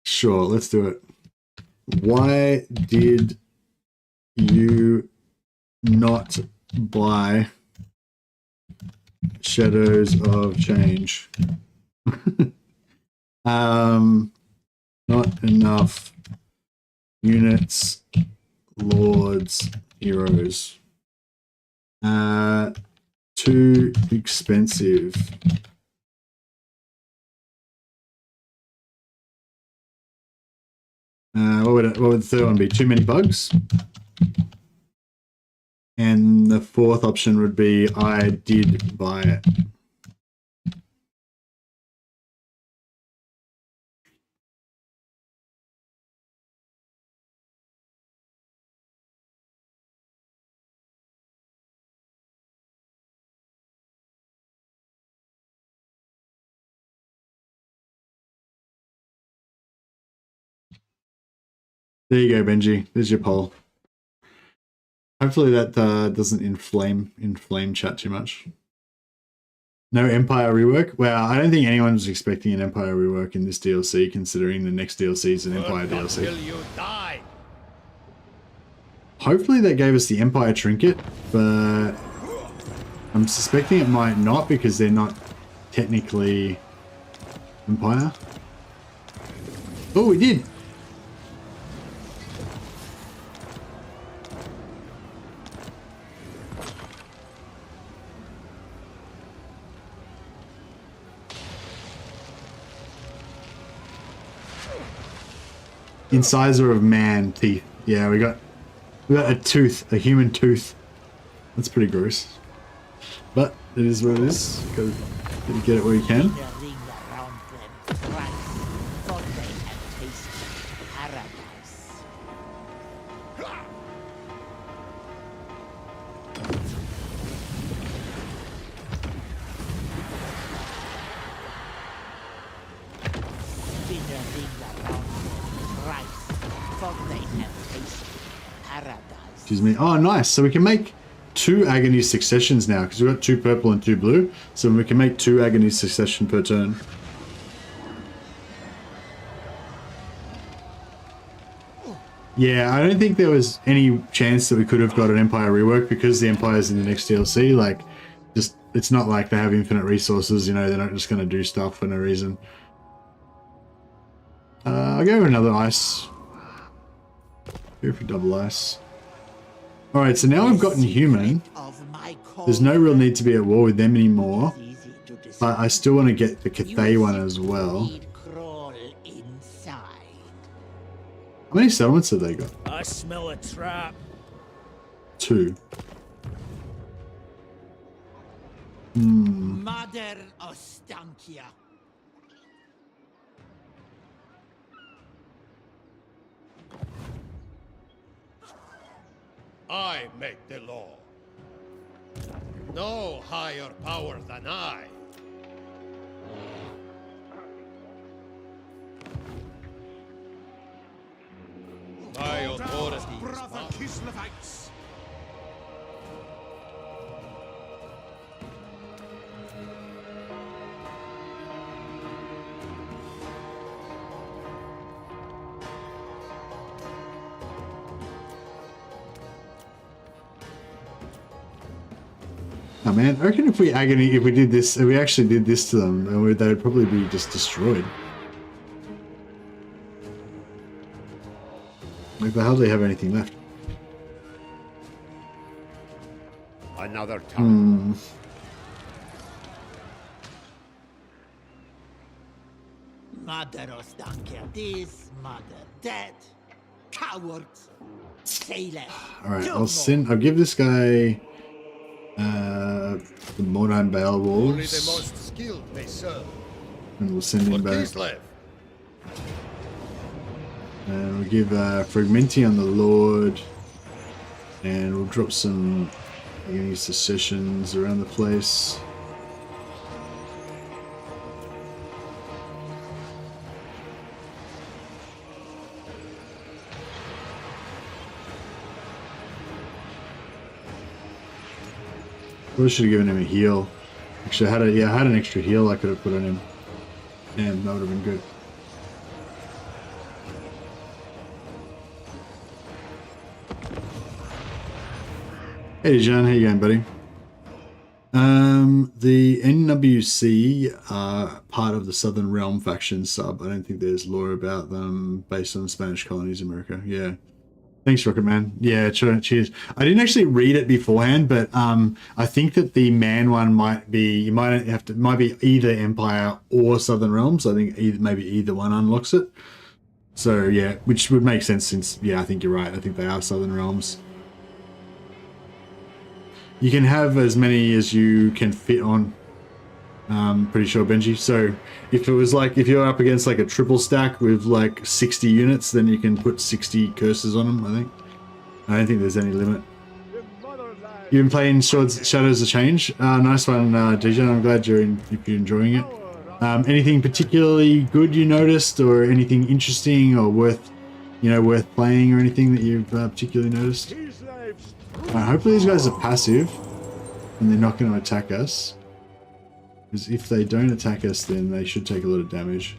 Speaker 1: Sure, let's do it. Why did you not buy Shadows of Change? Not enough units, lords, heroes. Too expensive. What would the third one be? Too many bugs? And the fourth option would be I did buy it. There you go, Benji. There's your poll. Hopefully that doesn't inflame chat too much. No Empire rework? Well, I don't think anyone was expecting an Empire rework in this DLC, considering the next DLC is an Empire DLC.
Speaker 8: You die.
Speaker 1: Hopefully that gave us the Empire trinket, but I'm suspecting it might not because they're not technically Empire. Oh, we did! Incisor of man teeth. Yeah, we got a tooth, a human tooth. That's pretty gross. But it is what it is. Gotta get it where you can. Excuse me. Oh, nice. So we can make 2 agony successions now because we've got 2 purple and 2 blue. So we can make 2 agony succession per turn. Yeah, I don't think there was any chance that we could have got an Empire rework because the Empire's in the next DLC. Like, just it's not like they have infinite resources. You know, they're not just going to do stuff for no reason. I'll go with another ice. Go for double ice. Alright, so now we've gotten human. There's no real need to be at war with them anymore. But I still want to get the Cathay one as well. How many settlements have they got?
Speaker 14: I smell a trap.
Speaker 1: 2.
Speaker 3: Mother Ostankya.
Speaker 8: I make the law. No higher power than I. My authority is
Speaker 2: Brother Kislevites.
Speaker 1: Oh man, I reckon if we did this, if we actually did this to them, they would probably be just destroyed. Like they hardly have anything left.
Speaker 2: Another time.
Speaker 3: Mother Ostankya, this, mother that. Cowards. Sailor.
Speaker 1: Alright, I'll give this guy the Modern Bale Wolves.
Speaker 8: Only the most skilled may serve.
Speaker 1: And we'll send him back.
Speaker 8: Kislev.
Speaker 1: And we'll give Fragmenti on the Lord. And we'll drop some agony secessions around the place. Probably should have given him a heal. Actually, I had an extra heal I could have put on him. Damn, that would have been good. Hey John, how you going, buddy? The NWC are part of the Southern Realm faction sub. I don't think there's lore about them based on the Spanish colonies in America. Yeah. Thanks, Rocket Man. Yeah, cheers. I didn't actually read it beforehand, but I think that the man one might be, might be either Empire or Southern Realms. I think maybe either one unlocks it. So yeah, which would make sense since, yeah, I think you're right. I think they are Southern Realms. You can have as many as you can fit on. Pretty sure, Benji. So if it was like, if you're up against like a triple stack with like 60 units, then you can put 60 curses on them, I think. I don't think there's any limit. You've been playing Shadows of Change? Nice one, Dijon. I'm glad you're enjoying it. Anything particularly good you noticed, or anything interesting or worth you know, worth playing or anything that you've particularly noticed? Hopefully these guys are passive and they're not going to attack us. Because if they don't attack us, then they should take a lot of damage.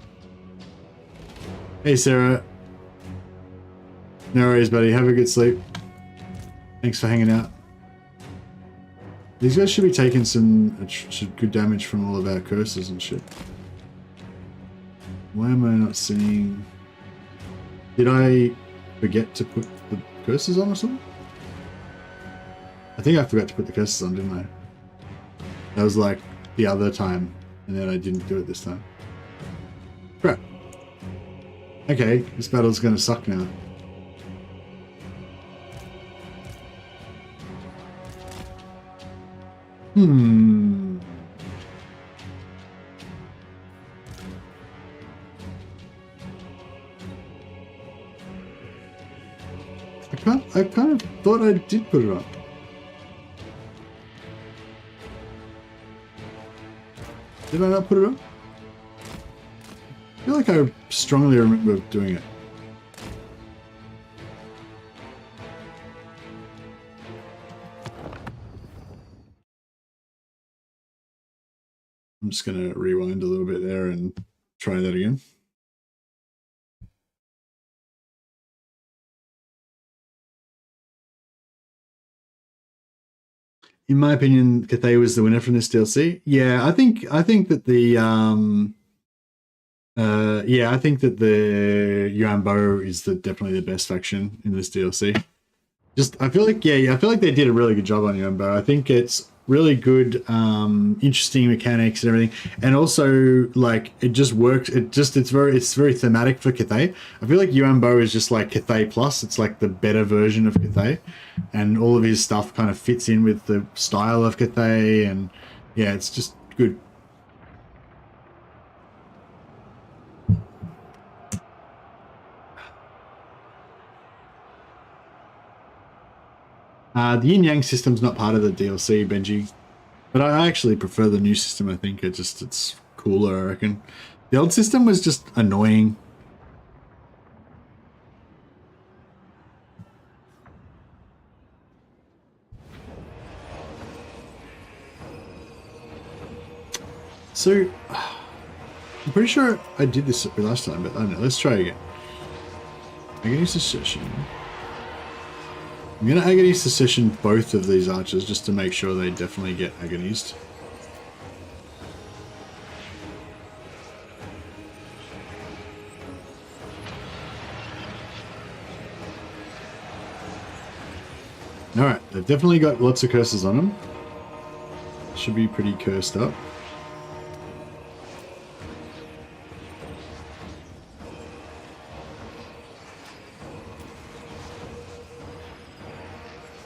Speaker 1: Hey, Sarah. No worries, buddy. Have a good sleep. Thanks for hanging out. These guys should be taking some good damage from all of our curses and shit. Why am I not seeing... Did I forget to put the curses on or something? I think I forgot to put the curses on, didn't I? That was like the other time, and then I didn't do it this time. Crap. Okay, this battle's gonna suck now. I kind of thought I did put it on. Did I not put it on? I feel like I strongly remember doing it. I'm just going to rewind a little bit there and try that again. In my opinion, Cathay was the winner from this DLC. Yeah, I think that the I think that the Yuan Bo is definitely the best faction in this DLC. I feel like they did a really good job on Yuan Bo. I think it's really good, interesting mechanics and everything, and also like it just works. It's very thematic for Cathay. I feel like Yuan Bo is just like Cathay Plus. It's like the better version of Cathay, and all of his stuff kind of fits in with the style of Cathay, and yeah, it's just good. The Yin Yang system's not part of the DLC, Benji, but I actually prefer the new system. I think it's cooler, I reckon. The old system was just annoying. So, I'm pretty sure I did this last time, but I don't know. Let's try again. Agony Secession. I'm going to Agony Secession both of these archers just to make sure they definitely get agonized. Alright, they've definitely got lots of curses on them. Should be pretty cursed up.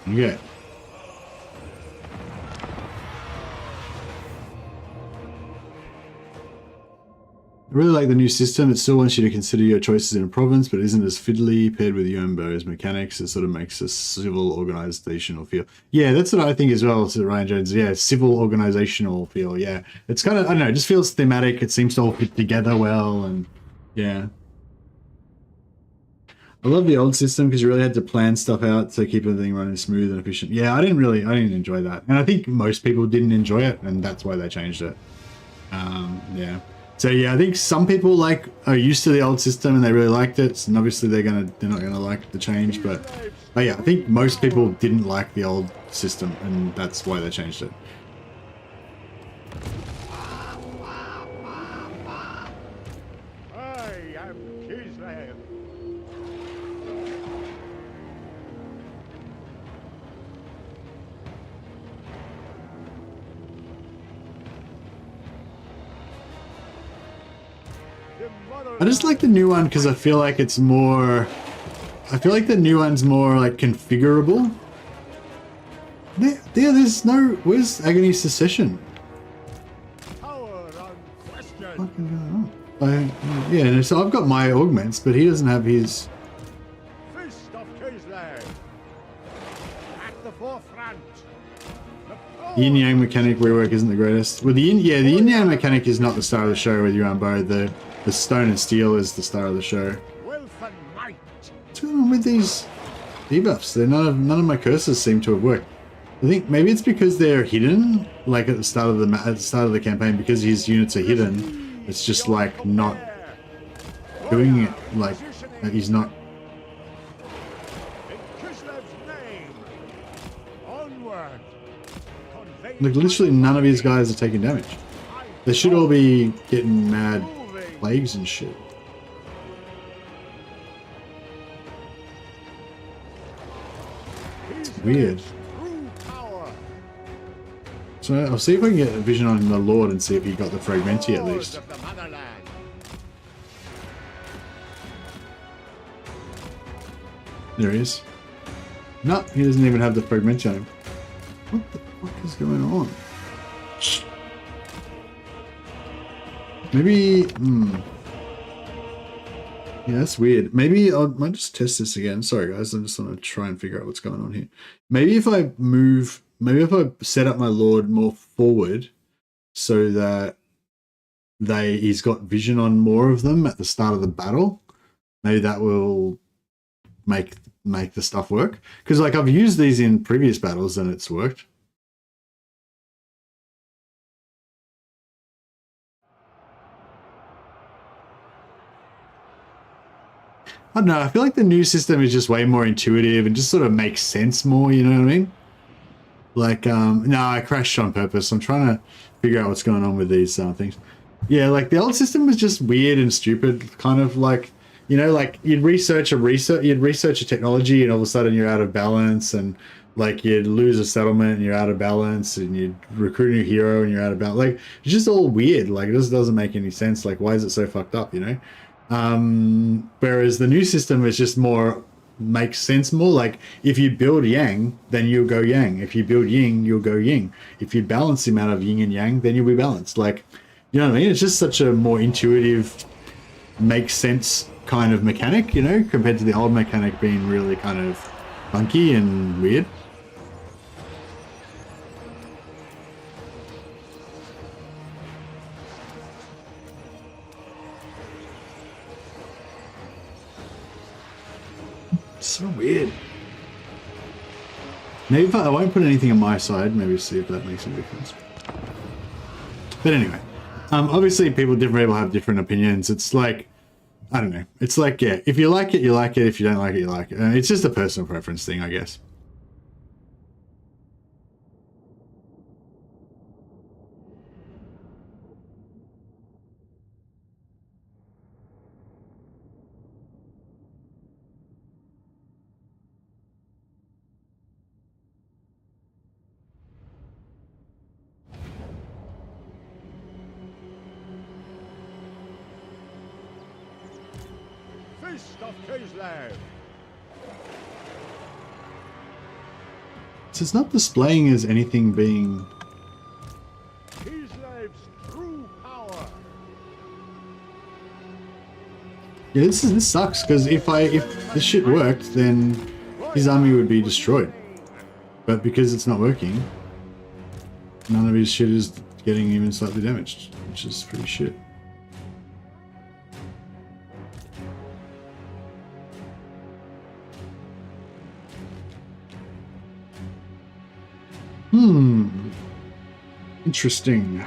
Speaker 1: Okay. I really like the new system. It still wants you to consider your choices in a province, but isn't as fiddly paired with Yuan Bo's mechanics. It sort of makes a civil organizational feel. Yeah, that's what I think as well, to Ryan Jones. Yeah, civil organizational feel. Yeah, it's kind of, I don't know, it just feels thematic. It seems to all fit together well, and yeah. I love the old system because you really had to plan stuff out to keep everything running smooth and efficient. Yeah, I didn't enjoy that. And I think most people didn't enjoy it, and that's why they changed it. Yeah. So yeah, I think some people are used to the old system and they really liked it, and obviously they're not gonna like the change, but yeah, I think most people didn't like the old system, and that's why they changed it.
Speaker 2: I am Kislev.
Speaker 1: I just like the new one because I feel like it's more... I feel like the new one's more like configurable. There's no... Where's Agony Secession? Yeah, so I've got my augments, but he doesn't have his...
Speaker 2: Fist of Kislev. At the forefront.
Speaker 1: Yin Yang mechanic rework isn't the greatest. Well, the Yin Yang mechanic is not the star of the show with Yuan Bo. The stone and steel is the star of the show.
Speaker 2: Wolf and might.
Speaker 1: going on with these debuffs? None of my curses seem to have worked. I think maybe it's because they're hidden, like at the start of the campaign, because his units are hidden. It's just like not doing it, like he's not. Like literally none of these guys are taking damage. They should all be getting mad plagues and shit. It's weird. So I'll see if I can get a vision on the Lord and see if he got the Fragmenti at least. There he is. No, he doesn't even have the Fragmenti on him. What the fuck is going on? Maybe, yeah, that's weird. Maybe I might just test this again. Sorry guys, I'm just gonna try and figure out what's going on here. Maybe if I move, maybe if I set up my Lord more forward so that he's got vision on more of them at the start of the battle, maybe that will make the stuff work. Because like I've used these in previous battles and it's worked. I don't know, I feel like the new system is just way more intuitive and just sort of makes sense more, you know what I mean? Like, no, I crashed on purpose. I'm trying to figure out what's going on with these things. Yeah, like the old system was just weird and stupid, kind of like, you know, like you'd research a technology and all of a sudden you're out of balance, and like you'd lose a settlement and you're out of balance, and you'd recruit a new hero and you're out of balance. Like it's just all weird. Like it just doesn't make any sense. Like why is it so fucked up, you know? Whereas the new system is just more, makes sense more. Like if you build yang, then you'll go yang. If you build yin, you'll go yin. If you balance the amount of yin and yang, then you'll be balanced. Like, you know what I mean? It's just such a more intuitive, makes sense kind of mechanic, you know, compared to the old mechanic being really kind of funky and weird. So weird. Maybe if I won't put anything on my side, maybe see if that makes a difference. But anyway, obviously different people have different opinions. It's like, I don't know. It's like, yeah, if you like it, you like it. If you don't like it, you like it. It's just a personal preference thing, I guess.
Speaker 2: Of Kislev.
Speaker 1: So it's not displaying as anything being...
Speaker 2: Kislev's true power.
Speaker 1: Yeah, this sucks, because if this shit worked, then his army would be destroyed. But because it's not working, none of his shit is getting even slightly damaged, which is pretty shit. Interesting.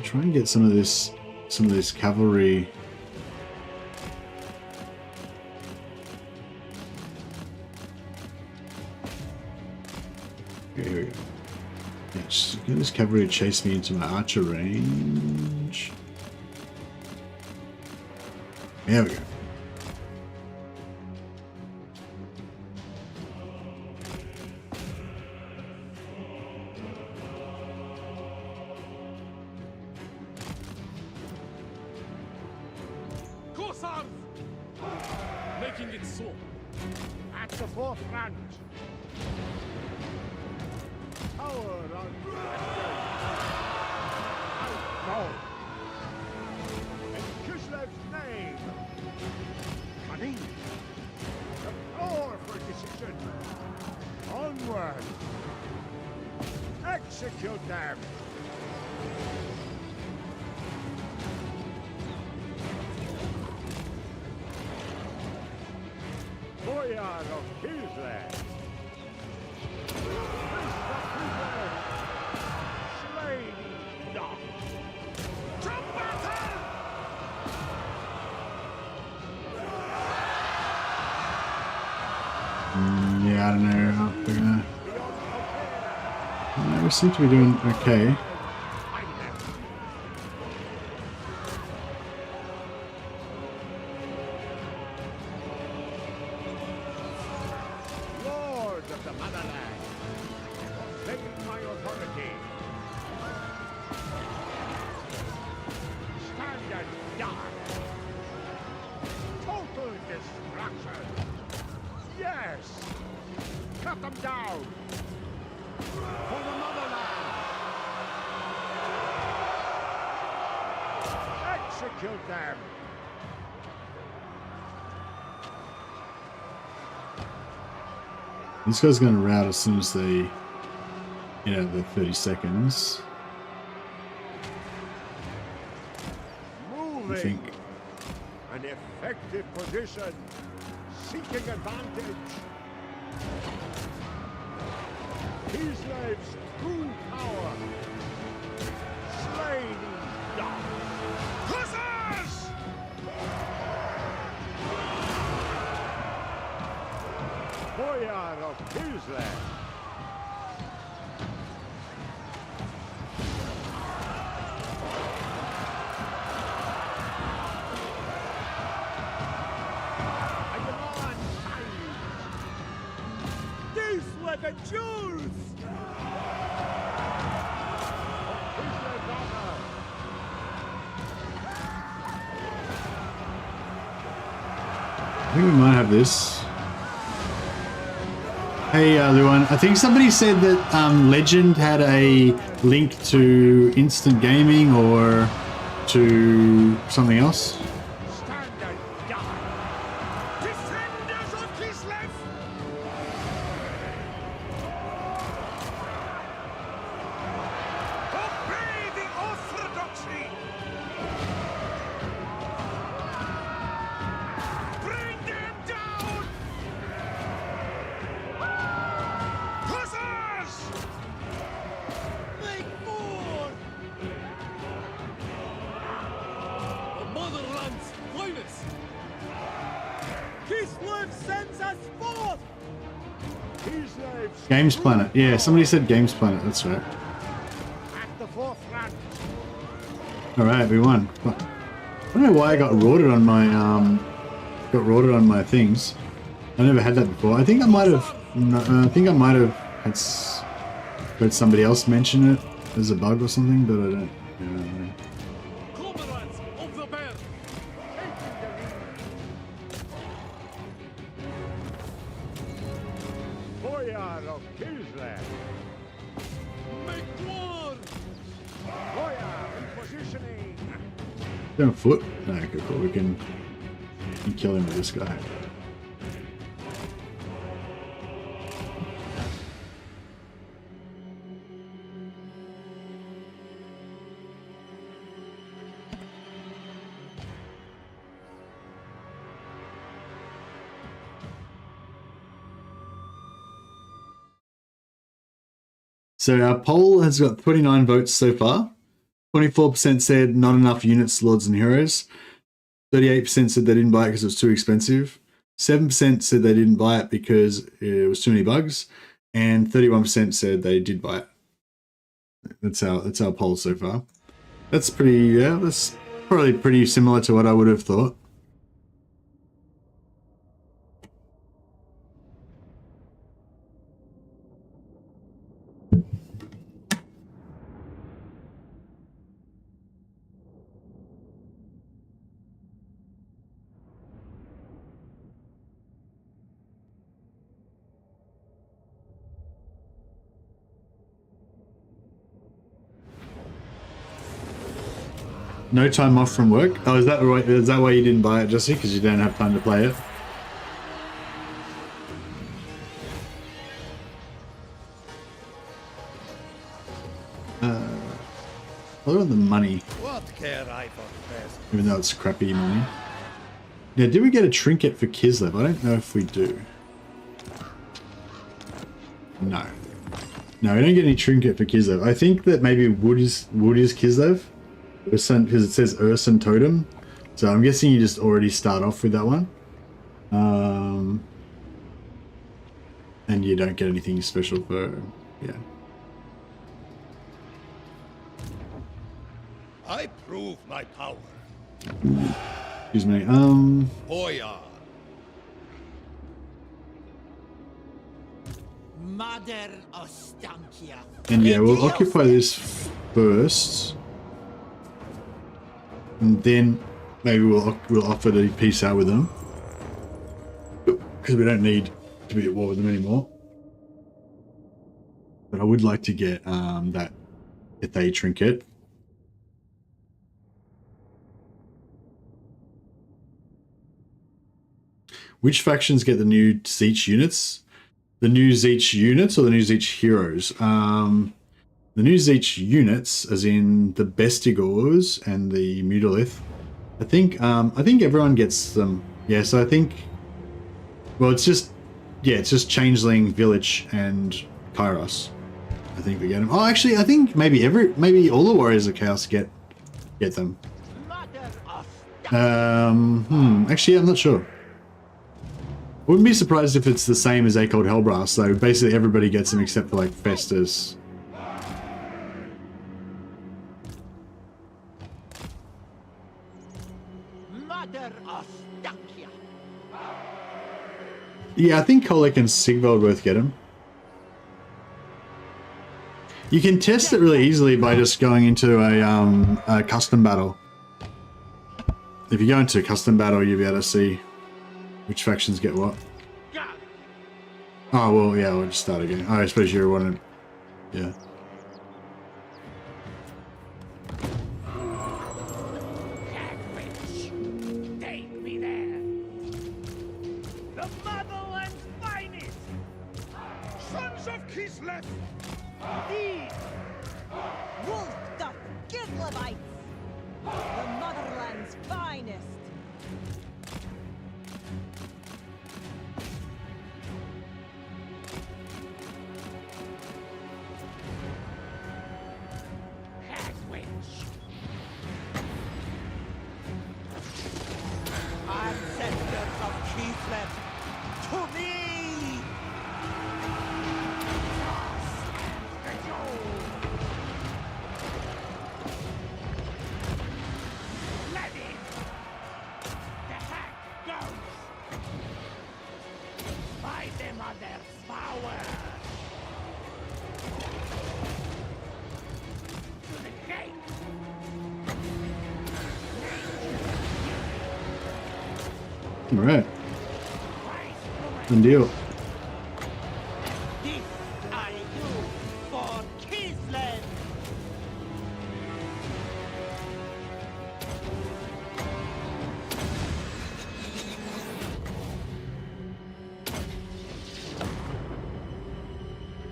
Speaker 1: Try and get some of this cavalry Okay, here we go. Yeah, just get this cavalry to chase me into my archer range. There we go.
Speaker 10: Making it so.
Speaker 2: At the forefront. Power on outlaw. In Kislev's name. Cunning. The powerful decision. Onward. Execute them. Boyar of Kislev. Slain dog. To battle!
Speaker 1: Yeah, I don't know. We seem to be doing okay.
Speaker 2: Execute them!
Speaker 1: These guys are going to rout as soon as they, the 30 seconds.
Speaker 2: Moving.
Speaker 1: I think.
Speaker 2: An effective position. Seeking advantage. Kislev's true power. Slain dog. Hussars! Boyar of Kislev. These were the Jews!
Speaker 1: I think we might have this. Hey, Luan, I think somebody said that Legend had a link to instant gaming or to something else.
Speaker 2: Defenders of Kislev! Obey the orthodoxy! Bring them down! Hussars! Make more!
Speaker 10: The motherland's finest.
Speaker 2: Kislev sends us forth! Kislev's
Speaker 1: Games Planet. Yeah, somebody said Games Planet. That's right.
Speaker 2: at the forefront.
Speaker 1: All right, we won. I don't know why I got rorted on my things. I never had that before. I think I might have. I think I might have heard somebody else mention it as a bug or something, but I don't. know.
Speaker 10: Comrades of the bear.
Speaker 2: Boyar of Kislev.
Speaker 10: Make war.
Speaker 2: Boyar in positioning.
Speaker 1: Down foot. No, okay, cool. We can kill him with this guy. So our poll has got 29 votes so far. 24% said not enough units, lords and heroes. 38% said they didn't buy it because it was too expensive. 7% said they didn't buy it because it was too many bugs. and 31% said they did buy it. That's our poll so far. That's pretty, yeah, that's probably pretty similar to what I would have thought. No time off from work? Oh, is that right? Is that why you didn't buy it, Jesse? Because you don't have time to play it? What about the money?
Speaker 13: What care I for the best?
Speaker 1: Even though it's crappy money. Now, did we get a trinket for Kislev? I don't know if we do. No. No, we don't get any trinket for Kislev. I think that maybe wood is Kislev. Because it says Urson Totem. So I'm guessing you just already start off with that one. And you don't get anything special for, yeah.
Speaker 13: I prove my power.
Speaker 1: Excuse me.
Speaker 13: Boyar.
Speaker 3: Mother Ostankya.
Speaker 1: And yeah, we'll occupy this first. And then maybe we'll offer to peace out with them. Because we don't need to be at war with them anymore. But I would like to get that Ithay trinket. Which factions get the new Zeech units? The new Zeech units or the new Zeech heroes? The new Zeech units, as in the Bestigors and the Mutalith. I think everyone gets them. Yeah, so I think, well, it's just Changeling, Village, and Kairos. I think we get them. Oh, actually, I think maybe all the Warriors of Chaos get them. Actually, I'm not sure. Wouldn't be surprised if it's the same as Acold Hellbrass, so basically everybody gets them except for like Festus. Yeah, I think Kolek and Sigvald both get them. You can test it really easily by just going into a custom battle. If you go into a custom battle, you'll be able to see which factions get what. Oh, well, yeah, we'll just start again. Oh, I suppose you wanted... Yeah.
Speaker 8: Take me there. The motherland's finest. Sons of Kislev.
Speaker 4: These wolf the Kislevites, the motherland's finest.
Speaker 3: Ancestors of Kislev, to me!
Speaker 1: All right. Good deal.
Speaker 3: This I do for Kislev.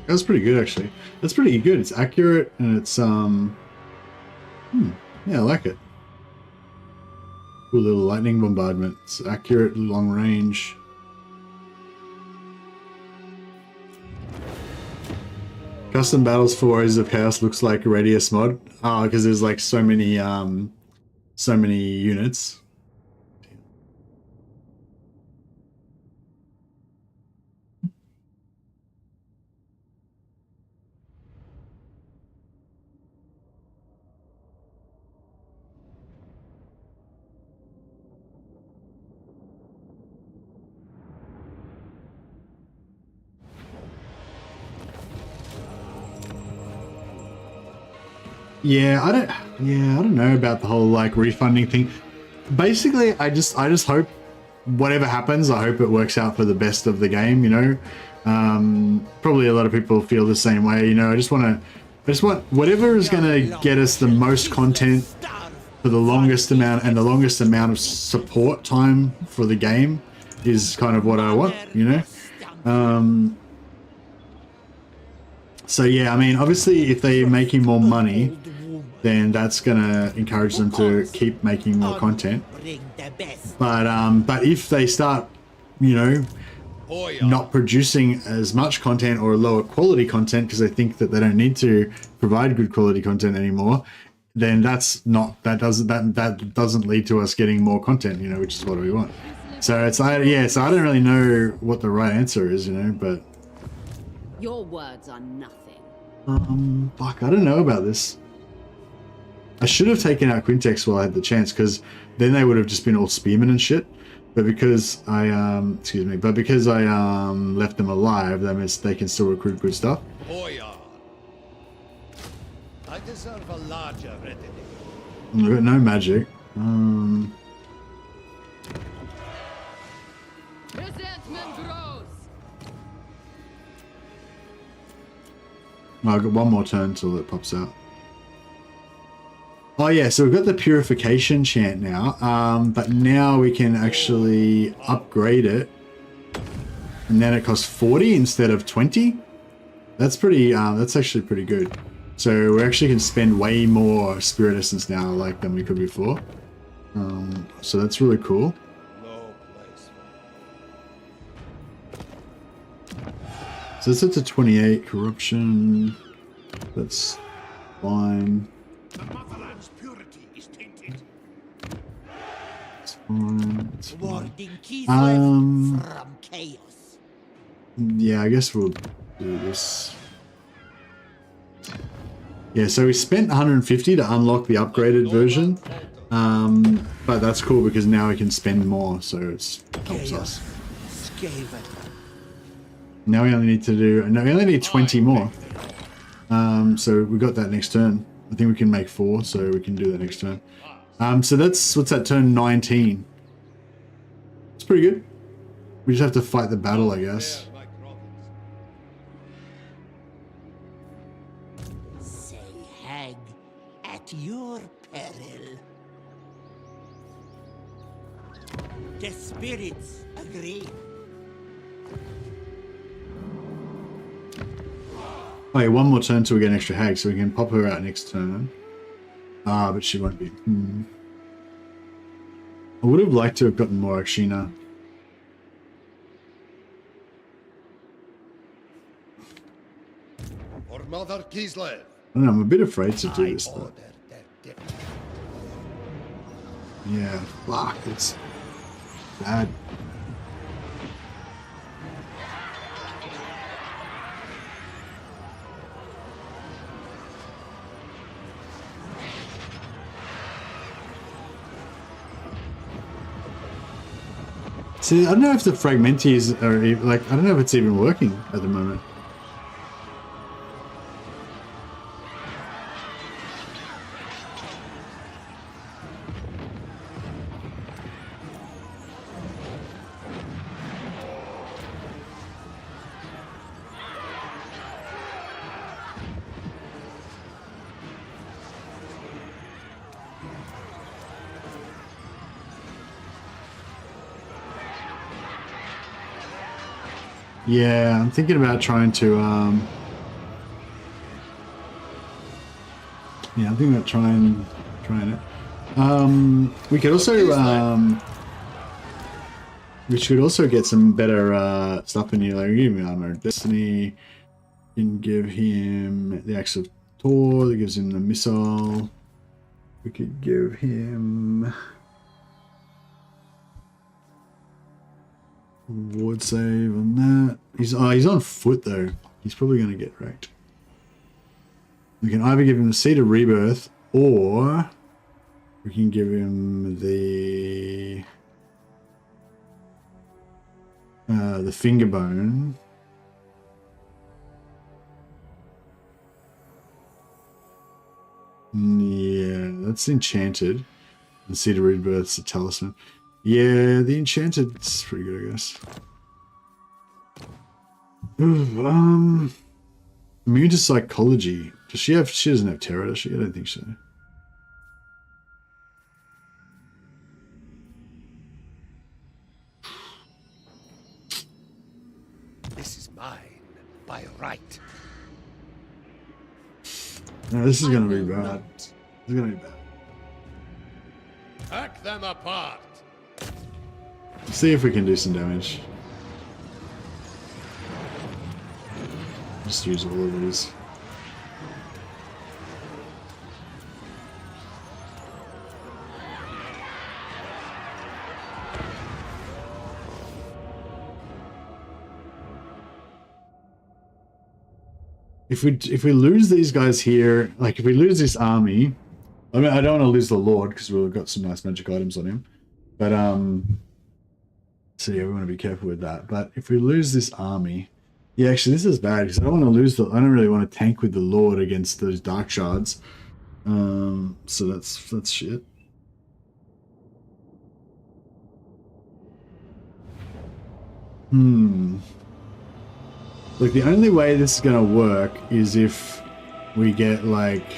Speaker 1: That's pretty good, actually. That's pretty good. It's accurate and it's yeah, I like it. Cool little lightning bombardment. It's accurate, long range. Custom battles for Warriors of Chaos looks like a Radius mod. Oh, because there's like so many units. Yeah, I don't know about the whole like refunding thing. Basically, I just hope whatever happens, I hope it works out for the best of the game, you know. Probably a lot of people feel the same way, you know. I just want whatever is going to get us the most content for the longest amount and the longest amount of support time for the game is kind of what I want, you know. So yeah, I mean, obviously if they're making more money, then that's gonna encourage them to keep making more content. But if they start, you know, not producing as much content or lower quality content because they think that they don't need to provide good quality content anymore, then that doesn't lead to us getting more content, you know, which is what we want. So so I don't really know what the right answer is, you know, but
Speaker 9: your words are nothing.
Speaker 1: Fuck, I don't know about this. I should have taken out Quintex while I had the chance, because then they would have just been all spearmen and shit. But because I left them alive, that means they can still recruit good stuff.
Speaker 13: Boyar, I deserve a larger retinue.
Speaker 1: We've got no magic.
Speaker 6: Resentment grows.
Speaker 1: I've got one more turn till it pops out. Oh yeah, so we've got the purification chant now, but now we can actually upgrade it, and then it costs 40 instead of 20. That's pretty. That's actually pretty good. So we actually can spend way more spirit essence now, like than we could before. So that's really cool. So it's up to 28 corruption. That's fine.
Speaker 11: The motherland's purity is tainted.
Speaker 1: It's fine. It's fine.
Speaker 3: Warding Kislev from chaos.
Speaker 1: Yeah, I guess we'll do this. Yeah, so we spent 150 to unlock the upgraded version. But that's cool because now we can spend more, so it helps us. Now we only need to do, no, we only need 20 more. So we got that next turn. I think we can make 4, so we can do that next turn. So that's, what's that, turn 19. It's pretty good. We just have to fight the battle, I guess.
Speaker 3: Say hag at your peril. The spirits agree.
Speaker 1: Oh yeah, one more turn till we get an extra hag, so we can pop her out next turn. But she won't be. I would have liked to have gotten more Akshina.
Speaker 13: For Mother Kislev.
Speaker 1: I don't know, I'm a bit afraid to do this though. Yeah, fuck, it's bad. See, I don't know if the fragmentees are like, I don't know if it's even working at the moment. Yeah, I'm thinking about trying to, yeah, I'm thinking about trying it. We could also, we should also get some better, stuff in here, like give me armor of destiny, can give him the axe of Thor, that gives him the missile, we could give him ward save on that. He's on foot though. He's probably going to get wrecked. We can either give him the Seed of Rebirth, or we can give him the finger bone. Yeah, that's enchanted. And Cedar Rebirth's a talisman. Yeah, the enchanted's pretty good, I guess. Ooh, immune to psychology. Does she have? She doesn't have terror, does she? I don't think so.
Speaker 8: This is mine by right.
Speaker 1: No, this is gonna be bad. This is gonna be bad.
Speaker 8: Hack them apart.
Speaker 1: See if we can do some damage. Just use all of these. If we lose these guys here, like if we lose this army, I mean I don't want to lose the Lord because we've got some nice magic items on him, but so yeah, we want to be careful with that. But if we lose this army, yeah, actually this is bad because I don't want to lose the. I don't really want to tank with the Lord against those dark shards. So that's shit. Like, the only way this is gonna work is if we get, like...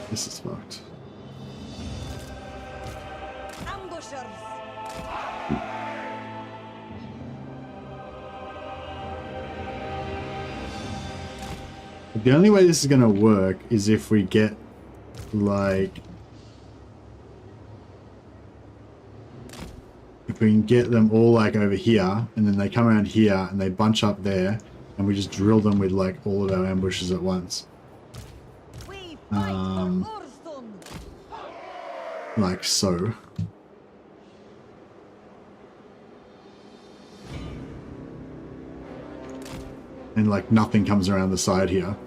Speaker 1: This is fucked.
Speaker 4: Ambushers.
Speaker 1: The only way this is gonna work is if we get, like... If we can get them all like over here, and then they come around here and they bunch up there, and we just drill them with like all of our ambushes at once. Like so. And like nothing comes around the side here.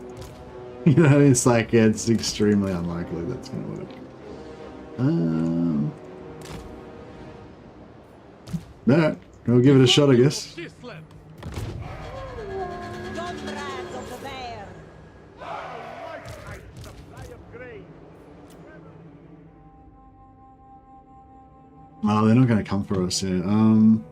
Speaker 1: You know, it's like, it's extremely unlikely that's gonna work. No, we'll give it a shot, I guess. Oh, they're not going to come for us here. Do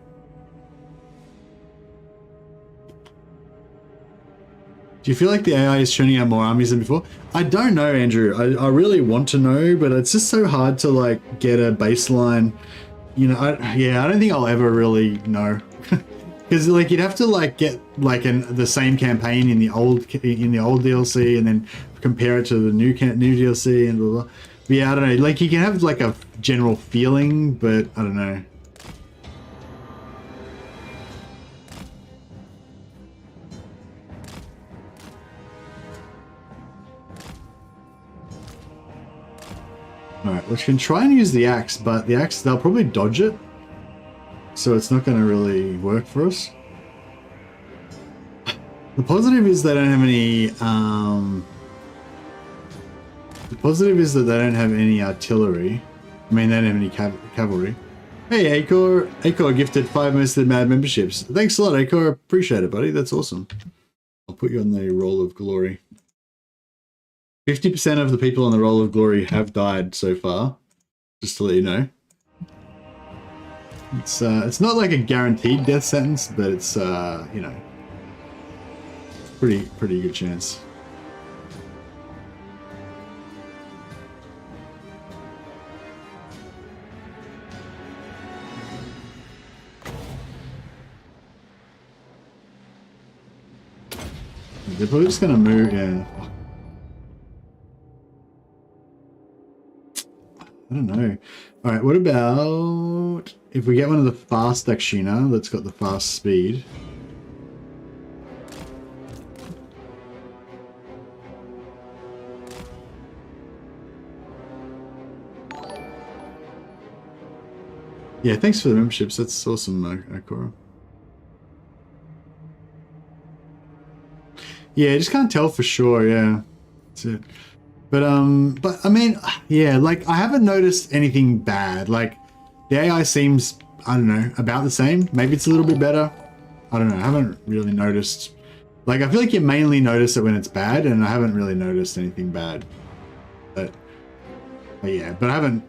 Speaker 1: you feel like the AI is churning out more armies than before? I don't know, Andrew. I really want to know, but it's just so hard to like get a baseline. You know, I don't think I'll ever really know, because like you'd have to like get like the same campaign in the old DLC and then compare it to the new DLC and blah blah. But yeah, I don't know. Like you can have like a general feeling, but I don't know. Alright, we can try and use the axe, but the axe, they'll probably dodge it. So it's not going to really work for us. The positive is they don't have any, the positive is that they don't have any artillery. I mean, they don't have any cavalry. Hey, Acor. Acor gifted 5 Most of the Mad memberships. Thanks a lot, Acor. Appreciate it, buddy. That's awesome. I'll put you on the Roll of Glory. 50% of the people on the Roll of Glory have died so far, just to let you know. It's not like a guaranteed death sentence, but it's you know, pretty good chance. They're probably just gonna move, yeah. I don't know. Alright, what about if we get one of the fast Dakshina that's got the fast speed? Yeah, thanks for the memberships. That's awesome, Akora. Yeah, I just can't tell for sure, yeah. That's it. But I mean, yeah, like I haven't noticed anything bad. Like the AI seems, I don't know, about the same. Maybe it's a little bit better. I don't know. I haven't really noticed. Like, I feel like you mainly notice it when it's bad, and I haven't really noticed anything bad. But yeah, but I haven't,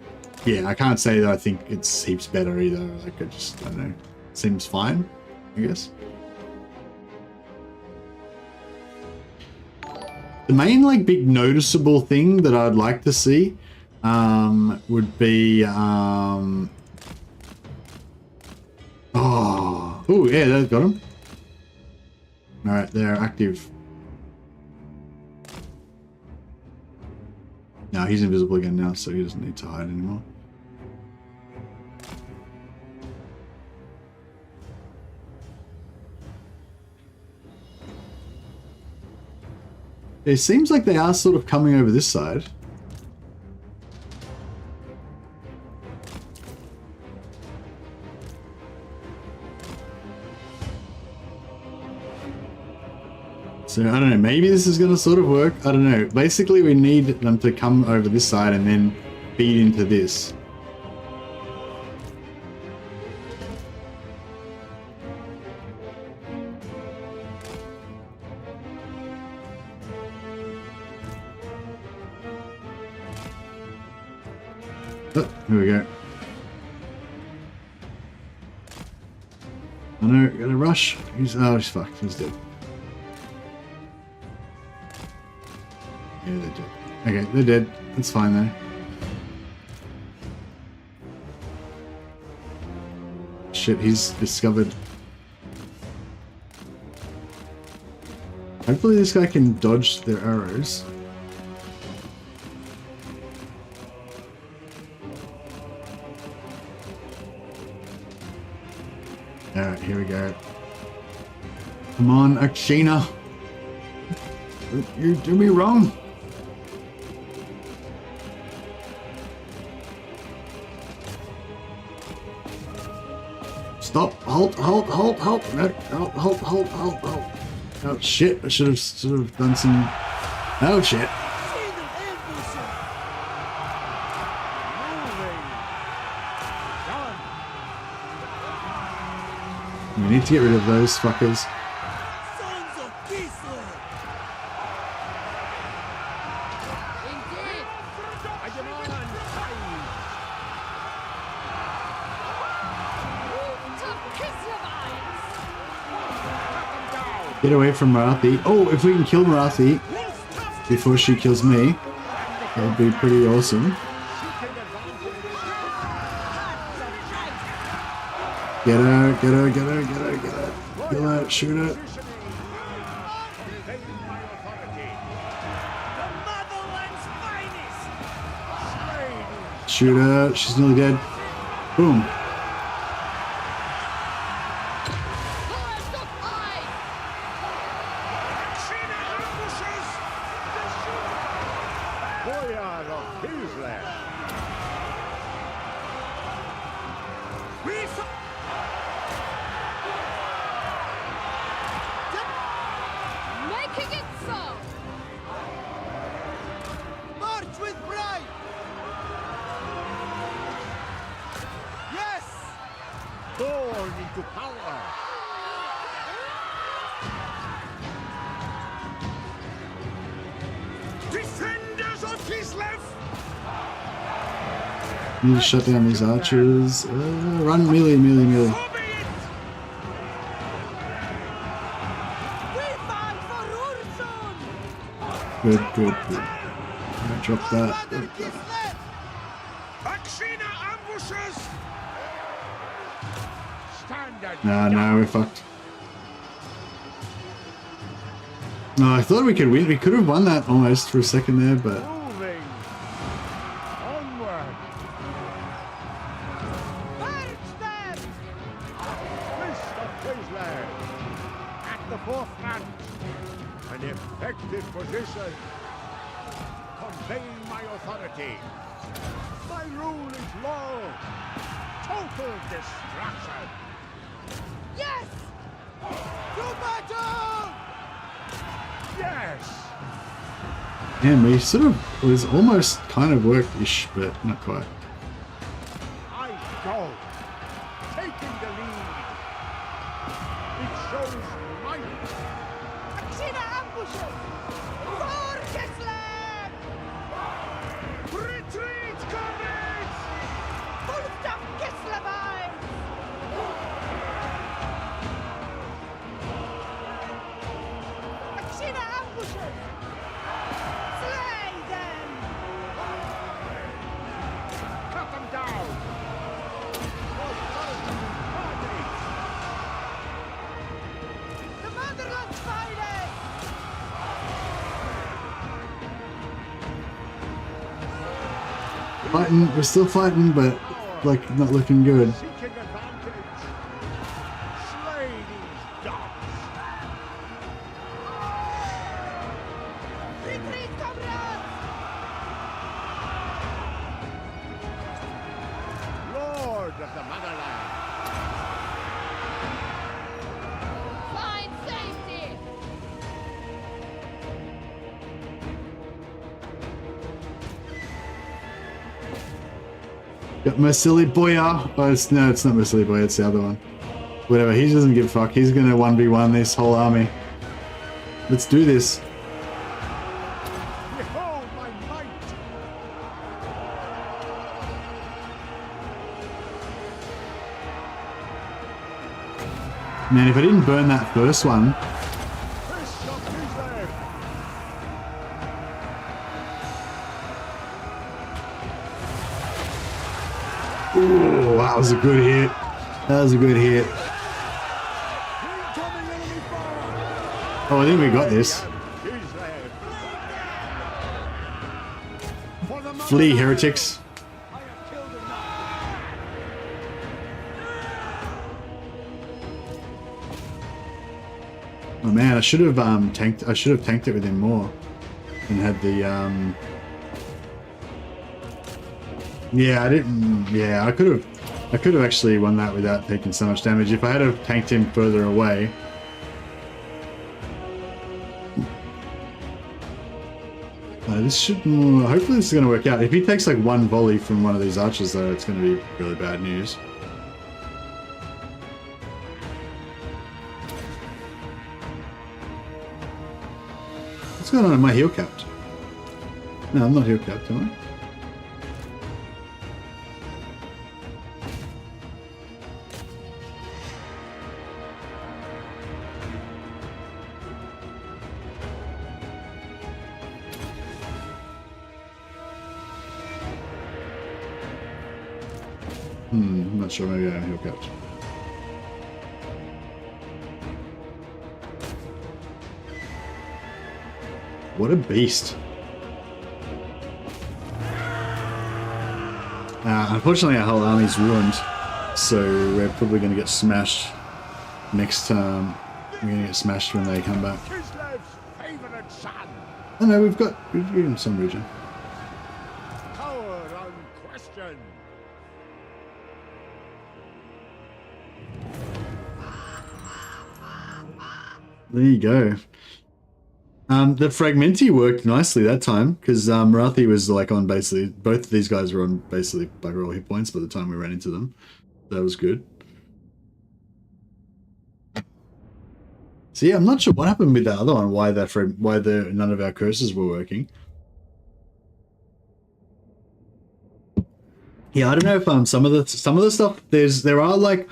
Speaker 1: yeah, I can't say that I think it's heaps better either. Like, I don't know. Seems fine, I guess. The main, like, big noticeable thing that I'd like to see would be, oh, yeah, that got him. All right, they're active. No, he's invisible again now, so he doesn't need to hide anymore. It seems like they are sort of coming over this side. So, I don't know, maybe this is going to sort of work. I don't know. Basically, we need them to come over this side and then feed into this. Oh, here we go. Oh no, gotta rush. He's fucked. He's dead. Yeah, they're dead. Okay, they're dead. That's fine though. Shit, he's discovered. Hopefully this guy can dodge their arrows. Alright, here we go. Come on, Akshina. You do me wrong. Stop. Halt. No, halt. Oh shit, I should have done some... Oh shit. We need to get rid of those fuckers.
Speaker 5: Sons of Kislev! Indeed!
Speaker 1: Get away from Marathi. Oh, if we can kill Marathi before she kills me, that would be pretty awesome. Get her. Kill her, shoot her. Shoot her, she's nearly dead. Boom.
Speaker 2: Boyar of Kislev.
Speaker 5: Making it so! March with pride! Yes!
Speaker 2: Born into power.
Speaker 8: Defenders of Kislev!
Speaker 1: Need to shut down these archers. Run, melee. Good. Alright, drop that. Nah, we're fucked. No, I thought we could win. We could have won that almost for a second there, but...
Speaker 2: Moving. Onward. Fist of Kislev. At the forefront. An effective position. Conveying my authority. My rule is law. Total destruction.
Speaker 5: Yes! To battle!
Speaker 2: Yes!
Speaker 1: Man, we sort of... It was almost kind of worked-ish, but not quite.
Speaker 2: I go. Taking the lead. It shows might.
Speaker 1: Fighting, we're still fighting, but like not looking good.
Speaker 2: Seeking advantage. Slay these dogs.
Speaker 5: Retreat, comrades!
Speaker 2: Lord of the motherland.
Speaker 6: Find safety!
Speaker 1: Got Mercily Boyar. Oh, it's not Mercily Boyar, it's the other one. Whatever, he doesn't give a fuck. He's gonna 1v1 this whole army. Let's do this.
Speaker 2: Behold my might.
Speaker 1: Man, if I didn't burn that first one,
Speaker 2: Fist of Kislev.
Speaker 1: ooh, that was a good hit. That was a good hit.
Speaker 2: Incoming enemy fire.
Speaker 1: Oh, I think we got this.
Speaker 2: Kislev. For the
Speaker 1: Flee,
Speaker 2: motherland.
Speaker 1: heretics.
Speaker 2: I have killed enough.
Speaker 1: Oh man, I should have tanked. I should have tanked it with him more, and had the Yeah, I didn't. Yeah, I could have. I could have actually won that without taking so much damage if I had have tanked him further away. This should. Hopefully, this is going to work out. If he takes like one volley from one of these archers, though, it's going to be really bad news. What's going on? Am I heel capped? No, I'm not heel capped, am I? I'm not sure, maybe I'm heel capped. What a beast. Unfortunately our whole army's ruined, so we're probably going to get smashed next time. We're going to get smashed when they come back.
Speaker 2: Kislev's favorite son.
Speaker 1: Oh no, we've got in some region.
Speaker 2: Power unquestioned.
Speaker 1: There you go. The Fragmenti worked nicely that time because Marathi was like on basically both of these guys were on basically bugger all hit points by the time we ran into them. That was good. So yeah, I'm not sure what happened with that other one. Why none of our curses were working. Yeah, I don't know if some of the stuff there are like.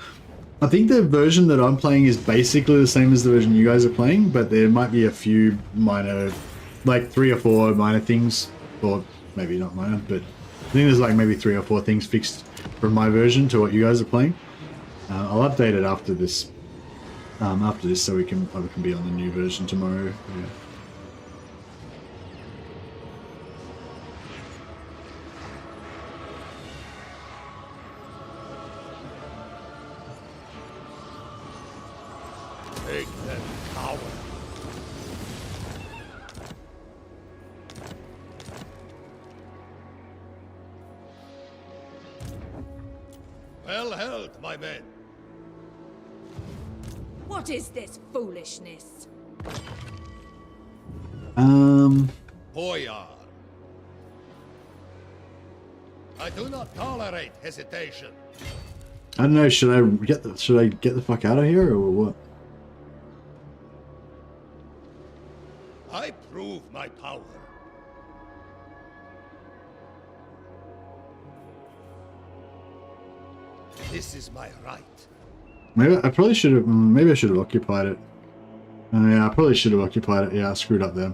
Speaker 1: I think the version that I'm playing is basically the same as the version you guys are playing, but there might be a few minor, like 3 or 4 minor things, or maybe not minor, but I think there's like maybe 3 or 4 things fixed from my version to what you guys are playing. I'll update it after this, so we can be on the new version tomorrow. Yeah.
Speaker 8: Take that power.
Speaker 13: Well held, my men.
Speaker 9: What is this foolishness?
Speaker 13: Boyar. I do not tolerate hesitation.
Speaker 1: I don't know. Should I get the fuck out of here or what?
Speaker 13: I prove my power. This is my right.
Speaker 1: Maybe I probably should have. Maybe I should have occupied it. Yeah, I probably should have occupied it. Yeah, I screwed up there.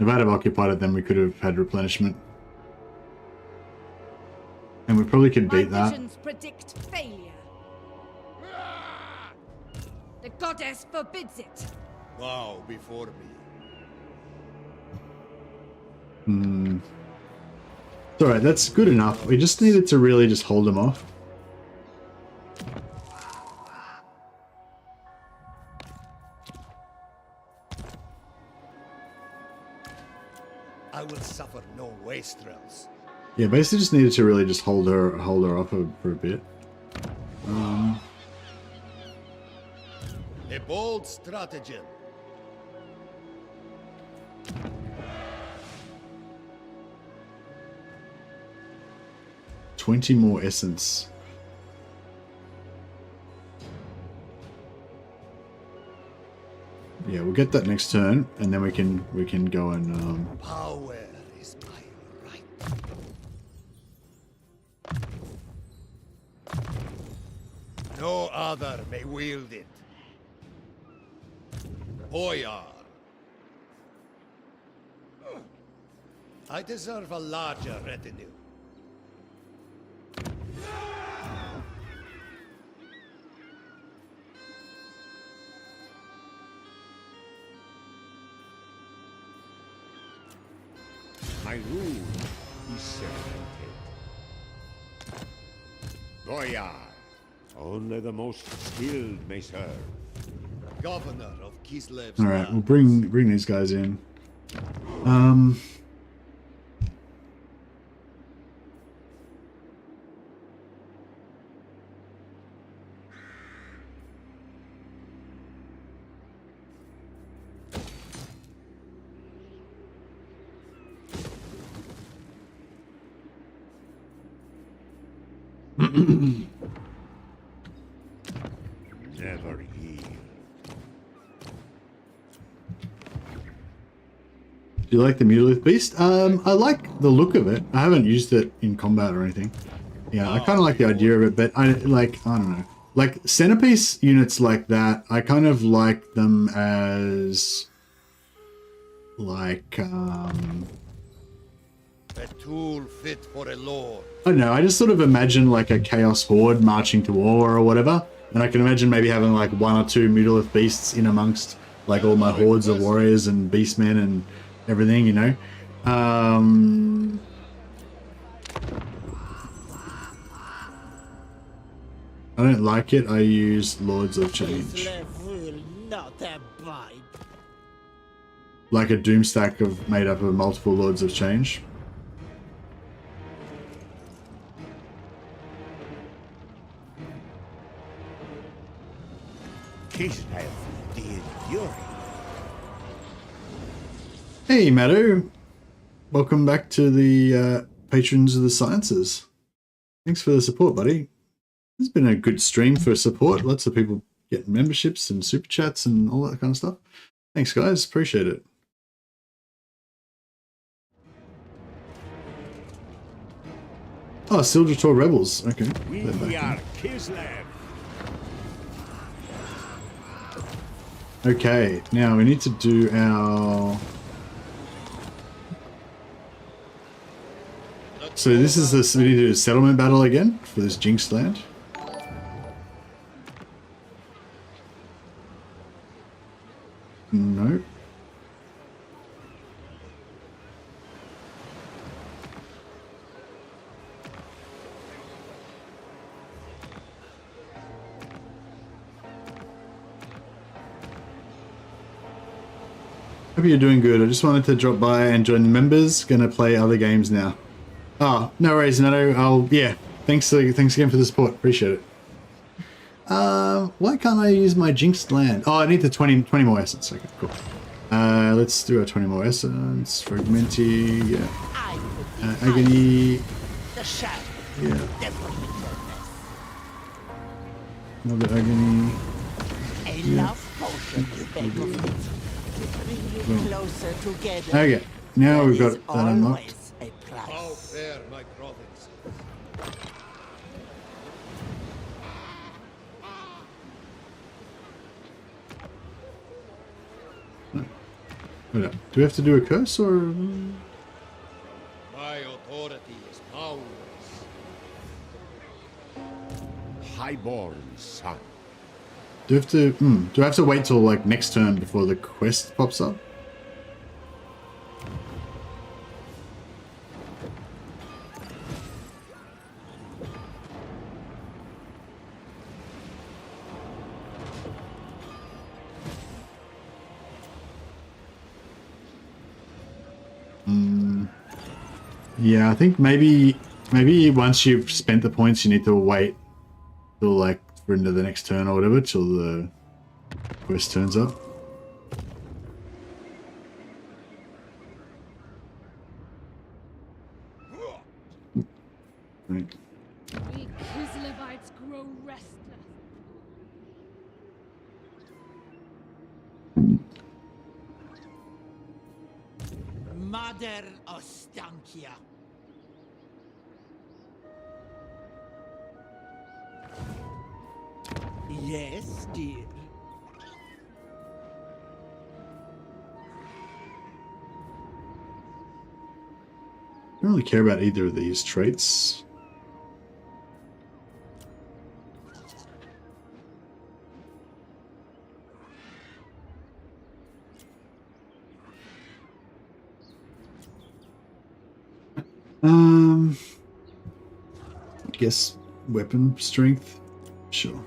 Speaker 1: If I'd have occupied it, then we could have had replenishment, and we probably could beat
Speaker 9: My
Speaker 1: that.
Speaker 9: visions predict failure. The goddess forbids it.
Speaker 13: Bow before me.
Speaker 1: It's alright, that's good enough. We just needed to really just hold them off.
Speaker 13: I will suffer no wastrels.
Speaker 1: Yeah, basically just needed to really just hold her off for a bit.
Speaker 13: A bold stratagem.
Speaker 1: $20 more essence. Yeah, we'll get that next turn, and then we can go and
Speaker 13: Power is my right. No other may wield it. Boyar. I deserve a larger retinue.
Speaker 2: My rule is cemented. Boyar. Only the most skilled may serve.
Speaker 13: Governor of Kislev's
Speaker 1: all right, we'll bring these guys in.
Speaker 2: Never yield.
Speaker 1: Do you like the Mutalith Beast? I like the look of it. I haven't used it in combat or anything. Yeah, I kind of like the idea of it, but I don't know. Like centerpiece units like that, I kind of like them as like
Speaker 13: a tool fit for a lord.
Speaker 1: I don't know, I just sort of imagine like a Chaos Horde marching to war or whatever. And I can imagine maybe having like 1 or 2 Mutalith Beasts in amongst like all my hordes of warriors and beastmen and everything, you know. I don't like it. I use Lords of Change.
Speaker 3: Kislev will not abide.
Speaker 1: Like a doom stack made up of multiple Lords of Change.
Speaker 2: Kislev, the enduring.
Speaker 1: Hey, Maddo. Welcome back to the Patrons of the Sciences. Thanks for the support, buddy. It's been a good stream for support. Lots of people getting memberships and super chats and all that kind of stuff. Thanks, guys. Appreciate it. Oh, Sildrator Rebels. Okay.
Speaker 2: We are Kislev.
Speaker 1: Okay, now we need to do our... So this is we need to do a settlement battle again for this Jinxed land. No. Hope you're doing good. I just wanted to drop by and join the members. Gonna play other games now. Oh, no worries, Nato. Yeah. Thanks again for the support. Appreciate it. Why can't I use my Jinxed land? Oh, I need the 20 more essence. Okay, cool. Let's do our 20 more essence. Fragmenti, yeah. Agony. Yeah. Another Agony.
Speaker 3: A love potion to beg of it. To bring you closer together.
Speaker 1: Okay, now we've got that unlocked.
Speaker 13: How fair my province.
Speaker 1: Do we have to do a curse or?
Speaker 13: My authority is powerless.
Speaker 2: Highborn son.
Speaker 1: Do I have to? Do I have to wait till like next turn before the quest pops up? Yeah, I think maybe once you've spent the points, you need to wait till like for into the next turn or whatever till the quest turns up. Right.
Speaker 5: We Kislevites grow restless.
Speaker 3: Mother Ostankya. Yes, dear.
Speaker 1: I don't really care about either of these traits. I guess weapon strength. Sure.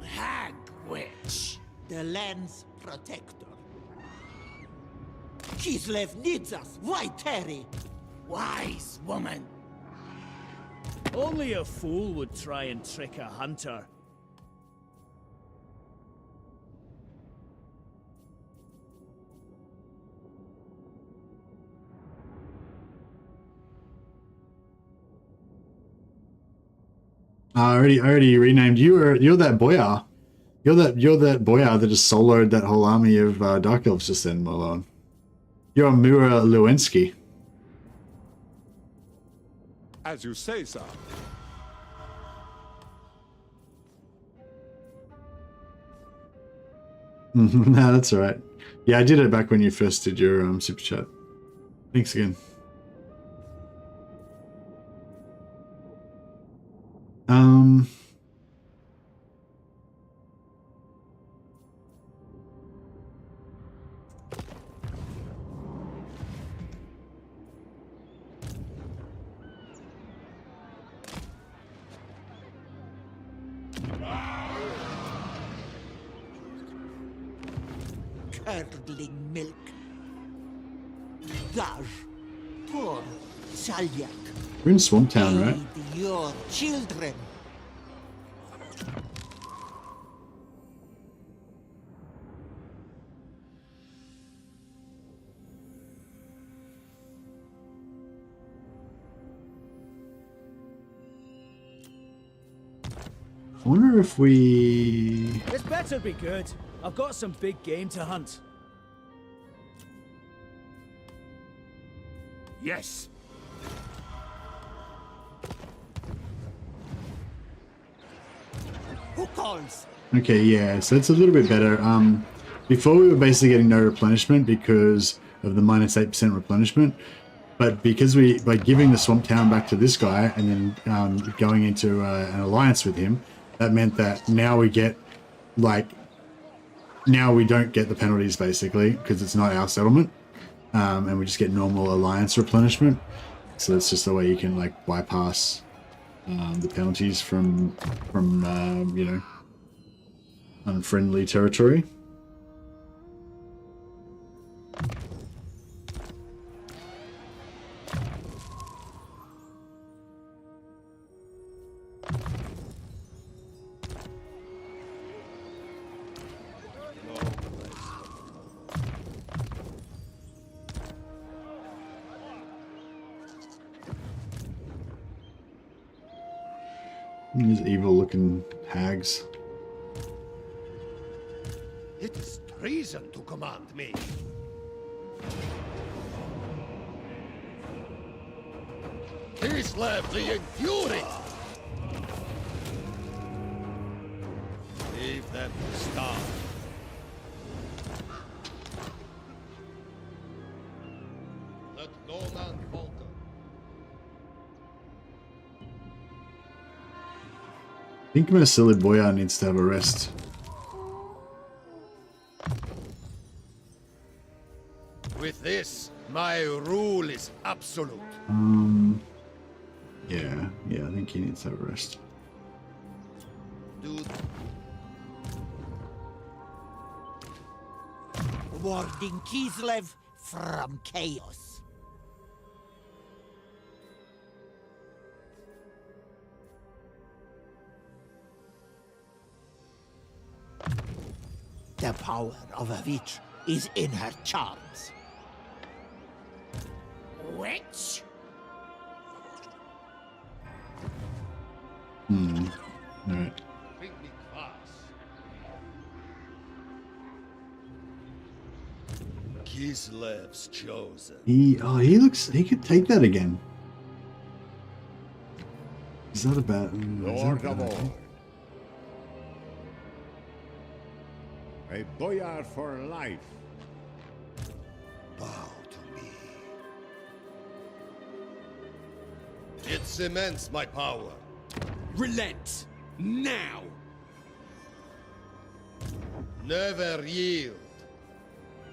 Speaker 3: Hag witch. The land's protector. Kislev needs us. Why tarry?
Speaker 11: Wise woman.
Speaker 14: Only a fool would try and trick a hunter.
Speaker 1: I already renamed you. You're that Boyar. You're that Boyar that just soloed that whole army of Dark Elves just then alone. You're a Mura Lewinsky.
Speaker 2: As you say, sir.
Speaker 1: No, that's all right. Yeah, I did it back when you first did your super chat. Thanks again.
Speaker 3: Curdling milk. Daj. Poor Salyak.
Speaker 1: We're in Swamp Town, right?
Speaker 3: Aid your children.
Speaker 1: I wonder if we...
Speaker 14: This better be good. I've got some big game to hunt.
Speaker 11: Yes.
Speaker 3: Who calls?
Speaker 1: Okay, yeah, so it's a little bit better. Before we were basically getting no replenishment because of the minus 8% replenishment, but because by giving the Swamp Town back to this guy and then going into an alliance with him, that meant that now we get, like, now we don't get the penalties basically because it's not our settlement, and we just get normal alliance replenishment. So that's just the way you can like bypass the penalties from you know, unfriendly territory. These evil-looking hags.
Speaker 13: It is treason to command me.
Speaker 8: Kislev the Enduring! Leave them to starve. Let no man falter.
Speaker 1: I think Mercily Boyar needs to have a rest.
Speaker 8: With this, my rule is absolute.
Speaker 1: Yeah, I think he needs to have a rest.
Speaker 8: Do
Speaker 3: Warding Kislev from chaos. The power of a witch is in her charms. Witch?
Speaker 1: Alright.
Speaker 13: Bring me kvass. Kislev's chosen.
Speaker 1: He could take that again. Is that about
Speaker 2: Lord of all. A Boyar for life.
Speaker 13: Bow to me. It cements my power.
Speaker 7: Relent! Now!
Speaker 13: Never yield.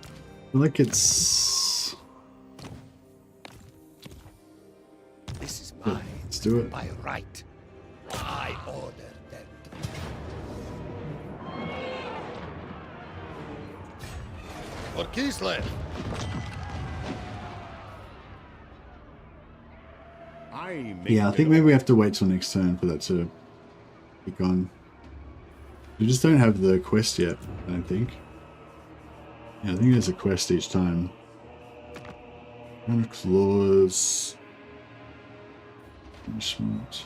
Speaker 1: I feel like it's
Speaker 13: This is mine.
Speaker 1: let's do it.
Speaker 13: By right. I order them. For Kislev.
Speaker 1: Yeah, I think maybe we have to wait till next turn for that to kick on. We just don't have the quest yet, I don't think. Yeah, I think there's a quest each time. Clause. Punishment.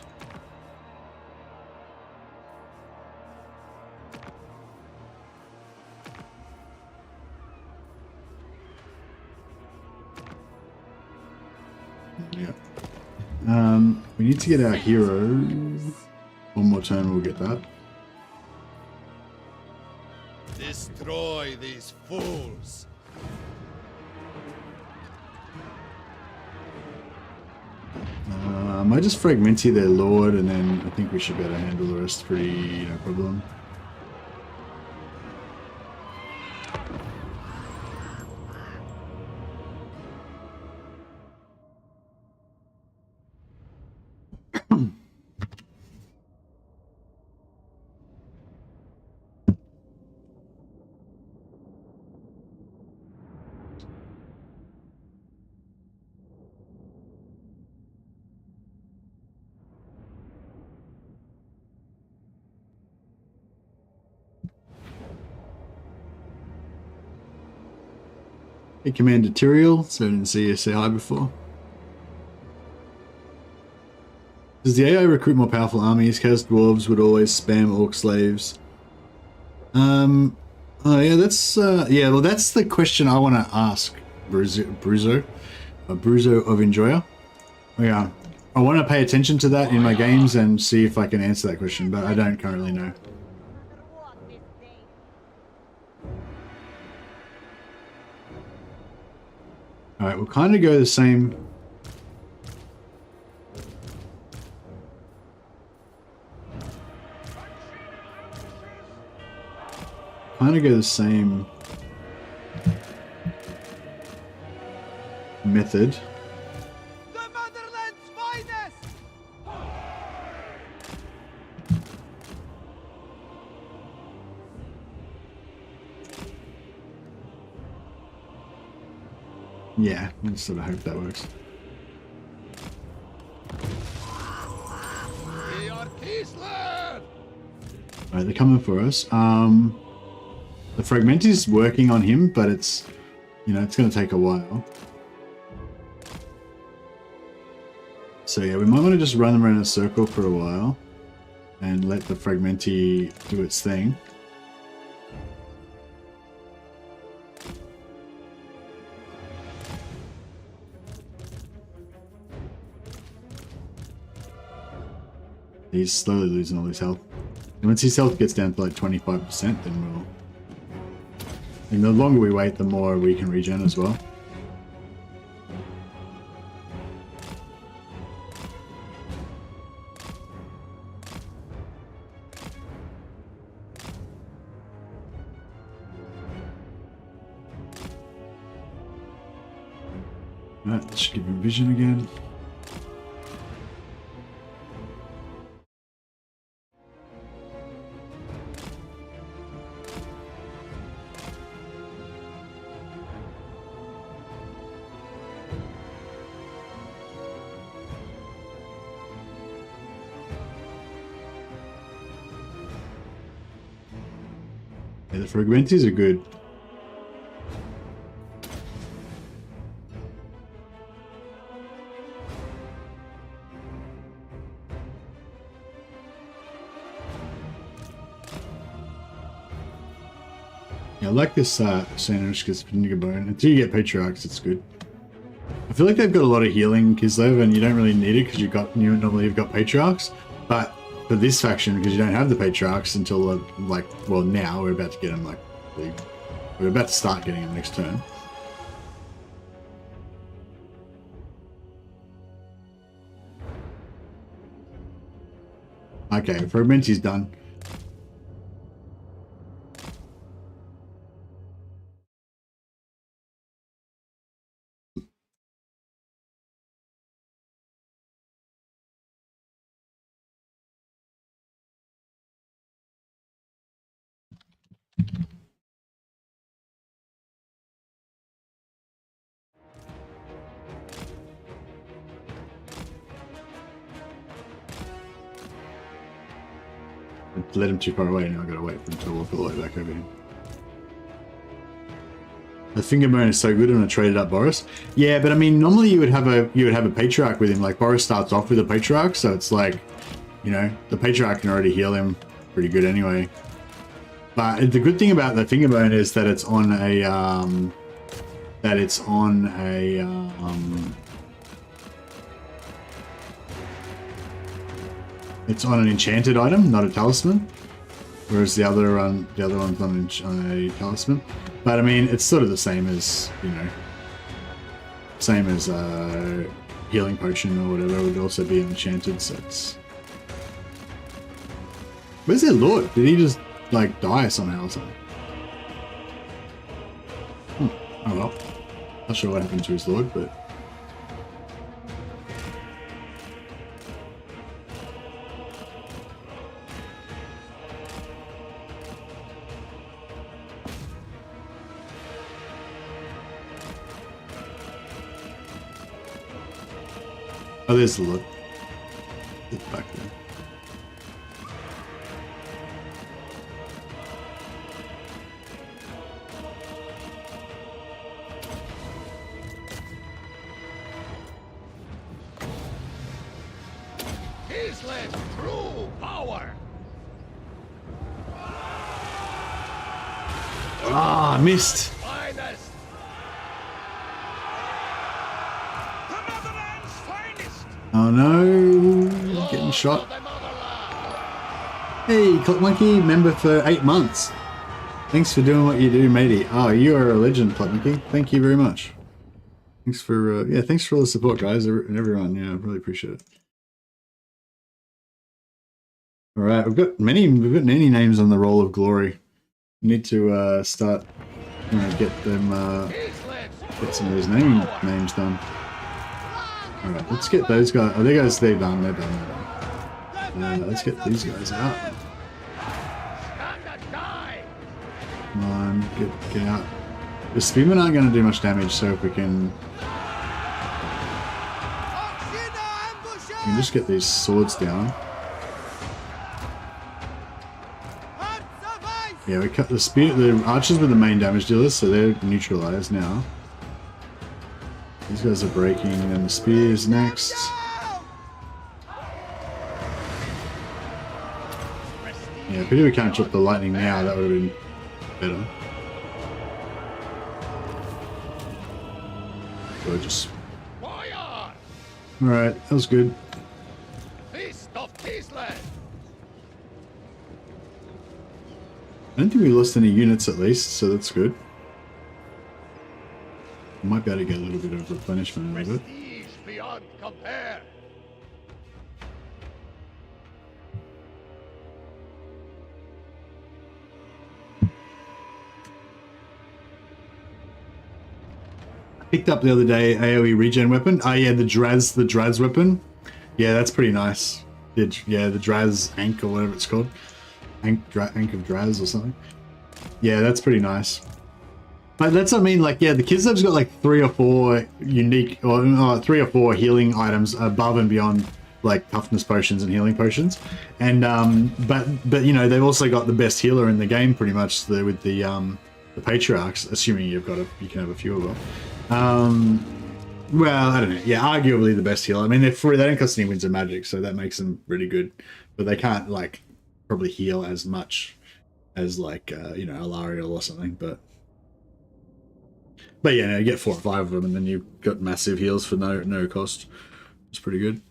Speaker 1: Yeah. We need to get our hero. One more turn, we'll get that.
Speaker 13: Destroy these fools.
Speaker 1: I might just fragmenty their lord, and then I think we should be able to handle the rest pretty no problem. Hey, Commander Tyrael, so I didn't see you say hi before. Does the AI recruit more powerful armies? Chaos Dwarves would always spam Orc slaves. Oh yeah, that's yeah. Well, that's the question I want to ask Bruzo of Enjoyer. Yeah, I want to pay attention to that in my games and see if I can answer that question, but I don't currently know. Alright, we'll kind of go the same. Kind of go the same method.
Speaker 15: The motherland's finest!
Speaker 1: Yeah, I sort of hope that works.
Speaker 13: We are Kislev!
Speaker 1: Alright, they're coming for us. The fragment is working on him, but it's, you know, it's going to take a while. So yeah, we might want to just run them around in a circle for a while and let the fragmenti do its thing. He's slowly losing all his health. And once his health gets down to like 25%, then we'll... And the longer we wait, the more we can regen as well. Alright, that should give him vision again. Yeah, the fragmenties are good. Yeah, I like this sandwich because vinegar bone. Until you get patriarchs, it's good. I feel like they've got a lot of healing in Kislev, and you don't really need it because normally you've got patriarchs. But for this faction, because you don't have the patriarchs until well, now we're about to get them. We're about to start getting them next turn. Okay, Fragmenti's done. Let him too far away, now I've got to wait for him to walk all the way back over here. The finger bone is so good when I traded up Boris. Yeah, but I mean, normally you would have a patriarch with him. Like Boris starts off with a patriarch, so it's like, you know, the patriarch can already heal him pretty good anyway. But the good thing about the finger bone is that it's on a it's on an enchanted item, not a talisman. Whereas the other one's on a talisman. But I mean, it's sort of the same as, you know, same as healing potion or whatever would also be enchanted. So it's. Where's their lord? Did he just like die somehow or something? Oh well, not sure what happened to his lord, but. Oh, there's the look. It's back there.
Speaker 8: Kislev's true power.
Speaker 1: Ah, missed.
Speaker 8: Finest.
Speaker 1: Oh no, getting shot. Hey, Click Monkey, member for 8 months. Thanks for doing what you do, matey. Oh, you are a legend, Click Monkey. Thank you very much. Thanks for, yeah, thanks for all the support, guys, and everyone. Yeah, I really appreciate it. All right, we've got many names on the Roll of Glory. We need to start, you know, get some of those names done. Alright, let's get those guys. Oh, they're done. They're done. Let's get these guys out. Come on, get out. The spearmen aren't going to do much damage, so if we can just get these swords down. Yeah, we cut the archers were the main damage dealers, so they're neutralized now. These guys are breaking, and then the spears next. Yeah, pity we can't drop the lightning now, that would have been better. Gorgeous. Alright, that was good. I don't think we lost any units at least, so that's good. We might be able to get a little bit of replenishment out of it.
Speaker 8: Beyond compare.
Speaker 1: I picked up the other day AoE regen weapon. Oh yeah, the Draz weapon. Yeah, that's pretty nice. Yeah, the Draz Ank or whatever it's called. Ank of Draz or something. Yeah, that's pretty nice. But that's what I mean, like, yeah, the Kislev's got like 3 or 4 unique, or 3 or 4 healing items above and beyond like toughness potions and healing potions, and but you know they've also got the best healer in the game pretty much with the patriarchs, assuming you can have a few of them. Well, I don't know. Yeah, arguably the best healer. I mean, they're free. They don't cost any wins of magic, so that makes them really good. But they can't like probably heal as much as like you know, Alariel or something. But yeah, no, you get 4 or 5 of them, and then you've got massive heals for no cost. It's pretty good.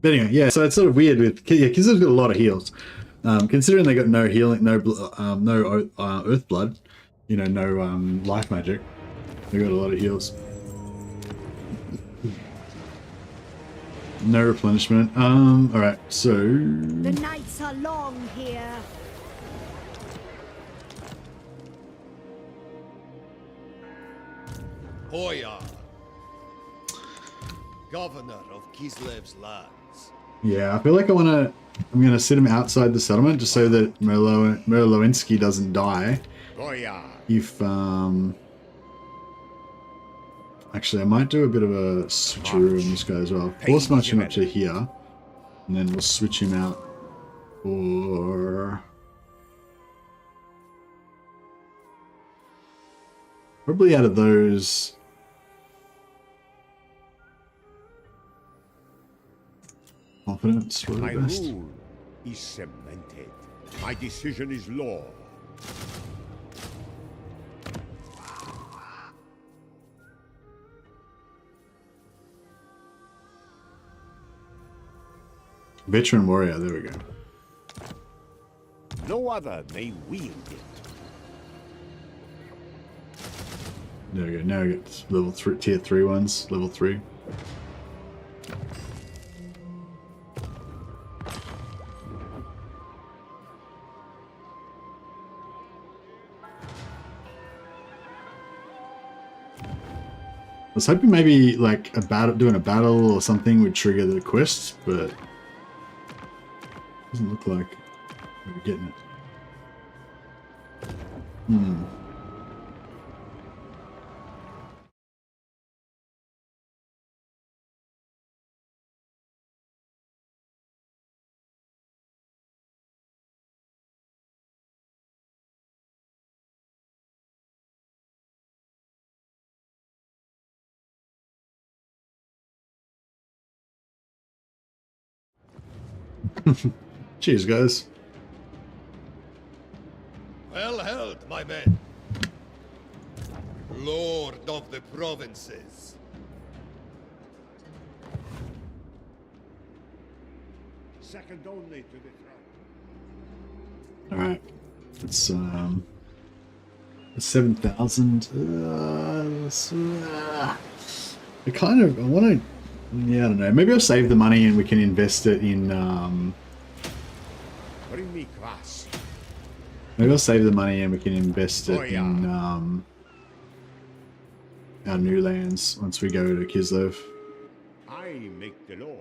Speaker 1: But anyway, yeah. So it's sort of weird with Kislev's got a lot of heals. Considering they got no healing, no earth blood, you know, no life magic. They got a lot of heals. No replenishment. Alright, so...
Speaker 9: The nights are long here.
Speaker 13: Boyar, governor of Kislev's lands.
Speaker 1: Yeah, I feel like I'm gonna sit him outside the settlement just so that Merlowinsky doesn't die.
Speaker 2: Boyar.
Speaker 1: If, actually, I might do a bit of a switcheroo on this guy as well. Force march him up to here, and then we'll switch him out for... Probably out of those... Confidence,
Speaker 2: My
Speaker 1: best.
Speaker 2: rule is cemented. My decision is law.
Speaker 1: Veteran warrior, there we go.
Speaker 2: No other may wield it.
Speaker 1: There we go. Now we got level 3, tier 3 ones, level 3. I was hoping maybe like doing a battle or something would trigger the quest, but doesn't look like we're getting it. Cheers, guys.
Speaker 13: Well held, my men. Lord of the provinces.
Speaker 2: Second only to the throne.
Speaker 1: Alright. It's 7,000. I want to... Yeah, I don't know. Maybe I'll save the money and we can invest it in...
Speaker 2: Bring me class.
Speaker 1: Maybe I'll save the money and we can invest it in our new lands once we go to Kislev.
Speaker 2: I make the law.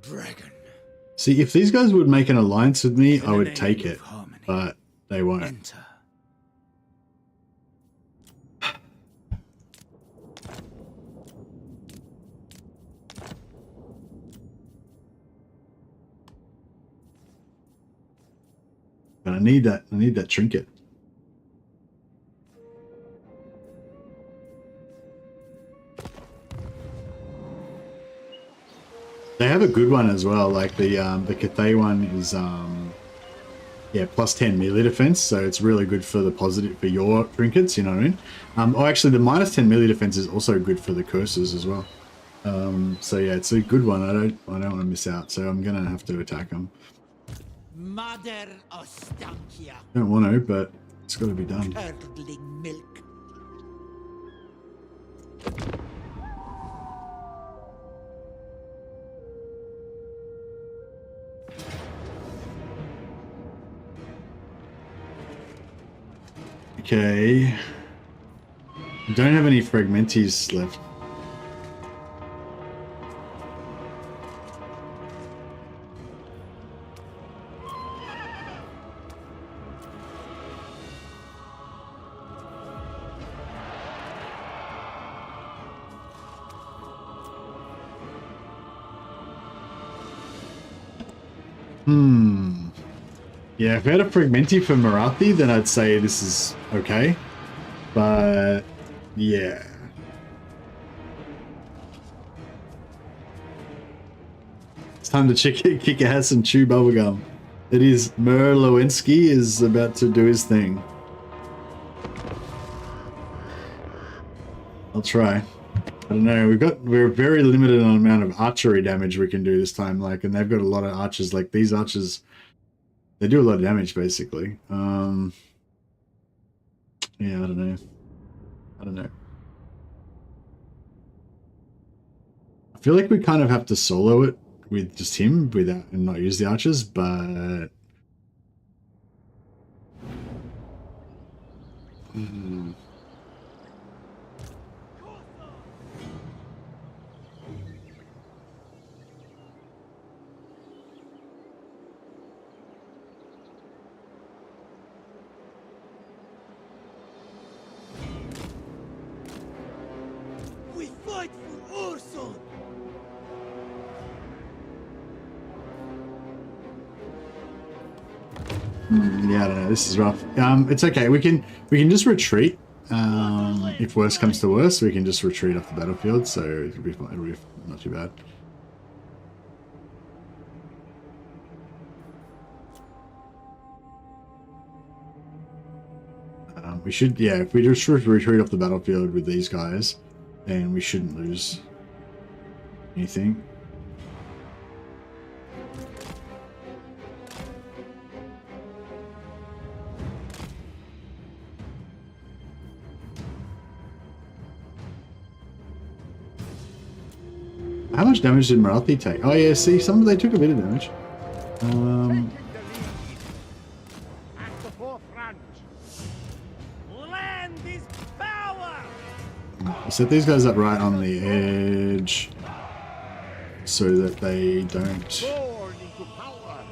Speaker 14: Dragon.
Speaker 1: See, if these guys would make an alliance with me, I would take it, but they won't.
Speaker 14: Enter.
Speaker 1: But I need that trinket. They have a good one as well, like the Cathay one is yeah, plus 10 melee defense, so it's really good for the positive for your trinkets, you know what I mean? Oh, actually the minus 10 melee defense is also good for the curses as well. So yeah, it's a good one. I don't want to miss out, so I'm gonna have to attack them.
Speaker 3: Mother Ostankya.
Speaker 1: Don't want to, but it's got to be done.
Speaker 3: Curdling milk.
Speaker 1: Okay. I don't have any fragmenties left. Yeah, if we had a Fragmenti for Marathi, then I'd say this is okay. But yeah. It's time to kick ass and chew bubblegum. It is Merlowinski is about to do his thing. I'll try. I don't know. We're very limited on amount of archery damage we can do this time. Like, and they've got a lot of archers. Like these archers, they do a lot of damage basically. Yeah, I don't know. I feel like we kind of have to solo it with just him without and not use the archers, but
Speaker 15: We fight for Orson!
Speaker 1: yeah, I don't know. This is rough. It's okay. We can just retreat. If worse comes to worse, we can just retreat off the battlefield. So it'll be fine. It'll be not too bad. We should, yeah. If we just retreat off the battlefield with these guys, then we shouldn't lose anything. How much damage did Marathi take? Oh yeah, see, they took a bit of damage.
Speaker 2: At the forefront.
Speaker 15: Land is power!
Speaker 1: I'll set these guys up right on the edge so that they don't.
Speaker 2: Born into power.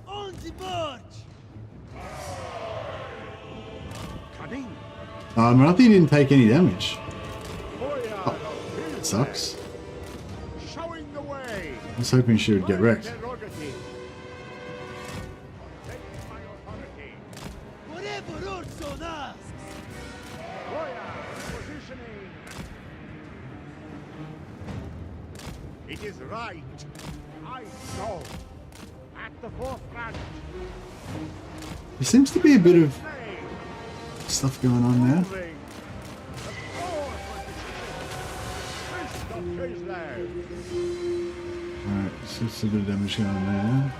Speaker 15: On the march!
Speaker 2: Cunning.
Speaker 1: Marathi didn't take any damage.
Speaker 2: Boyar
Speaker 1: Oh,
Speaker 2: of
Speaker 1: that sucks.
Speaker 2: Showing the way.
Speaker 1: I was hoping she would get wrecked.
Speaker 2: Prerogative. Take my authority.
Speaker 15: Whatever Orson asks!
Speaker 2: Boyar, positioning. It is right. I go. At the forefront.
Speaker 1: There seems to be a bit of stuff going on there.
Speaker 2: Moving. The forward position. Fist of Kislev.
Speaker 1: Alright, so it's a bit of damage going on there.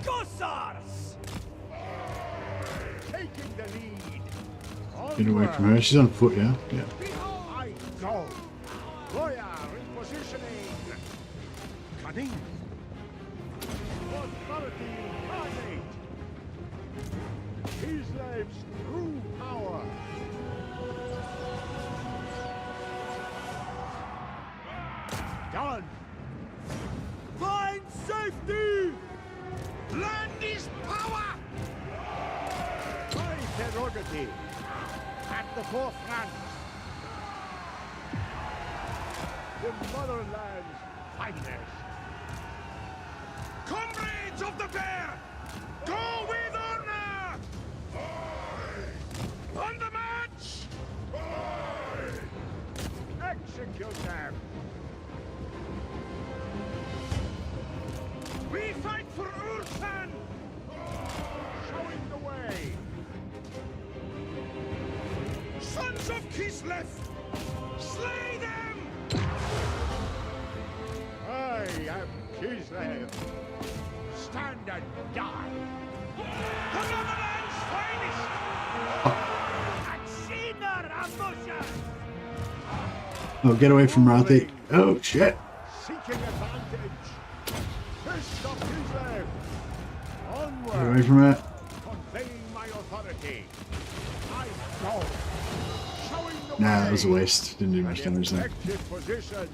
Speaker 15: Gossars!
Speaker 2: Taking the lead.
Speaker 1: Get away from her. She's on foot, yeah? Yeah.
Speaker 2: I go. Boyar in positioning. Cunning. Authority incarnate. Kislev's true power. Done.
Speaker 15: Find safety!
Speaker 2: Land is power. My prerogative. At the forefront. The motherland's finest. Comrades of the bear! Go with honor! On the march! Execute them! We fight for Ursan! Showing the way! Sons of Kislev! Slay them! I am Kislev. Stand and die! The motherland's finest! Atsina Ramosha!
Speaker 1: Oh, get away from Marathi. Oh, shit.
Speaker 2: Seeking advantage! Fist of Kislev! Onward!
Speaker 1: Get away from it.
Speaker 2: Conveying my authority! I go! Showing the
Speaker 1: Nah,
Speaker 2: way!
Speaker 1: that was a waste. Didn't do much damage there.
Speaker 2: Effective position!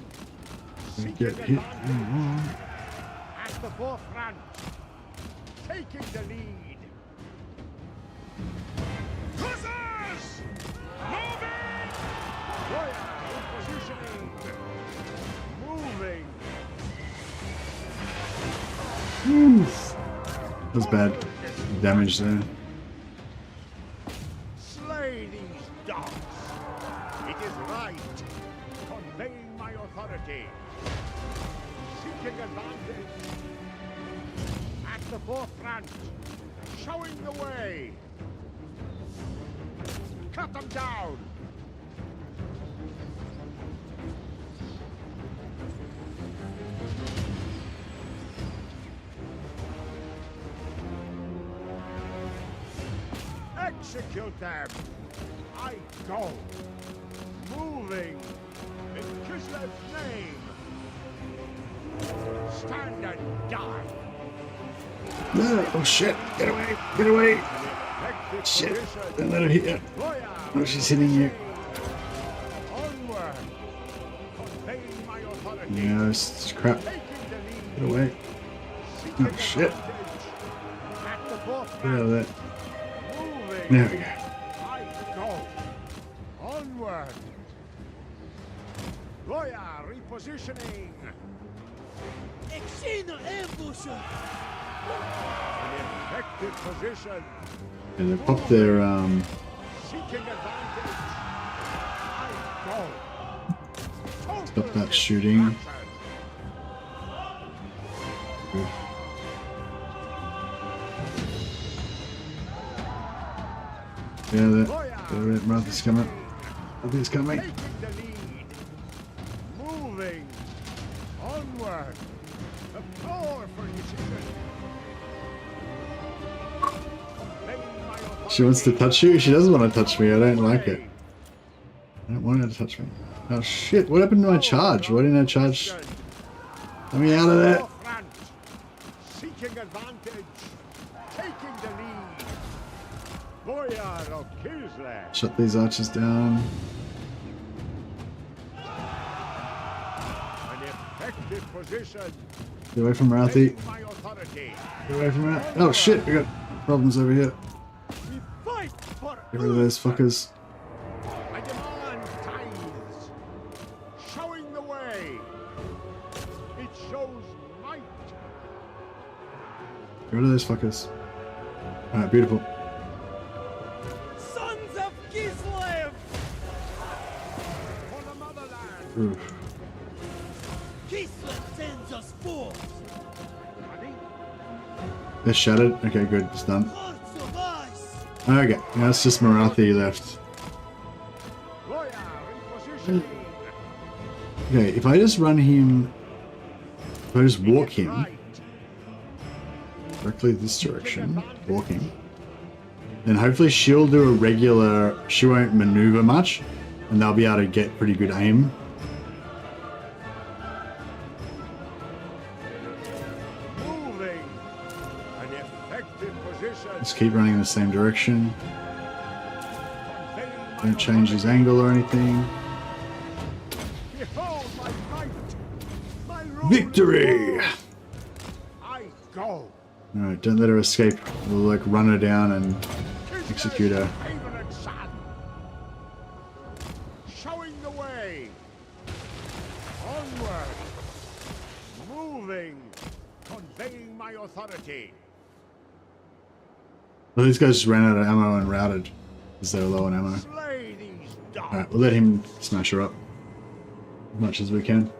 Speaker 1: Get hit.
Speaker 2: At the forefront! Taking the lead! Hussars!
Speaker 1: Oof. That was bad damage there.
Speaker 2: Slay these dogs. It is right. Conveying my authority. Seeking advantage. At the forefront. Showing the way. Cut them down. Execute them! I go! Moving! In Kislev's name! Stand and die!
Speaker 1: Oh shit! Get away! Get away! Shit! Don't let her hit you! Oh, she's hitting you!
Speaker 2: Onward! Conveying my authority!
Speaker 1: Yeah, it's crap. Get away! Oh shit! Get out of that! There we go.
Speaker 2: I go. Onward. Boyar repositioning.
Speaker 15: Exino ambusher.
Speaker 2: An effective position.
Speaker 1: And they pop their
Speaker 2: Seeking advantage. I go.
Speaker 1: stop that shooting. Good. Yeah, that Martha's coming. I think it's coming.
Speaker 2: Taking the lead. Moving. Onward. A powerful decision.
Speaker 1: She wants to touch you? She doesn't want to touch me. I don't like it. I don't want her to touch me. Oh shit, what happened to my charge? Why didn't I charge? Let me out of there.
Speaker 2: Seeking advantage. Taking the lead. Boyar of Kislev.
Speaker 1: Shut these archers down.
Speaker 2: An effective position.
Speaker 1: Get away from Marathi.
Speaker 2: My authority.
Speaker 1: Get away from Marathi. Oh shit, we got problems over here.
Speaker 2: We fight for
Speaker 1: Get rid of those fuckers.
Speaker 2: I demand tithes. Showing the way. It shows might.
Speaker 1: Get rid of those fuckers. Alright, beautiful.
Speaker 15: Sons of Kislev.
Speaker 2: For the motherland.
Speaker 1: Oof.
Speaker 15: Kislev sends us forth.
Speaker 1: They're shattered. Okay, good. It's done.
Speaker 15: Hearts of ice.
Speaker 1: Okay, now it's just Marathi left. Okay, if I just run him, if I just walk him directly this direction, walking, then hopefully she'll do a regular, she won't maneuver much, and they'll be able to get pretty good aim.
Speaker 2: Moving. An effective position.
Speaker 1: Just keep running in the same direction. Don't change his angle or anything.
Speaker 2: Behold my might. My rule.
Speaker 1: Victory!
Speaker 2: I go.
Speaker 1: Alright, don't let her escape. We'll like run her down and execute her.
Speaker 2: Favorite son. Showing the way. Onward. Moving. Conveying my authority.
Speaker 1: Well, these guys just ran out of ammo and routed because they were low on ammo.
Speaker 2: Slay these dogs.
Speaker 1: Alright, we'll let him smash her up as much as we can.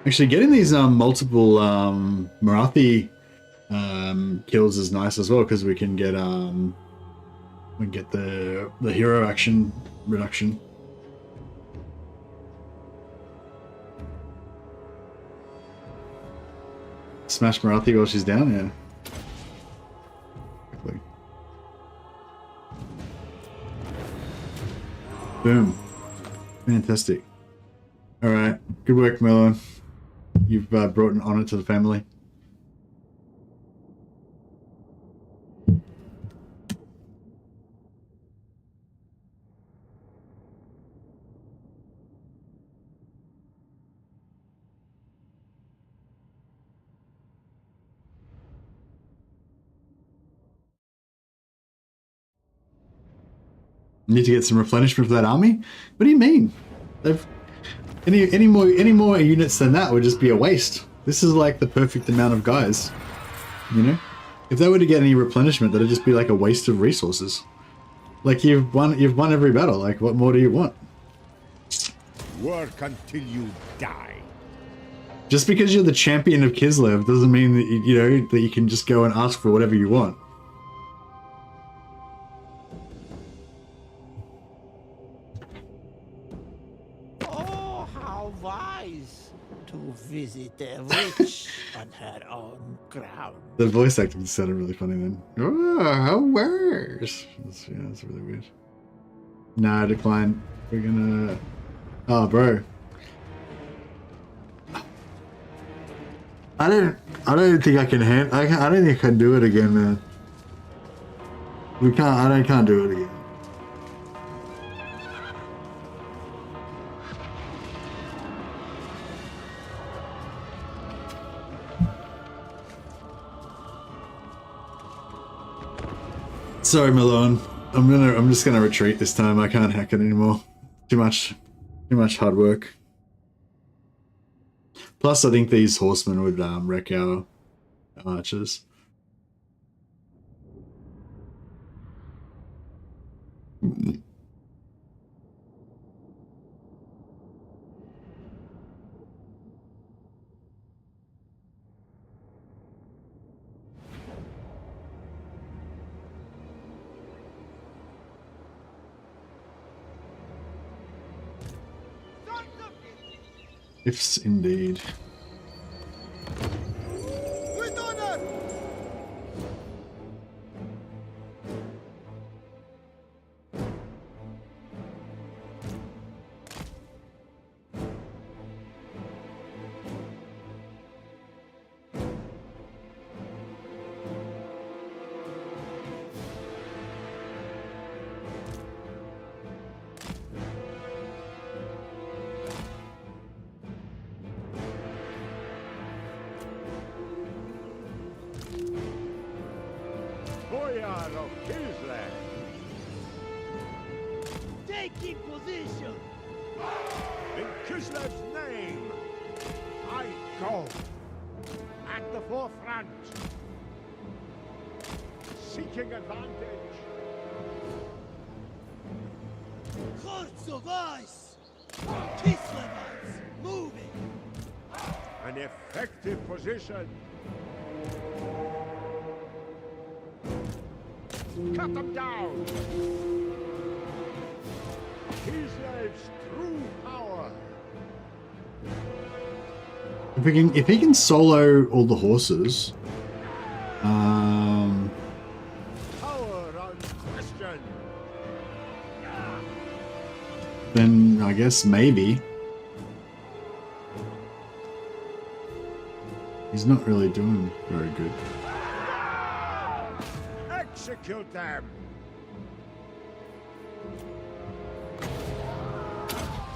Speaker 1: Actually, getting these multiple Marathi kills is nice as well because we can get the hero action reduction. Smash Marathi while she's down, yeah. Quickly. Boom. Fantastic. Alright, good work, Melon. You've brought an honor to the family. Need to get some replenishment for that army? What do you mean? They've any more units than that would just be a waste. This is like the perfect amount of guys, you know? If they were to get any replenishment, that'd just be like a waste of resources. Like you've won every battle. Like what more do you want?
Speaker 2: Work until you die.
Speaker 1: Just because you're the champion of Kislev doesn't mean that you know that you can just go and ask for whatever you want.
Speaker 3: Oh, how wise to visit a witch on her own ground.
Speaker 1: The voice acting sounded really funny then. Oh, how worse. That's really weird. Nah, decline. We're gonna. Oh, bro. I don't think I can I don't think I can do it again, man. I can't do it again. Sorry, Malone. I'm just gonna retreat this time. I can't hack it anymore. Too much hard work. Plus, I think these horsemen would wreck our archers. Ifs indeed.
Speaker 15: With honor!
Speaker 2: Boyar of Kislev.
Speaker 15: Taking position!
Speaker 2: In Kislev's name, I go at the forefront, seeking advantage.
Speaker 15: Hearts of ice! Kislevites moving!
Speaker 2: An effective position. Cut them down! Kislev's true power.
Speaker 1: If he can solo all the horses,
Speaker 2: Power unquestioned.
Speaker 1: then I guess maybe. He's not really doing very good.
Speaker 2: Execute them!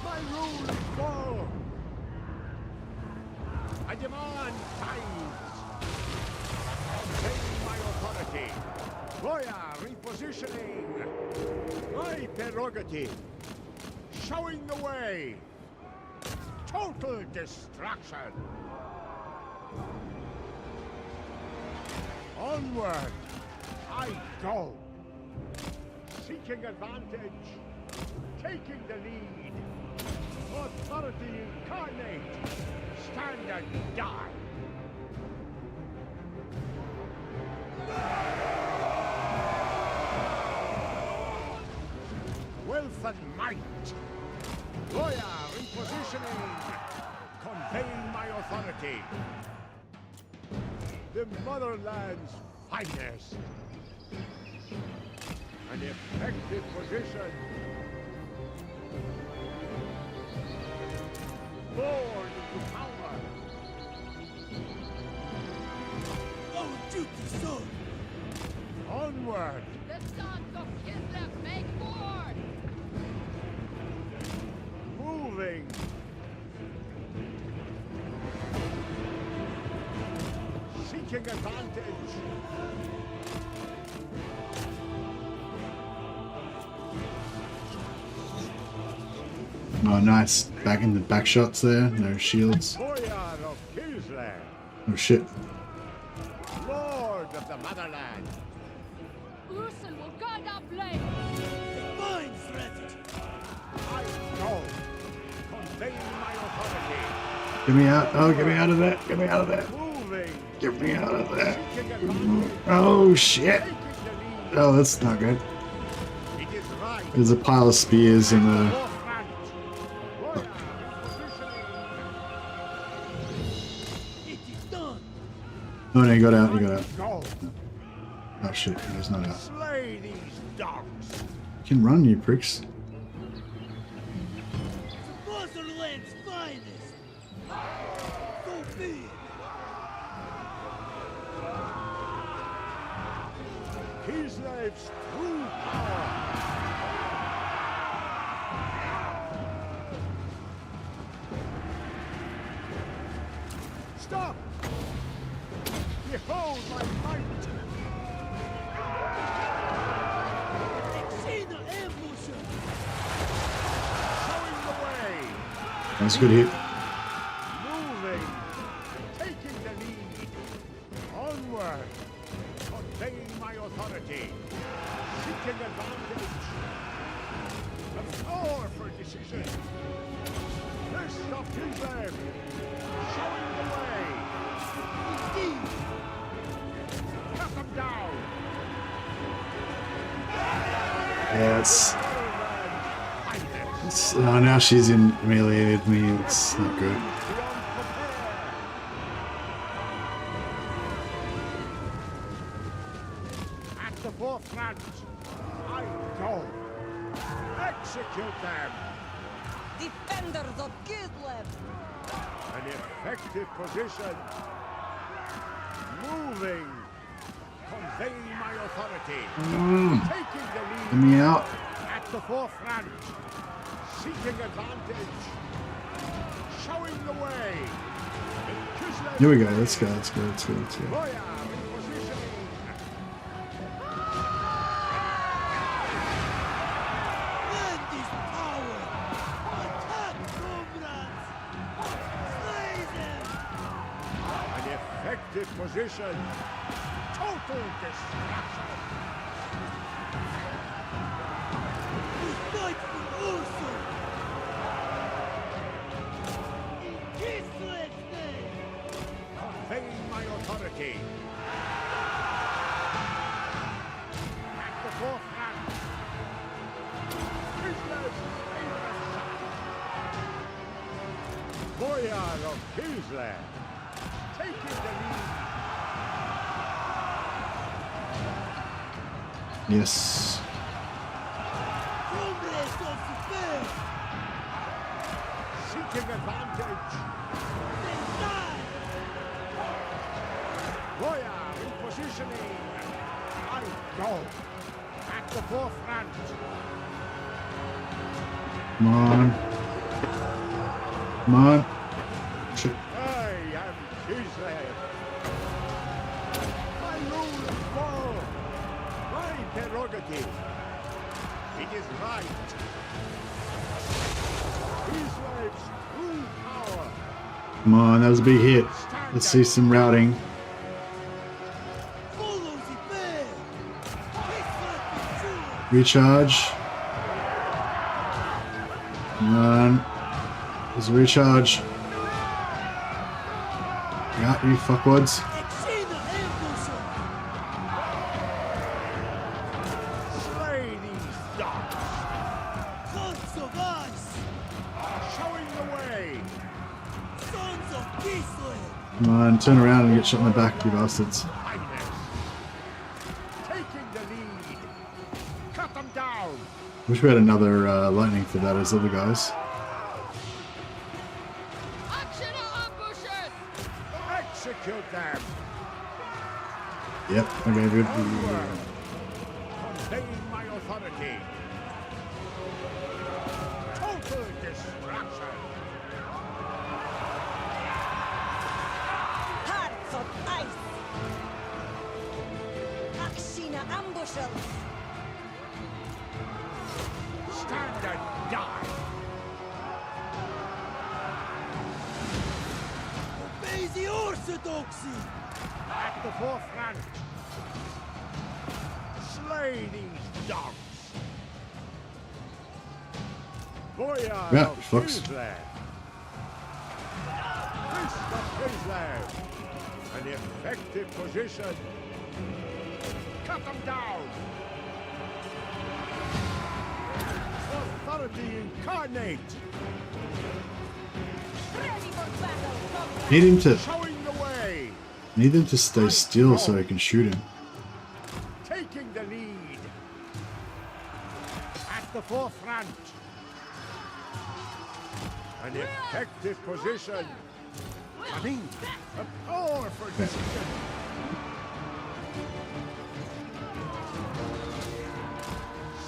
Speaker 2: My rule is full! I demand tithes! Take my authority! Boyar repositioning! My prerogative! Showing the way! Total destruction! Onward! I go! Seeking advantage, taking the lead. Authority incarnate, stand and die. Wealth and might. Boyar repositioning, conveying my authority. The motherland's finest. An effective position. Born into power.
Speaker 15: Our duty, sir!
Speaker 2: Onward!
Speaker 6: The sons of Kislev make war!
Speaker 2: Moving! Seeking advantage!
Speaker 1: Oh, nice. Back in the back shots there. No shields.
Speaker 2: Boyar of Kislev! Kislev,
Speaker 1: Oh shit.
Speaker 2: Lord of the Motherland.
Speaker 6: Urson will guide our blade.
Speaker 15: Fine strategy.
Speaker 2: I go. Convey my authority.
Speaker 1: Get me out. Oh, get me out of that. Get me out of that.
Speaker 2: Moving.
Speaker 1: Get me out of that.
Speaker 2: Seeking advantage.
Speaker 1: Oh shit.
Speaker 2: Taking the lead.
Speaker 1: Oh, that's not good.
Speaker 2: It is right.
Speaker 1: There's a pile of spears in the...
Speaker 2: Forefront. Boyar, positioning.
Speaker 15: It is done.
Speaker 1: Oh no, you got out. You got out.
Speaker 2: Go.
Speaker 1: Oh shit, he's not out.
Speaker 2: Slay these dogs.
Speaker 1: You can run, you pricks.
Speaker 15: The Motherland's finest. So be it.
Speaker 2: Kislev's true power. Stop! Behold my might!
Speaker 15: Exceed the ambusher.
Speaker 2: Showing the way!
Speaker 1: That's a good hit.
Speaker 2: Moving! Taking the lead! Onward! Conveying my authority! Seeking advantage! The power for decision! Fist of Kislev! Showing the way!
Speaker 15: Indeed.
Speaker 2: Cut them down!
Speaker 1: Yeah, it's now she's in melee with me. It's not good.
Speaker 2: At the forefront, I go. Execute them.
Speaker 4: Defenders of Kislev.
Speaker 2: An effective position. Moving. Conveying my authority. Taking the lead.
Speaker 1: Get me out.
Speaker 2: At the forefront. Seeking advantage. Showing the way. Kislev.
Speaker 1: Here we go. Let's go. Let's go. Let's go. Let's go.
Speaker 2: Boyar in positioning.
Speaker 15: Lend this power. Attack, comrades. Slay them.
Speaker 2: An effective position. Total destruction.
Speaker 15: We fight for Urson. In Kislev's name.
Speaker 2: Conveying my authority. At the forefront. Kislev's favorite son. Boyar of Kislev. Taking the lead.
Speaker 1: Yes.
Speaker 15: Comrades of the fair.
Speaker 2: Seeking advantage.
Speaker 15: They die.
Speaker 2: Boyar in positioning. I go. At the forefront.
Speaker 1: Come on. Come on. Shit.
Speaker 2: I am Kislev. My rule is full. My prerogative. It is right. Kislev's true power.
Speaker 1: Come on, that was a big hit. Let's see some routing.
Speaker 15: Follow the bear. Kislev is true.
Speaker 1: Recharge. Come on. There's a recharge. Yeah, you fuckwads.
Speaker 15: Exceed the ambusher.
Speaker 2: Slay these dogs.
Speaker 15: Hearts of ice.
Speaker 2: Showing the way.
Speaker 15: Sons of Kislev.
Speaker 1: Come on, turn around and get shot in the back, you bastards.
Speaker 2: Highness. Taking the lead. Cut them down.
Speaker 1: Wish we had another lightning for that as other guys.
Speaker 6: Action ambushers!
Speaker 2: Execute them.
Speaker 1: Yep, okay, good.
Speaker 2: Onward. Conveying my authority. Total destruction.
Speaker 4: Hearts of ice. Akshina ambushers.
Speaker 2: Stand and die.
Speaker 15: Obey the Orthodoxy!
Speaker 2: At the forefront! Slay these dogs! Boyar
Speaker 1: Yeah,
Speaker 2: of
Speaker 1: fucks.
Speaker 2: Kislev! Fist of Kislev! An effective position! Cut them down! Authority incarnate!
Speaker 1: Need him to.
Speaker 2: Showing the way!
Speaker 1: Need him to stay still so I can shoot him.
Speaker 2: Taking the lead! At the forefront! An effective position! Coming! A powerful decision!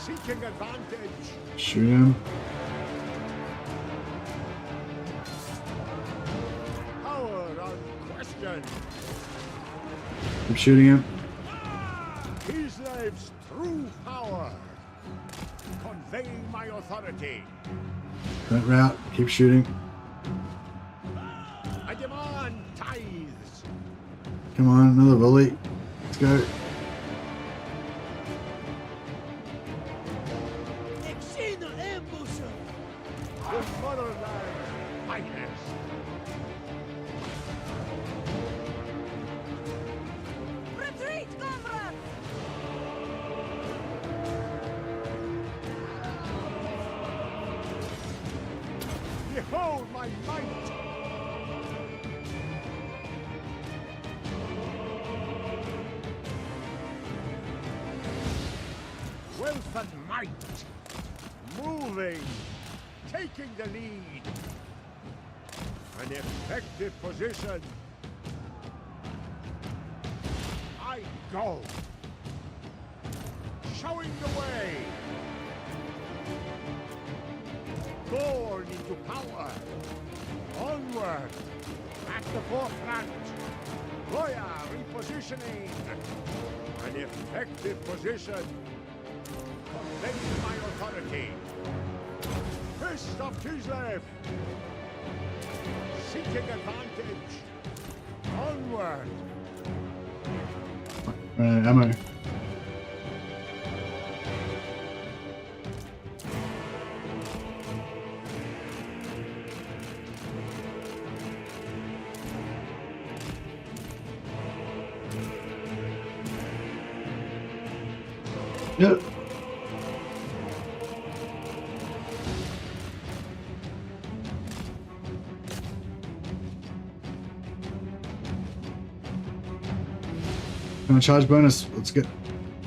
Speaker 2: Seeking advantage!
Speaker 1: Shoot him.
Speaker 2: Power unquestioned!
Speaker 1: Keep shooting him.
Speaker 2: Kislev's true power! Conveying my authority!
Speaker 1: That route. Keep shooting.
Speaker 2: I demand tithes!
Speaker 1: Come on, another volley. Let's go.
Speaker 15: Exina ambusher!
Speaker 2: The motherland highness!
Speaker 4: Retreat, comrades!
Speaker 2: Behold my might! Wealth and might! Moving! Taking the lead! An effective position! I go! Showing the way! Born into power! Onward! At the forefront! Boyar repositioning! An effective position! Conveying my authority! Fist of Kislev! Seeking advantage! Onward!
Speaker 1: Ammo. Yep. Gonna charge bonus. Let's get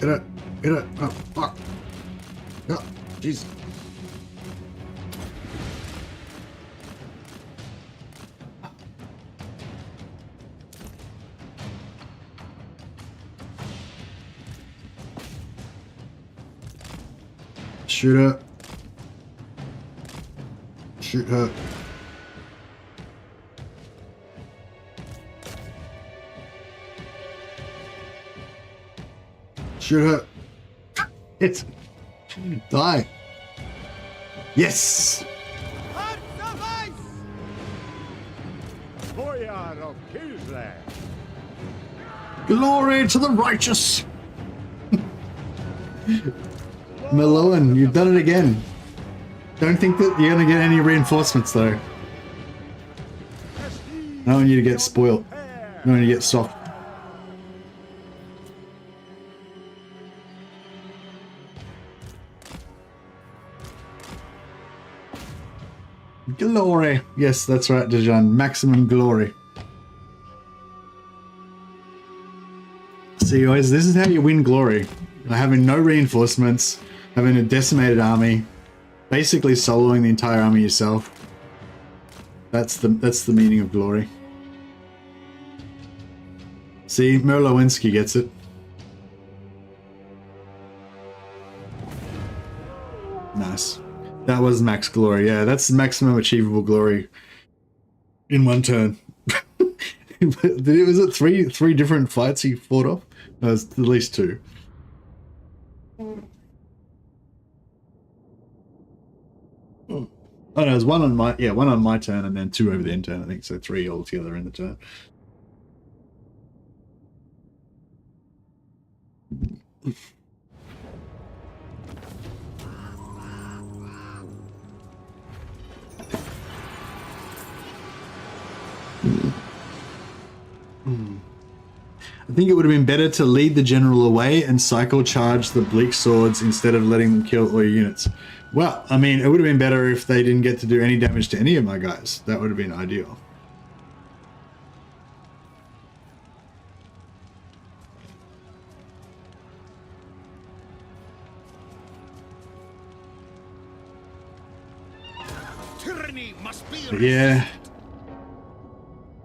Speaker 1: it. Get it. Oh fuck. Yeah. Jeez. Shoot her. Shoot her. Shoot her. It's die. Yes.
Speaker 2: Boyar of Kislev.
Speaker 1: Glory to the righteous. Meloan, you've done it again. Don't think that you're gonna get any reinforcements though. I don't want you to get spoiled. I don't want you to get soft. Glory. Yes, that's right, Dejan. Maximum glory. See guys, this is how you win glory. Having no reinforcements, having a decimated army, basically soloing the entire army yourself. That's the meaning of glory. See, Merlowinski gets it. Nice. That was max glory. Yeah, that's maximum achievable glory in one turn. Was it three different fights he fought off? No, it was at least two. Oh no, it was one on my turn and then two over the end turn, I think, so three altogether in the turn. I think it would have been better to lead the general away and cycle charge the bleak swords instead of letting them kill all your units. Well, I mean, it would have been better if they didn't get to do any damage to any of my guys. That would have been ideal.
Speaker 11: Tyranny must be
Speaker 1: But yeah.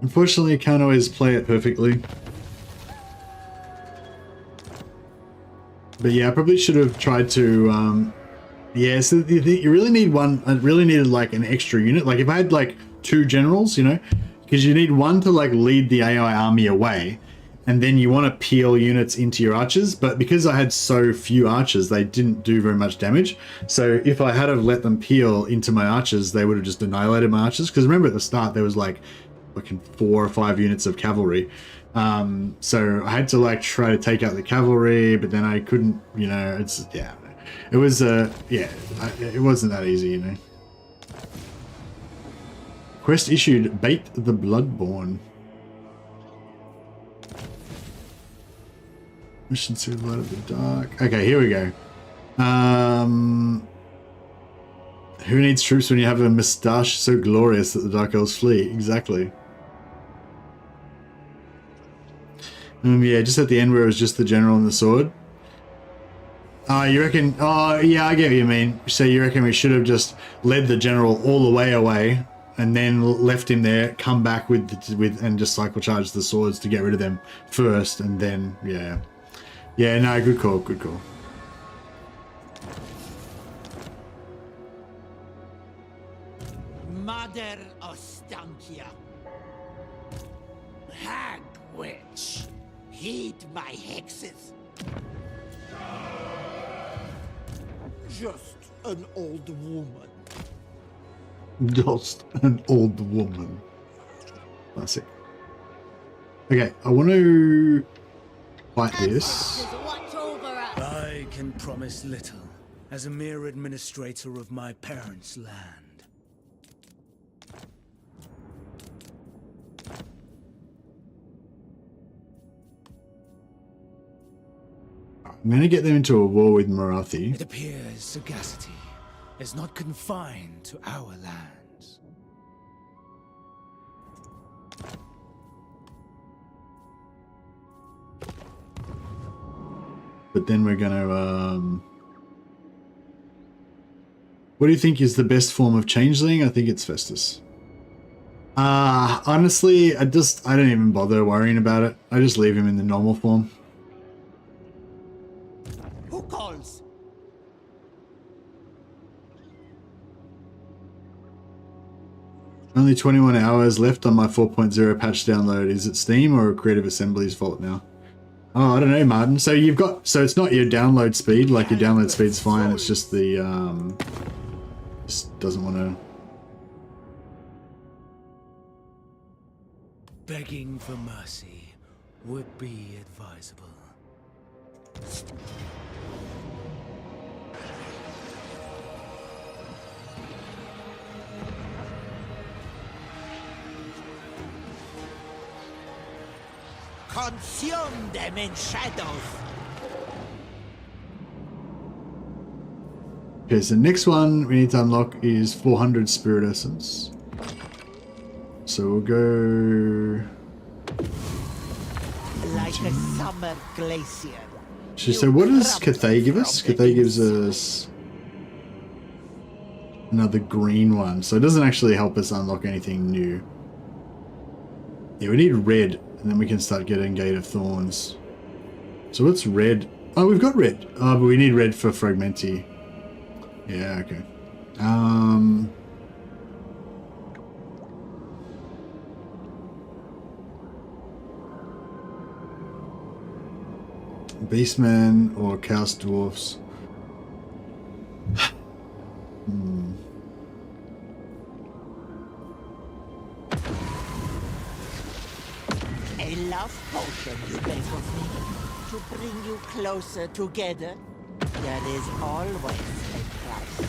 Speaker 1: Unfortunately, I can't always play it perfectly. But yeah, I probably should have tried to, yeah, so you really need one, I really needed like an extra unit. Like if I had like 2 generals, you know, because you need one to like lead the AI army away, and then you want to peel units into your archers. But because I had so few archers, they didn't do very much damage. So if I had have let them peel into my archers, they would have just annihilated my archers. Because remember at the start, there was like fucking 4 or 5 units of cavalry. So I had to like try to take out the cavalry, but then I couldn't, you know, it's, yeah, it was, yeah, it wasn't that easy, you know. Quest issued, Bait the Bloodborne. Mission to the Light of the Dark. Okay, here we go. Who needs troops when you have a moustache so glorious that the Dark Elves flee? Exactly. Yeah, just at the end where it was just the general and the sword. Oh, you reckon? Oh, yeah, I get what you mean. So you reckon we should have just led the general all the way away and then left him there, come back with and just cycle charge the swords to get rid of them first, and then yeah, yeah. No, good call, good call.
Speaker 3: Mother Ostankya, hag witch, heed my hexes. Just an old woman.
Speaker 1: Just an old woman. Classic. Okay, I want to fight this.
Speaker 14: I can promise little as a mere administrator of my parents' land.
Speaker 1: I'm going to get them into a war with Marathi.
Speaker 14: It appears sagacity is not confined to our lands.
Speaker 1: But then we're going to... What do you think is the best form of changeling? I think it's Festus. Honestly, I don't even bother worrying about it. I just leave him in the normal form.
Speaker 3: Who calls?
Speaker 1: Only 21 hours left on my 4.0 patch download. Is it Steam or Creative Assembly's fault now? Oh, I don't know, Martin. So you've got, so it's not your download speed, like your download speed's fine, it's just the, just doesn't want to.
Speaker 14: Begging for mercy would be advisable.
Speaker 3: Consume them in shadows.
Speaker 1: Okay, so next one we need to unlock is 400 Spirit Essence. So we'll go...
Speaker 3: Like a summer glacier.
Speaker 1: So what does Cathay give us? Cathay gives us another green one. So it doesn't actually help us unlock anything new. Yeah, we need red, and then we can start getting Gate of Thorns. So what's red? Oh, we've got red. Oh, but we need red for Fragmenti. Yeah, okay. Beastmen or Chaos Dwarfs?
Speaker 3: A love potion you beg of me. to bring you closer together, there is always a price.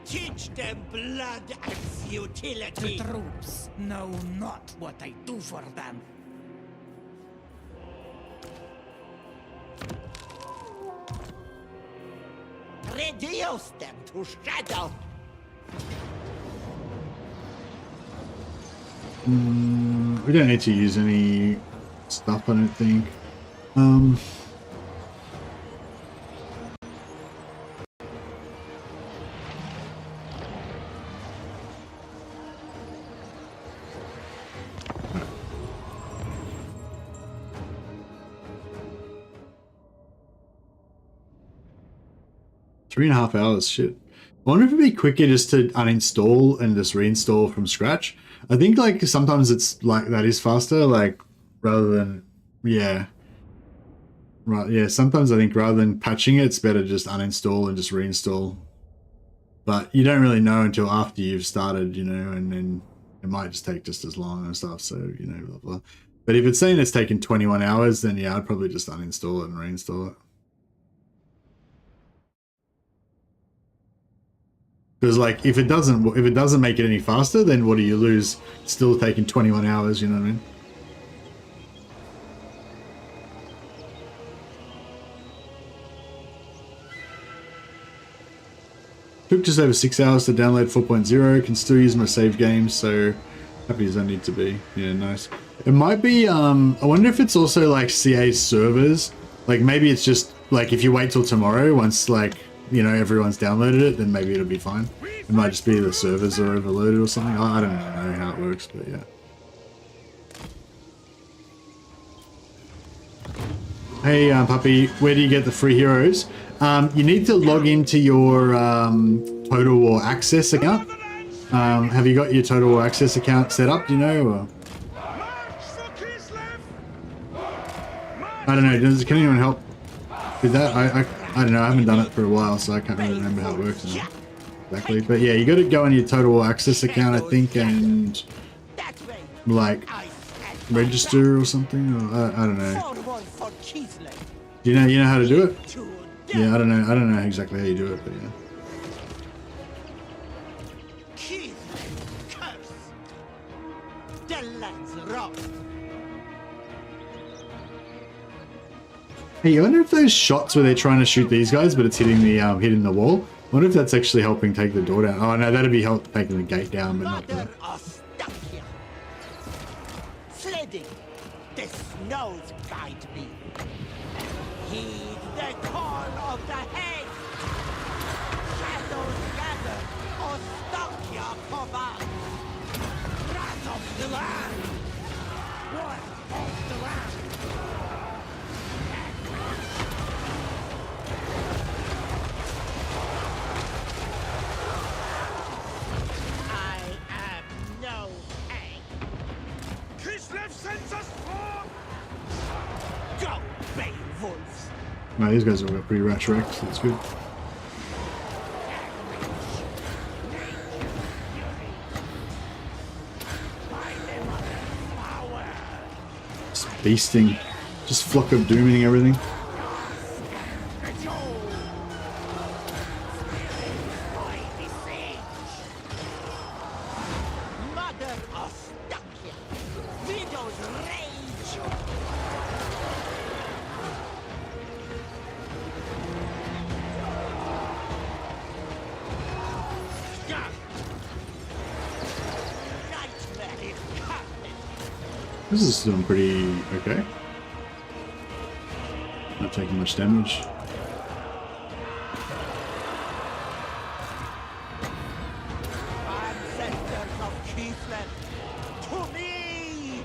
Speaker 3: Teach them blood and futility.
Speaker 14: The troops know not what I do for them.
Speaker 3: Reduce them to shadow.
Speaker 1: We don't need to use any stuff, I don't think. 3.5 hours, shit. I wonder if it'd be quicker just to uninstall and just reinstall from scratch. I think like sometimes it's like that is faster, like rather than, yeah. Right, yeah, sometimes I think rather than patching it, it's better to just uninstall and just reinstall. But you don't really know until after you've started, you know, and then it might just take just as long and stuff, so, you know, blah, blah. But if it's saying it's taken 21 hours, then yeah, I'd probably just uninstall it and reinstall it. Because like if it doesn't make it any faster, then what do you lose? It's still taking 21 hours, you know what I mean? Took just over 6 hours to download 4.0, can still use my save games, so happy as I need to be. Yeah, nice. It might be, I wonder if it's also like CA servers. Like maybe it's just like if you wait till tomorrow, once like, you know, everyone's downloaded it, then maybe it'll be fine. It might just be the servers are overloaded or something. I don't know how it works, but yeah. Hey, puppy, where do you get the free heroes? You need to log into your Total War Access account. Have you got your Total War Access account set up, do you know? Or? I don't know, can anyone help with that? I don't know, I haven't done it for a while, so I can't really remember how it works now. Exactly, but yeah, you got to go on your Total War Access account, I think, and like register or something. Or, I don't know. Do you know how to do it? Yeah, I don't know exactly how you do it, but yeah. Hey, I wonder if those shots where they're trying to shoot these guys, but it's hitting the wall. I wonder if that's actually helping take the door down. Oh no, that'd be help taking the gate down, but not the.
Speaker 3: Ostankya. Sledding. The snows bite me. Heed the call of the head. Shadows gather. Ostankya command. Wrath of the land. War of the land.
Speaker 8: Kislev sends us forth!
Speaker 3: Go, bay wolves!
Speaker 1: No, these guys all got pretty ratchet wrecked, so that's good. Just beasting, just flock of dooming everything. This is doing pretty okay. Not taking much damage.
Speaker 3: Ancestors of Kislev, to me!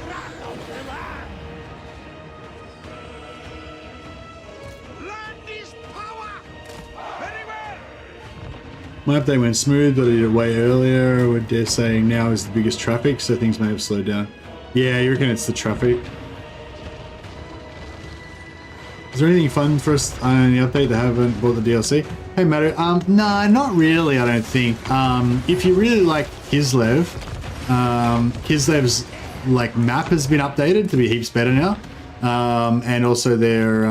Speaker 3: Wrath of the land!
Speaker 8: Land is power! Very well!
Speaker 1: My update went smooth, but I did it way earlier. What they're saying now is the biggest traffic, so things may have slowed down. Yeah, you reckon it's the traffic? Is there anything fun for us on the update that haven't bought the DLC? Hey, Matter. Nah, not really, I don't think. If you really like Kislev, Kislev's like map has been updated to be heaps better now. And also their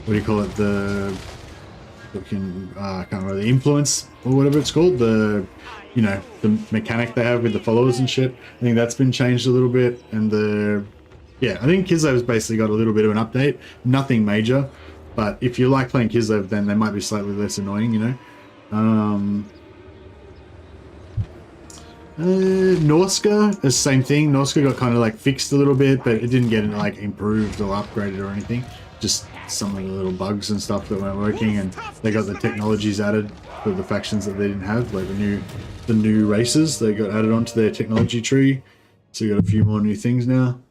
Speaker 1: what do you call it? The I can't remember, the influence or whatever it's called. The the mechanic they have with the followers and shit. I think that's been changed a little bit, and yeah, I think Kislev's basically got a little bit of an update. Nothing major, but if you like playing Kislev, then they might be slightly less annoying, Norska, the same thing. Norska got kind of like fixed a little bit, but it didn't get like improved or upgraded or anything. Just some of the little bugs and stuff that weren't working, and they got the technologies added for the factions that they didn't have, like the new races. They got added onto their technology tree, so you got a few more new things now.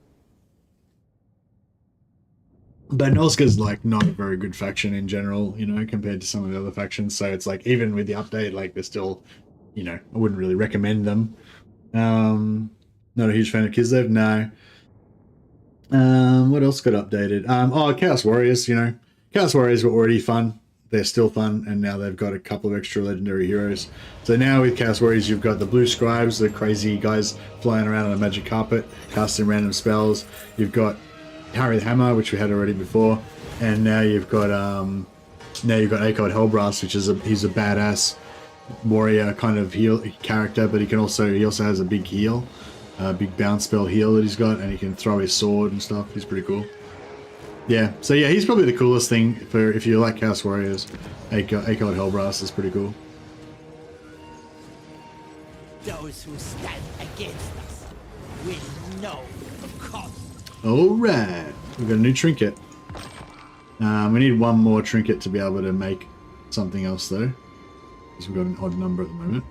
Speaker 1: But Norska's like not a very good faction in general, compared to some of the other factions. So it's like, even with the update, like they're still, I wouldn't really recommend them. Not a huge fan of Kislev, no. What else got updated? Chaos Warriors, Chaos Warriors were already fun. They're still fun, and now they've got a couple of extra legendary heroes. So now with Chaos Warriors, you've got the blue scribes, the crazy guys flying around on a magic carpet, casting random spells. You've got Harry the Hammer, which we had already before, and now you've got Akod Hellbrass, which is he's a badass warrior kind of heal character, but he also has a big heal, big bounce spell heal that he's got, and he can throw his sword and stuff. He's pretty cool. Yeah, so yeah, he's probably the coolest thing for if you like Chaos Warriors. Akod Hellbrass is pretty cool.
Speaker 3: Those who stand against us will know the cost.
Speaker 1: Alright, we've got a new trinket. We need one more trinket to be able to make something else though, because we've got an odd number at the moment.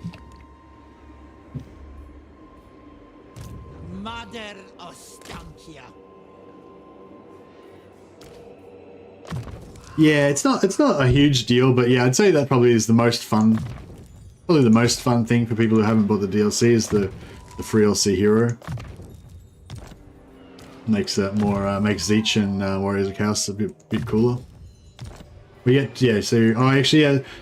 Speaker 3: Mother Ostankya.
Speaker 1: Yeah, it's not a huge deal, but yeah, I'd say that probably is the most fun. Probably the most fun thing for people who haven't bought the DLC is the free LC hero. Makes that more makes Zeech and Warriors of Chaos a bit cooler. But yeah, so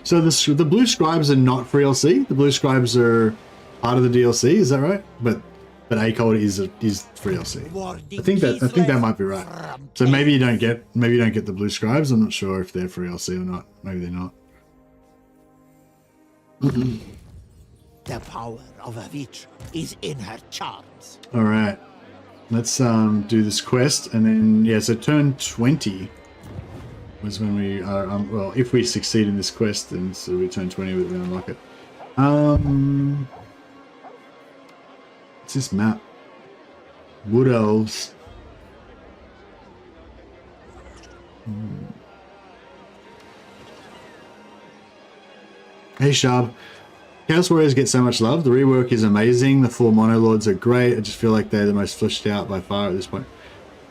Speaker 1: so the blue scribes are not free LC. The blue scribes are part of the DLC. Is that right? But Akod is free LC. I think that might be right. So maybe you don't get the blue scribes. I'm not sure if they're free LC or not. Maybe they're not.
Speaker 3: The power of a witch is in her charms.
Speaker 1: All right. Let's do this quest, and then yeah, so turn 20 was when we are well, if we succeed in this quest, then so we turn 20, we unlock it. What's this map? Wood Elves. Hey Shab. Chaos Warriors get so much love. The rework is amazing. The 4 Mono Lords are great. I just feel like they're the most fleshed out by far at this point.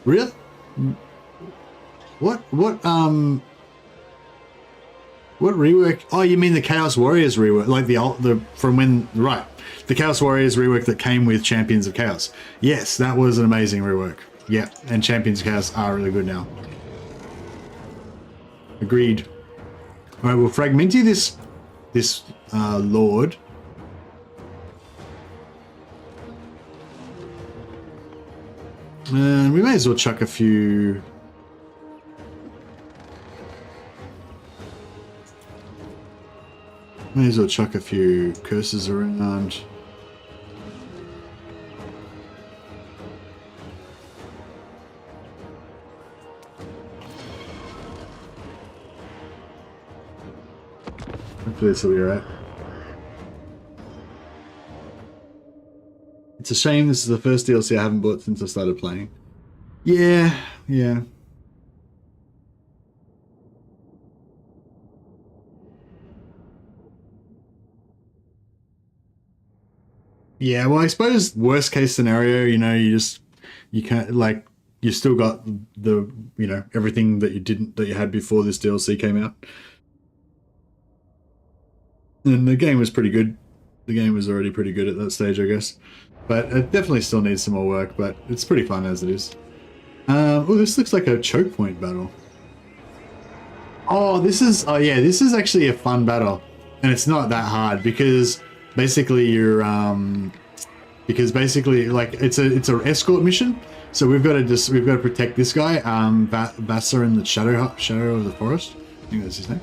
Speaker 1: Really? What rework? Oh, you mean the Chaos Warriors rework, like the Chaos Warriors rework that came with Champions of Chaos. Yes, that was an amazing rework. Yeah, and Champions of Chaos are really good now. Agreed. All right, we'll fragmenty this Lord. And we may as well chuck a few. May as well chuck a few curses around. Hopefully this will be alright. It's a shame this is the first DLC I haven't bought since I started playing. Yeah. Yeah, well, I suppose worst case scenario, you can't, like, you still got the, everything that you had before this DLC came out. And the game was pretty good. The game was already pretty good at that stage, I guess. But it definitely still needs some more work, but it's pretty fun as it is. Oh, this looks like a choke point battle. Oh, this is actually a fun battle, and it's not that hard because basically you're like it's an escort mission. So we've got to protect this guy, Vassar in the shadow of the forest. I think that's his name.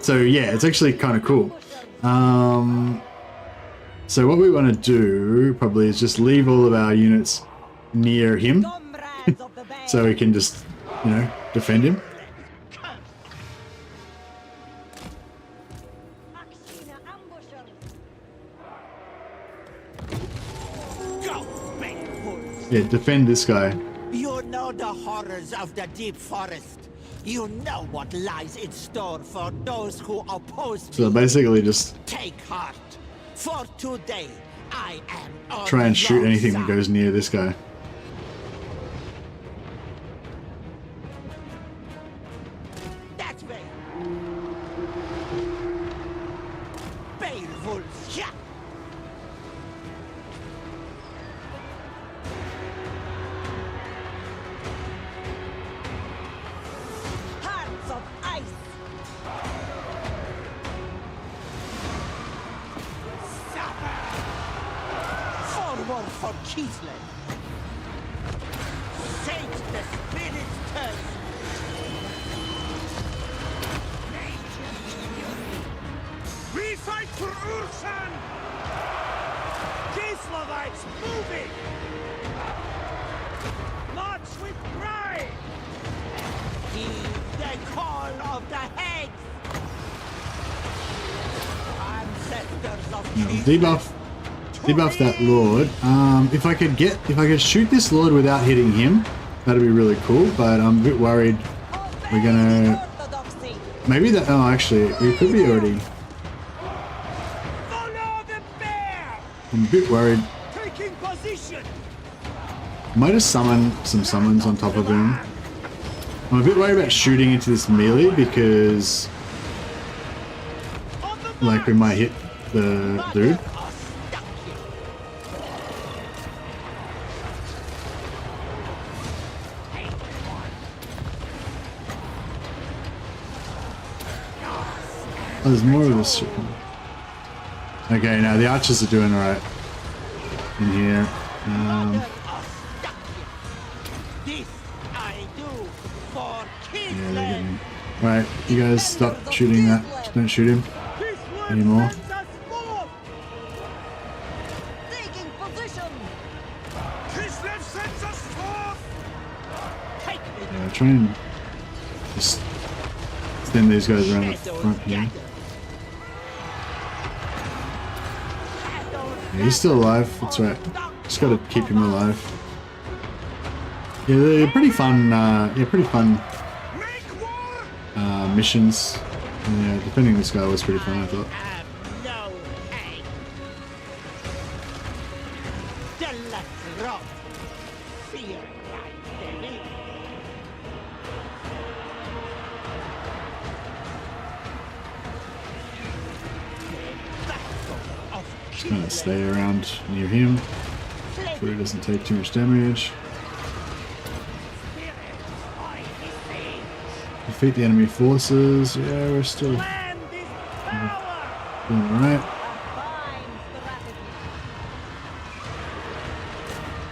Speaker 1: So yeah, it's actually kind of cool. So what we want to do probably is just leave all of our units near him, so we can just, you know, defend him. Yeah, defend this guy.
Speaker 3: You know the horrors of the deep forest. You know what lies in store for those who oppose me.
Speaker 1: So basically just
Speaker 3: take heart. For today, I am on
Speaker 1: try and shoot
Speaker 3: your
Speaker 1: anything
Speaker 3: side.
Speaker 1: that goes near this guy.
Speaker 3: That way. Beowulf, yeah.
Speaker 4: Hearts of ice.
Speaker 3: Forward for Kislev. Sage the spirit's turn.
Speaker 15: We fight for Ursan! Kislevites moving! March with pride!
Speaker 3: Heed the call of the heads. Ancestors of
Speaker 1: Debuff that lord. If I could shoot this lord without hitting him, that'd be really cool. But I'm a bit worried. We're gonna maybe that. Oh, actually, we could be already. I'm a bit worried.
Speaker 15: Taking position!
Speaker 1: Might have summoned some summons on top of him. I'm a bit worried about shooting into this melee because, like, we might hit the dude. Oh, there's more of this shit. Okay, now the archers are doing alright in here.
Speaker 3: this I do for
Speaker 1: Yeah, they're getting... Right, you guys stop shooting that. Just don't shoot him anymore.
Speaker 4: Taking position.
Speaker 15: Kislev sends us forth!
Speaker 1: Yeah, try and just send these guys around the front here. Yeah, he's still alive. That's right. Just gotta keep him alive. Yeah, they're pretty fun. Missions. Yeah, defending this guy was pretty fun, I thought. Just kind of stay around near him so he doesn't take too much damage. Defeat the enemy forces. Yeah, we're still doing alright.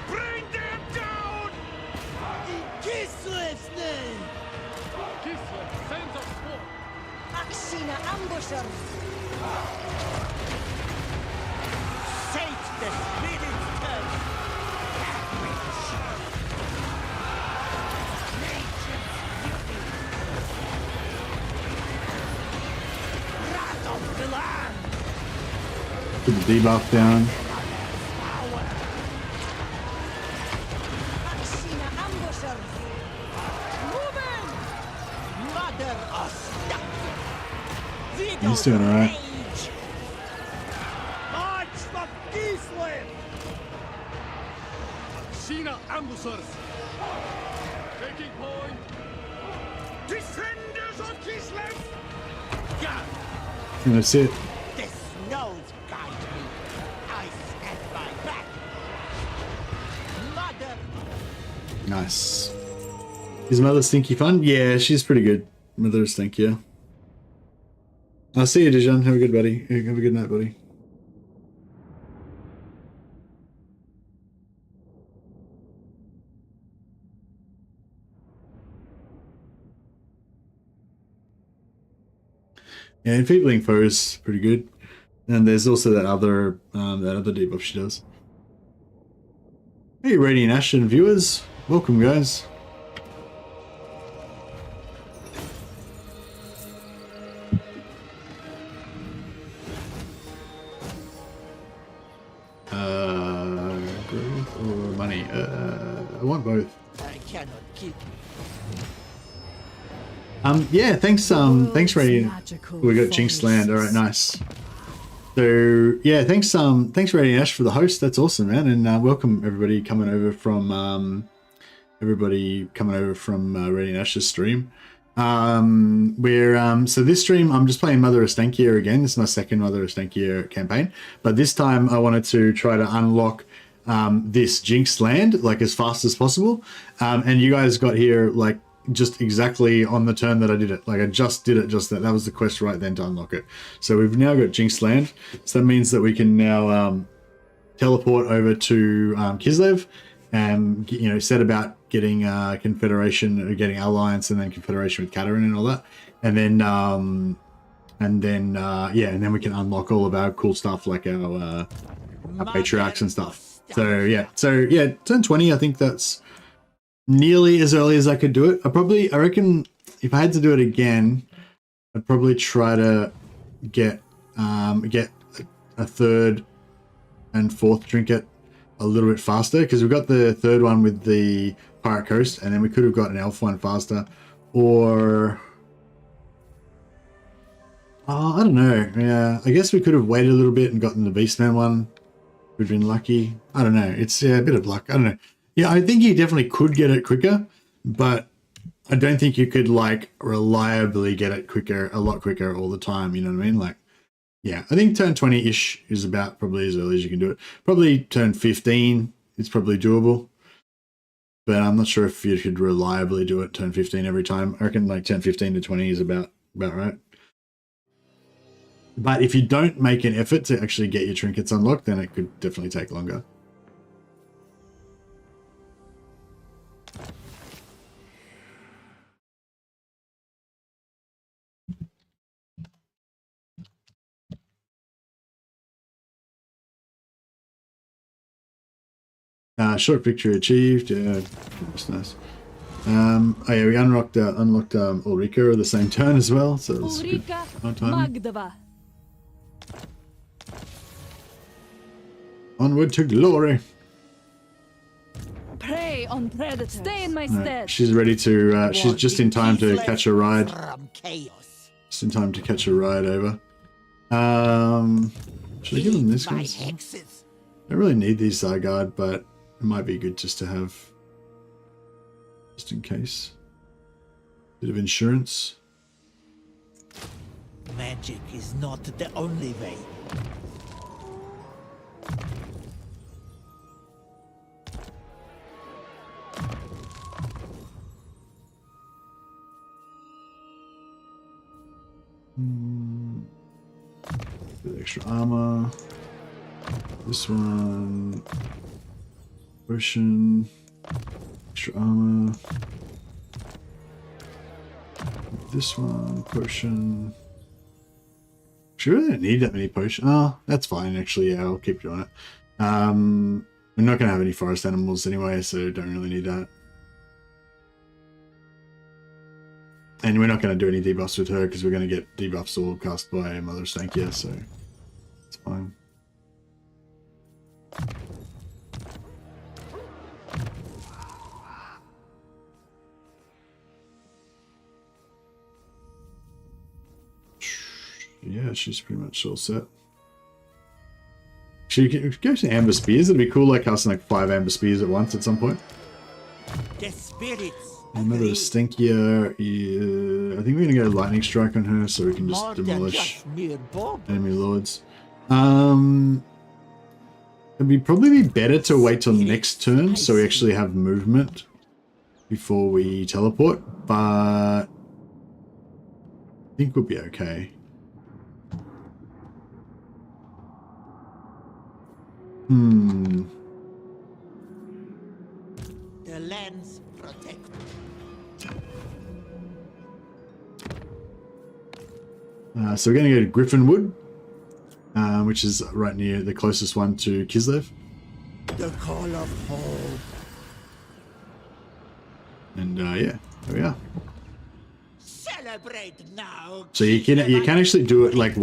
Speaker 15: Bring them down! In Kislev's name!
Speaker 10: Kislev sends us forth.
Speaker 4: Akshina ambushers.
Speaker 3: Sage the spirit's turn. Wrath of the land.
Speaker 1: Put the debuff down.
Speaker 4: Akshina ambushers.
Speaker 3: Moving! Mother Ostankya.
Speaker 1: He's doing alright.
Speaker 15: March for Kislev!
Speaker 10: Shina ambushers. Taking point.
Speaker 15: Defenders of Kislev!
Speaker 1: And that's it.
Speaker 3: The snows guide me. I stand my back. Mother.
Speaker 1: Nice. Is Mother Stinky fun? Yeah, she's pretty good. Mother Ostankya. I'll see you, Dijon. Have a good buddy. Have a good night, buddy. Yeah, Enfeebling Foe is pretty good. And there's also that other debuff she does. Hey, Radiant Ashen viewers. Welcome, guys. Growth or money? I want both.
Speaker 3: I cannot keep.
Speaker 1: Yeah, thanks, Radiant. We got Jinx Land. All right, nice. So yeah, thanks Radiant Ash for the host. That's awesome, man, and welcome everybody coming over from Radiant Ash's stream. So this stream I'm just playing Mother Ostankya again. This is my second Mother Ostankya campaign, but this time I wanted to try to unlock this Jinx Land like as fast as possible, and you guys got here like just exactly on the turn that I did it. Like I just did it just that was the quest right then to unlock it. So we've now got Jinx Land, so that means that we can now teleport over to Kislev and set about getting Confederation, or getting Alliance, and then Confederation with Kataryn and all that, and then we can unlock all of our cool stuff like our patriarchs and stuff. So yeah, turn 20. I think that's nearly as early as I could do it. I reckon if I had to do it again, I'd probably try to get a third and fourth trinket a little bit faster, because we've got the third one with the Pirate Coast, and then we could have got an elf one faster, or I don't know. Yeah, I guess we could have waited a little bit and gotten the Beastman one. We've been lucky. I don't know. It's a bit of luck. I don't know. Yeah, I think you definitely could get it quicker, but I don't think you could like reliably get it quicker, a lot quicker all the time. You know what I mean? Like, yeah, I think turn 20-ish is about probably as early as you can do it. Probably turn 15 is probably doable, but I'm not sure if you could reliably do it turn 15 every time. I reckon like turn 15 to 20 is about right. But if you don't make an effort to actually get your trinkets unlocked, then it could definitely take longer. Short victory achieved. Yeah, that's nice. Oh yeah, we unlocked Ulrika at the same turn as well, so it was good. On time. Onward to glory.
Speaker 5: Prey on predators. Stay in my stead.
Speaker 1: She's ready to. She's just in time to catch a ride. Just in time to catch a ride over. Should I give them this one? I don't really need these Zygarde, but it might be good just to have, just in case. Bit of insurance.
Speaker 3: Magic is not the only way.
Speaker 1: Bit extra armor. This one. Potion. Extra armor. This one. Potion. Sure, I don't need that many potions. Oh, that's fine actually. Yeah, I'll keep doing it. We're not going to have any forest animals anyway, so don't really need that. And we're not going to do any debuffs with her because we're going to get debuffs all cast by Mother Ostankya, so it's fine. Yeah, she's pretty much all set. She can go to Amber Spears. It'd be cool, like casting like 5 Amber Spears at once at some point.
Speaker 3: The spirits.
Speaker 1: Another Ostankya. Yeah, I think we're gonna go Lightning Strike on her so we can just demolish enemy lords. It'd probably be better to wait till next turn so we actually have movement before we teleport, but I think we'll be okay.
Speaker 3: The lands protect.
Speaker 1: So we're going to go to Griffinwood, which is right near the closest one to Kislev.
Speaker 3: The call of hope.
Speaker 1: And yeah, there we are.
Speaker 3: Celebrate now.
Speaker 1: So you can actually do it like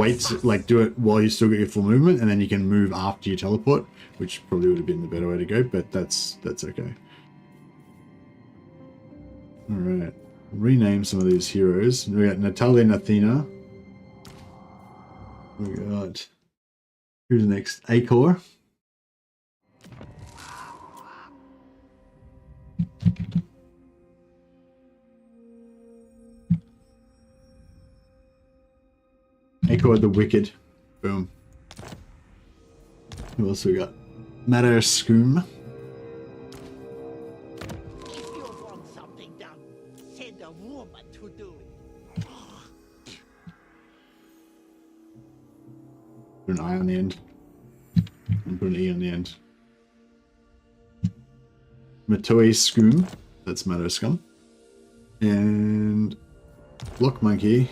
Speaker 1: do it while you still got your full movement, and then you can move after you teleport, which probably would have been the better way to go, but that's okay. All right, rename some of these heroes. We got Natalia and Athena. We got, who's next? Acor. Acor the Wicked. Boom. Who else we got? Matter Scoom.
Speaker 3: If you want something done, send a woman to do it.
Speaker 1: Put an I on the end. And put an E on the end. Matoi Scoom. That's Matter Scum. And Block Monkey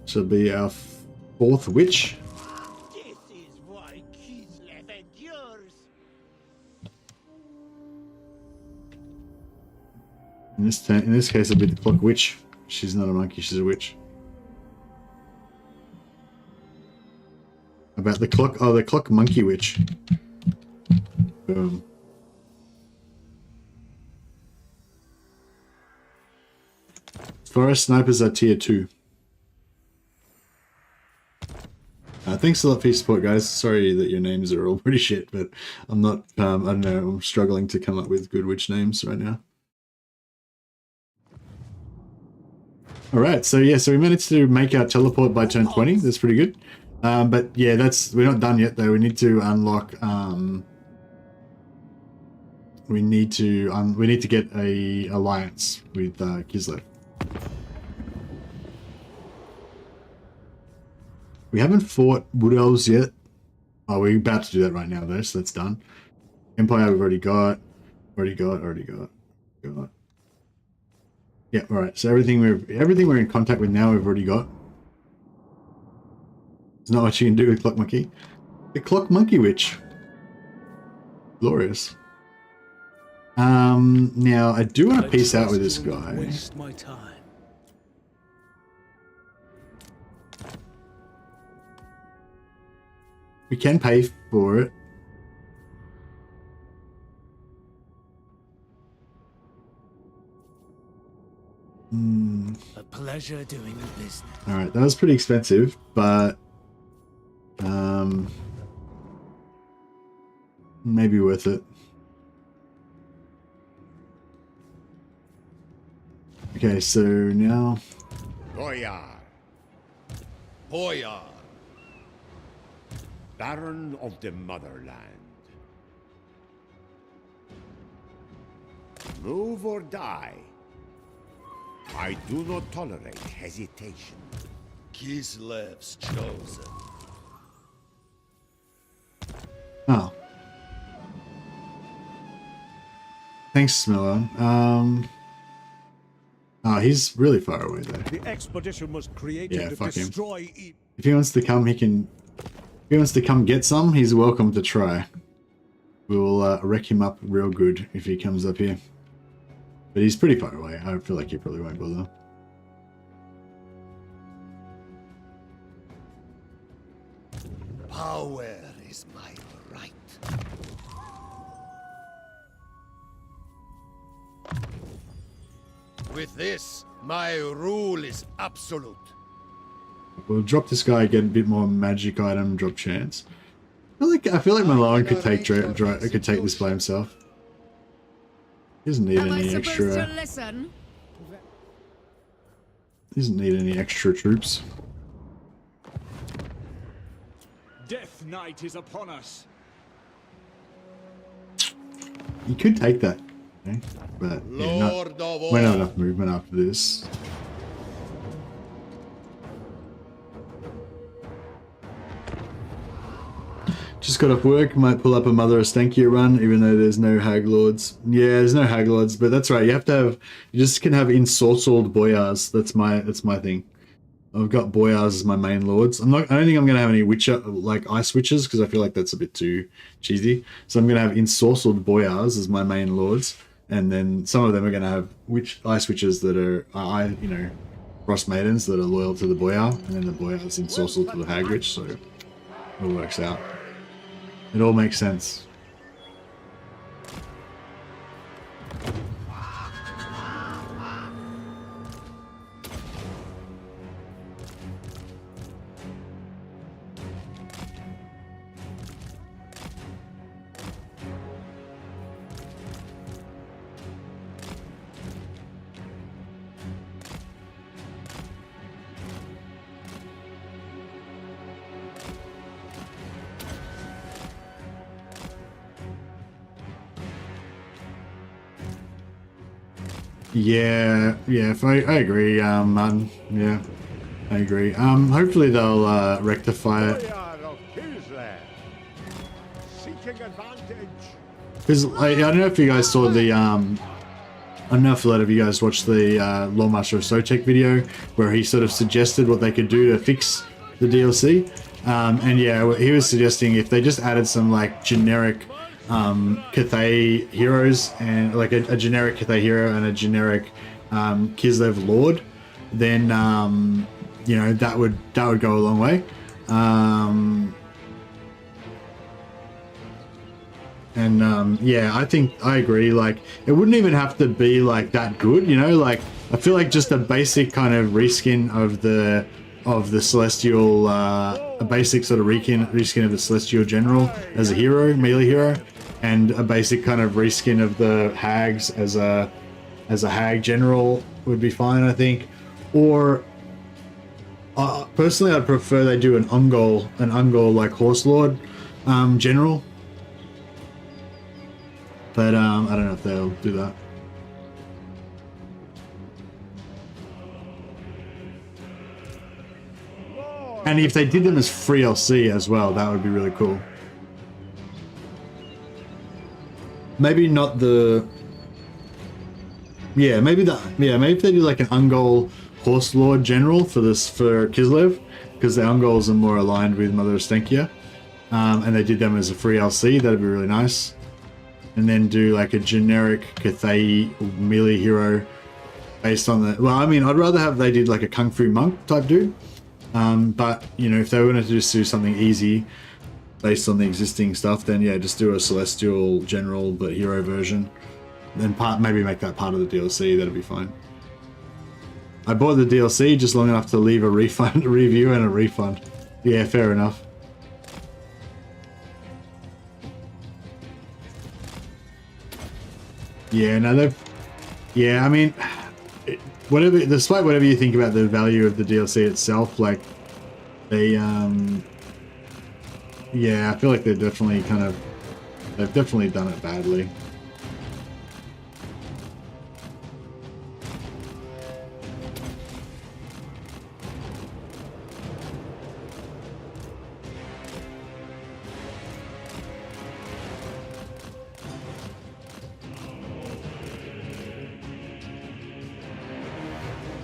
Speaker 1: shall be our fourth witch.
Speaker 3: This is why Kislev endures.
Speaker 1: In this case, it'll be the Clock Witch. She's not a monkey; she's a witch. About the clock? Oh, the Clock Monkey Witch. Boom. Forest Snipers are tier 2. Thanks a lot for your support, guys. Sorry that your names are all pretty shit, but I'm not, I don't know, I'm struggling to come up with good witch names right now. Alright, so yeah, so we managed to make our teleport by turn 20. That's pretty good. But yeah, we're not done yet though. We need to unlock, we need to get a alliance with Kislev. We haven't fought Wood Elves yet. Oh, we're about to do that right now though, so that's done. Empire we've already got. Already got. Yeah, alright. So everything we're in contact with now we've already got. There's not much you can do with Clock Monkey. The Clock Monkey Witch. Glorious. Now I do want to peace out with this guy.
Speaker 14: Waste my time.
Speaker 1: We can pay for it.
Speaker 14: A pleasure doing the business.
Speaker 1: Alright, that was pretty expensive, but maybe worth it. Okay, so now
Speaker 2: Boyar.
Speaker 13: Boyar.
Speaker 2: Baron of the Motherland. Move or die. I do not tolerate hesitation.
Speaker 13: Kislev's chosen.
Speaker 1: oh. Thanks, Miller. Oh, he's really far away though.
Speaker 15: The expedition was created to destroy Eden.
Speaker 1: If he wants to come, he can. If he wants to come get some, he's welcome to try. We'll wreck him up real good if he comes up here. But he's pretty far away. I feel like he probably won't bother.
Speaker 13: Power is my right. With this, my rule is absolute.
Speaker 1: We'll drop this guy, get a bit more magic item, drop chance. I feel like Malone could take this by himself. He doesn't need any extra. He doesn't need any extra troops.
Speaker 15: Death Knight is upon us.
Speaker 1: You could take that Okay. But yeah, we're not enough movement after this. Just got off work, might pull up a Mother Ostankya run, even though there's no Hag Lords. Yeah, there's no Hag Lords, but that's right. You have to have, you just can have ensorcelled Boyars. That's my thing. I've got Boyars as my main lords. I don't think I'm gonna have any Witcher like Ice Witches because I feel like that's a bit too cheesy. So I'm gonna have ensorcelled Boyars as my main lords, and then some of them are gonna have Ice Witches that are Frost Maidens that are loyal to the Boyar, and then the Boyar is ensorcelled to the Hag Witch. So it all works out. It all makes sense. Yeah, I agree, Martin. Yeah, I agree. Hopefully they'll rectify it. Because I don't know if you guys saw the I don't know if a lot of you guys watched the Lawmaster of Sotek video where he sort of suggested what they could do to fix the DLC. And yeah, he was suggesting if they just added some like generic Cathay heroes and like a generic Cathay hero and a generic Kislev Lord, then you know, that would go a long way. Yeah, I think I agree. Like, it wouldn't even have to be like that good, you know. Like, I feel like just a basic kind of reskin of the Celestial, a basic sort of reskin of the Celestial General as a hero, melee hero, and a basic kind of reskin of the Hags as a Hag General would be fine, I think. Or personally, I'd prefer they do an Ungol like Horse Lord General. But I don't know if they'll do that. And if they did them as free LC as well, that would be really cool. Maybe not the... Yeah, maybe if they do like an Ungol Horse Lord General for Kislev, because the Ungols are more aligned with Mother Ostankya, and they did them as a free LC, that'd be really nice. And then do like a generic Cathay melee hero based on the... Well, I mean, I'd rather have they did like a Kung Fu Monk type dude. But, you know, if they wanted to just do something easy based on the existing stuff, then yeah, just do a Celestial General but hero version. Then maybe make that part of the DLC, that'd be fine. I bought the DLC just long enough to leave a refund, a review and a refund. Yeah, fair enough. Yeah, no, they've... Yeah, I mean, despite whatever you think about the value of the DLC itself, like, they, yeah, I feel like they've definitely done it badly.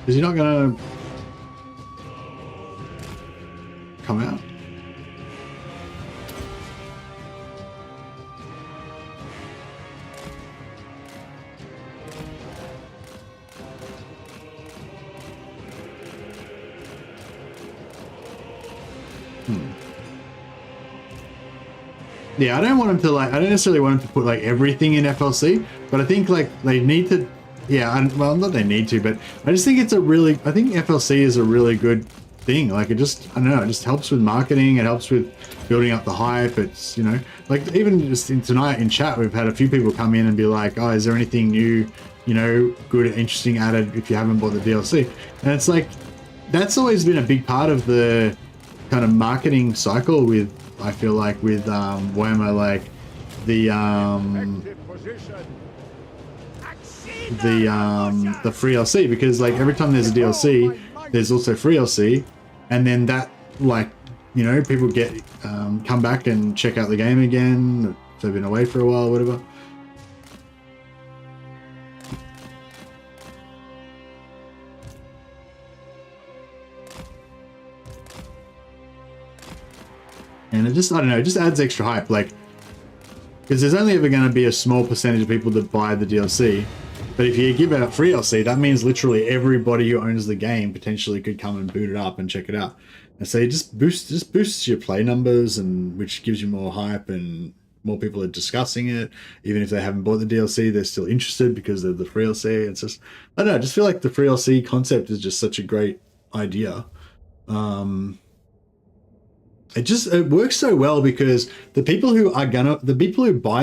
Speaker 1: Is he not gonna come out? Yeah, I don't want him to like. I don't necessarily want him to put like everything in FLC, but I think like they need to. Yeah, well, not they need to, but I just think it's a really, I think FLC is a really good thing. Like, it just, I don't know, it just helps with marketing, it helps with building up the hype. It's, you know, like even just tonight in chat, we've had a few people come in and be like, oh, is there anything new, you know, good, interesting added if you haven't bought the DLC? And it's like, that's always been a big part of the kind of marketing cycle with, I feel like, with Warhammer, like the, the free LC, because like every time there's a DLC, there's also free LC, and then that, like, you know, people get come back and check out the game again if they've been away for a while, whatever. And it just, I don't know, it just adds extra hype, like, because there's only ever going to be a small percentage of people that buy the DLC. But if you give out free DLC, that means literally everybody who owns the game potentially could come and boot it up and check it out. And so it just boosts your play numbers, and which gives you more hype, and more people are discussing it. Even if they haven't bought the DLC, they're still interested because of the free DLC. It's just, I don't know, I just feel like the free DLC concept is just such a great idea. It works so well because the people who buy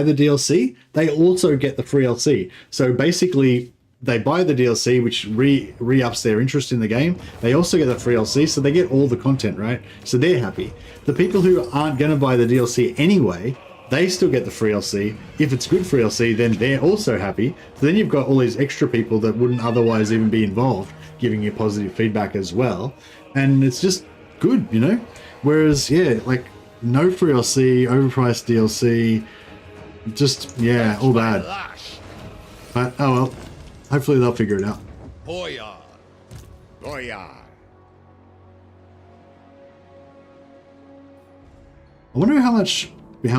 Speaker 1: the DLC, they also get the free DLC. So basically, they buy the DLC, which re-ups their interest in the game. They also get the free DLC, so they get all the content, right? So they're happy. The people who aren't going to buy the DLC anyway, they still get the free DLC. If it's good free DLC, then they're also happy. So then you've got all these extra people that wouldn't otherwise even be involved, giving you positive feedback as well. And it's just good, you know? Whereas, yeah, like, no free DLC, overpriced DLC, just, yeah, all bad. But, oh well, hopefully they'll figure it out.
Speaker 13: Boyar.
Speaker 2: Boyar.
Speaker 1: I wonder how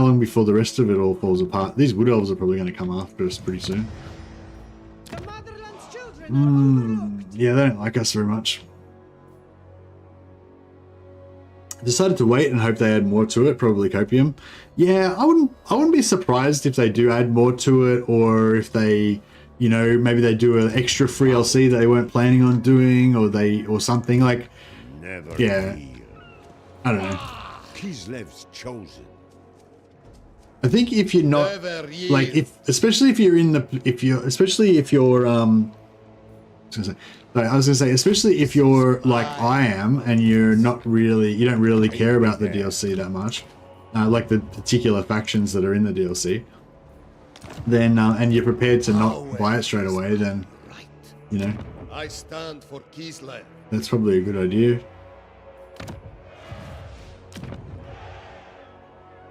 Speaker 1: long before the rest of it all falls apart. These wood elves are probably going to come after us pretty soon. Yeah, they don't like us very much. Decided to wait and hope they add more to it, probably copium. Yeah, I wouldn't be surprised if they do add more to it, or if they, you know, maybe they do an extra free LC that they weren't planning on doing, or something like.
Speaker 2: Never
Speaker 1: yeah, I don't know.
Speaker 2: Kislev's chosen.
Speaker 1: I think if you're not like, especially if you're I was gonna say, especially if you're like I am, and you don't really care about the DLC that much, like the particular factions that are in the DLC, then and you're prepared to not buy it straight away, then, you know,
Speaker 13: I stand for Kislev.
Speaker 1: That's probably a good idea.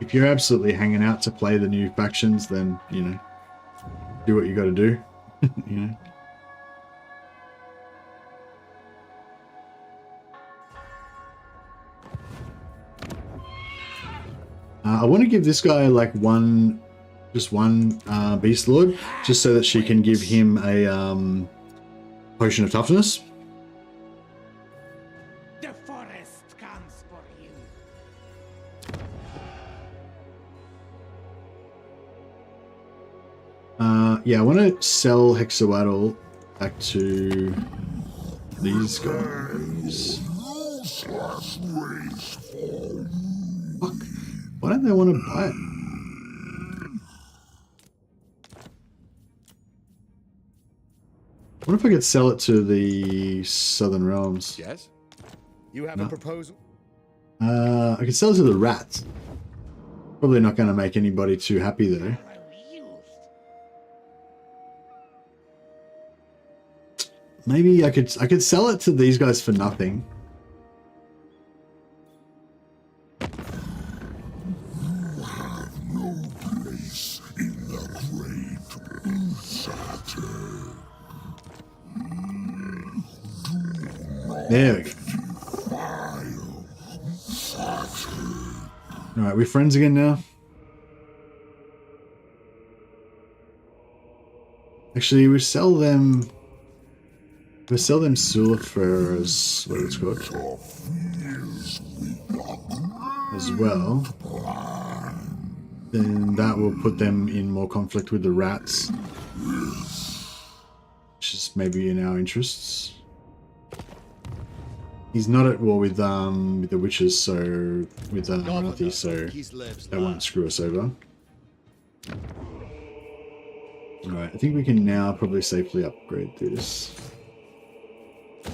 Speaker 1: If you're absolutely hanging out to play the new factions, then, you know, do what you got to do, you know. I want to give this guy like just one Beast Lord, just so that she can give him a potion of toughness.
Speaker 3: The forest comes for you.
Speaker 1: Yeah, I want to sell Hexawaddle back to these guys. Fuck. Why don't they want to buy it? What if I could sell it to the Southern Realms?
Speaker 13: Yes? You have a proposal?
Speaker 1: I could sell it to the rats. Probably not going to make anybody too happy though. Maybe I could sell it to these guys for nothing. There we go. Alright, we're friends again now. Actually, we sell them Sulfur's, what it's called, as well. Then that will put them in more conflict with the rats, which is maybe in our interests. He's not at war with the witches, so with Marthy, so that won't screw us over. Alright, I think we can now probably safely upgrade this. A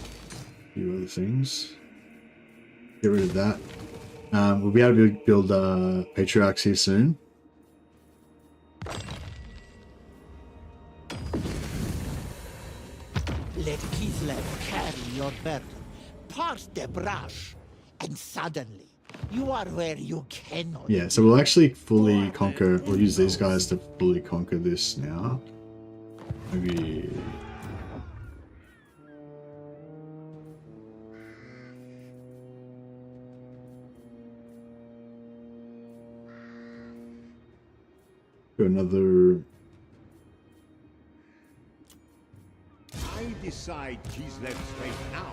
Speaker 1: few other things. Get rid of that. We'll be able to build patriarchs here soon.
Speaker 3: burden, part the brush, and suddenly you are where you cannot.
Speaker 1: Yeah, so we'll actually fully conquer, we'll use these guys to fully conquer this now. Maybe... another...
Speaker 2: I decide Kislev's fate now.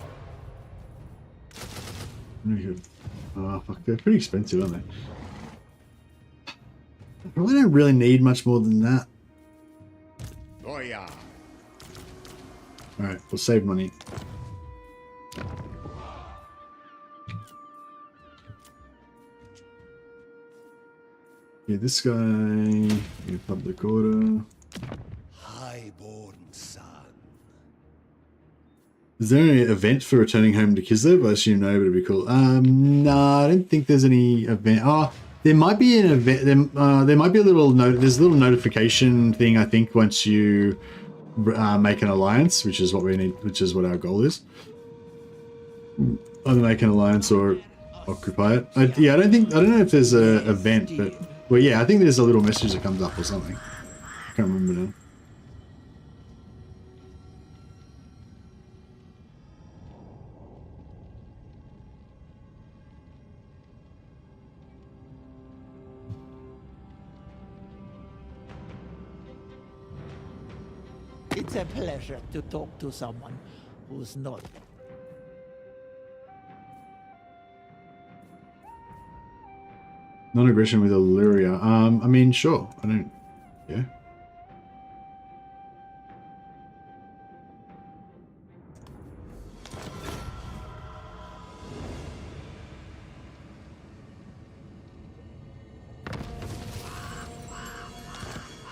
Speaker 1: Oh, fuck, they're pretty expensive, aren't they? I probably don't really need much more than that.
Speaker 2: Boyar.
Speaker 1: Alright, we'll save money. Yeah, this guy, in public order.
Speaker 15: Highborn son.
Speaker 1: Is there any event for returning home to Kislev? I assume no, but it'd be cool. No, I don't think there's any event. Oh, there might be an event. There might be a little note. There's a little notification thing. I think once you make an alliance, which is what we need, which is what our goal is. Either make an alliance or occupy it. Yeah, I don't know if there's a event, but well, yeah, I think there's a little message that comes up or something. I can't remember now.
Speaker 3: It's a pleasure to talk to someone who's not.
Speaker 1: Non-aggression with Illyria. I mean, sure. I don't... Yeah.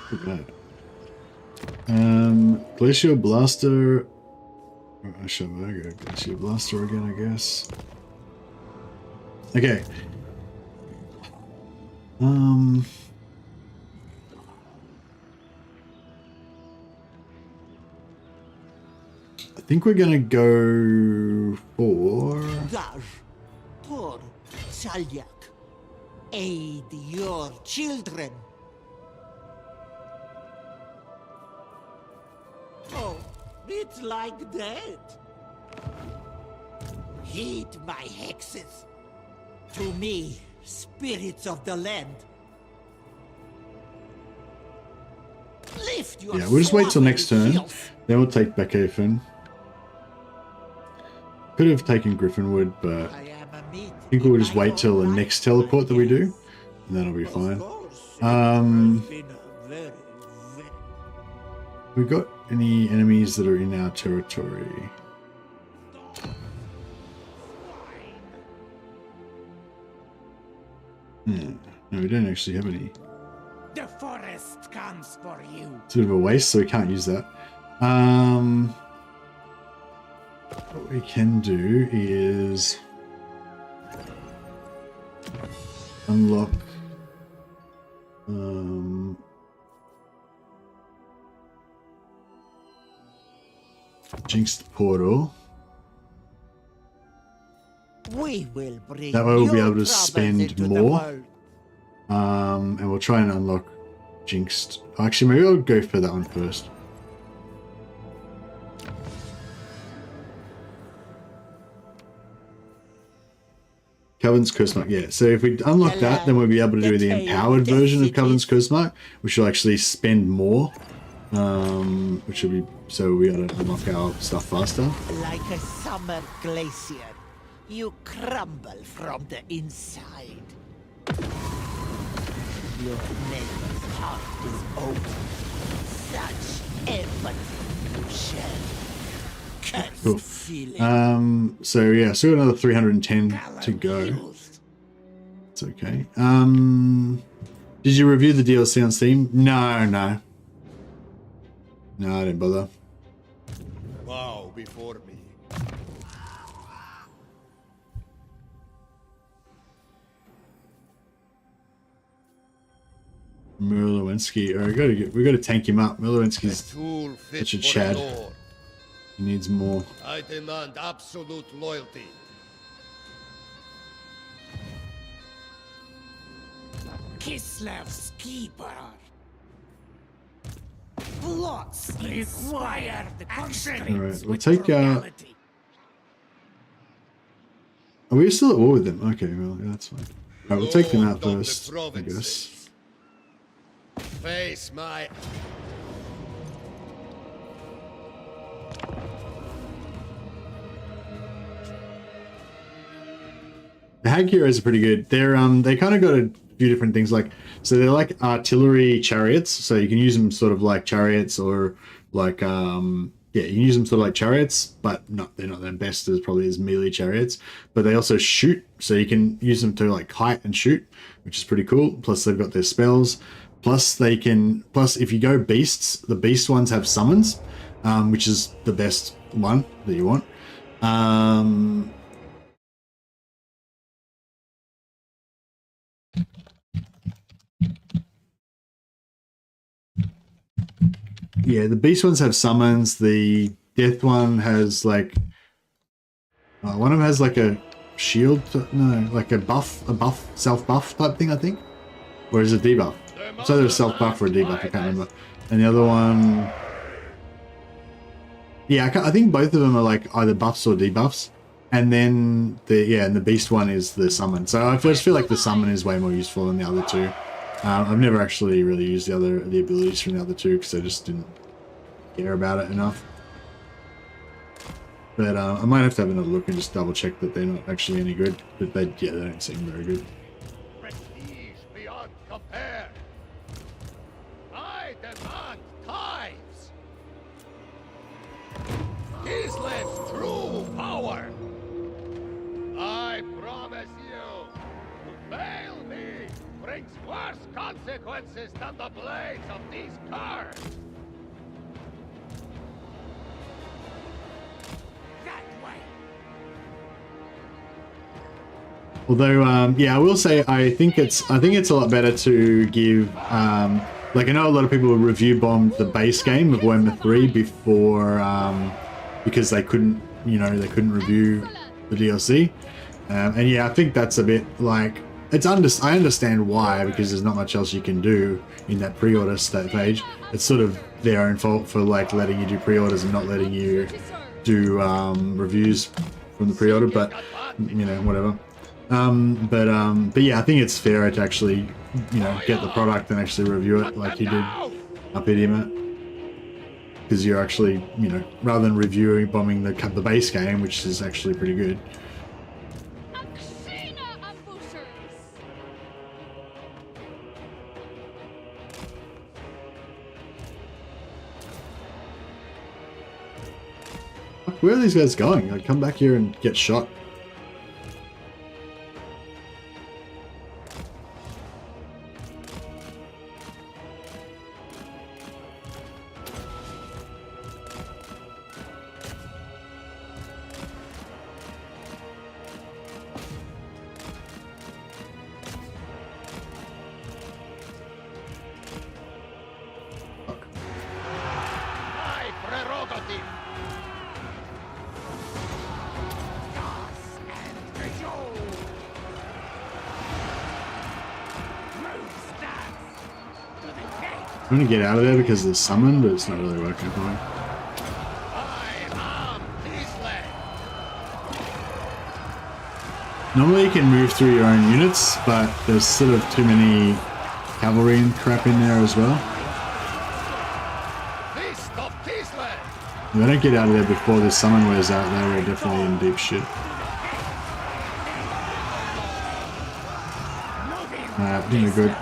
Speaker 1: Too bad. Glacial Blaster... I should go Glacial Blaster again, I guess. Okay. I think we're gonna go for
Speaker 3: Daj, Tor, Salyak, aid your children. Oh, it's like that. Heed my hexes. To me, spirits of the land. Lift your
Speaker 1: yeah, we'll just wait till next turn. Then we'll take Beckhaven. Could have taken Griffinwood, but I think we'll just wait till the next teleport that we do, and that'll be fine. We got any enemies that are in our territory? No, we don't actually have any.
Speaker 3: The forest comes for you.
Speaker 1: It's a bit of a waste, so we can't use that. What we can do is unlock Jinxed Portal.
Speaker 3: We will bring
Speaker 1: that way we'll be able to
Speaker 3: troubles
Speaker 1: spend
Speaker 3: into the
Speaker 1: more.
Speaker 3: world.
Speaker 1: And we'll try and unlock Jinxed. Actually, maybe I'll go for that one first. Covenant's Cursemark, yeah. So if we unlock that, then we'll be able to do the empowered version of Covenant's Cursemark, which will actually spend more. Which will be, so we gotta unlock our stuff faster.
Speaker 3: Like a summer glacier, you crumble from the inside. Your neighbor's heart is open. Such empathy you share.
Speaker 1: Cool. So yeah, so another 310 to go. It's okay. Did you review the DLC on Steam? No, I didn't bother.
Speaker 15: Bow before me.
Speaker 1: Merlowensky. We got to tank him up. Merlowensky's such a Chad. He needs more.
Speaker 13: I demand absolute loyalty.
Speaker 3: Kislev's keeper. Plots require action.
Speaker 1: Alright, we'll take Are we still at war with them? Okay, well, yeah, that's fine. Alright, we'll take them out first, I guess.
Speaker 13: Face my...
Speaker 1: The hag heroes are pretty good. They're they kind of got a few different things, like, so they're like artillery chariots, so you can use them sort of like chariots, or like yeah, you can use them sort of like chariots, but they're not their best as probably as melee chariots. But they also shoot, so you can use them to like kite and shoot, which is pretty cool. Plus they've got their spells. Plus if you go beasts, the beast ones have summons, which is the best one that you want. Yeah, the beast ones have summons. The death one has like one of them has like a shield, no, like a buff, self buff type thing, I think, or is it debuff? It's either a self buff or a debuff, I can't remember. And the other one, yeah, I think both of them are like either buffs or debuffs. And then and the beast one is the summon. So I just feel like the summon is way more useful than the other two. I've never actually really used the abilities from the other two because I just didn't care about it enough. But I might have to have another look and just double check that they're not actually any good. But they don't seem very good.
Speaker 8: Prestige beyond compare. I demand tithes. Kislev's true power. I promise you, to fail me brings worse consequences than the blades of these cars. That way.
Speaker 1: Although, yeah, I will say I think it's a lot better to give like, I know a lot of people review bombed the base game of Warhammer 3 before because they couldn't review the DLC, and yeah, I think that's a bit like I understand why, because there's not much else you can do in that pre-order stage. It's sort of their own fault for like letting you do pre-orders and not letting you do reviews from the pre-order, but you know, whatever. But yeah, I think it's fair to actually, you know, get the product and actually review it like you did up at Immortal, because you're actually, you know, rather than bombing the base game, which is actually pretty good. Where are these guys going? Like, come back here and get shot. I'm trying to get out of there because of the summon, but it's not really working for me. Normally you can move through your own units, but there's sort of too many cavalry and crap in there as well. If I don't get out of there before this summon wears out, then we're definitely in deep shit. I think we're good.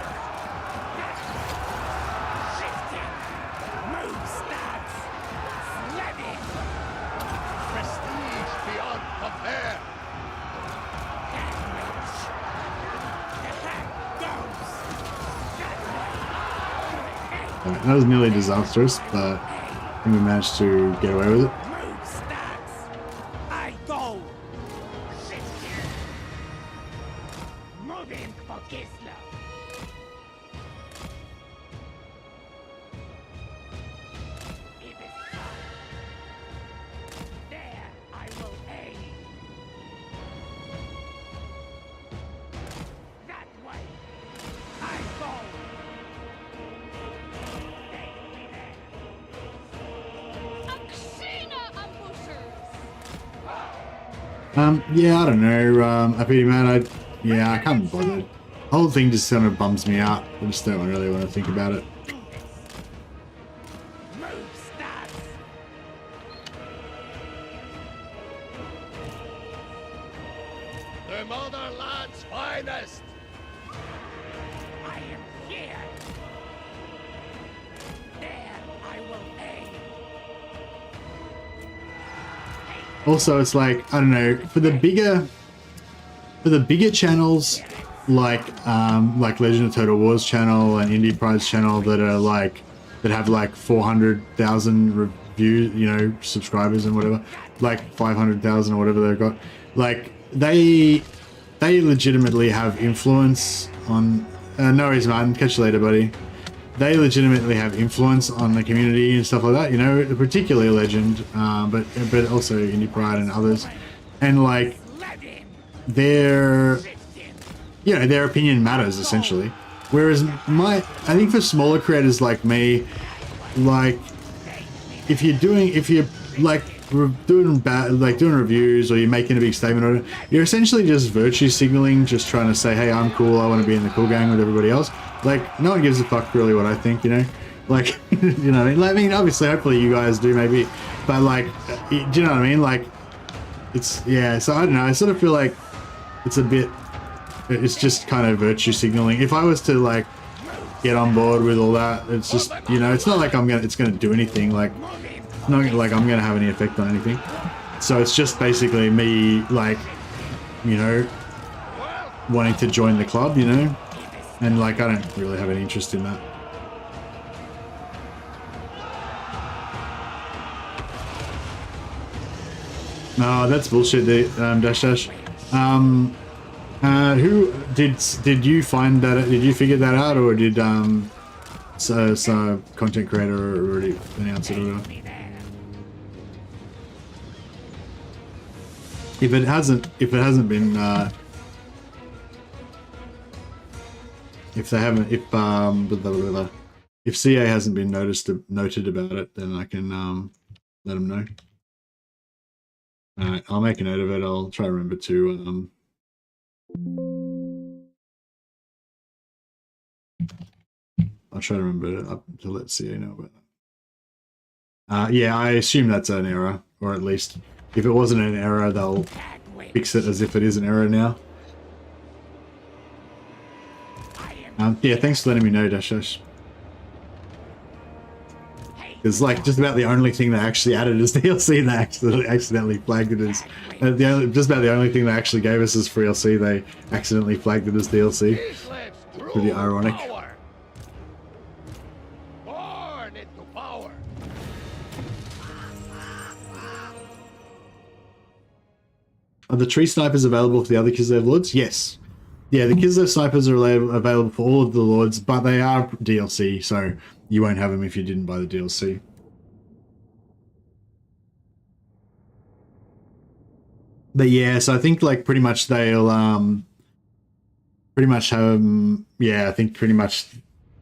Speaker 1: That was nearly disastrous, but I think we managed to get away with it. Yeah, I don't know. I pretty mad. I can't be bothered. The whole thing just kind of bums me out. I just don't really want to think about it.
Speaker 8: The motherland's finest.
Speaker 3: I am here. There I will aim.
Speaker 1: Also, it's like, I don't know, for the bigger channels like Legend of Total War's channel and Indie Pride's channel that are that have 400,000 reviews, you know, subscribers and whatever, 500,000 or whatever they've got, they legitimately have influence on no worries, man, catch you later, buddy. They legitimately have influence on the community and stuff like that, you know, particularly Legend, but also Indie Pride and others, and their opinion matters essentially. Whereas I think for smaller creators like me, if you're doing reviews or you're making a big statement on it, you're essentially just virtue signaling, just trying to say, hey, I'm cool, I want to be in the cool gang with everybody else. No one gives a fuck really what I think, you know? You know what I mean? I mean, obviously, hopefully you guys do maybe, but do you know what I mean? It's, yeah, so I don't know, I sort of feel like it's just kind of virtue signaling. If I was to get on board with all that, it's just, you know, it's not like it's gonna do anything, not like I'm gonna have any effect on anything. So it's just basically me, you know, wanting to join the club, you know, and I don't really have any interest in that. No, that's bullshit, Dash Dash. Who did you find that? Did you figure that out, or did so content creator already announce it or whatever? If it hasn't been if CA hasn't been noted about it, then I can let them know. Alright, I'll make a note of it. I'll try to remember to I'll try to remember to let CA know about that. Yeah, I assume that's an error, or at least if it wasn't an error, they'll fix it as if it is an error now. Yeah, thanks for letting me know, Dash Dash. It's just about the only thing they actually added as DLC, and they accidentally flagged it as just about the only thing they actually gave us as free DLC. They accidentally flagged it as DLC. Pretty ironic.
Speaker 8: Born into power.
Speaker 1: Are the tree snipers available for the other Kislev lords? Yes. Yeah, the Kislev snipers are available for all of the lords, but they are DLC, so you won't have them if you didn't buy the DLC. But yeah, so I think pretty much they'll pretty much have yeah, I think pretty much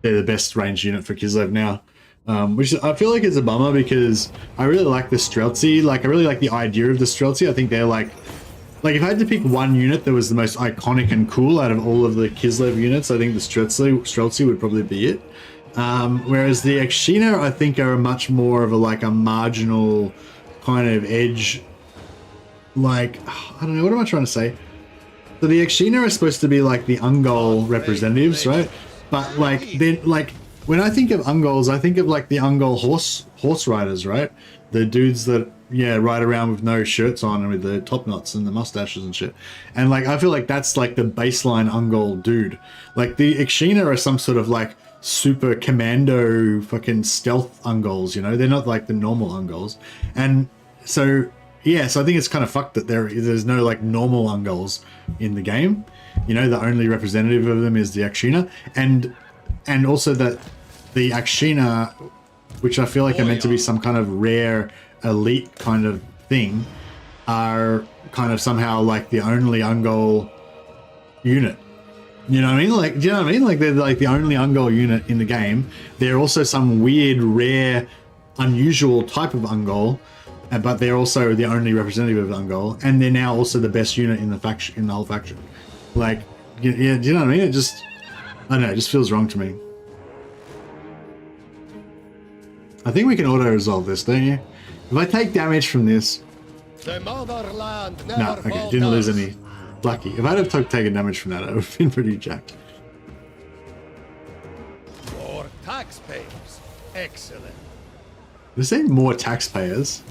Speaker 1: they're the best ranged unit for Kislev now. Which I feel like is a bummer because I really like the Streltsy. I really like the idea of the Streltsy. I think they're if I had to pick one unit that was the most iconic and cool out of all of the Kislev units, I think the Streltsy would probably be it. Whereas the Akshina, I think, are much more of a marginal kind of edge. I don't know, what am I trying to say? So the Akshina are supposed to be the Ungol representatives, right? But when I think of Ungols, I think of the Ungol horse riders, right? The dudes that ride around with no shirts on and with the top knots and the mustaches and shit. And I feel like that's the baseline Ungol dude. The Akshina are some sort of super commando fucking stealth Ungols, you know? They're not the normal Ungols. And so yeah, so I think it's kind of fucked that there's no normal Ungols in the game. You know, the only representative of them is the Akshina. And also that the Akshina, which I feel like are meant to be some kind of rare elite kind of thing, are kind of somehow the only Ungol unit. You know what I mean? Do you know what I mean? They're the only Ungol unit in the game. They're also some weird, rare, unusual type of Ungol but they're also the only representative of Ungol, and they're now also the best unit in the faction, in the whole faction. Like, yeah, do you know what I mean? It just, I don't know, it just feels wrong to me. I think we can auto-resolve this, don't you? If I take damage from this...
Speaker 13: The motherland never
Speaker 1: No, okay, didn't lose any. Lucky. If I'd have taken damage from that, I would have been pretty jacked.
Speaker 13: For taxpayers. Excellent.
Speaker 1: Did I say more taxpayers?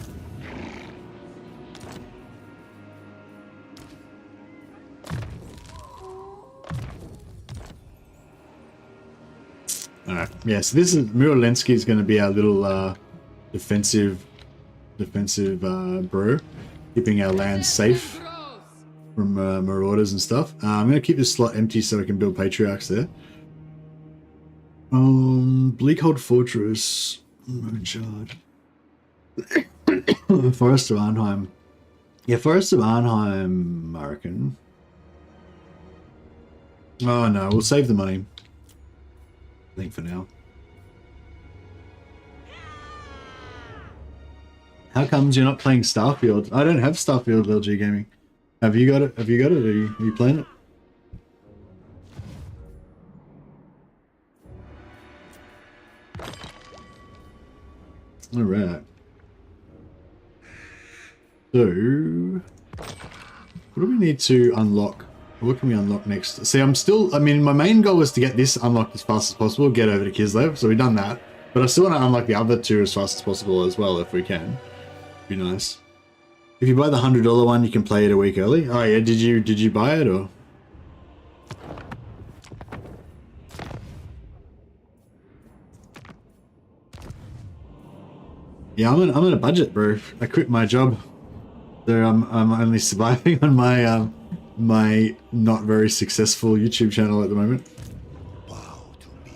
Speaker 1: Alright, yeah, so this is Muralensky is going to be our little defensive bro, keeping our land safe from marauders and stuff. I'm going to keep this slot empty so we can build patriarchs there. Bleakhold Fortress, Charge. Forest of Arnheim. Yeah, Forest of Arnheim, I reckon. Oh no, we'll save the money. I think for now. How comes you're not playing Starfield? I don't have Starfield, LG Gaming. Have you got it? Have you got it? Are you playing it? Alright. So, what do we need to unlock? What can we unlock next? See, I mean, my main goal was to get this unlocked as fast as possible, get over to Kislev, so we've done that. But I still want to unlock the other two as fast as possible as well, if we can. Be nice. If you buy the $100 one, you can play it a week early. Oh yeah, did you buy it or? Yeah, I'm on a budget, bro. I quit my job, so I'm only surviving on my my not very successful YouTube channel at the moment.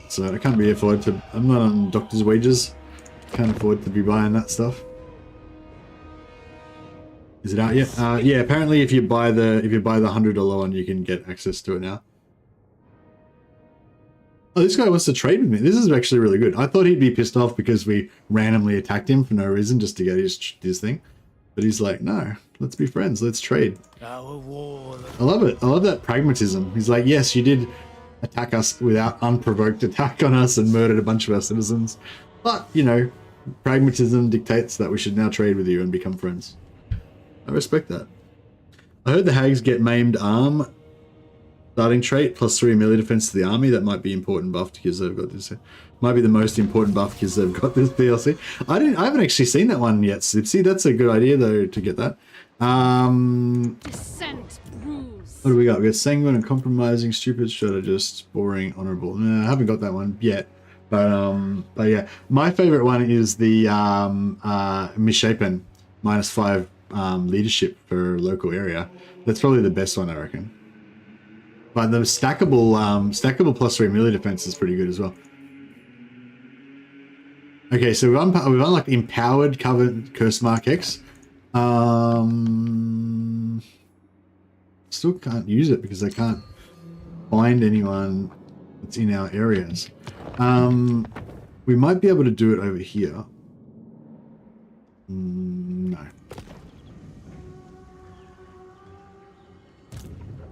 Speaker 1: So I can't be afford to. I'm not on doctor's wages. Can't afford to be buying that stuff. Is it out yet? Yeah. Apparently, if you buy the $100 one, you can get access to it now. Oh, this guy wants to trade with me. This is actually really good. I thought he'd be pissed off because we randomly attacked him for no reason just to get his thing. But he's like, no, let's be friends. Let's trade. I love it. I love that pragmatism. He's like, yes, you did attack us without unprovoked attack on us and murdered a bunch of our citizens. But, you know, pragmatism dictates that we should now trade with you and become friends. I respect that. I heard the hags get maimed arm. Starting trait, +3 melee defense to the army. That might be important buff because they've got this. Might be the most important buff because they've got this DLC. I haven't actually seen that one yet, Sipsy. That's a good idea though to get that.
Speaker 6: Descent bruise.
Speaker 1: What do we got? We got sanguine and compromising, stupid, strategist, boring, honorable. No, I haven't got that one yet. But yeah, my favorite one is the misshapen, -5 leadership for local area. That's probably the best one, I reckon. But the stackable +3 melee defense is pretty good as well. Okay, so we've unlocked empowered covered curse mark X. Still can't use it because I can't find anyone that's in our areas. We might be able to do it over here. No.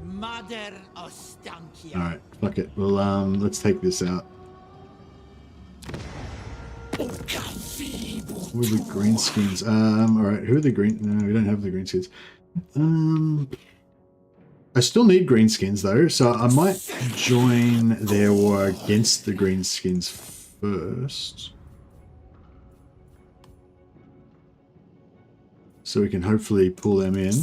Speaker 3: Mother Ostankya.
Speaker 1: Alright, fuck it. Well, let's take this out. Who are the greenskins? Alright, who are the green... No, we don't have the greenskins. I still need greenskins though, so I might join their war against the greenskins first. So we can hopefully pull them in.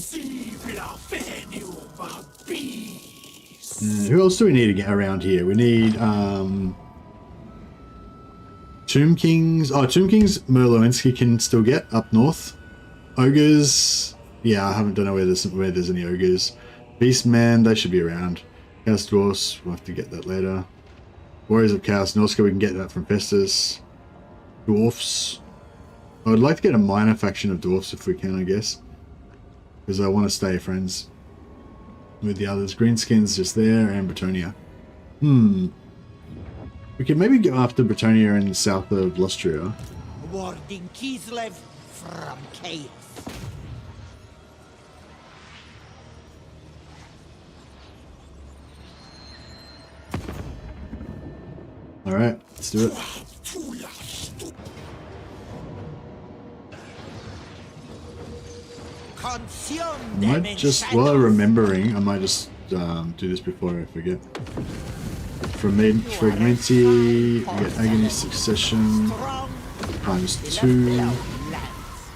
Speaker 1: Who else do we need to get around here? We need Tomb Kings. Oh, Tomb Kings Merlowensky can still get up north. Ogres. Yeah, I don't know where there's any ogres. Beastman, they should be around. Chaos Dwarfs, we'll have to get that later. Warriors of Chaos Norska, we can get that from Festus. Dwarfs. I would like to get a minor faction of dwarfs if we can, I guess. Because I want to stay friends with the others. Greenskins just there, and Bretonia. We can maybe go after Bretonia in the south of Lustria.
Speaker 3: Warding Kislev from chaos.
Speaker 1: All right, let's do it. I might just, while remembering, I might just do this before I forget. Fragmenti, we get Agony Succession, ×2,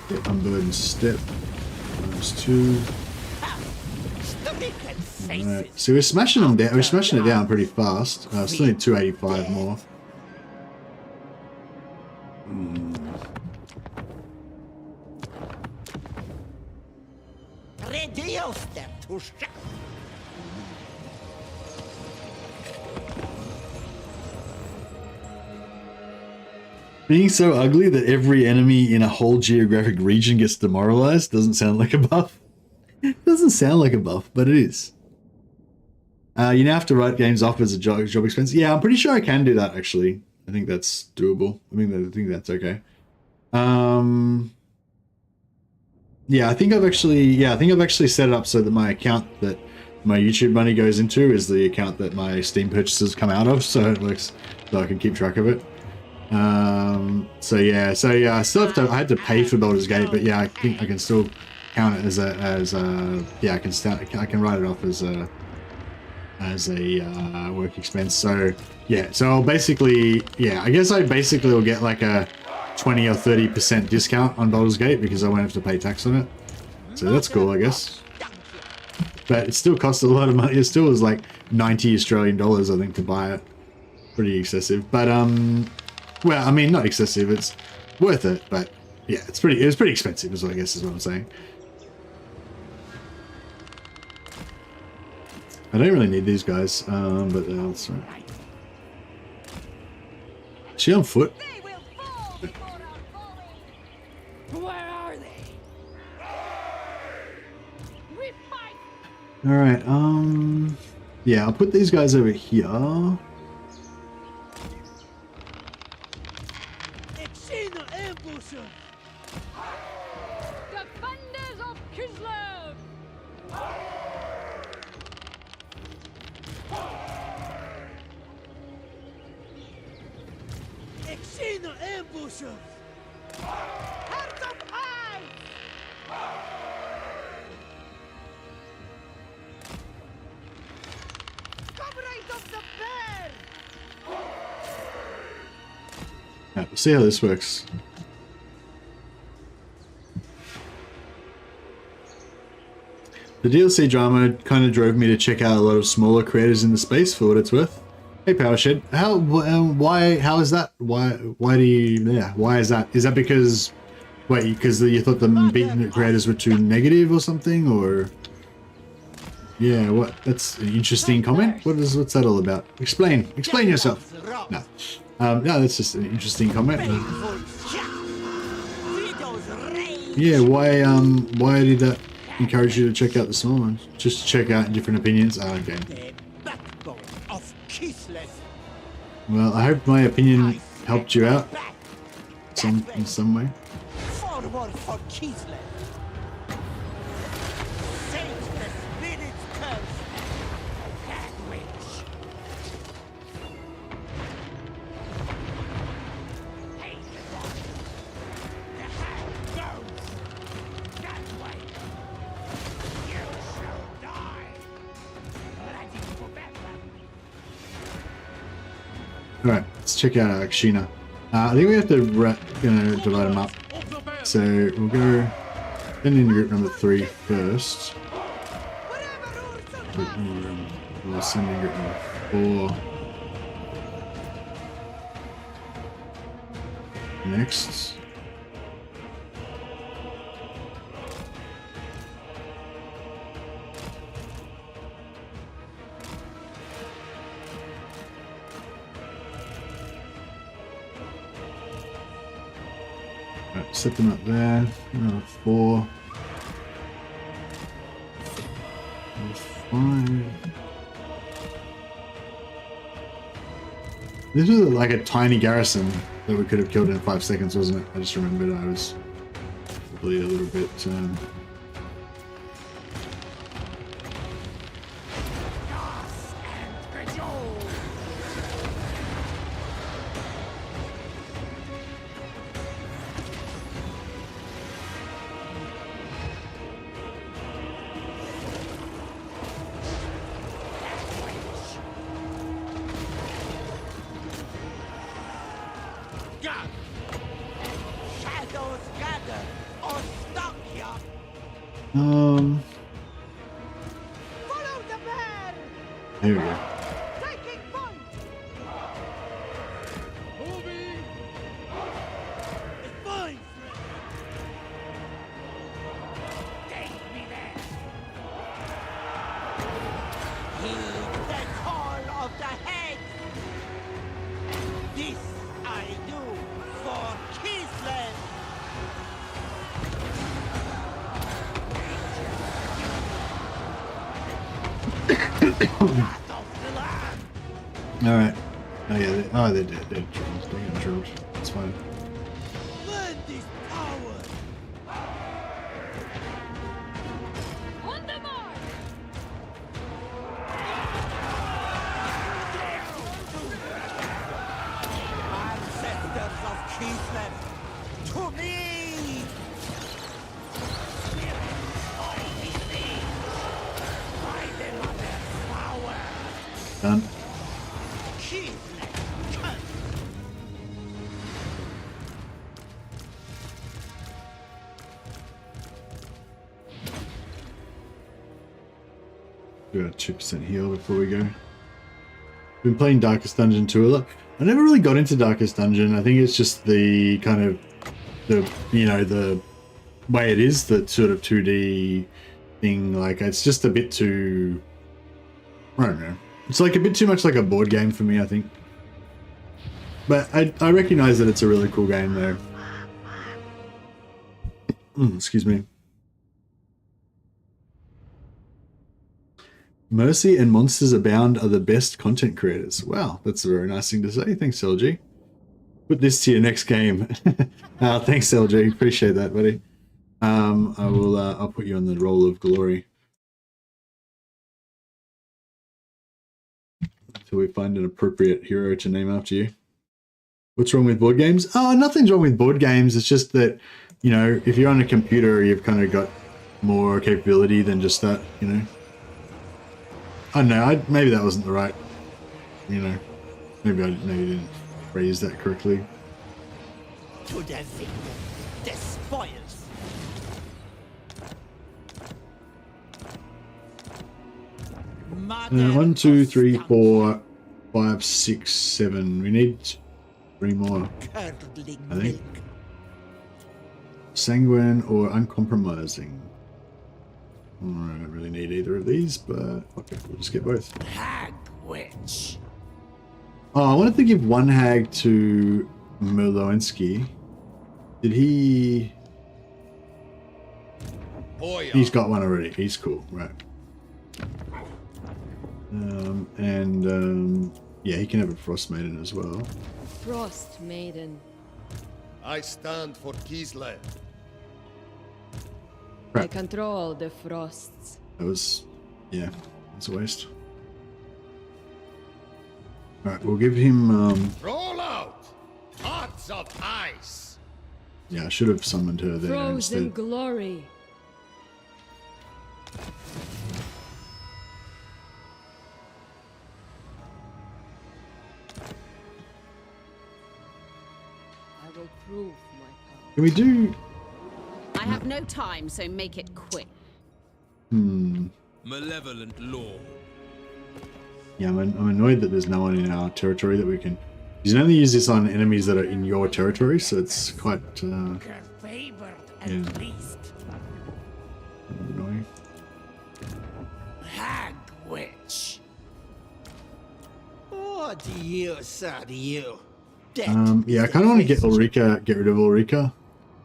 Speaker 1: get Unburdened Step, ×2. Alright, so we're smashing them down, we're smashing it down pretty fast. Still need 285 more. Being so ugly that every enemy in a whole geographic region gets demoralized doesn't sound like a buff. It doesn't sound like a buff, but it is. You now have to write games off as a job expense. Yeah, I'm pretty sure I can do that actually. I think that's doable. I think that's okay. Yeah, I think I've actually set it up so that my account that my YouTube money goes into is the account that my Steam purchases come out of, so it works, so I can keep track of it. So yeah, I still have to, I had to pay for Baldur's Gate, but yeah, I think I can still count it as yeah, I can write it off as a work expense. So yeah, so I'll basically, yeah, I guess I basically will get like a 20 or 30% discount on Baldur's Gate because I won't have to pay tax on it. So that's cool, I guess. But it still costs a lot of money. It still was like 90 Australian dollars, I think, to buy it. Pretty excessive. But well, I mean, not excessive. It's worth it, but yeah, it was pretty expensive, is what I guess is what I'm saying. I don't really need these guys, but that's right. Is she on foot?
Speaker 6: Where are they? We fight.
Speaker 1: All right. Yeah, I'll put these guys over here.
Speaker 6: Defenders of Kislev.
Speaker 15: Exina ambushers! Hearts of ice! Comrades of the bear!
Speaker 1: Right, we'll see how this works. The DLC drama kind of drove me to check out a lot of smaller creators in the space for what it's worth. Hey Powershed, how is that? Why do you, yeah, why is that? Is that because, wait, because you thought the big creators were too negative or something, or? Yeah, what, that's an interesting comment. What's that all about? Explain yourself. No. No, that's just an interesting comment. Yeah, why did that encourage you to check out the small ones? Just to check out different opinions? Oh, okay. Well, I hope my opinion helped you out in some way.
Speaker 3: Forward for Kislev. Save the spirit's curse. That witch. Hate the body. The hand goes that way. You shall die. Ready for battle.
Speaker 1: Alright, let's check out Akshina. I think we have to divide them up. So we'll go in group number 3 first. We'll send in group number 4 next. Right, set them up there. Another 4. 5. This was like a tiny garrison that we could have killed in 5 seconds, wasn't it? I just remembered I was probably a little bit.
Speaker 3: Shadows gather. Ostankya. Follow the bear.
Speaker 1: Here we go.
Speaker 3: Taking point.
Speaker 10: Moving.
Speaker 3: It's mine, friend. Take me there. Heed the call of the head. This I do for Kislev.
Speaker 1: All right. Oh yeah. They're dead. They're drilled. They're getting drilled. It's fine.
Speaker 3: Learn this power.
Speaker 6: On the mark!
Speaker 3: Ancestors of Kislev, to me! By the mother's power!
Speaker 1: Done.
Speaker 3: Kislev, come!
Speaker 1: Do a 2% heal before we go. Been playing Darkest Dungeon 2 a lot. I never really got into Darkest Dungeon. I think it's just the kind of the way it is, the sort of 2D thing. Like it's just a bit too, I don't know. It's like a bit too much like a board game for me, I think. But I recognize that it's a really cool game though. Excuse me. Mercy and Monsters Abound are the best content creators. Wow, that's a very nice thing to say. Thanks, LG. Put this to your next game. Thanks, LG. Appreciate that, buddy. I'll put you on the roll of glory. Until we find an appropriate hero to name after you. What's wrong with board games? Oh, nothing's wrong with board games. It's just that, you know, if you're on a computer, you've kind of got more capability than just that, you know. I don't know, maybe that wasn't the right, you know, maybe I didn't phrase that correctly.
Speaker 3: To the victim, the spoils.
Speaker 1: 1, 2, 3, 4, 5, 6, 7. We need 3 more, I think. Sanguine or uncompromising. I don't really need either of these, but okay, we'll just get both.
Speaker 3: Hag witch.
Speaker 1: Oh, I wanted to give one hag to Merlowensky. Did he?
Speaker 13: Boyar.
Speaker 1: He's got one already. He's cool, right? Yeah, he can have a Frost Maiden as well.
Speaker 16: Frost Maiden.
Speaker 13: I stand for Kislev.
Speaker 16: I control the frosts.
Speaker 1: That was, yeah, it's a waste. Alright, we'll give him,
Speaker 8: Roll out! Hearts of ice!
Speaker 1: yeah, I should have summoned her there
Speaker 16: Frozen
Speaker 1: instead.
Speaker 16: glory. I will prove my power.
Speaker 1: Can we do...
Speaker 9: I have no time, so make it quick.
Speaker 10: Malevolent Lord.
Speaker 1: Yeah, I'm annoyed that there's no one in our territory that we can... You can only use this on enemies that are in your territory, so it's quite...
Speaker 3: Favored at
Speaker 1: yeah.
Speaker 3: least.
Speaker 1: Annoying.
Speaker 3: Hag witch. What use are you?
Speaker 1: Yeah, I kind of want to get rid of Ulrika.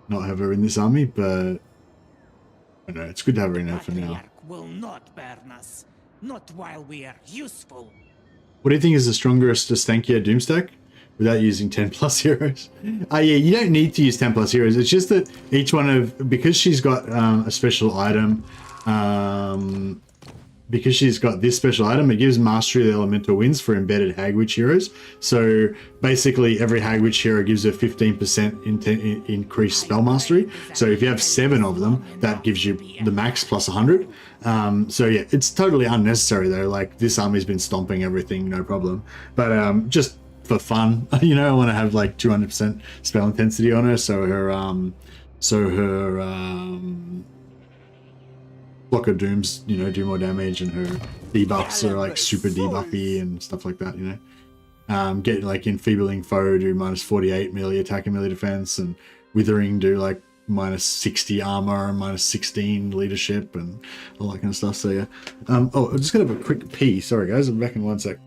Speaker 1: Not have her in this army, but... I don't know, it's good to have her in there for now.
Speaker 3: Will not burn us. Not while we are useful.
Speaker 1: What do you think is the strongest Ostankya Doomstack? without using 10 plus heroes. Yeah, you don't need to use 10 plus heroes. It's just that each one of, because she's got a special item, because she's got this special item, it gives mastery of the elemental winds for embedded Hagwitch heroes. So basically every Hagwitch hero gives her 15% increased spell mastery. So if you have 7 of them, that gives you the max plus 100. So yeah, it's totally unnecessary though. Like this army's been stomping everything, no problem. But just for fun, you know, I want to have like 200% spell intensity on her. So her Block of Dooms, you know, do more damage, and her debuffs are like super debuffy and stuff like that, you know. Get like Enfeebling Foe, do minus 48 melee attack and melee defense, and Withering do like minus 60 armor and minus 16 leadership and all that kind of stuff. So yeah. Oh, I'm just gonna have a quick pee. Sorry guys, I'm back in 1 sec.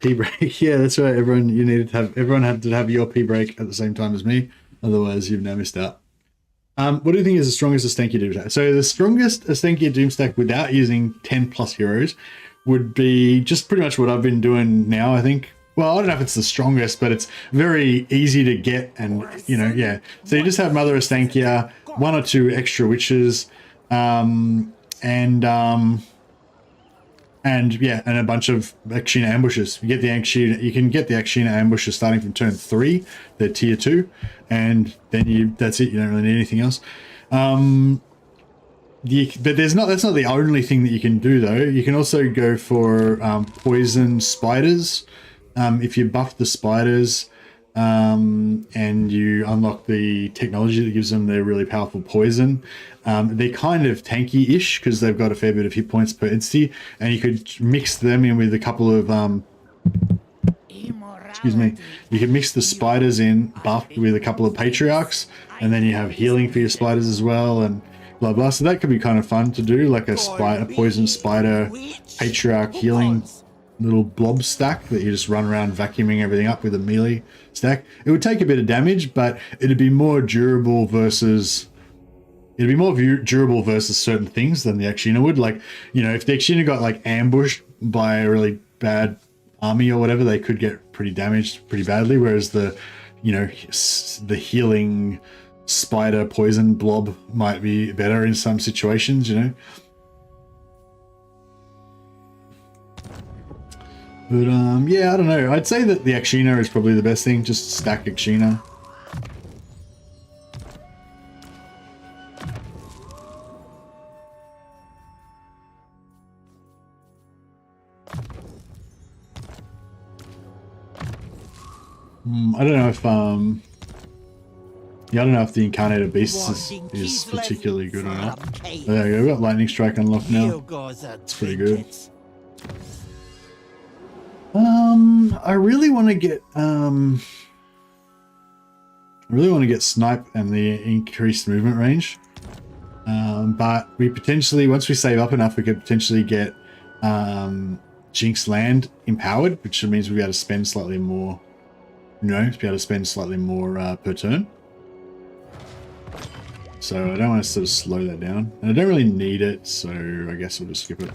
Speaker 1: Pee break. Yeah, that's right. Everyone, you needed to have, everyone had to have your pee break at the same time as me. Otherwise, you've now missed out. What do you think is the strongest Ostankya Doom stack? So the strongest Ostankya Doom stack without using 10 plus heroes would be just pretty much what I've been doing now, I think. Well, I don't know if it's the strongest, but it's very easy to get, and you know, yeah. So you just have Mother Ostankya, 1 or 2 extra witches, and yeah, and a bunch of Akshina ambushes. You get the Akshina, you can get the Akshina ambushes starting from turn 3. They're tier 2, and then that's it. You don't really need anything else. But that's not the only thing that you can do though. You can also go for poison spiders. If you buff the spiders and you unlock the technology that gives them their really powerful poison, they're kind of tanky-ish because they've got a fair bit of hit points per entity, and you could mix them in with a couple of excuse me, you can mix the spiders in buffed with a couple of patriarchs, and then you have healing for your spiders as well, and blah blah. So that could be kind of fun to do, like a poison spider patriarch healing little blob stack that you just run around vacuuming everything up with a melee stack. It would take a bit of damage, but it'd be more durable versus certain things than the Akshina would. Like, you know, if the Akshina got like ambushed by a really bad army or whatever, they could get pretty damaged pretty badly, whereas the, you know, the healing spider poison blob might be better in some situations, you know. But yeah, I don't know. I'd say that the Akshina is probably the best thing. Just stack Akshina. I don't know if yeah, I don't know if the Incarnated Beast is particularly good or not. But there you go, we've got Lightning Strike unlocked now. It's pretty good. I really want to get Snipe and the increased movement range. But we potentially, once we save up enough, we could potentially get Jinx Land empowered, which means we'll be able to spend slightly more, you know, to be able to spend slightly more per turn. So I don't want to sort of slow that down. And I don't really need it, so I guess I'll just skip it.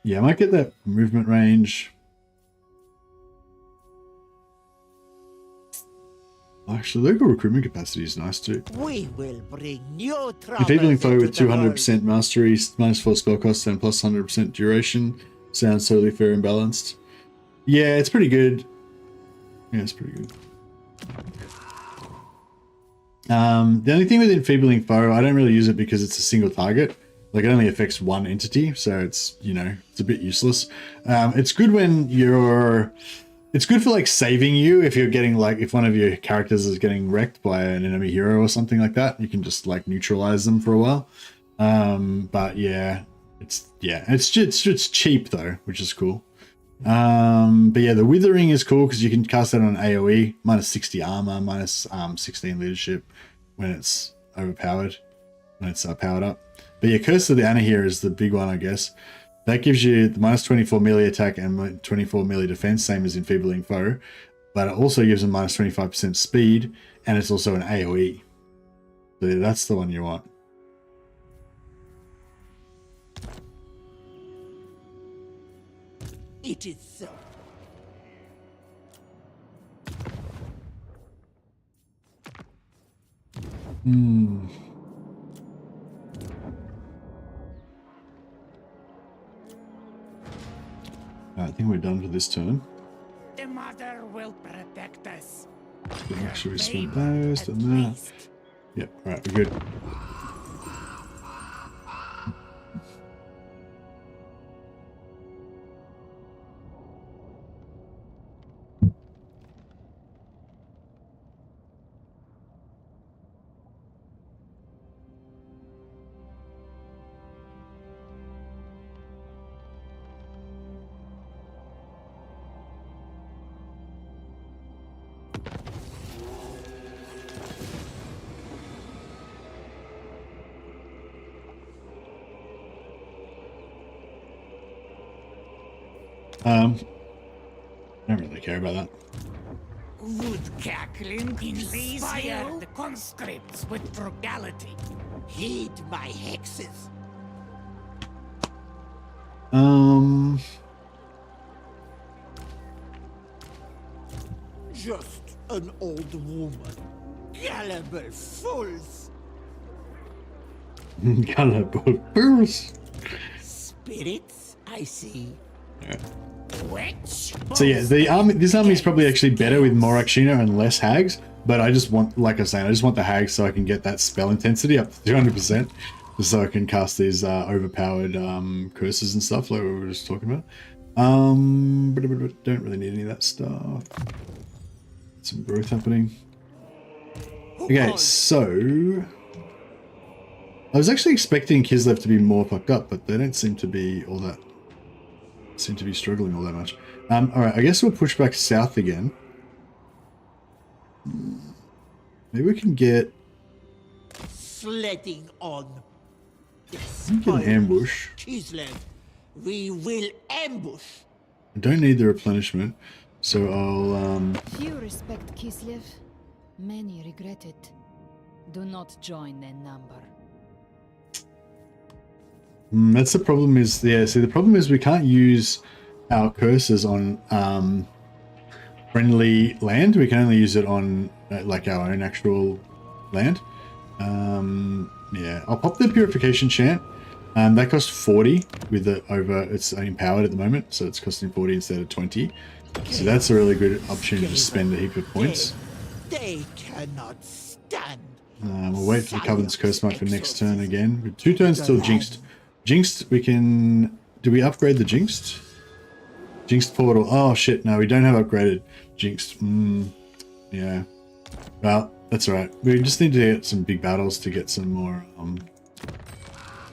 Speaker 1: Yeah, I might get that movement range. Actually, local recruitment capacity is nice too.
Speaker 3: We will bring new trouble.
Speaker 1: Enfeebling foe with 200% mastery, -4 spell cost, and plus 100% duration. Sounds totally fair and balanced. Yeah, it's pretty good. Yeah, it's pretty good. The only thing with enfeebling foe, I don't really use it because it's a single target. Like, it only affects one entity, so it's, you know, it's a bit useless. It's good when you're... It's good for, like, saving you if you're getting, like, if one of your characters is getting wrecked by an enemy hero or something like that. You can just, like, neutralize them for a while. But, yeah, it's cheap, though, which is cool. But, yeah, the Withering is cool because you can cast that on AoE. Minus 60 armor, minus 16 leadership when it's overpowered, when it's powered up. But yeah, Curse of the Anahir is the big one, I guess. That gives you the minus 24 melee attack and 24 melee defense, same as Enfeebling Foe. But it also gives them minus 25% speed, and it's also an AoE. So that's the one you want.
Speaker 3: It is so.
Speaker 1: I think we're done for this turn.
Speaker 11: The mother will protect us.
Speaker 1: Make sure we spend those and that. Yep, alright, we're good. I don't really care about that.
Speaker 11: Wood cackling inspire the conscripts with frugality.
Speaker 3: Heed my hexes. Just an old woman. Gullible fools.
Speaker 1: Gullible fools.
Speaker 3: Spirits, I see.
Speaker 1: Yeah.
Speaker 3: Which?
Speaker 1: So yeah, this army is probably actually better with more Akshina and less hags, but I just want, like I was saying, I just want the hags so I can get that spell intensity up to 200%, just so I can cast these overpowered curses and stuff like we were just talking about. But don't really need any of that stuff. Some growth happening. Okay, so I was actually expecting Kislev to be more fucked up, but they don't seem to be all that. Seem to be struggling all that much. All right, I guess we'll push back south again. Maybe we can get.
Speaker 3: Sledding on.
Speaker 1: We can get an ambush.
Speaker 3: Kislev, we will ambush.
Speaker 1: I don't need the replenishment, so I'll.
Speaker 9: Few respect Kislev, many regret it. Do not join their number.
Speaker 1: That's the problem is, yeah, see the problem is we can't use our curses on friendly land. We can only use it on like our own actual land. Yeah, I'll pop the purification chant. That costs 40 with the it's empowered at the moment, so it's costing 40 instead of 20. So that's a really good opportunity to spend a heap of points.
Speaker 3: They cannot stand.
Speaker 1: We'll wait for the Covenant's Curse Mark for next turn again. With 2 turns till Jinxed. Jinxed, we can... Do we upgrade the Jinxed? Jinxed portal. Oh shit, no, we don't have upgraded Jinxed. Yeah. Well, that's alright. We just need to get some big battles to get some more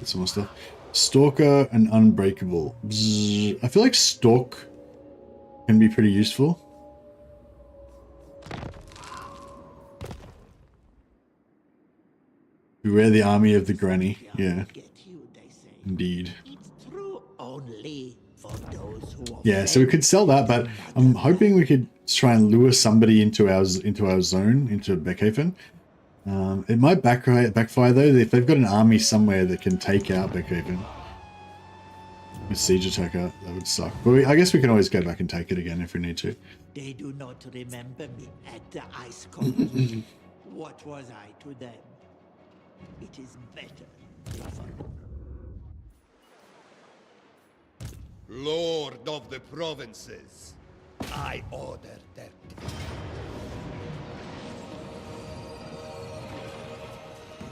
Speaker 1: stuff. Stalker and Unbreakable. Bzz. I feel like Stalk can be pretty useful. Beware the army of the granny. Yeah. Indeed. Yeah, so we could sell that, but I'm hoping we could try and lure somebody into our zone, into Beckhaven. It might backfire though if they've got an army somewhere that can take out Beckhaven. With siege attacker, that would suck. But I guess we can always go back and take it again if we need to.
Speaker 3: They do not remember me at the ice court. What was I to them? It is better, lover.
Speaker 13: Lord of the provinces, I order their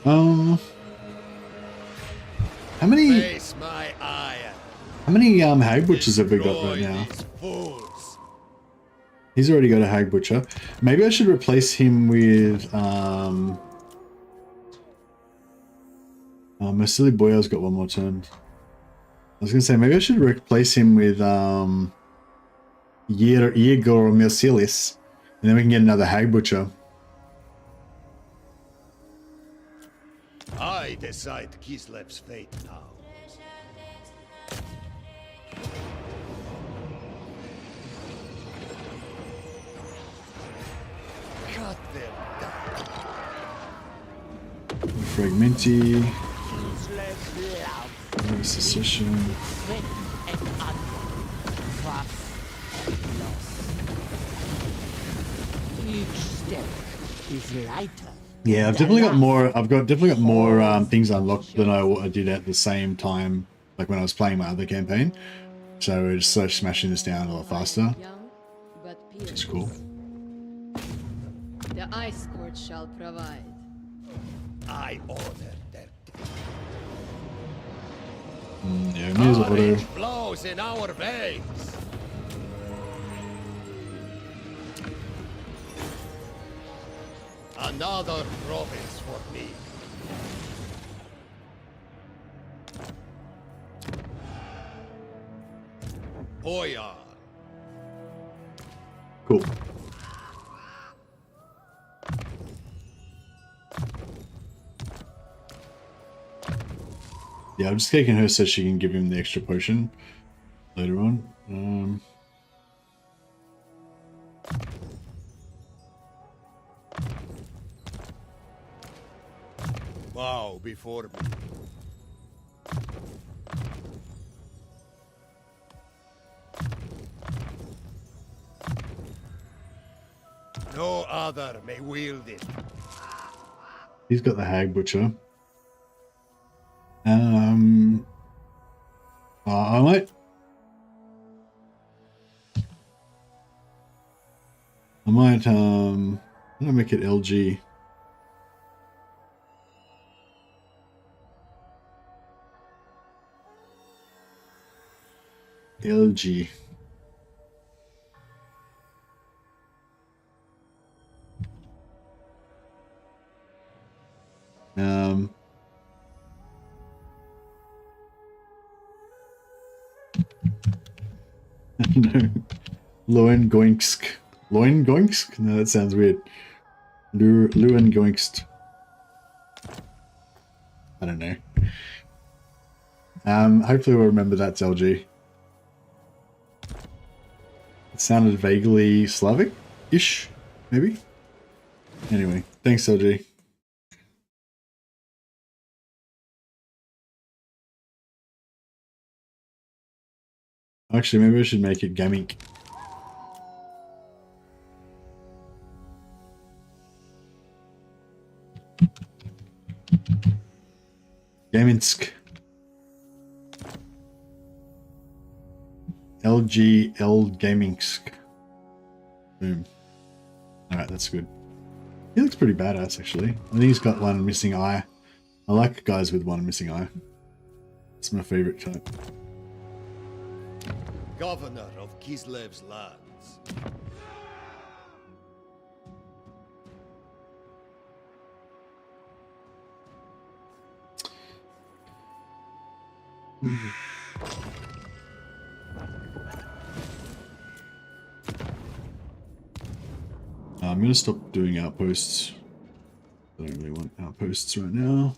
Speaker 1: how many
Speaker 13: face my ire.
Speaker 1: How many hag butchers have we got right now? He's already got a hag butcher. Maybe I should replace him with Mercily. Boyar's got one more turn. I was gonna say maybe I should replace him with Igor Mercilis, and then we can get another hag butcher.
Speaker 13: I decide Kislev's fate now. Cut them down.
Speaker 1: Fragmenti. Secession.
Speaker 3: Each step is lighter.
Speaker 1: Yeah, I've definitely got more. Definitely got more things unlocked than I did at the same time, like when I was playing my other campaign. So we're just smashing this down a lot faster, which is cool.
Speaker 16: The ice court shall provide.
Speaker 13: I order their
Speaker 1: yeah, me as a auto.
Speaker 13: blows in our veins. Another province for me. Boyar.
Speaker 1: Cool. Yeah, I'm just taking her so she can give him the extra potion later on.
Speaker 13: Bow before me. No other may wield it.
Speaker 1: He's got the hag butcher. I might I'm gonna make it LG. LG. No. Loen Goinksk. Loen Goinksk? No, that sounds weird. Luen Goinkst. I don't know. Hopefully we'll remember that's LG. It sounded vaguely Slavic-ish, maybe? Anyway, thanks LG. Actually, maybe I should make it Gamink. Gaminsk. LGL Gaminsk. Boom. Alright, that's good. He looks pretty badass, actually. I think he's got one missing eye. I like guys with one missing eye. It's my favorite type.
Speaker 13: Governor of Kislev's lands.
Speaker 1: I'm going to stop doing outposts. I don't really want outposts right now.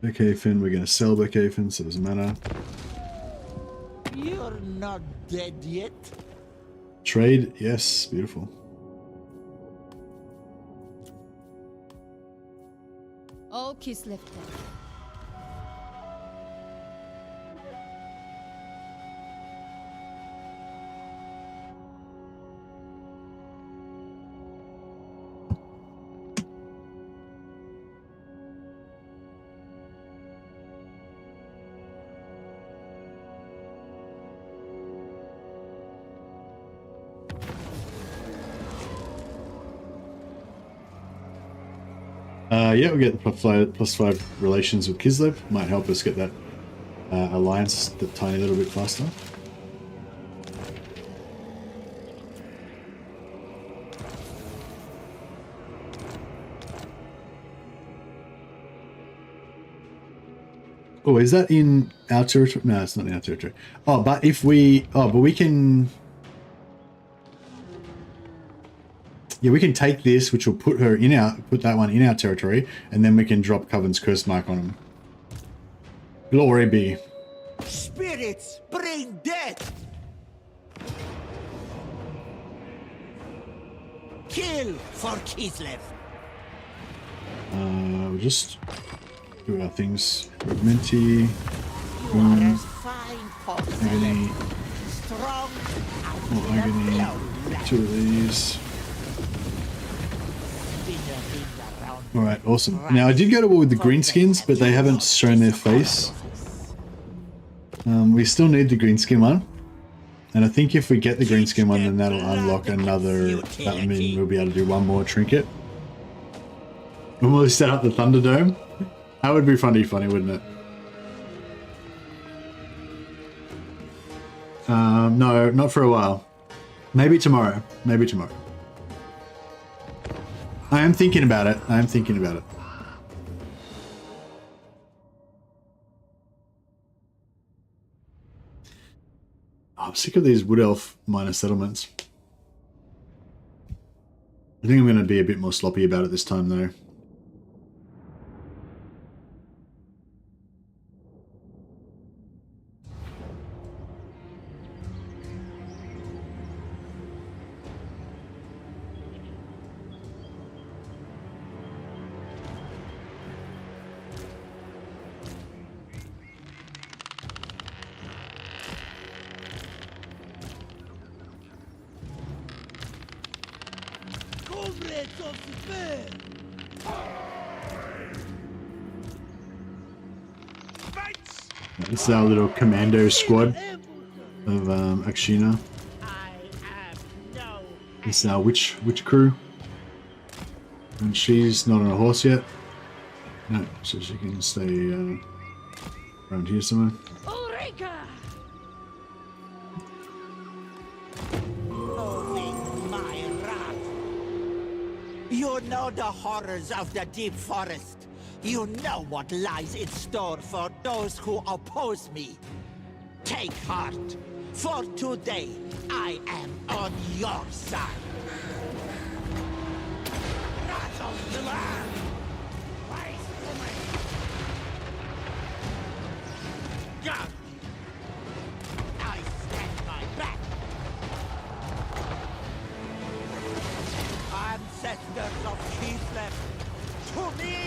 Speaker 1: Beckhaven, we're going to sell Beckhaven, so it doesn't matter.
Speaker 3: You're not dead yet.
Speaker 1: Trade, yes, beautiful.
Speaker 9: All Kislev.
Speaker 1: Yeah, we get the +5 relations with Kislev. Might help us get that alliance the tiny little bit faster. Oh, is that in our territory? No, it's not in our territory. Oh, but if we... Oh, but we can... Yeah, we can take this, which will put her in our... Put that one in our territory, and then we can drop Coven's Curse Mark on him. Glory be.
Speaker 3: Spirits, bring death! Kill for Kislev!
Speaker 1: We'll just do our things. Fragmenti. Agony. More agony. 2 of these. Alright, awesome. Now, I did go to war with the greenskins, but they haven't shown their face. We still need the greenskin one. And I think if we get the greenskin one, then that'll unlock another... That means we'll be able to do one more trinket. When we set up the Thunderdome. That would be funny, wouldn't it? No, not for a while. Maybe tomorrow. Maybe tomorrow. I am thinking about it. I am thinking about it. Oh, I'm sick of these Wood Elf minor settlements. I think I'm going to be a bit more sloppy about it this time, though. This is our little commando squad of Akshina. This is our witch crew. And she's not on a horse yet. No, so she can stay around here somewhere.
Speaker 3: You know the horrors of the deep forest. You know what lies in store for those who oppose me. Take heart, for today I am on your side. Rat of the land! Rise for me! God! I stand my back! Ancestors of Kislev, to me!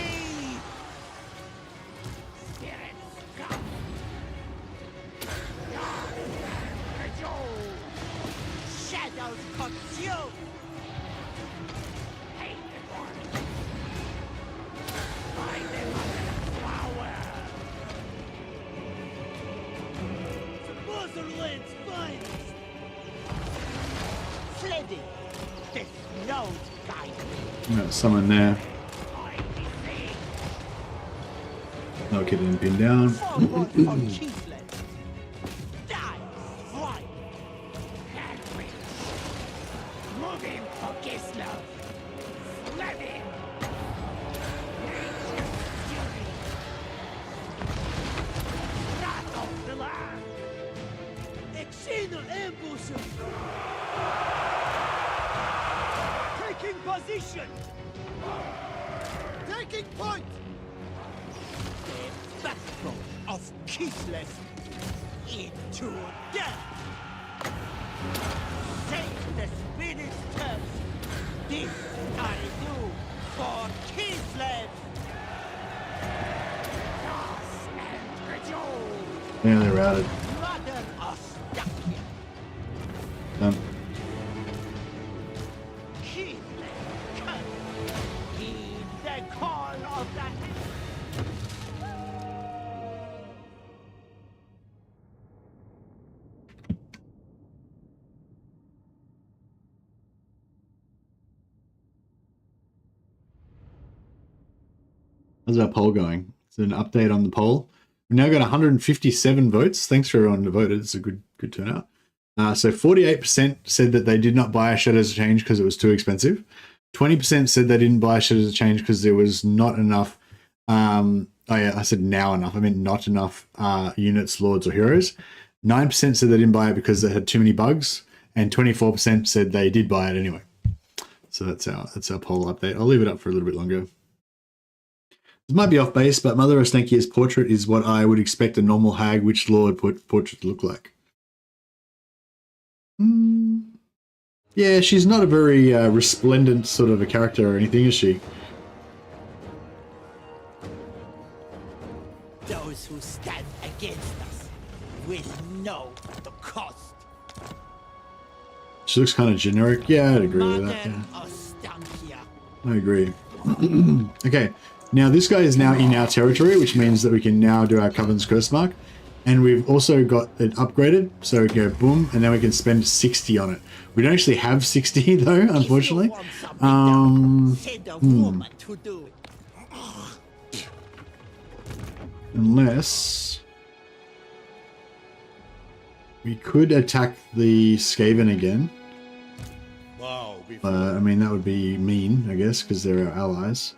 Speaker 3: Shadows consume! Hate the one! Find them under the flower!
Speaker 15: The motherland's finest!
Speaker 3: Sledding! The snows guide me!
Speaker 1: Got someone there. No, get him pinned down.
Speaker 3: Forward from Kislev! Die! Fight! Moving for Kislev! Sledding! Wrath of the land!
Speaker 15: Exina ambusher! Taking position! Taking point!
Speaker 3: The backbone of Kislev into death! Take the spirit's terms! This I do for Kislev! Toss and cajole!
Speaker 1: Yeah, they're routed.
Speaker 3: Mother Ostankya!
Speaker 1: Done.
Speaker 3: Kislev comes! Heed the call of the hand!
Speaker 1: How's our poll going? It's an update on the poll. We've now got 157 votes. Thanks for everyone who voted. It's a good turnout. So 48% said that they did not buy Shadows of Change because it was too expensive. 20% said they didn't buy Shadows of Change because there was not enough. Oh yeah, I said now enough. I meant not enough units, lords, or heroes. 9% said they didn't buy it because they had too many bugs, and 24% said they did buy it anyway. So that's our poll update. I'll leave it up for a little bit longer. This might be off base, but Mother Ostankya's portrait is what I would expect a normal hag witch lord portrait to look like. Yeah, she's not a very resplendent sort of a character or anything, is she?
Speaker 3: Those who stand against us will know the cost.
Speaker 1: She looks kind of generic. Yeah, I'd agree with that. Yeah. I agree. Okay, now this guy is now in our territory, which means that we can now do our Coven's Curse Mark. And we've also got it upgraded, so we go boom, and then we can spend 60 on it. We don't actually have 60 though, unfortunately. Unless we could attack the Skaven again. I mean, that would be mean, I guess, because they're our allies.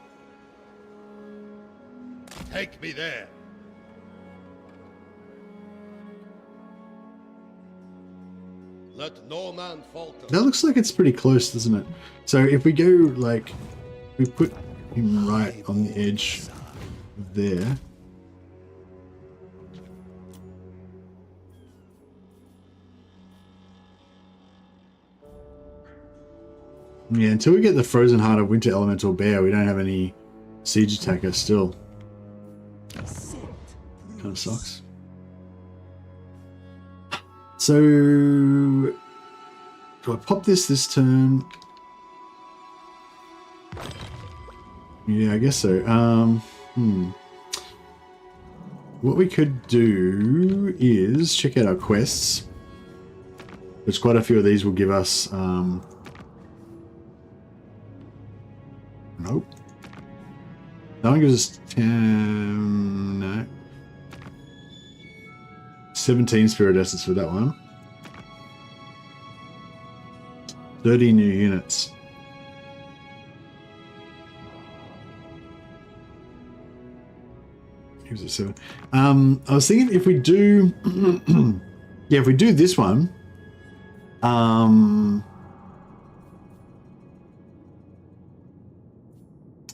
Speaker 13: Take me there. Let no man falter.
Speaker 1: That looks like it's pretty close, doesn't it? So if we go, like, we put him right on the edge there. Yeah, until we get the Frozen Heart of Winter Elemental Bear, we don't have any siege attacker still. Kind of sucks. So, do I pop this turn? Yeah, I guess so. What we could do is check out our quests, which quite a few of these will give us. Nope. That one gives us 10. No. 17 Spirit Essence for that one. 30 new units. Gives us 7. I was thinking if we do, yeah, if we do this one,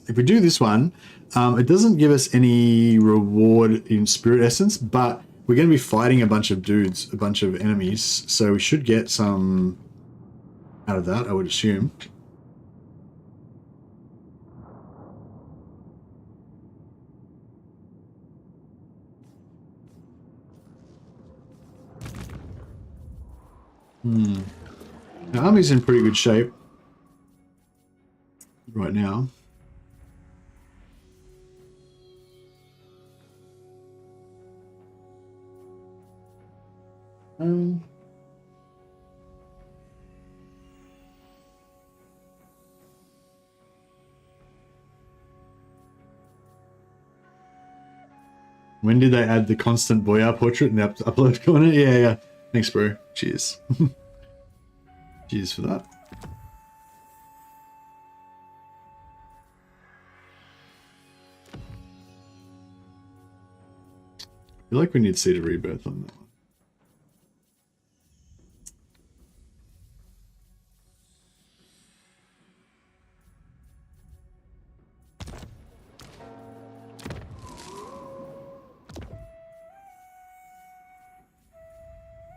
Speaker 1: if we do this one, it doesn't give us any reward in Spirit Essence, but we're going to be fighting a bunch of dudes, a bunch of enemies, so we should get some out of that, I would assume. The army's in pretty good shape right now. When did they add the constant Boyar portrait in the upload corner? Yeah. Thanks, bro. Cheers. Cheers for that. I feel like we need Seed of Rebirth on that one.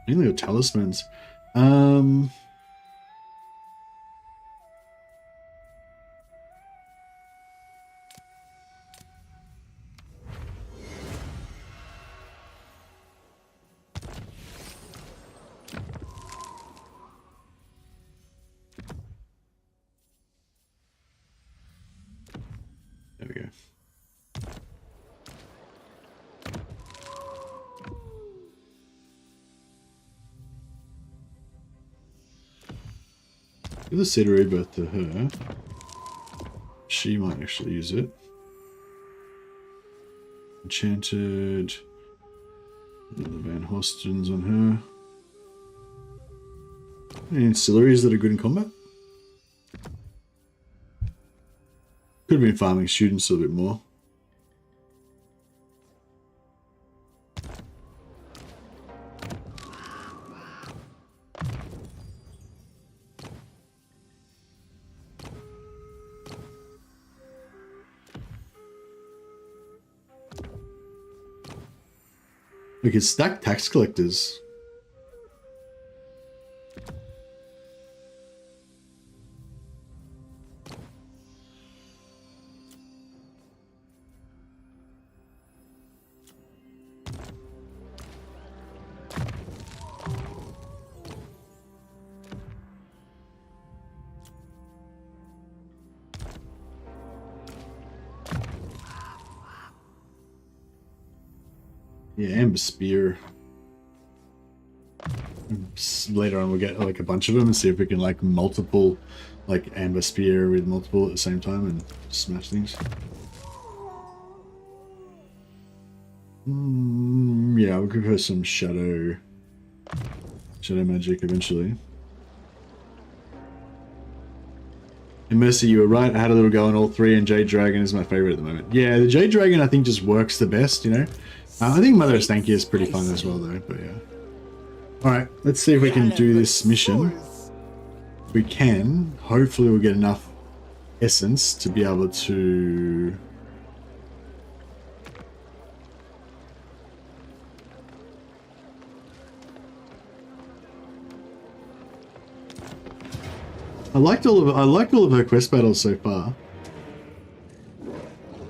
Speaker 1: Mainly with talismans. There we go. Give the Seed of Rebirth to her. She might actually use it. Enchanted. Another Van Horsten's on her. Any ancillaries that are good in combat? Could have been farming students a little bit more. We could stack tax collectors. Yeah, Amber Spear. Later on we'll get like a bunch of them and see if we can like multiple, like Amber Spear with multiple at the same time and smash things. Yeah, we'll give her some shadow magic eventually. And Mercy, you were right, I had a little go on all three and Jade Dragon is my favorite at the moment. Yeah, the Jade Dragon I think just works the best, you know? I think Mother Ostankya is pretty fun as well though, but yeah. Alright, let's see if we can do this mission. If we can, hopefully we'll get enough essence to be able to... I liked all of her quest battles so far.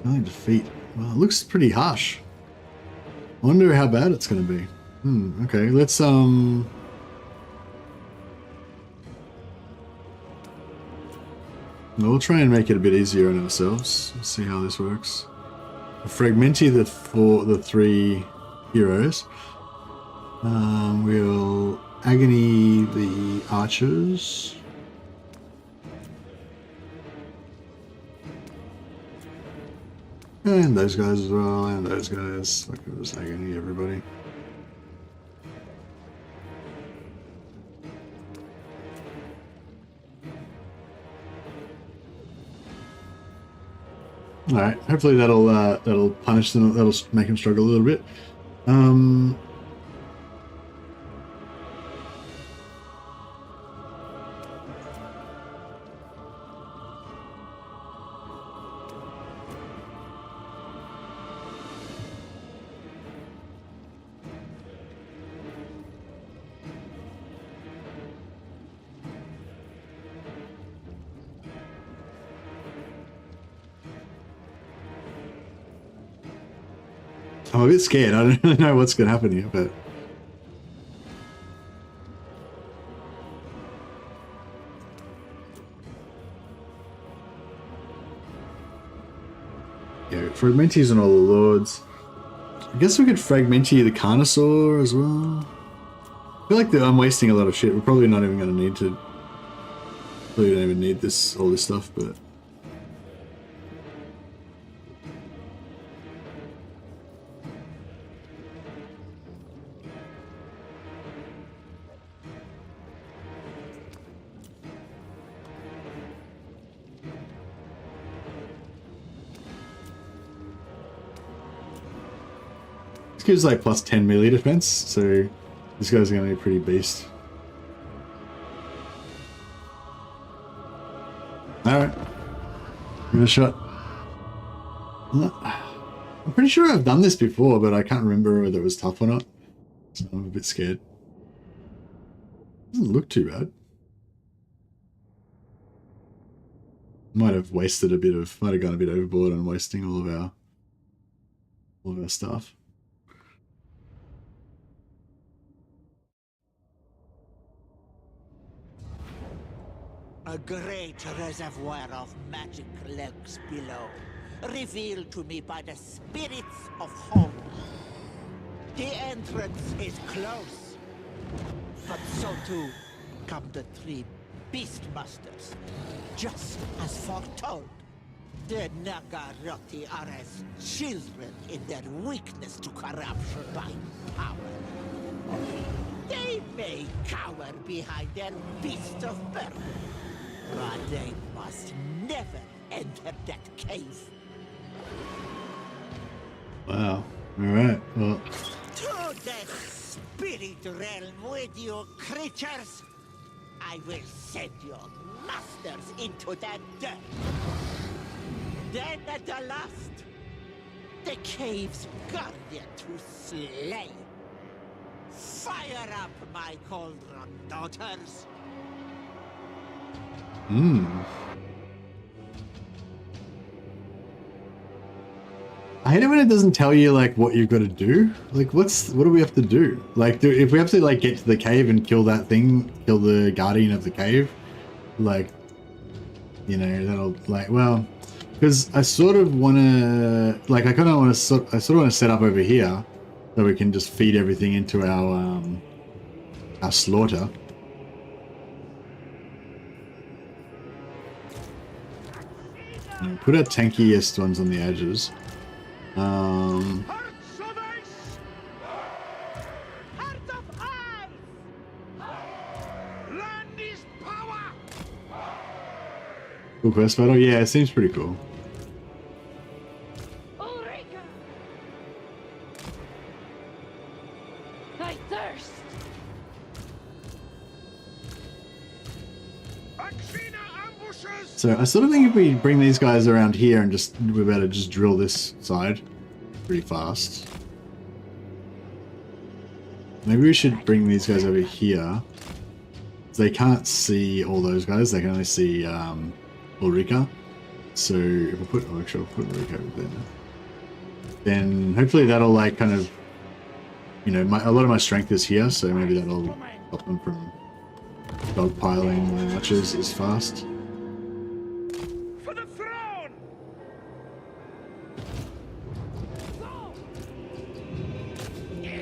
Speaker 1: Oh, defeat. Well, it looks pretty harsh. I wonder how bad it's going to be. Okay, let's we'll try and make it a bit easier on ourselves. Let's see how this works. Fragmenty the three heroes. We'll agony the archers. And those guys as well, and those guys. Like it was agony everybody. All right, hopefully that'll punish them. That'll make them struggle a little bit. I'm a bit scared. I don't really know what's going to happen here, but... Yeah, Fragmenties and all the lords. I guess we could Fragmenty the Carnosaur as well. I feel like I'm wasting a lot of shit. We're probably not even going to need to... Probably don't even need all this stuff, but... Gives like plus 10 melee defense, so this guy's gonna be a pretty beast. Alright. Give it a shot. I'm pretty sure I've done this before, but I can't remember whether it was tough or not. So I'm a bit scared. Doesn't look too bad. Might have wasted a bit of, might have gone a bit overboard on wasting all of our stuff.
Speaker 3: A great reservoir of magic lurks below, revealed to me by the spirits of home. The entrance is close, but so too come the three beastmasters, just as foretold. The Nagaroti are as children in their weakness to corruption by power. They may cower behind their beast of burden, but they must never enter that cave.
Speaker 1: Wow. Alright, well.
Speaker 3: To the spirit realm with you, creatures! I will send your masters into the dirt. Then at the last, the cave's guardian to slay. Fire up, my cauldron daughters!
Speaker 1: I hate it when it doesn't tell you like what you've got to do. Like what do we have to do? Like if we have to like get to the cave and kill that thing, kill the guardian of the cave, like, you know, that'll like, well, because I sort of want to, like, I kind of want to, I sort of want to set up over here so we can just feed everything into our slaughter. And put our tankiest ones on the edges. Cool quest battle? Yeah, it seems pretty cool.
Speaker 6: I thirst.
Speaker 1: So I sort of think if we bring these guys around here and just, we're about to just drill this side pretty fast. Maybe we should bring these guys over here. They can't see all those guys, they can only see Ulrika. So if I put, oh, actually I'll put Ulrika over there. Then hopefully that'll like kind of, you know, a lot of my strength is here, so maybe that'll stop them from dogpiling archers as fast.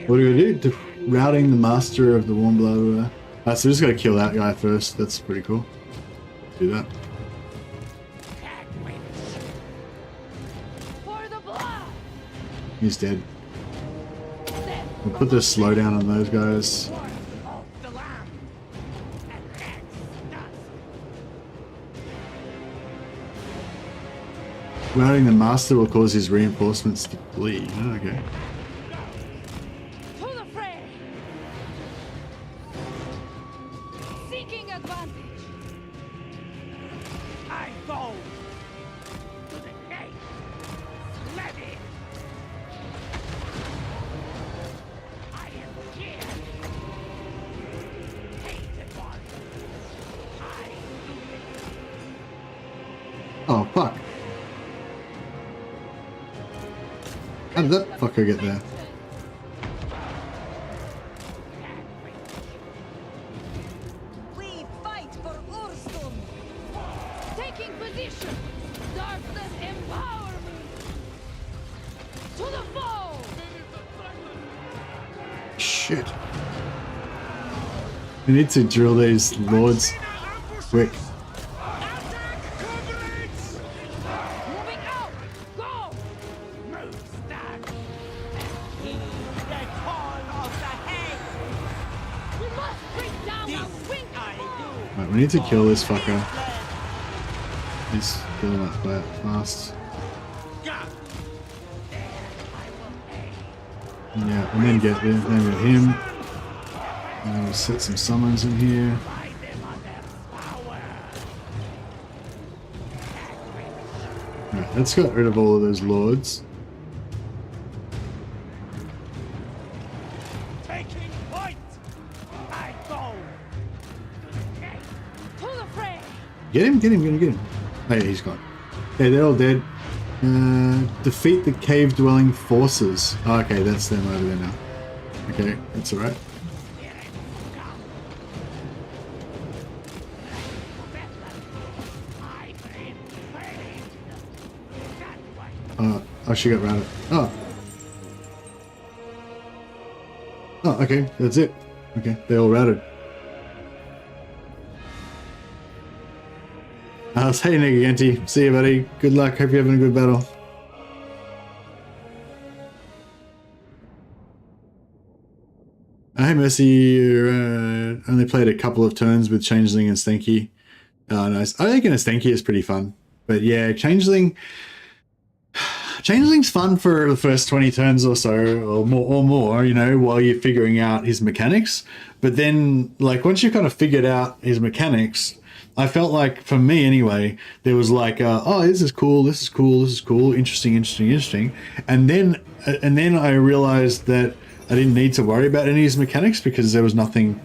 Speaker 1: What do we do? Routing the master of the warm blood. So we just gotta kill that guy first. That's pretty cool. Do that. He's dead. We'll put the slowdown on those guys. Routing the master will cause his reinforcements to flee. Oh, okay. Oh, fuck. How did that fucker get there?
Speaker 4: We fight for Urstum.
Speaker 6: Taking position. Darkness empower me. To the foe.
Speaker 1: Shit. We need to drill these lords quick. We need to kill this fucker. Let's kill him up that fast. Yeah, and then get him. And we'll set some summons in here. Alright, let's get rid of all of those lords. Get him. Oh yeah, he's gone. Okay, they're all dead. Defeat the cave-dwelling forces. Oh, okay, that's them over there now. Okay, that's alright. Oh, she got routed. Oh. Oh, okay, that's it. Okay, they're all routed. Hey Negaganti, see you buddy. Good luck, hope you're having a good battle. Hey Mercy, only played a couple of turns with Changeling and Stanky. Oh, nice. I think an Ostankya is pretty fun. But yeah, Changeling's fun for the first 20 turns or so, or more, you know, while you're figuring out his mechanics. But then, like, once you kind of figured out his mechanics, I felt like, for me anyway, there was like, oh, this is cool, interesting. And then I realized that I didn't need to worry about any of his mechanics because there was nothing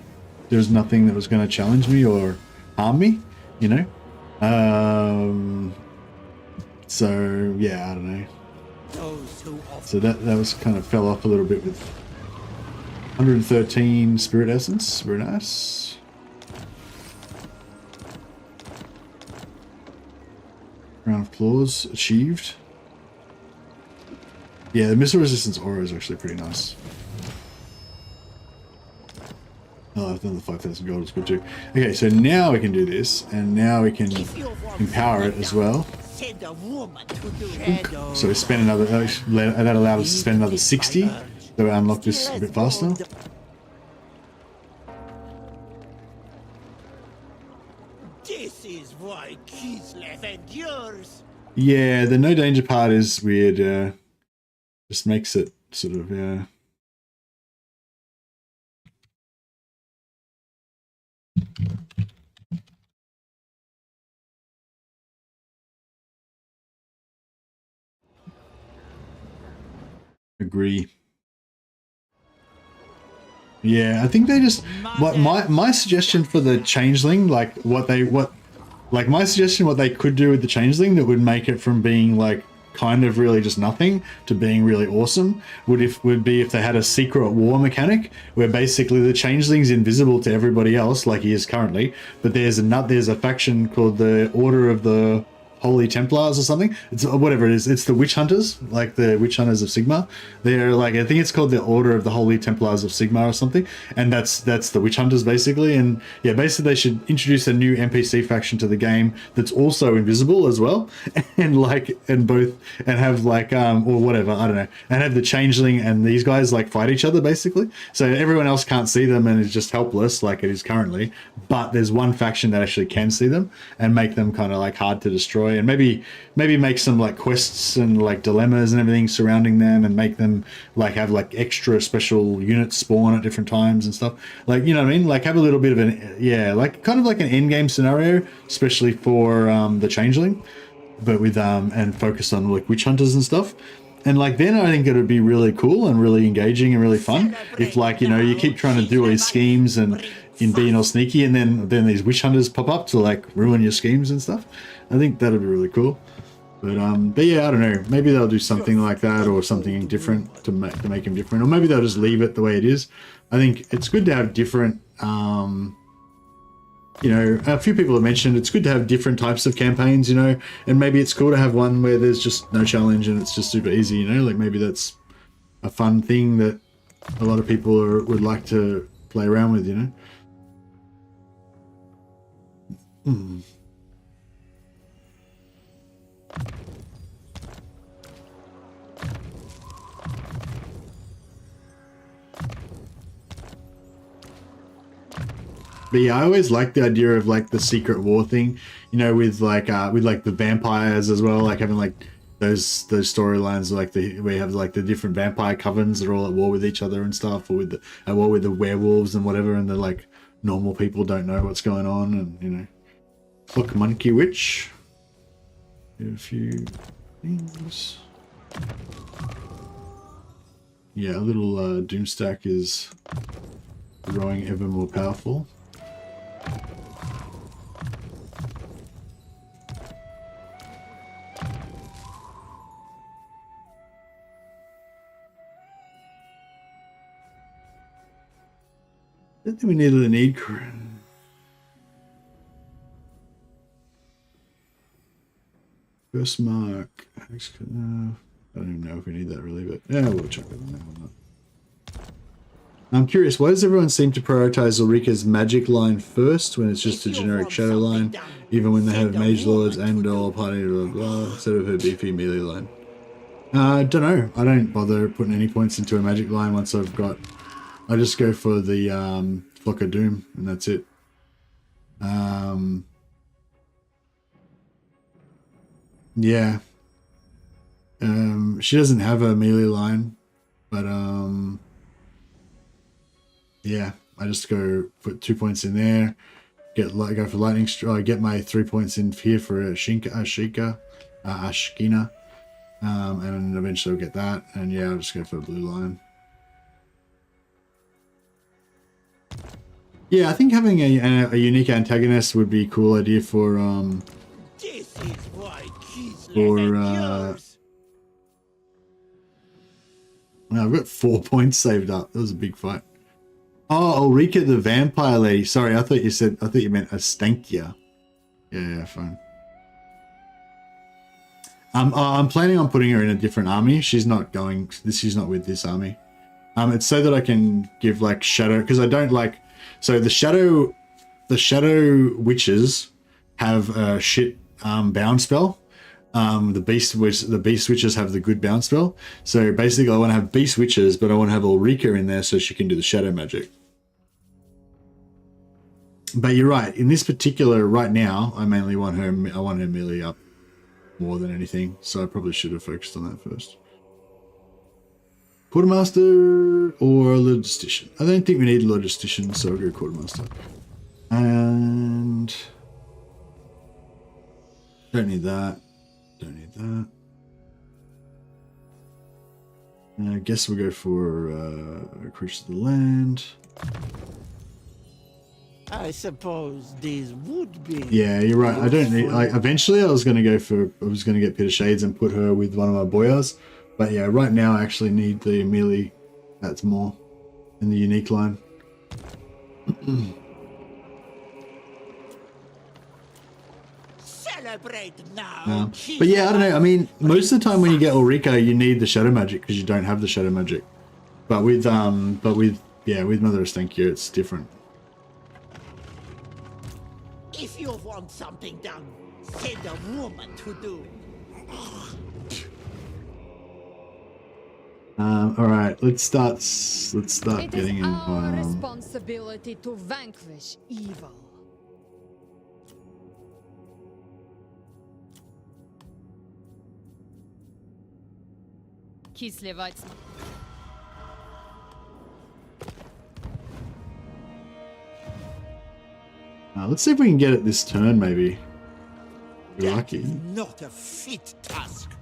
Speaker 1: that was going to challenge me or harm me, you know? So yeah, I don't know. So that was kind of fell off a little bit with 113 Spirit Essence, very nice. Round of applause achieved. Yeah, the missile resistance aura is actually pretty nice. Oh, I think the 5,000 gold is good too. Okay, so now we can do this, and now we can empower it as well. So we spend another, that allowed us to spend another 60, so we unlock this a bit faster.
Speaker 3: This is why Kislev endures.
Speaker 1: Yeah, the no danger part is weird. Just makes it sort of, yeah. Agree. Yeah, I think they just my suggestion for the changeling, like what they could do with the changeling that would make it from being like kind of really just nothing to being really awesome would be if they had a secret war mechanic where basically the changeling's invisible to everybody else like he is currently, but there's a faction called the Order of the Holy Templars or something. It's whatever it is. It's the Witch Hunters, like the Witch Hunters of Sigma. They're like, I think it's called the Order of the Holy Templars of Sigma or something. And that's the Witch Hunters basically. And yeah, basically they should introduce a new NPC faction to the game that's also invisible as well, and have like or whatever, I don't know, and have the changeling and these guys like fight each other basically. So everyone else can't see them and is just helpless like it is currently. But there's one faction that actually can see them and make them kind of like hard to destroy. And maybe make some like quests and like dilemmas and everything surrounding them, and make them like have like extra special units spawn at different times and stuff. Like, you know what I mean? Like have a little bit of like kind of like an end game scenario, especially for the changeling, but with and focus on like witch hunters and stuff. And like then I think it would be really cool and really engaging and really fun if, like, you know, you keep trying to do all these schemes and in being all sneaky, and then these witch hunters pop up to like ruin your schemes and stuff. I think that'd be really cool. But yeah, I don't know. Maybe they'll do something like that or something different to make him different, or maybe they'll just leave it the way it is. I think it's good to have different. You know, a few people have mentioned it's good to have different types of campaigns, you know, and maybe it's cool to have one where there's just no challenge and it's just super easy, you know, like maybe that's a fun thing that a lot of people would like to play around with, you know. But yeah, I always like the idea of like the secret war thing, you know, with like the vampires as well, like having like those storylines, like where you have like the different vampire covens that are all at war with each other and stuff, or at war with the werewolves and whatever, and the like normal people don't know what's going on, and you know, look, monkey witch, do a few things. Yeah, a little doomstack is growing ever more powerful. I think we needed a need. First mark. I don't even know if we need that really, but yeah, we'll check it out. I'm curious, why does everyone seem to prioritize Ulrika's magic line first when it's just a generic shadow line, even when they have mage lords and or party blah blah, instead of her beefy melee line? I don't know. I don't bother putting any points into a magic line once I've got. I just go for the Flock of Doom and that's it. Yeah. She doesn't have a melee line, but yeah, I just go put 2 points in there, go for lightning strike, get my 3 points in here for Ashkina, and then eventually I'll get that, and yeah, I'll just go for a blue line. Yeah, I think having a unique antagonist would be a cool idea for
Speaker 3: This is why Kislev
Speaker 1: I've got 4 points saved up. That was a big fight. Oh, Ulrika the vampire lady. Sorry, I thought you meant Ostankya. Yeah, fine. I'm planning on putting her in a different army. She's not with this army. It's so that I can give like shadow, because I don't like, so the shadow witches have a shit bound spell. The beast witches have the good bound spell. So basically I want to have beast witches, but I want to have Ulrika in there so she can do the shadow magic. But you're right, in this particular right now, I mainly want her melee up more than anything, so I probably should have focused on that first. Quartermaster or logistician? I don't think we need logistician, so I'll go quartermaster. And don't need that. Don't need that. And I guess we'll go for creature of the land.
Speaker 3: I suppose these would be.
Speaker 1: Yeah, you're right. I don't need. Eventually, I was going to get Peter Shades and put her with one of my Boyars, but yeah, right now I actually need the melee. That's more in the unique line.
Speaker 3: Celebrate now.
Speaker 1: But yeah, I don't know. I mean, most of the time when you get Ulrika, you need the shadow magic because you don't have the shadow magic. But with Mother Ostankya, it's different.
Speaker 3: If you want something done, send a woman to do.
Speaker 1: All right, let's start getting in.
Speaker 9: It is our responsibility to vanquish evil. Kislev.
Speaker 1: Let's see if we can get it this turn, maybe. We're lucky.
Speaker 3: Not a fit task.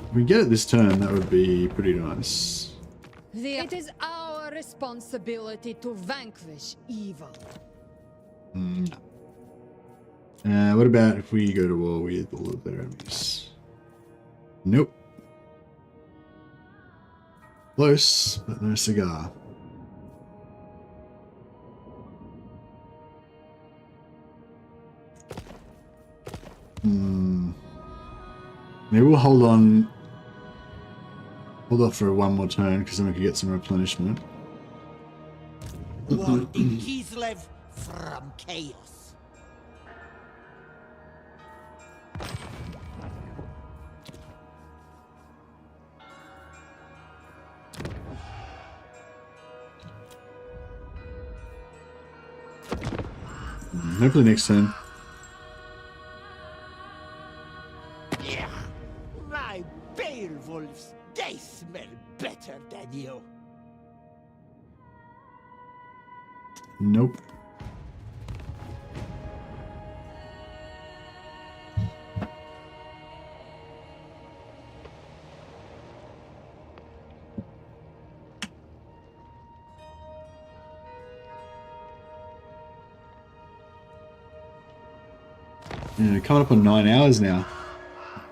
Speaker 1: If we get it this turn, that would be pretty nice.
Speaker 9: It is our responsibility to vanquish evil.
Speaker 1: What about if we go to war with all of their enemies? Nope. Close, but no cigar. Maybe we'll hold off for one more turn because then we could get some replenishment.
Speaker 3: Warding Kislev from chaos.
Speaker 1: Hopefully next turn.
Speaker 3: My Beowulfs, they smell better than you.
Speaker 1: Nope. Yeah, coming up on 9 hours now.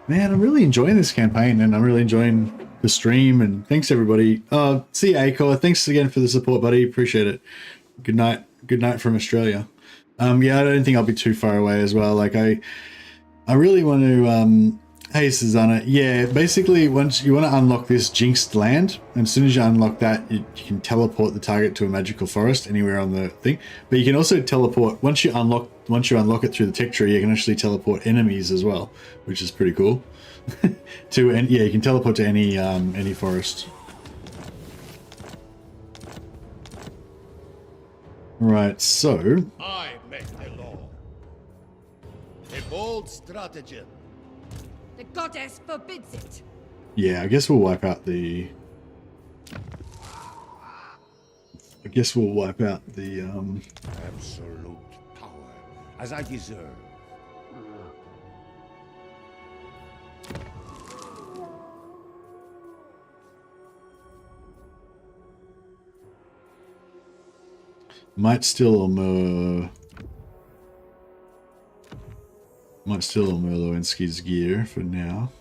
Speaker 1: Man, I'm really enjoying this campaign and I'm really enjoying the stream, and thanks everybody. See you, Acor. Thanks again for the support, buddy. Appreciate it. Good night. Good night from Australia. Yeah, I don't think I'll be too far away as well. Like I really want to Hey, Susanna. Yeah, basically, once you want to unlock this jinxed land, and as soon as you unlock that, you can teleport the target to a magical forest anywhere on the thing. But you can also teleport once you unlock it through the tech tree. You can actually teleport enemies as well, which is pretty cool. You can teleport to any forest. Right, so
Speaker 13: I make the law. A bold stratagem.
Speaker 4: The goddess forbids it.
Speaker 1: yeah, I guess we'll wipe out the.
Speaker 2: Absolute power, as I deserve.
Speaker 1: Might steal a Merlowinsky's gear for now.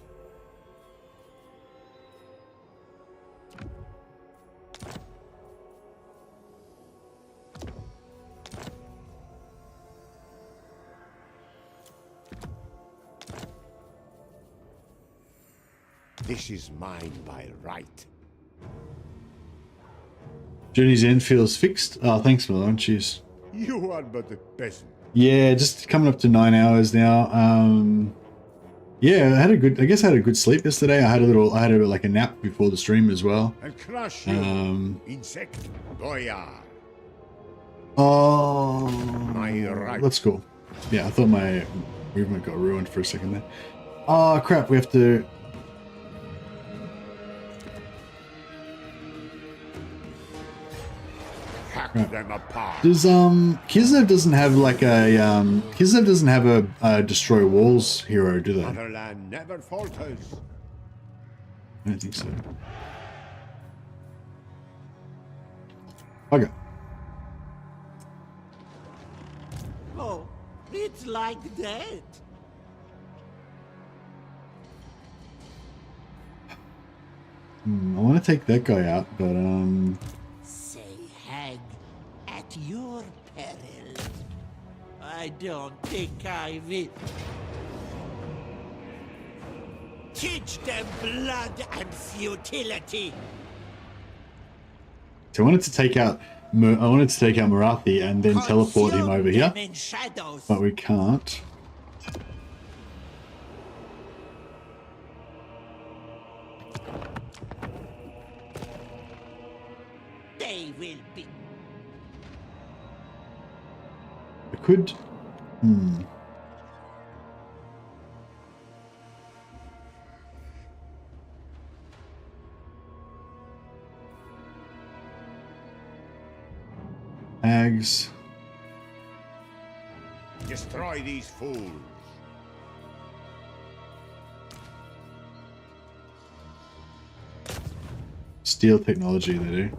Speaker 2: This is mine by right.
Speaker 1: Journey's end feels fixed. Oh, thanks, Malone. Cheers.
Speaker 2: You are but a peasant.
Speaker 1: Yeah, just coming up to 9 hours now. Yeah, I had a good sleep yesterday. I had like a nap before the stream as well.
Speaker 2: And crush you, insect Boyar.
Speaker 1: Oh,
Speaker 2: My right.
Speaker 1: That's cool. Yeah, I thought my movement got ruined for a second there. Oh crap, we have to.
Speaker 2: Hack them apart.
Speaker 1: Does Kislev doesn't have like a destroy walls hero, do they?
Speaker 2: Motherland never falters.
Speaker 1: I don't think so. Okay.
Speaker 3: Oh, it's like that.
Speaker 1: I want to take that guy out, but
Speaker 3: Say hag, at your peril. I don't think I will. Teach them blood and futility.
Speaker 1: so I wanted to take out Marathi and then teleport him over here, but we can't.
Speaker 3: They will be.
Speaker 1: I could. Hags.
Speaker 2: Destroy these fools.
Speaker 1: Steel technology, they do.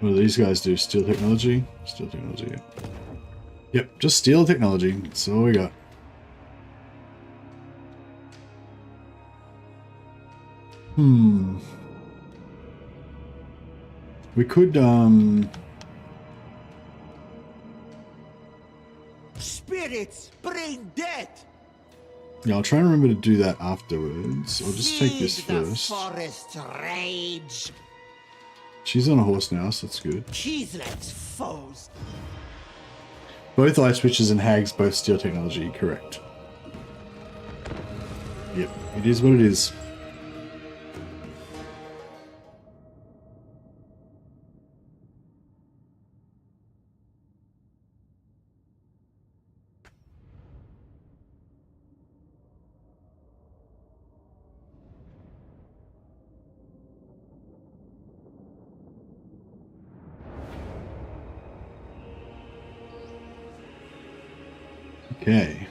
Speaker 1: What do these guys do? Steel technology? Steel technology, yeah. Yep, just steel technology. That's all we got. We could,
Speaker 3: Spirits bring death.
Speaker 1: yeah, I'll try and remember to do that afterwards. I'll just take this first.
Speaker 3: Forest rage.
Speaker 1: She's on a horse now, so that's good.
Speaker 3: Kislev's foes.
Speaker 1: Both ice witches and hags, both steel technology, correct. Yep, it is what it is. Okay.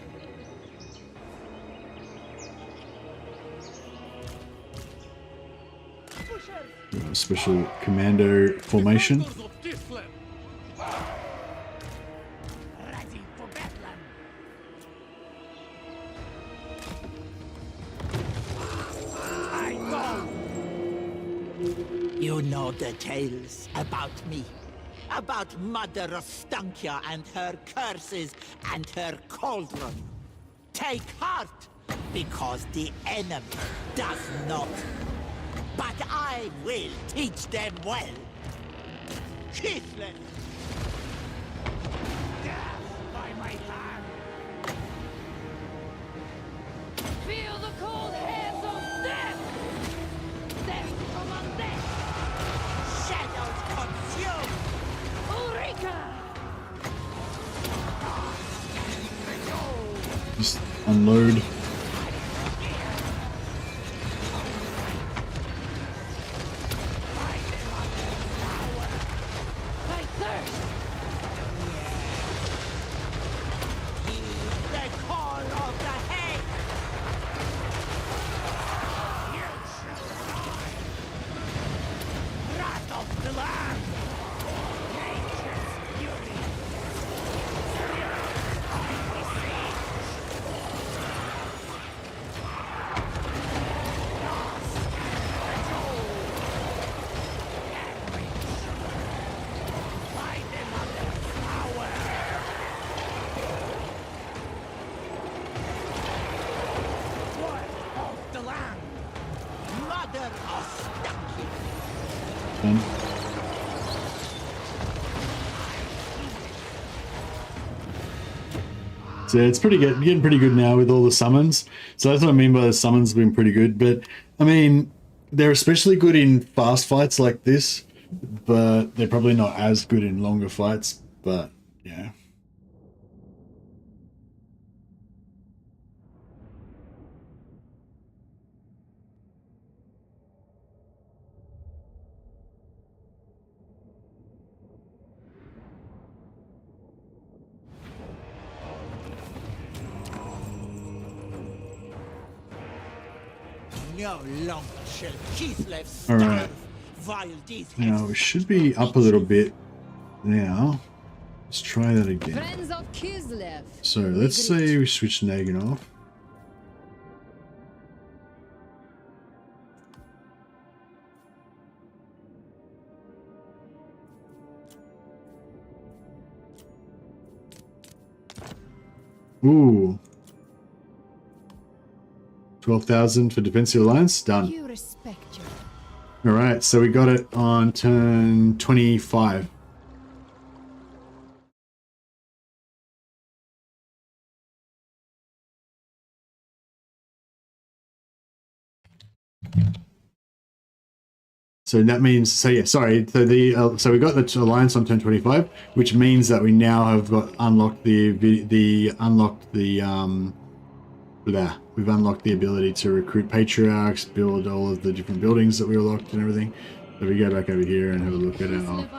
Speaker 1: Special commando formation.
Speaker 3: Ready for battle. I go. You know the tales about me. about Mother Ostankya and her curses and her cauldron. Take heart, because the enemy does not. But I will teach them well. Kislev! Death by my hand!
Speaker 6: Feel the cold hands of death! Death from undead!
Speaker 3: Shadows consume!
Speaker 6: Ulrika!
Speaker 1: Just unload. So it's pretty good, getting pretty good now with all the summons. So that's what I mean by the summons being pretty good. But I mean, they're especially good in fast fights like this, but they're probably not as good in longer fights. But yeah.
Speaker 3: No longer shall Kislev starve.
Speaker 1: Alright.
Speaker 3: While these
Speaker 1: Now we should be up a little bit now. Let's try that again.
Speaker 9: Friends of Kislev.
Speaker 1: So let's say we switch Nagin off. Ooh. 12,000 for Defensive Alliance. Done.
Speaker 9: You respect you.
Speaker 1: Alright, so we got it on turn 25. So that means, so yeah, sorry. So the so we got the alliance on turn 25, which means that we now have got unlocked we've unlocked the ability to recruit patriarchs, build all of the different buildings that we unlocked and everything. So we go back over here and have a look at our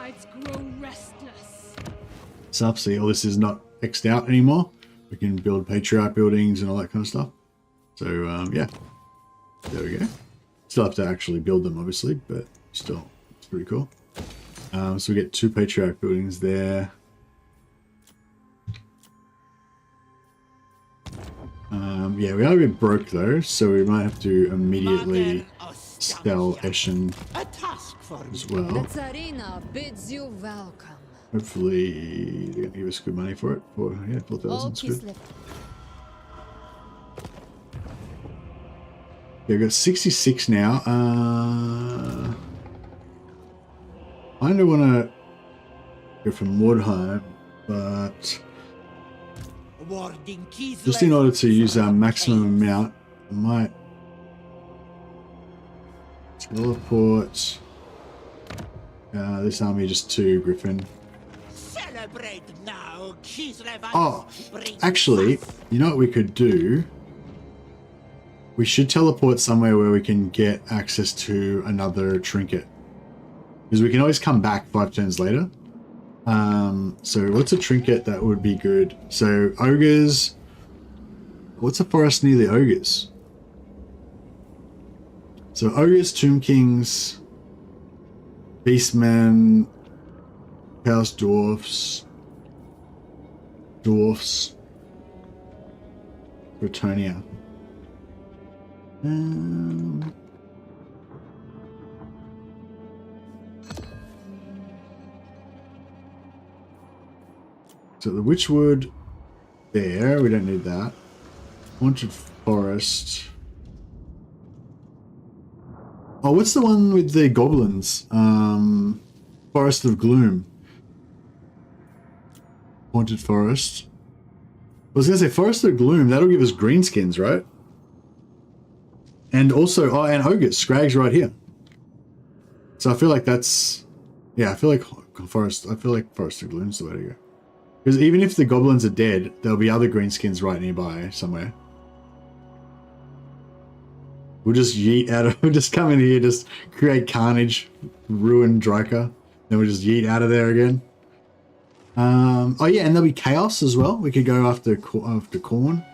Speaker 1: stuff. See, all this is not X'd out anymore. We can build patriarch buildings and all that kind of stuff. So yeah, there we go. Still have to actually build them, obviously, but still, it's pretty cool. So we get 2 patriarch buildings there. Yeah, we are a bit broke though, so we might have to immediately sell Eshin as well.
Speaker 9: The Tsarina bids you welcome.
Speaker 1: Hopefully they're going to give us good money for it. Yeah, 4,000 is good. Yeah, we've got 66 now. I don't want to go for Mordheim, but just in order to use our maximum amount, I might teleport this army just to Griffin. Oh, actually, you know what we could do? We should teleport somewhere where we can get access to another trinket. Because we can always come back 5 turns later. So what's a trinket that would be good? So ogres. What's a forest near the ogres? So ogres, tomb kings, beastmen, house dwarfs, Bretonia. So the Witchwood there, we don't need that. Haunted Forest. Oh, what's the one with the goblins? Forest of Gloom. Haunted Forest. I was going to say Forest of Gloom, that'll give us greenskins, right? And also, oh, and ogres, Scrag's right here. So I feel like that's, yeah, I feel like Forest of Gloom's the way to go. Because even if the goblins are dead, there'll be other greenskins right nearby somewhere. We'll just yeet out of, we'll just come in here, just create carnage, ruin Dryka, then we'll just yeet out of there again. Oh yeah, and there'll be chaos as well. We could go after corn.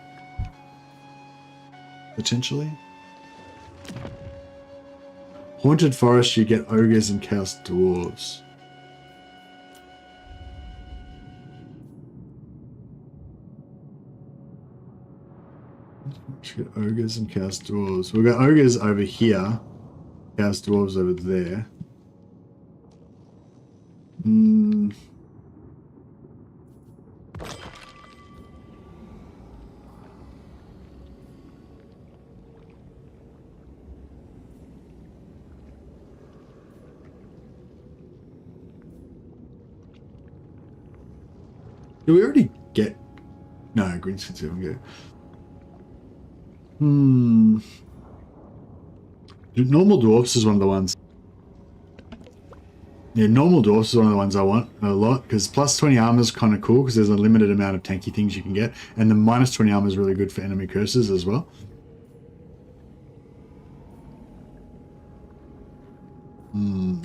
Speaker 1: Potentially. Haunted Forest, you get ogres and chaos dwarves. Let's get ogres and chaos dwarves. We've got ogres over here. Chaos dwarves over there. Did we already get... No, green skins haven't go. Normal dwarfs is one of the ones. Yeah, normal dwarfs is one of the ones I want a lot, because plus 20 armor is kind of cool, because there's a limited amount of tanky things you can get, and the minus 20 armor is really good for enemy curses as well.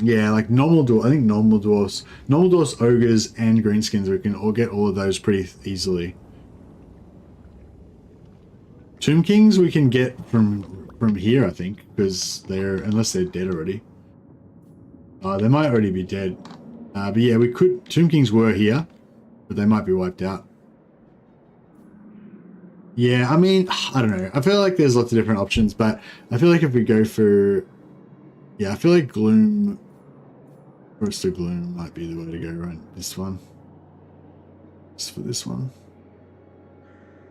Speaker 1: Yeah, like normal dwarf. I think normal dwarfs, ogres, and greenskins. We can all get all of those pretty easily. Tomb Kings we can get from here, I think, because they're, unless they're dead already. They might already be dead. But yeah, we could. Tomb Kings were here, but they might be wiped out. Yeah, I mean, I don't know. I feel like there's lots of different options, but I feel like if we go for, yeah, I feel like Gloom, Forest of Gloom might be the way to go, right? This one. Just for this one.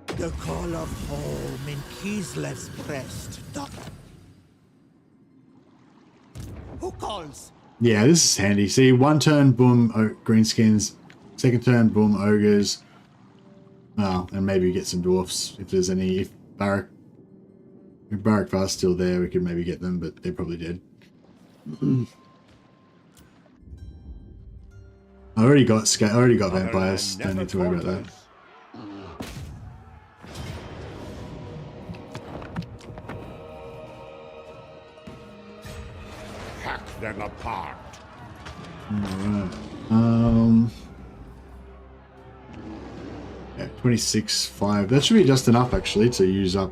Speaker 3: The call of home in Kislev's breast. Who calls?
Speaker 1: Yeah, this is handy. See, one turn, boom, greenskins. Second turn, boom, ogres. Oh, and maybe get some dwarfs if there's any. If Barak Var's still there, we could maybe get them, but they're probably dead. I already got vampires. Don't need to worry about that.
Speaker 2: Hack them apart.
Speaker 1: Alright. Yeah, 26.5. That should be just enough actually to use up.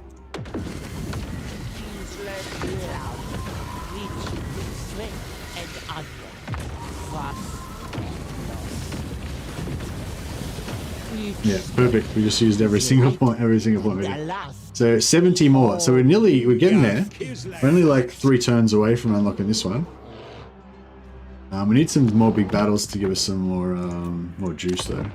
Speaker 1: Yeah, perfect. We just used every single point. So 70 more. So we're getting there. We're only like 3 turns away from unlocking this one. We need some more big battles to give us some more juice though.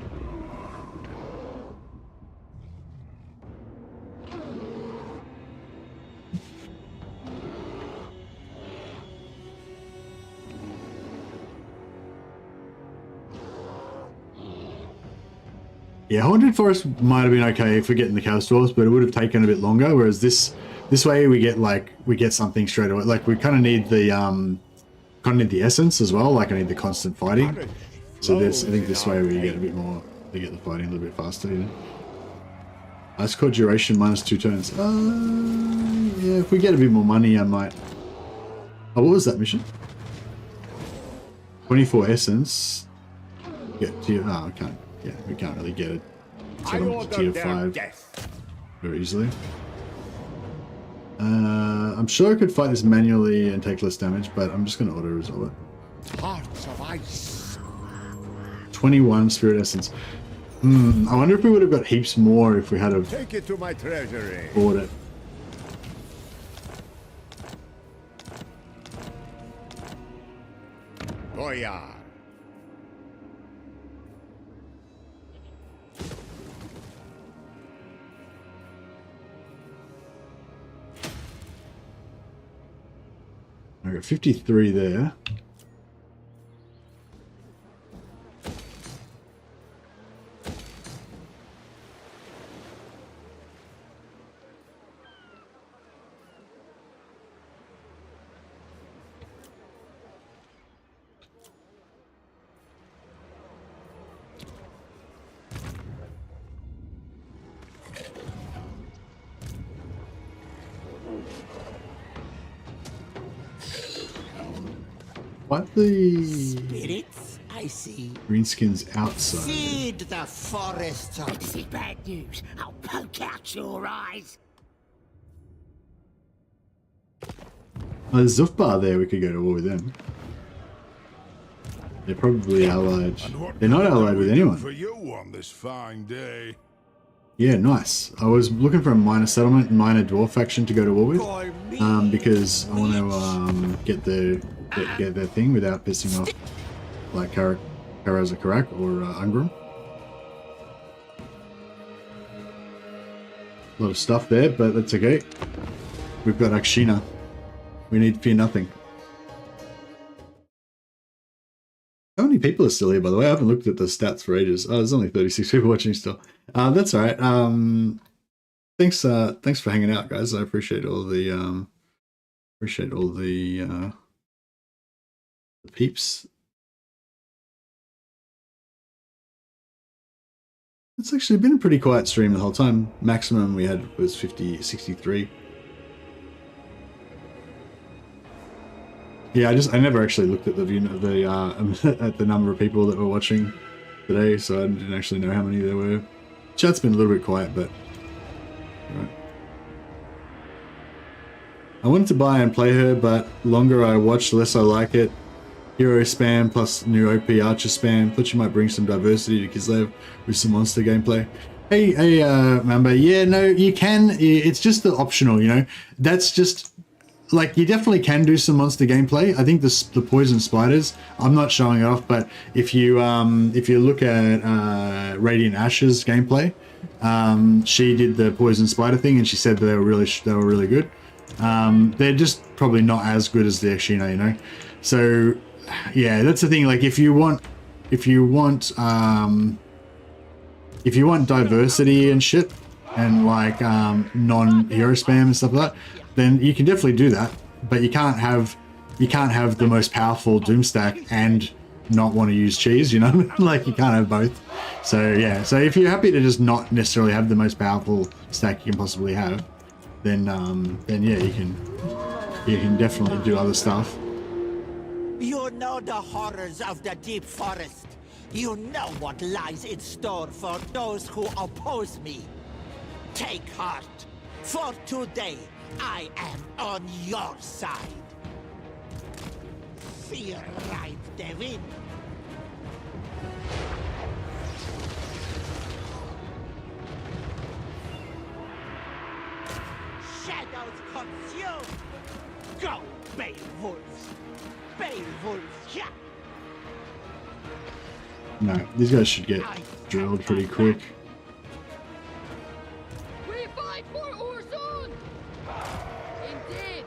Speaker 1: Yeah, Haunted Forest might have been okay for getting the Chaos Dwarves, but it would have taken a bit longer. Whereas this way we get something straight away. Like we kind of need the essence as well. Like I need the constant fighting. So I think this way we get a bit more. They get the fighting a little bit faster. Yeah. Ice Core duration -2 turns. Yeah, if we get a bit more money, I might. Oh, what was that mission? 24 essence. Get to I can't. Yeah, we can't really get it to tier 5 very easily. I'm sure I could fight this manually and take less damage, but I'm just going to auto-resolve it.
Speaker 2: Hearts of ice.
Speaker 1: 21 spirit essence. I wonder if we would have got heaps more if we had have
Speaker 2: Take it to my treasury.
Speaker 1: bought it.
Speaker 2: Boyar.
Speaker 1: I got 53 there. What the
Speaker 3: spirits? I see.
Speaker 1: Greenskins outside.
Speaker 3: Feed the forest.
Speaker 11: This is bad news. I'll poke out your eyes.
Speaker 1: Oh, there's Zufbar there. We could go to war with them. They're probably allied. They're not allied with anyone.
Speaker 13: For you on this fine day.
Speaker 1: Yeah, nice. I was looking for a minor settlement and minor dwarf faction to go to war with, because I want to get their thing without pissing off like Karaza Karak or Ungram. A lot of stuff there, but that's okay. We've got Akshina. We need fear nothing. How many people are still here, by the way? I haven't looked at the stats for ages. Oh, there's only 36 people watching still. That's all right. Thanks for hanging out, guys. I appreciate all the peeps. It's actually been a pretty quiet stream the whole time. Maximum we had was 63. Yeah, I never actually looked at the view at the number of people that were watching today, so I didn't actually know how many there were. Chat's been a little bit quiet, but right. I wanted to buy and play her, but longer I watch, the less I like it. Hero spam plus new OP archer spam. Thought you might bring some diversity to Kislev with some monster gameplay. Hey, Mamba. Yeah, no, you can. It's just the optional, you know. That's just. Like, you definitely can do some monster gameplay. I think the poison spiders, I'm not showing it off, but if you look at Radiant Ashes gameplay, she did the poison spider thing, and she said that they were really good. They're just probably not as good as the Akshina, you know. So yeah, that's the thing. Like, if you want diversity and shit, and like non-hero spam and stuff like that, then you can definitely do that, but you can't have the most powerful doom stack and not want to use cheese, you know. Like, you can't have both. So yeah, so if you're happy to just not necessarily have the most powerful stack you can possibly have, then yeah, you can definitely do other stuff.
Speaker 3: You know the horrors of the deep forest. You know what lies in store for those who oppose me. Take heart, for today I am on your side. Fear ride the wind. Shadows consume. Go, Beowulf. Beowulf, yeah.
Speaker 1: No, these guys should get drilled pretty quick.
Speaker 6: We fight for Urzun! Indeed!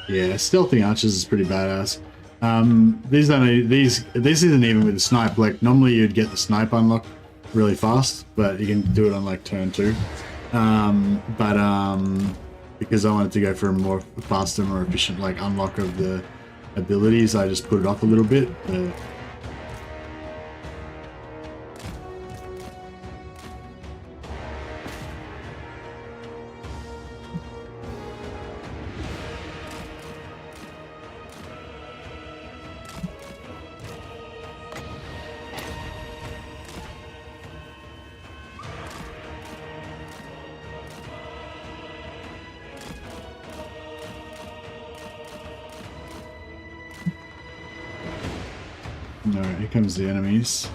Speaker 1: Yeah, stealthy archers is pretty badass. This isn't even with the snipe. Like, normally you'd get the snipe unlock really fast, but you can do it on like turn 2. Because I wanted to go for a more faster, more efficient like unlock of the abilities, I just put it off a little bit. No, here comes the enemies.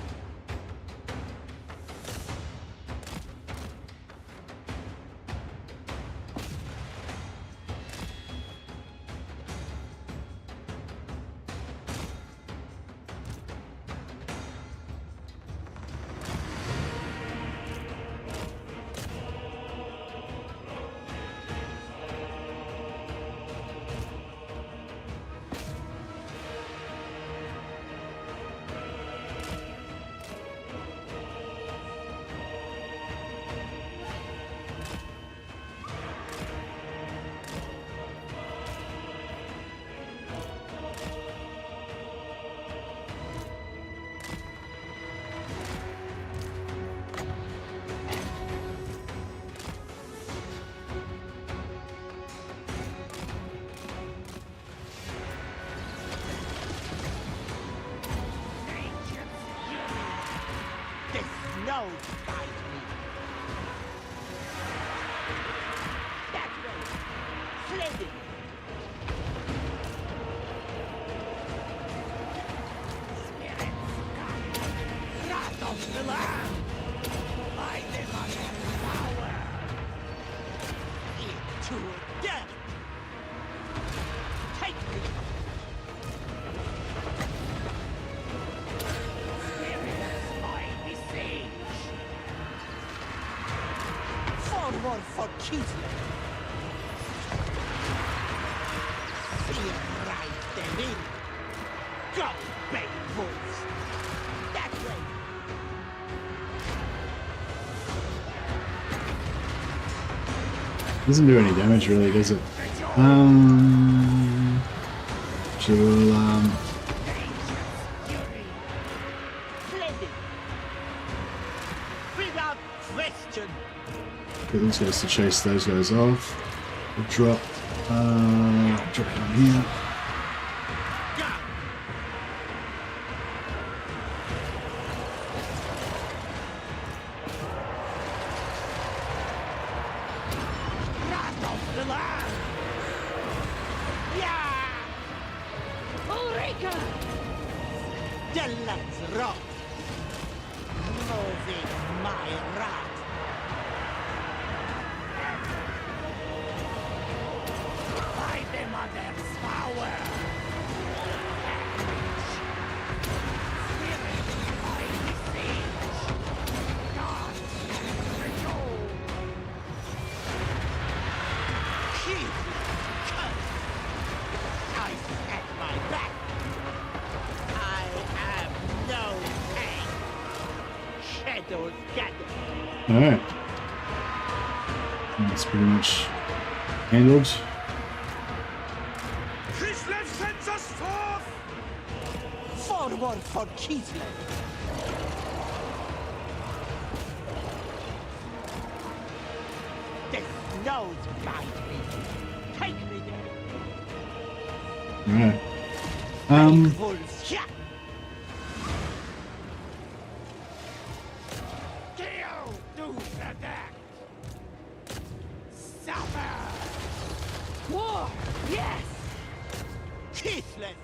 Speaker 3: nose bite me. That way. Sledding. Spirits come. Wrath of the land. By the mother's power. Into death. Take me. Forward for Kislev. Fear right them in. Go, big wolves. That way.
Speaker 1: Doesn't do any damage really, does it? She'll
Speaker 3: Without question.
Speaker 1: get these guys to chase those guys off. We'll drop down here.
Speaker 3: Wrath of the land. Yeah.
Speaker 6: Ulrika!
Speaker 3: The land's rot. Moving my rat. By the mother's power. Spirit by the siege. God, resolve. Keep cut. I set my back. I have no pain. Shadows gather.
Speaker 1: Alright. That's pretty much handled.
Speaker 3: Kislev sends us forth! Forward for Kislev! The snows bite me. Take me there.
Speaker 1: Alright.
Speaker 3: Wolves here. Kill to the death. Suffer.
Speaker 6: War! Yes!
Speaker 3: Kislev.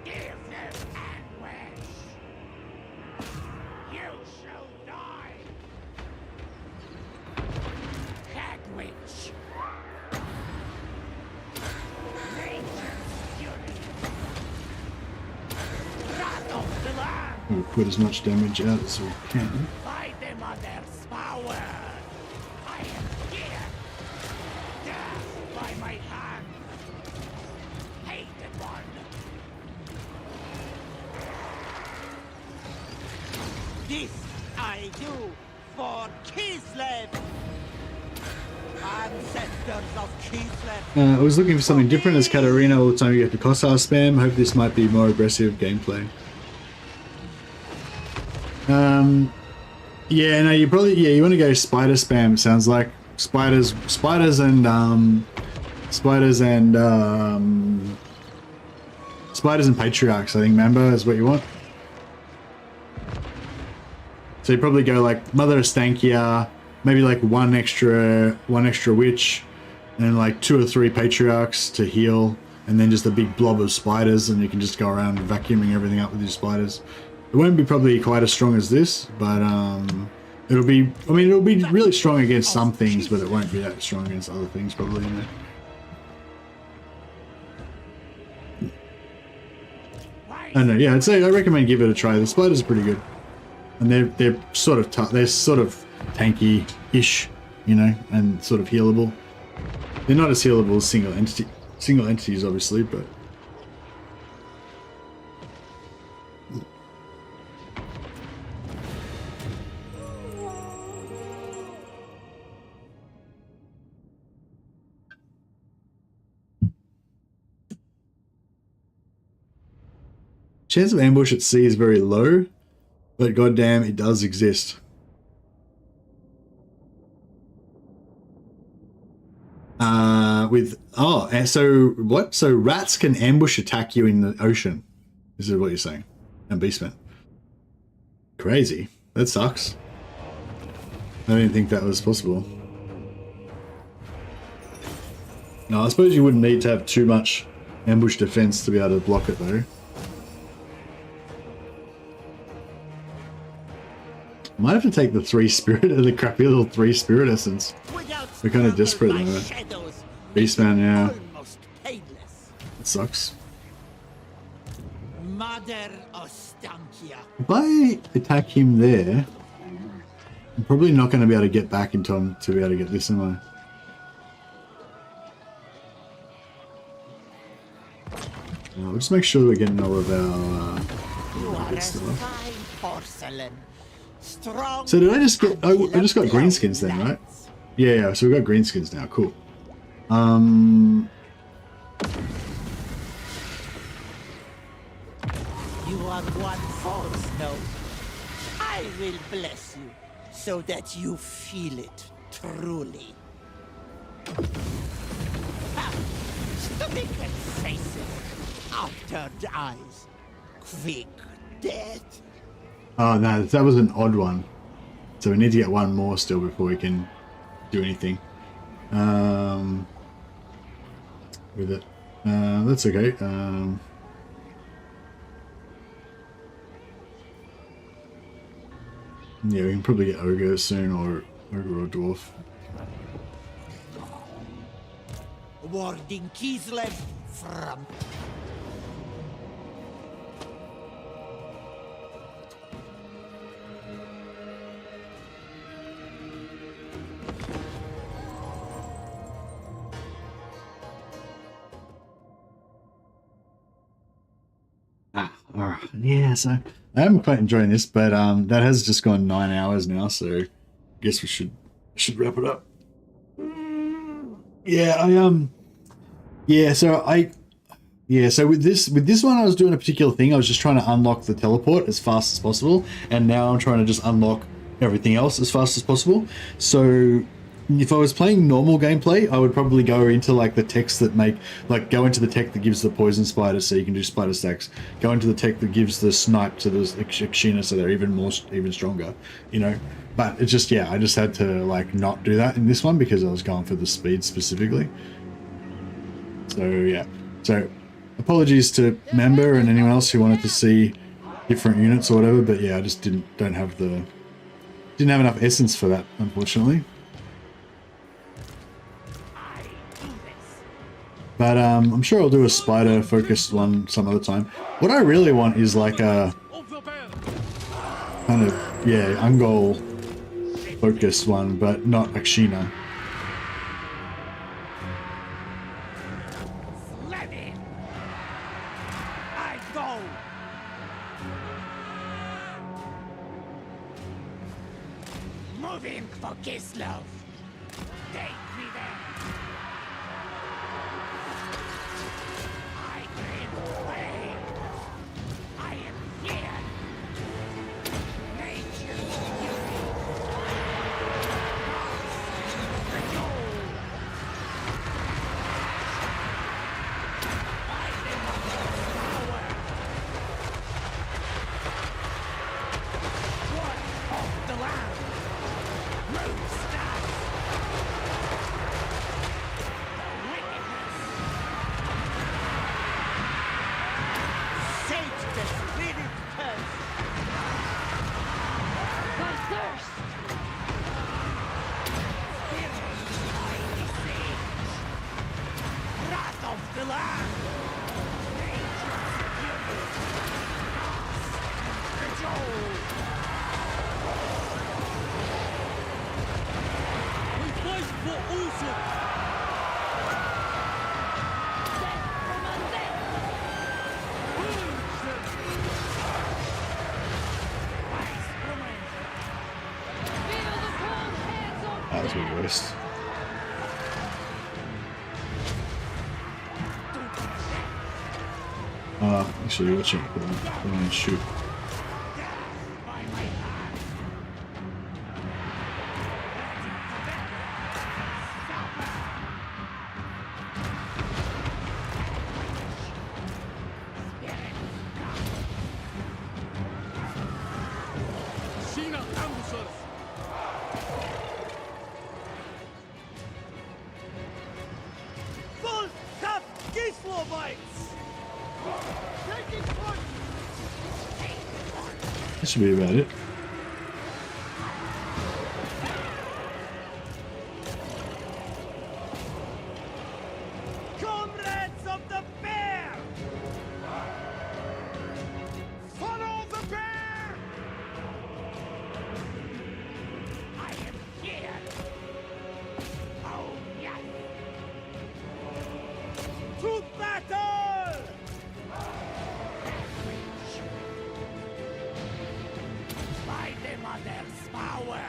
Speaker 3: Give them anguish. You shall die. Hagwitch. Nature's fury. Wrath of the land.
Speaker 1: We'll put as much damage out as we can.
Speaker 3: By the mother's power. I am here. Death by my hand. Hated one. This I do for Kislev. Ancestors of Kislev.
Speaker 1: I was looking for something different as Katarina all the time you get the Kossar spam. Hope this might be more aggressive gameplay. Yeah, no, you probably, you want to go spider spam, it sounds like. Spiders and patriarchs, I think, member is what you want. So you probably go like Mother Ostankya, maybe like one extra witch, and then like 2 or 3 patriarchs to heal, and then just a big blob of spiders, and you can just go around vacuuming everything up with your spiders. It won't be probably quite as strong as this, but it'll be, I mean, it'll be really strong against some things, but it won't be that strong against other things probably, you know. I don't know, yeah, I'd say I recommend give it a try. The spiders are pretty good. And they're sort of tough, they're sort of tanky-ish, you know, and sort of healable. They're not as healable as single entities obviously, but chance of ambush at sea is very low, but goddamn, it does exist. So what? So rats can ambush attack you in the ocean. This is what you're saying. And beastmen. Crazy. That sucks. I didn't think that was possible. No, I suppose you wouldn't need to have too much ambush defense to be able to block it though. Might have to take the 3 spirit, the crappy little 3 spirit essence. We're kind of desperate at the moment. Beastman, yeah. That sucks.
Speaker 3: Mother Ostankya.
Speaker 1: If I attack him there, I'm probably not going to be able to get back in time to be able to get this, am I? We'll just make sure we're getting all of our good stuff.
Speaker 3: Porcelain. Strong.
Speaker 1: So did I just get? I just got greenskins then, right? Yeah. So we got greenskins now. Cool.
Speaker 3: You are one false note. I will bless you so that you feel it truly. Stomach and faces, outturned eyes, quick death.
Speaker 1: Oh no, that was an odd one. So we need to get one more still before we can do anything. With it. That's okay. Yeah, we can probably get ogre soon, or ogre or dwarf.
Speaker 3: Warding Kislev from.
Speaker 1: Alright, yeah, so I am quite enjoying this, but that has just gone 9 hours now, so I guess we should wrap it up. So with this one I was doing a particular thing. I was just trying to unlock the teleport as fast as possible, and now I'm trying to just unlock everything else as fast as possible. So if I was playing normal gameplay, I would probably go into like the techs that make, like go into the tech that gives the poison spider so you can do spider stacks. Go into the tech that gives the snipe to the Akshina so they're even stronger, you know. But it's just, yeah, I just had to like not do that in this one because I was going for the speed specifically. So yeah, so apologies to Member and anyone else who wanted to see different units or whatever, but yeah, I just didn't have enough essence for that, unfortunately. But I'm sure I'll do a spider focused one some other time. What I really want is like a kind of, yeah, Ungol focused one, but not Akshina.
Speaker 3: I go. Moving for Kislev. Take me there.
Speaker 1: That was my worst. Actually, watch it. Go and shoot. That should be about it.
Speaker 15: Comrades of the bear! Follow the bear!
Speaker 8: I am here! Oh, yes!
Speaker 15: To battle!
Speaker 8: By the mother's power!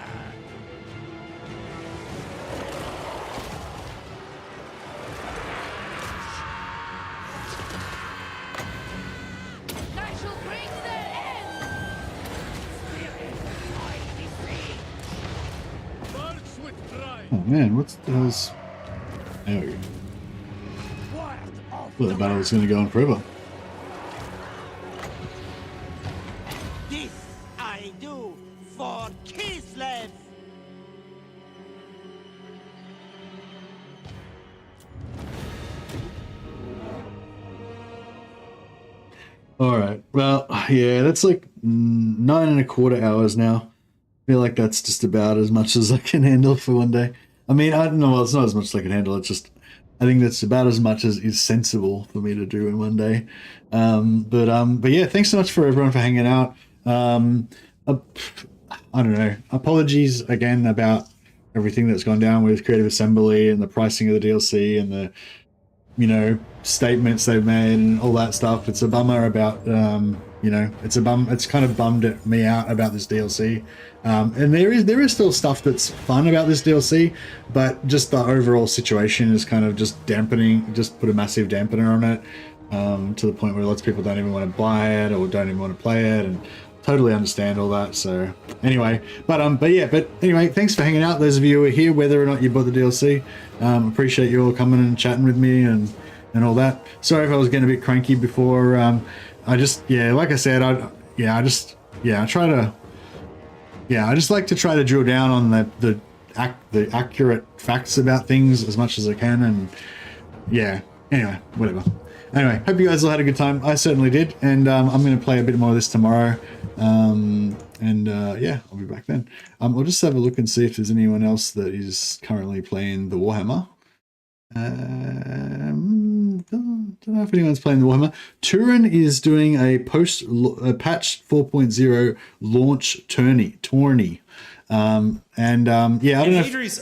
Speaker 6: I shall bring their end!
Speaker 10: March with pride.
Speaker 1: Oh man, what's the hell's... There we go. Well, the battle is going to go on forever.
Speaker 3: This I do for Kislev.
Speaker 1: Alright, well, yeah, that's like 9.25 hours now. I feel like that's just about as much as I can handle for one day. I mean, I don't know, well, it's not as much as I can handle, it's just, I think that's about as much as is sensible for me to do in one day. But yeah, thanks so much for everyone for hanging out. I don't know, apologies again about everything that's gone down with Creative Assembly and the pricing of the DLC and the, you know, statements they've made and all that stuff. It's a bummer about, you know, it's kind of bummed me out about this DLC. And there is still stuff that's fun about this DLC, but just the overall situation is kind of just dampening, just put a massive dampener on it, to the point where lots of people don't even want to buy it or don't even want to play it, and totally understand all that. So anyway, but anyway, thanks for hanging out, those of you who are here, whether or not you bought the DLC. Appreciate you all coming and chatting with me and all that. Sorry if I was getting a bit cranky before. I just, yeah, like I said, I just like to try to drill down on the accurate facts about things as much as I can, and yeah, anyway, whatever. Anyway, hope you guys all had a good time. I certainly did, and I'm going to play a bit more of this tomorrow, yeah, I'll be back then. I'll just have a look and see if there's anyone else that is currently playing the Warhammer. Don't know if anyone's playing the Warhammer. Turin is doing a patch 4.0 launch tourney. Yeah, I don't know if,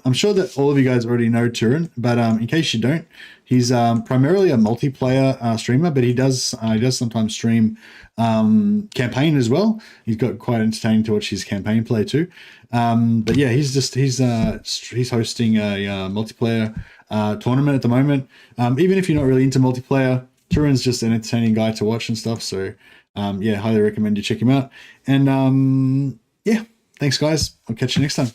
Speaker 1: I'm sure that all of you guys already know Turin, but in case you don't, he's primarily a multiplayer streamer, but he does sometimes stream campaign as well. He's got quite entertaining to watch his campaign play too. But yeah, he's hosting a multiplayer tournament at the moment. Even if you're not really into multiplayer, Turin's just an entertaining guy to watch and stuff. So yeah, highly recommend you check him out. And yeah, thanks guys. I'll catch you next time.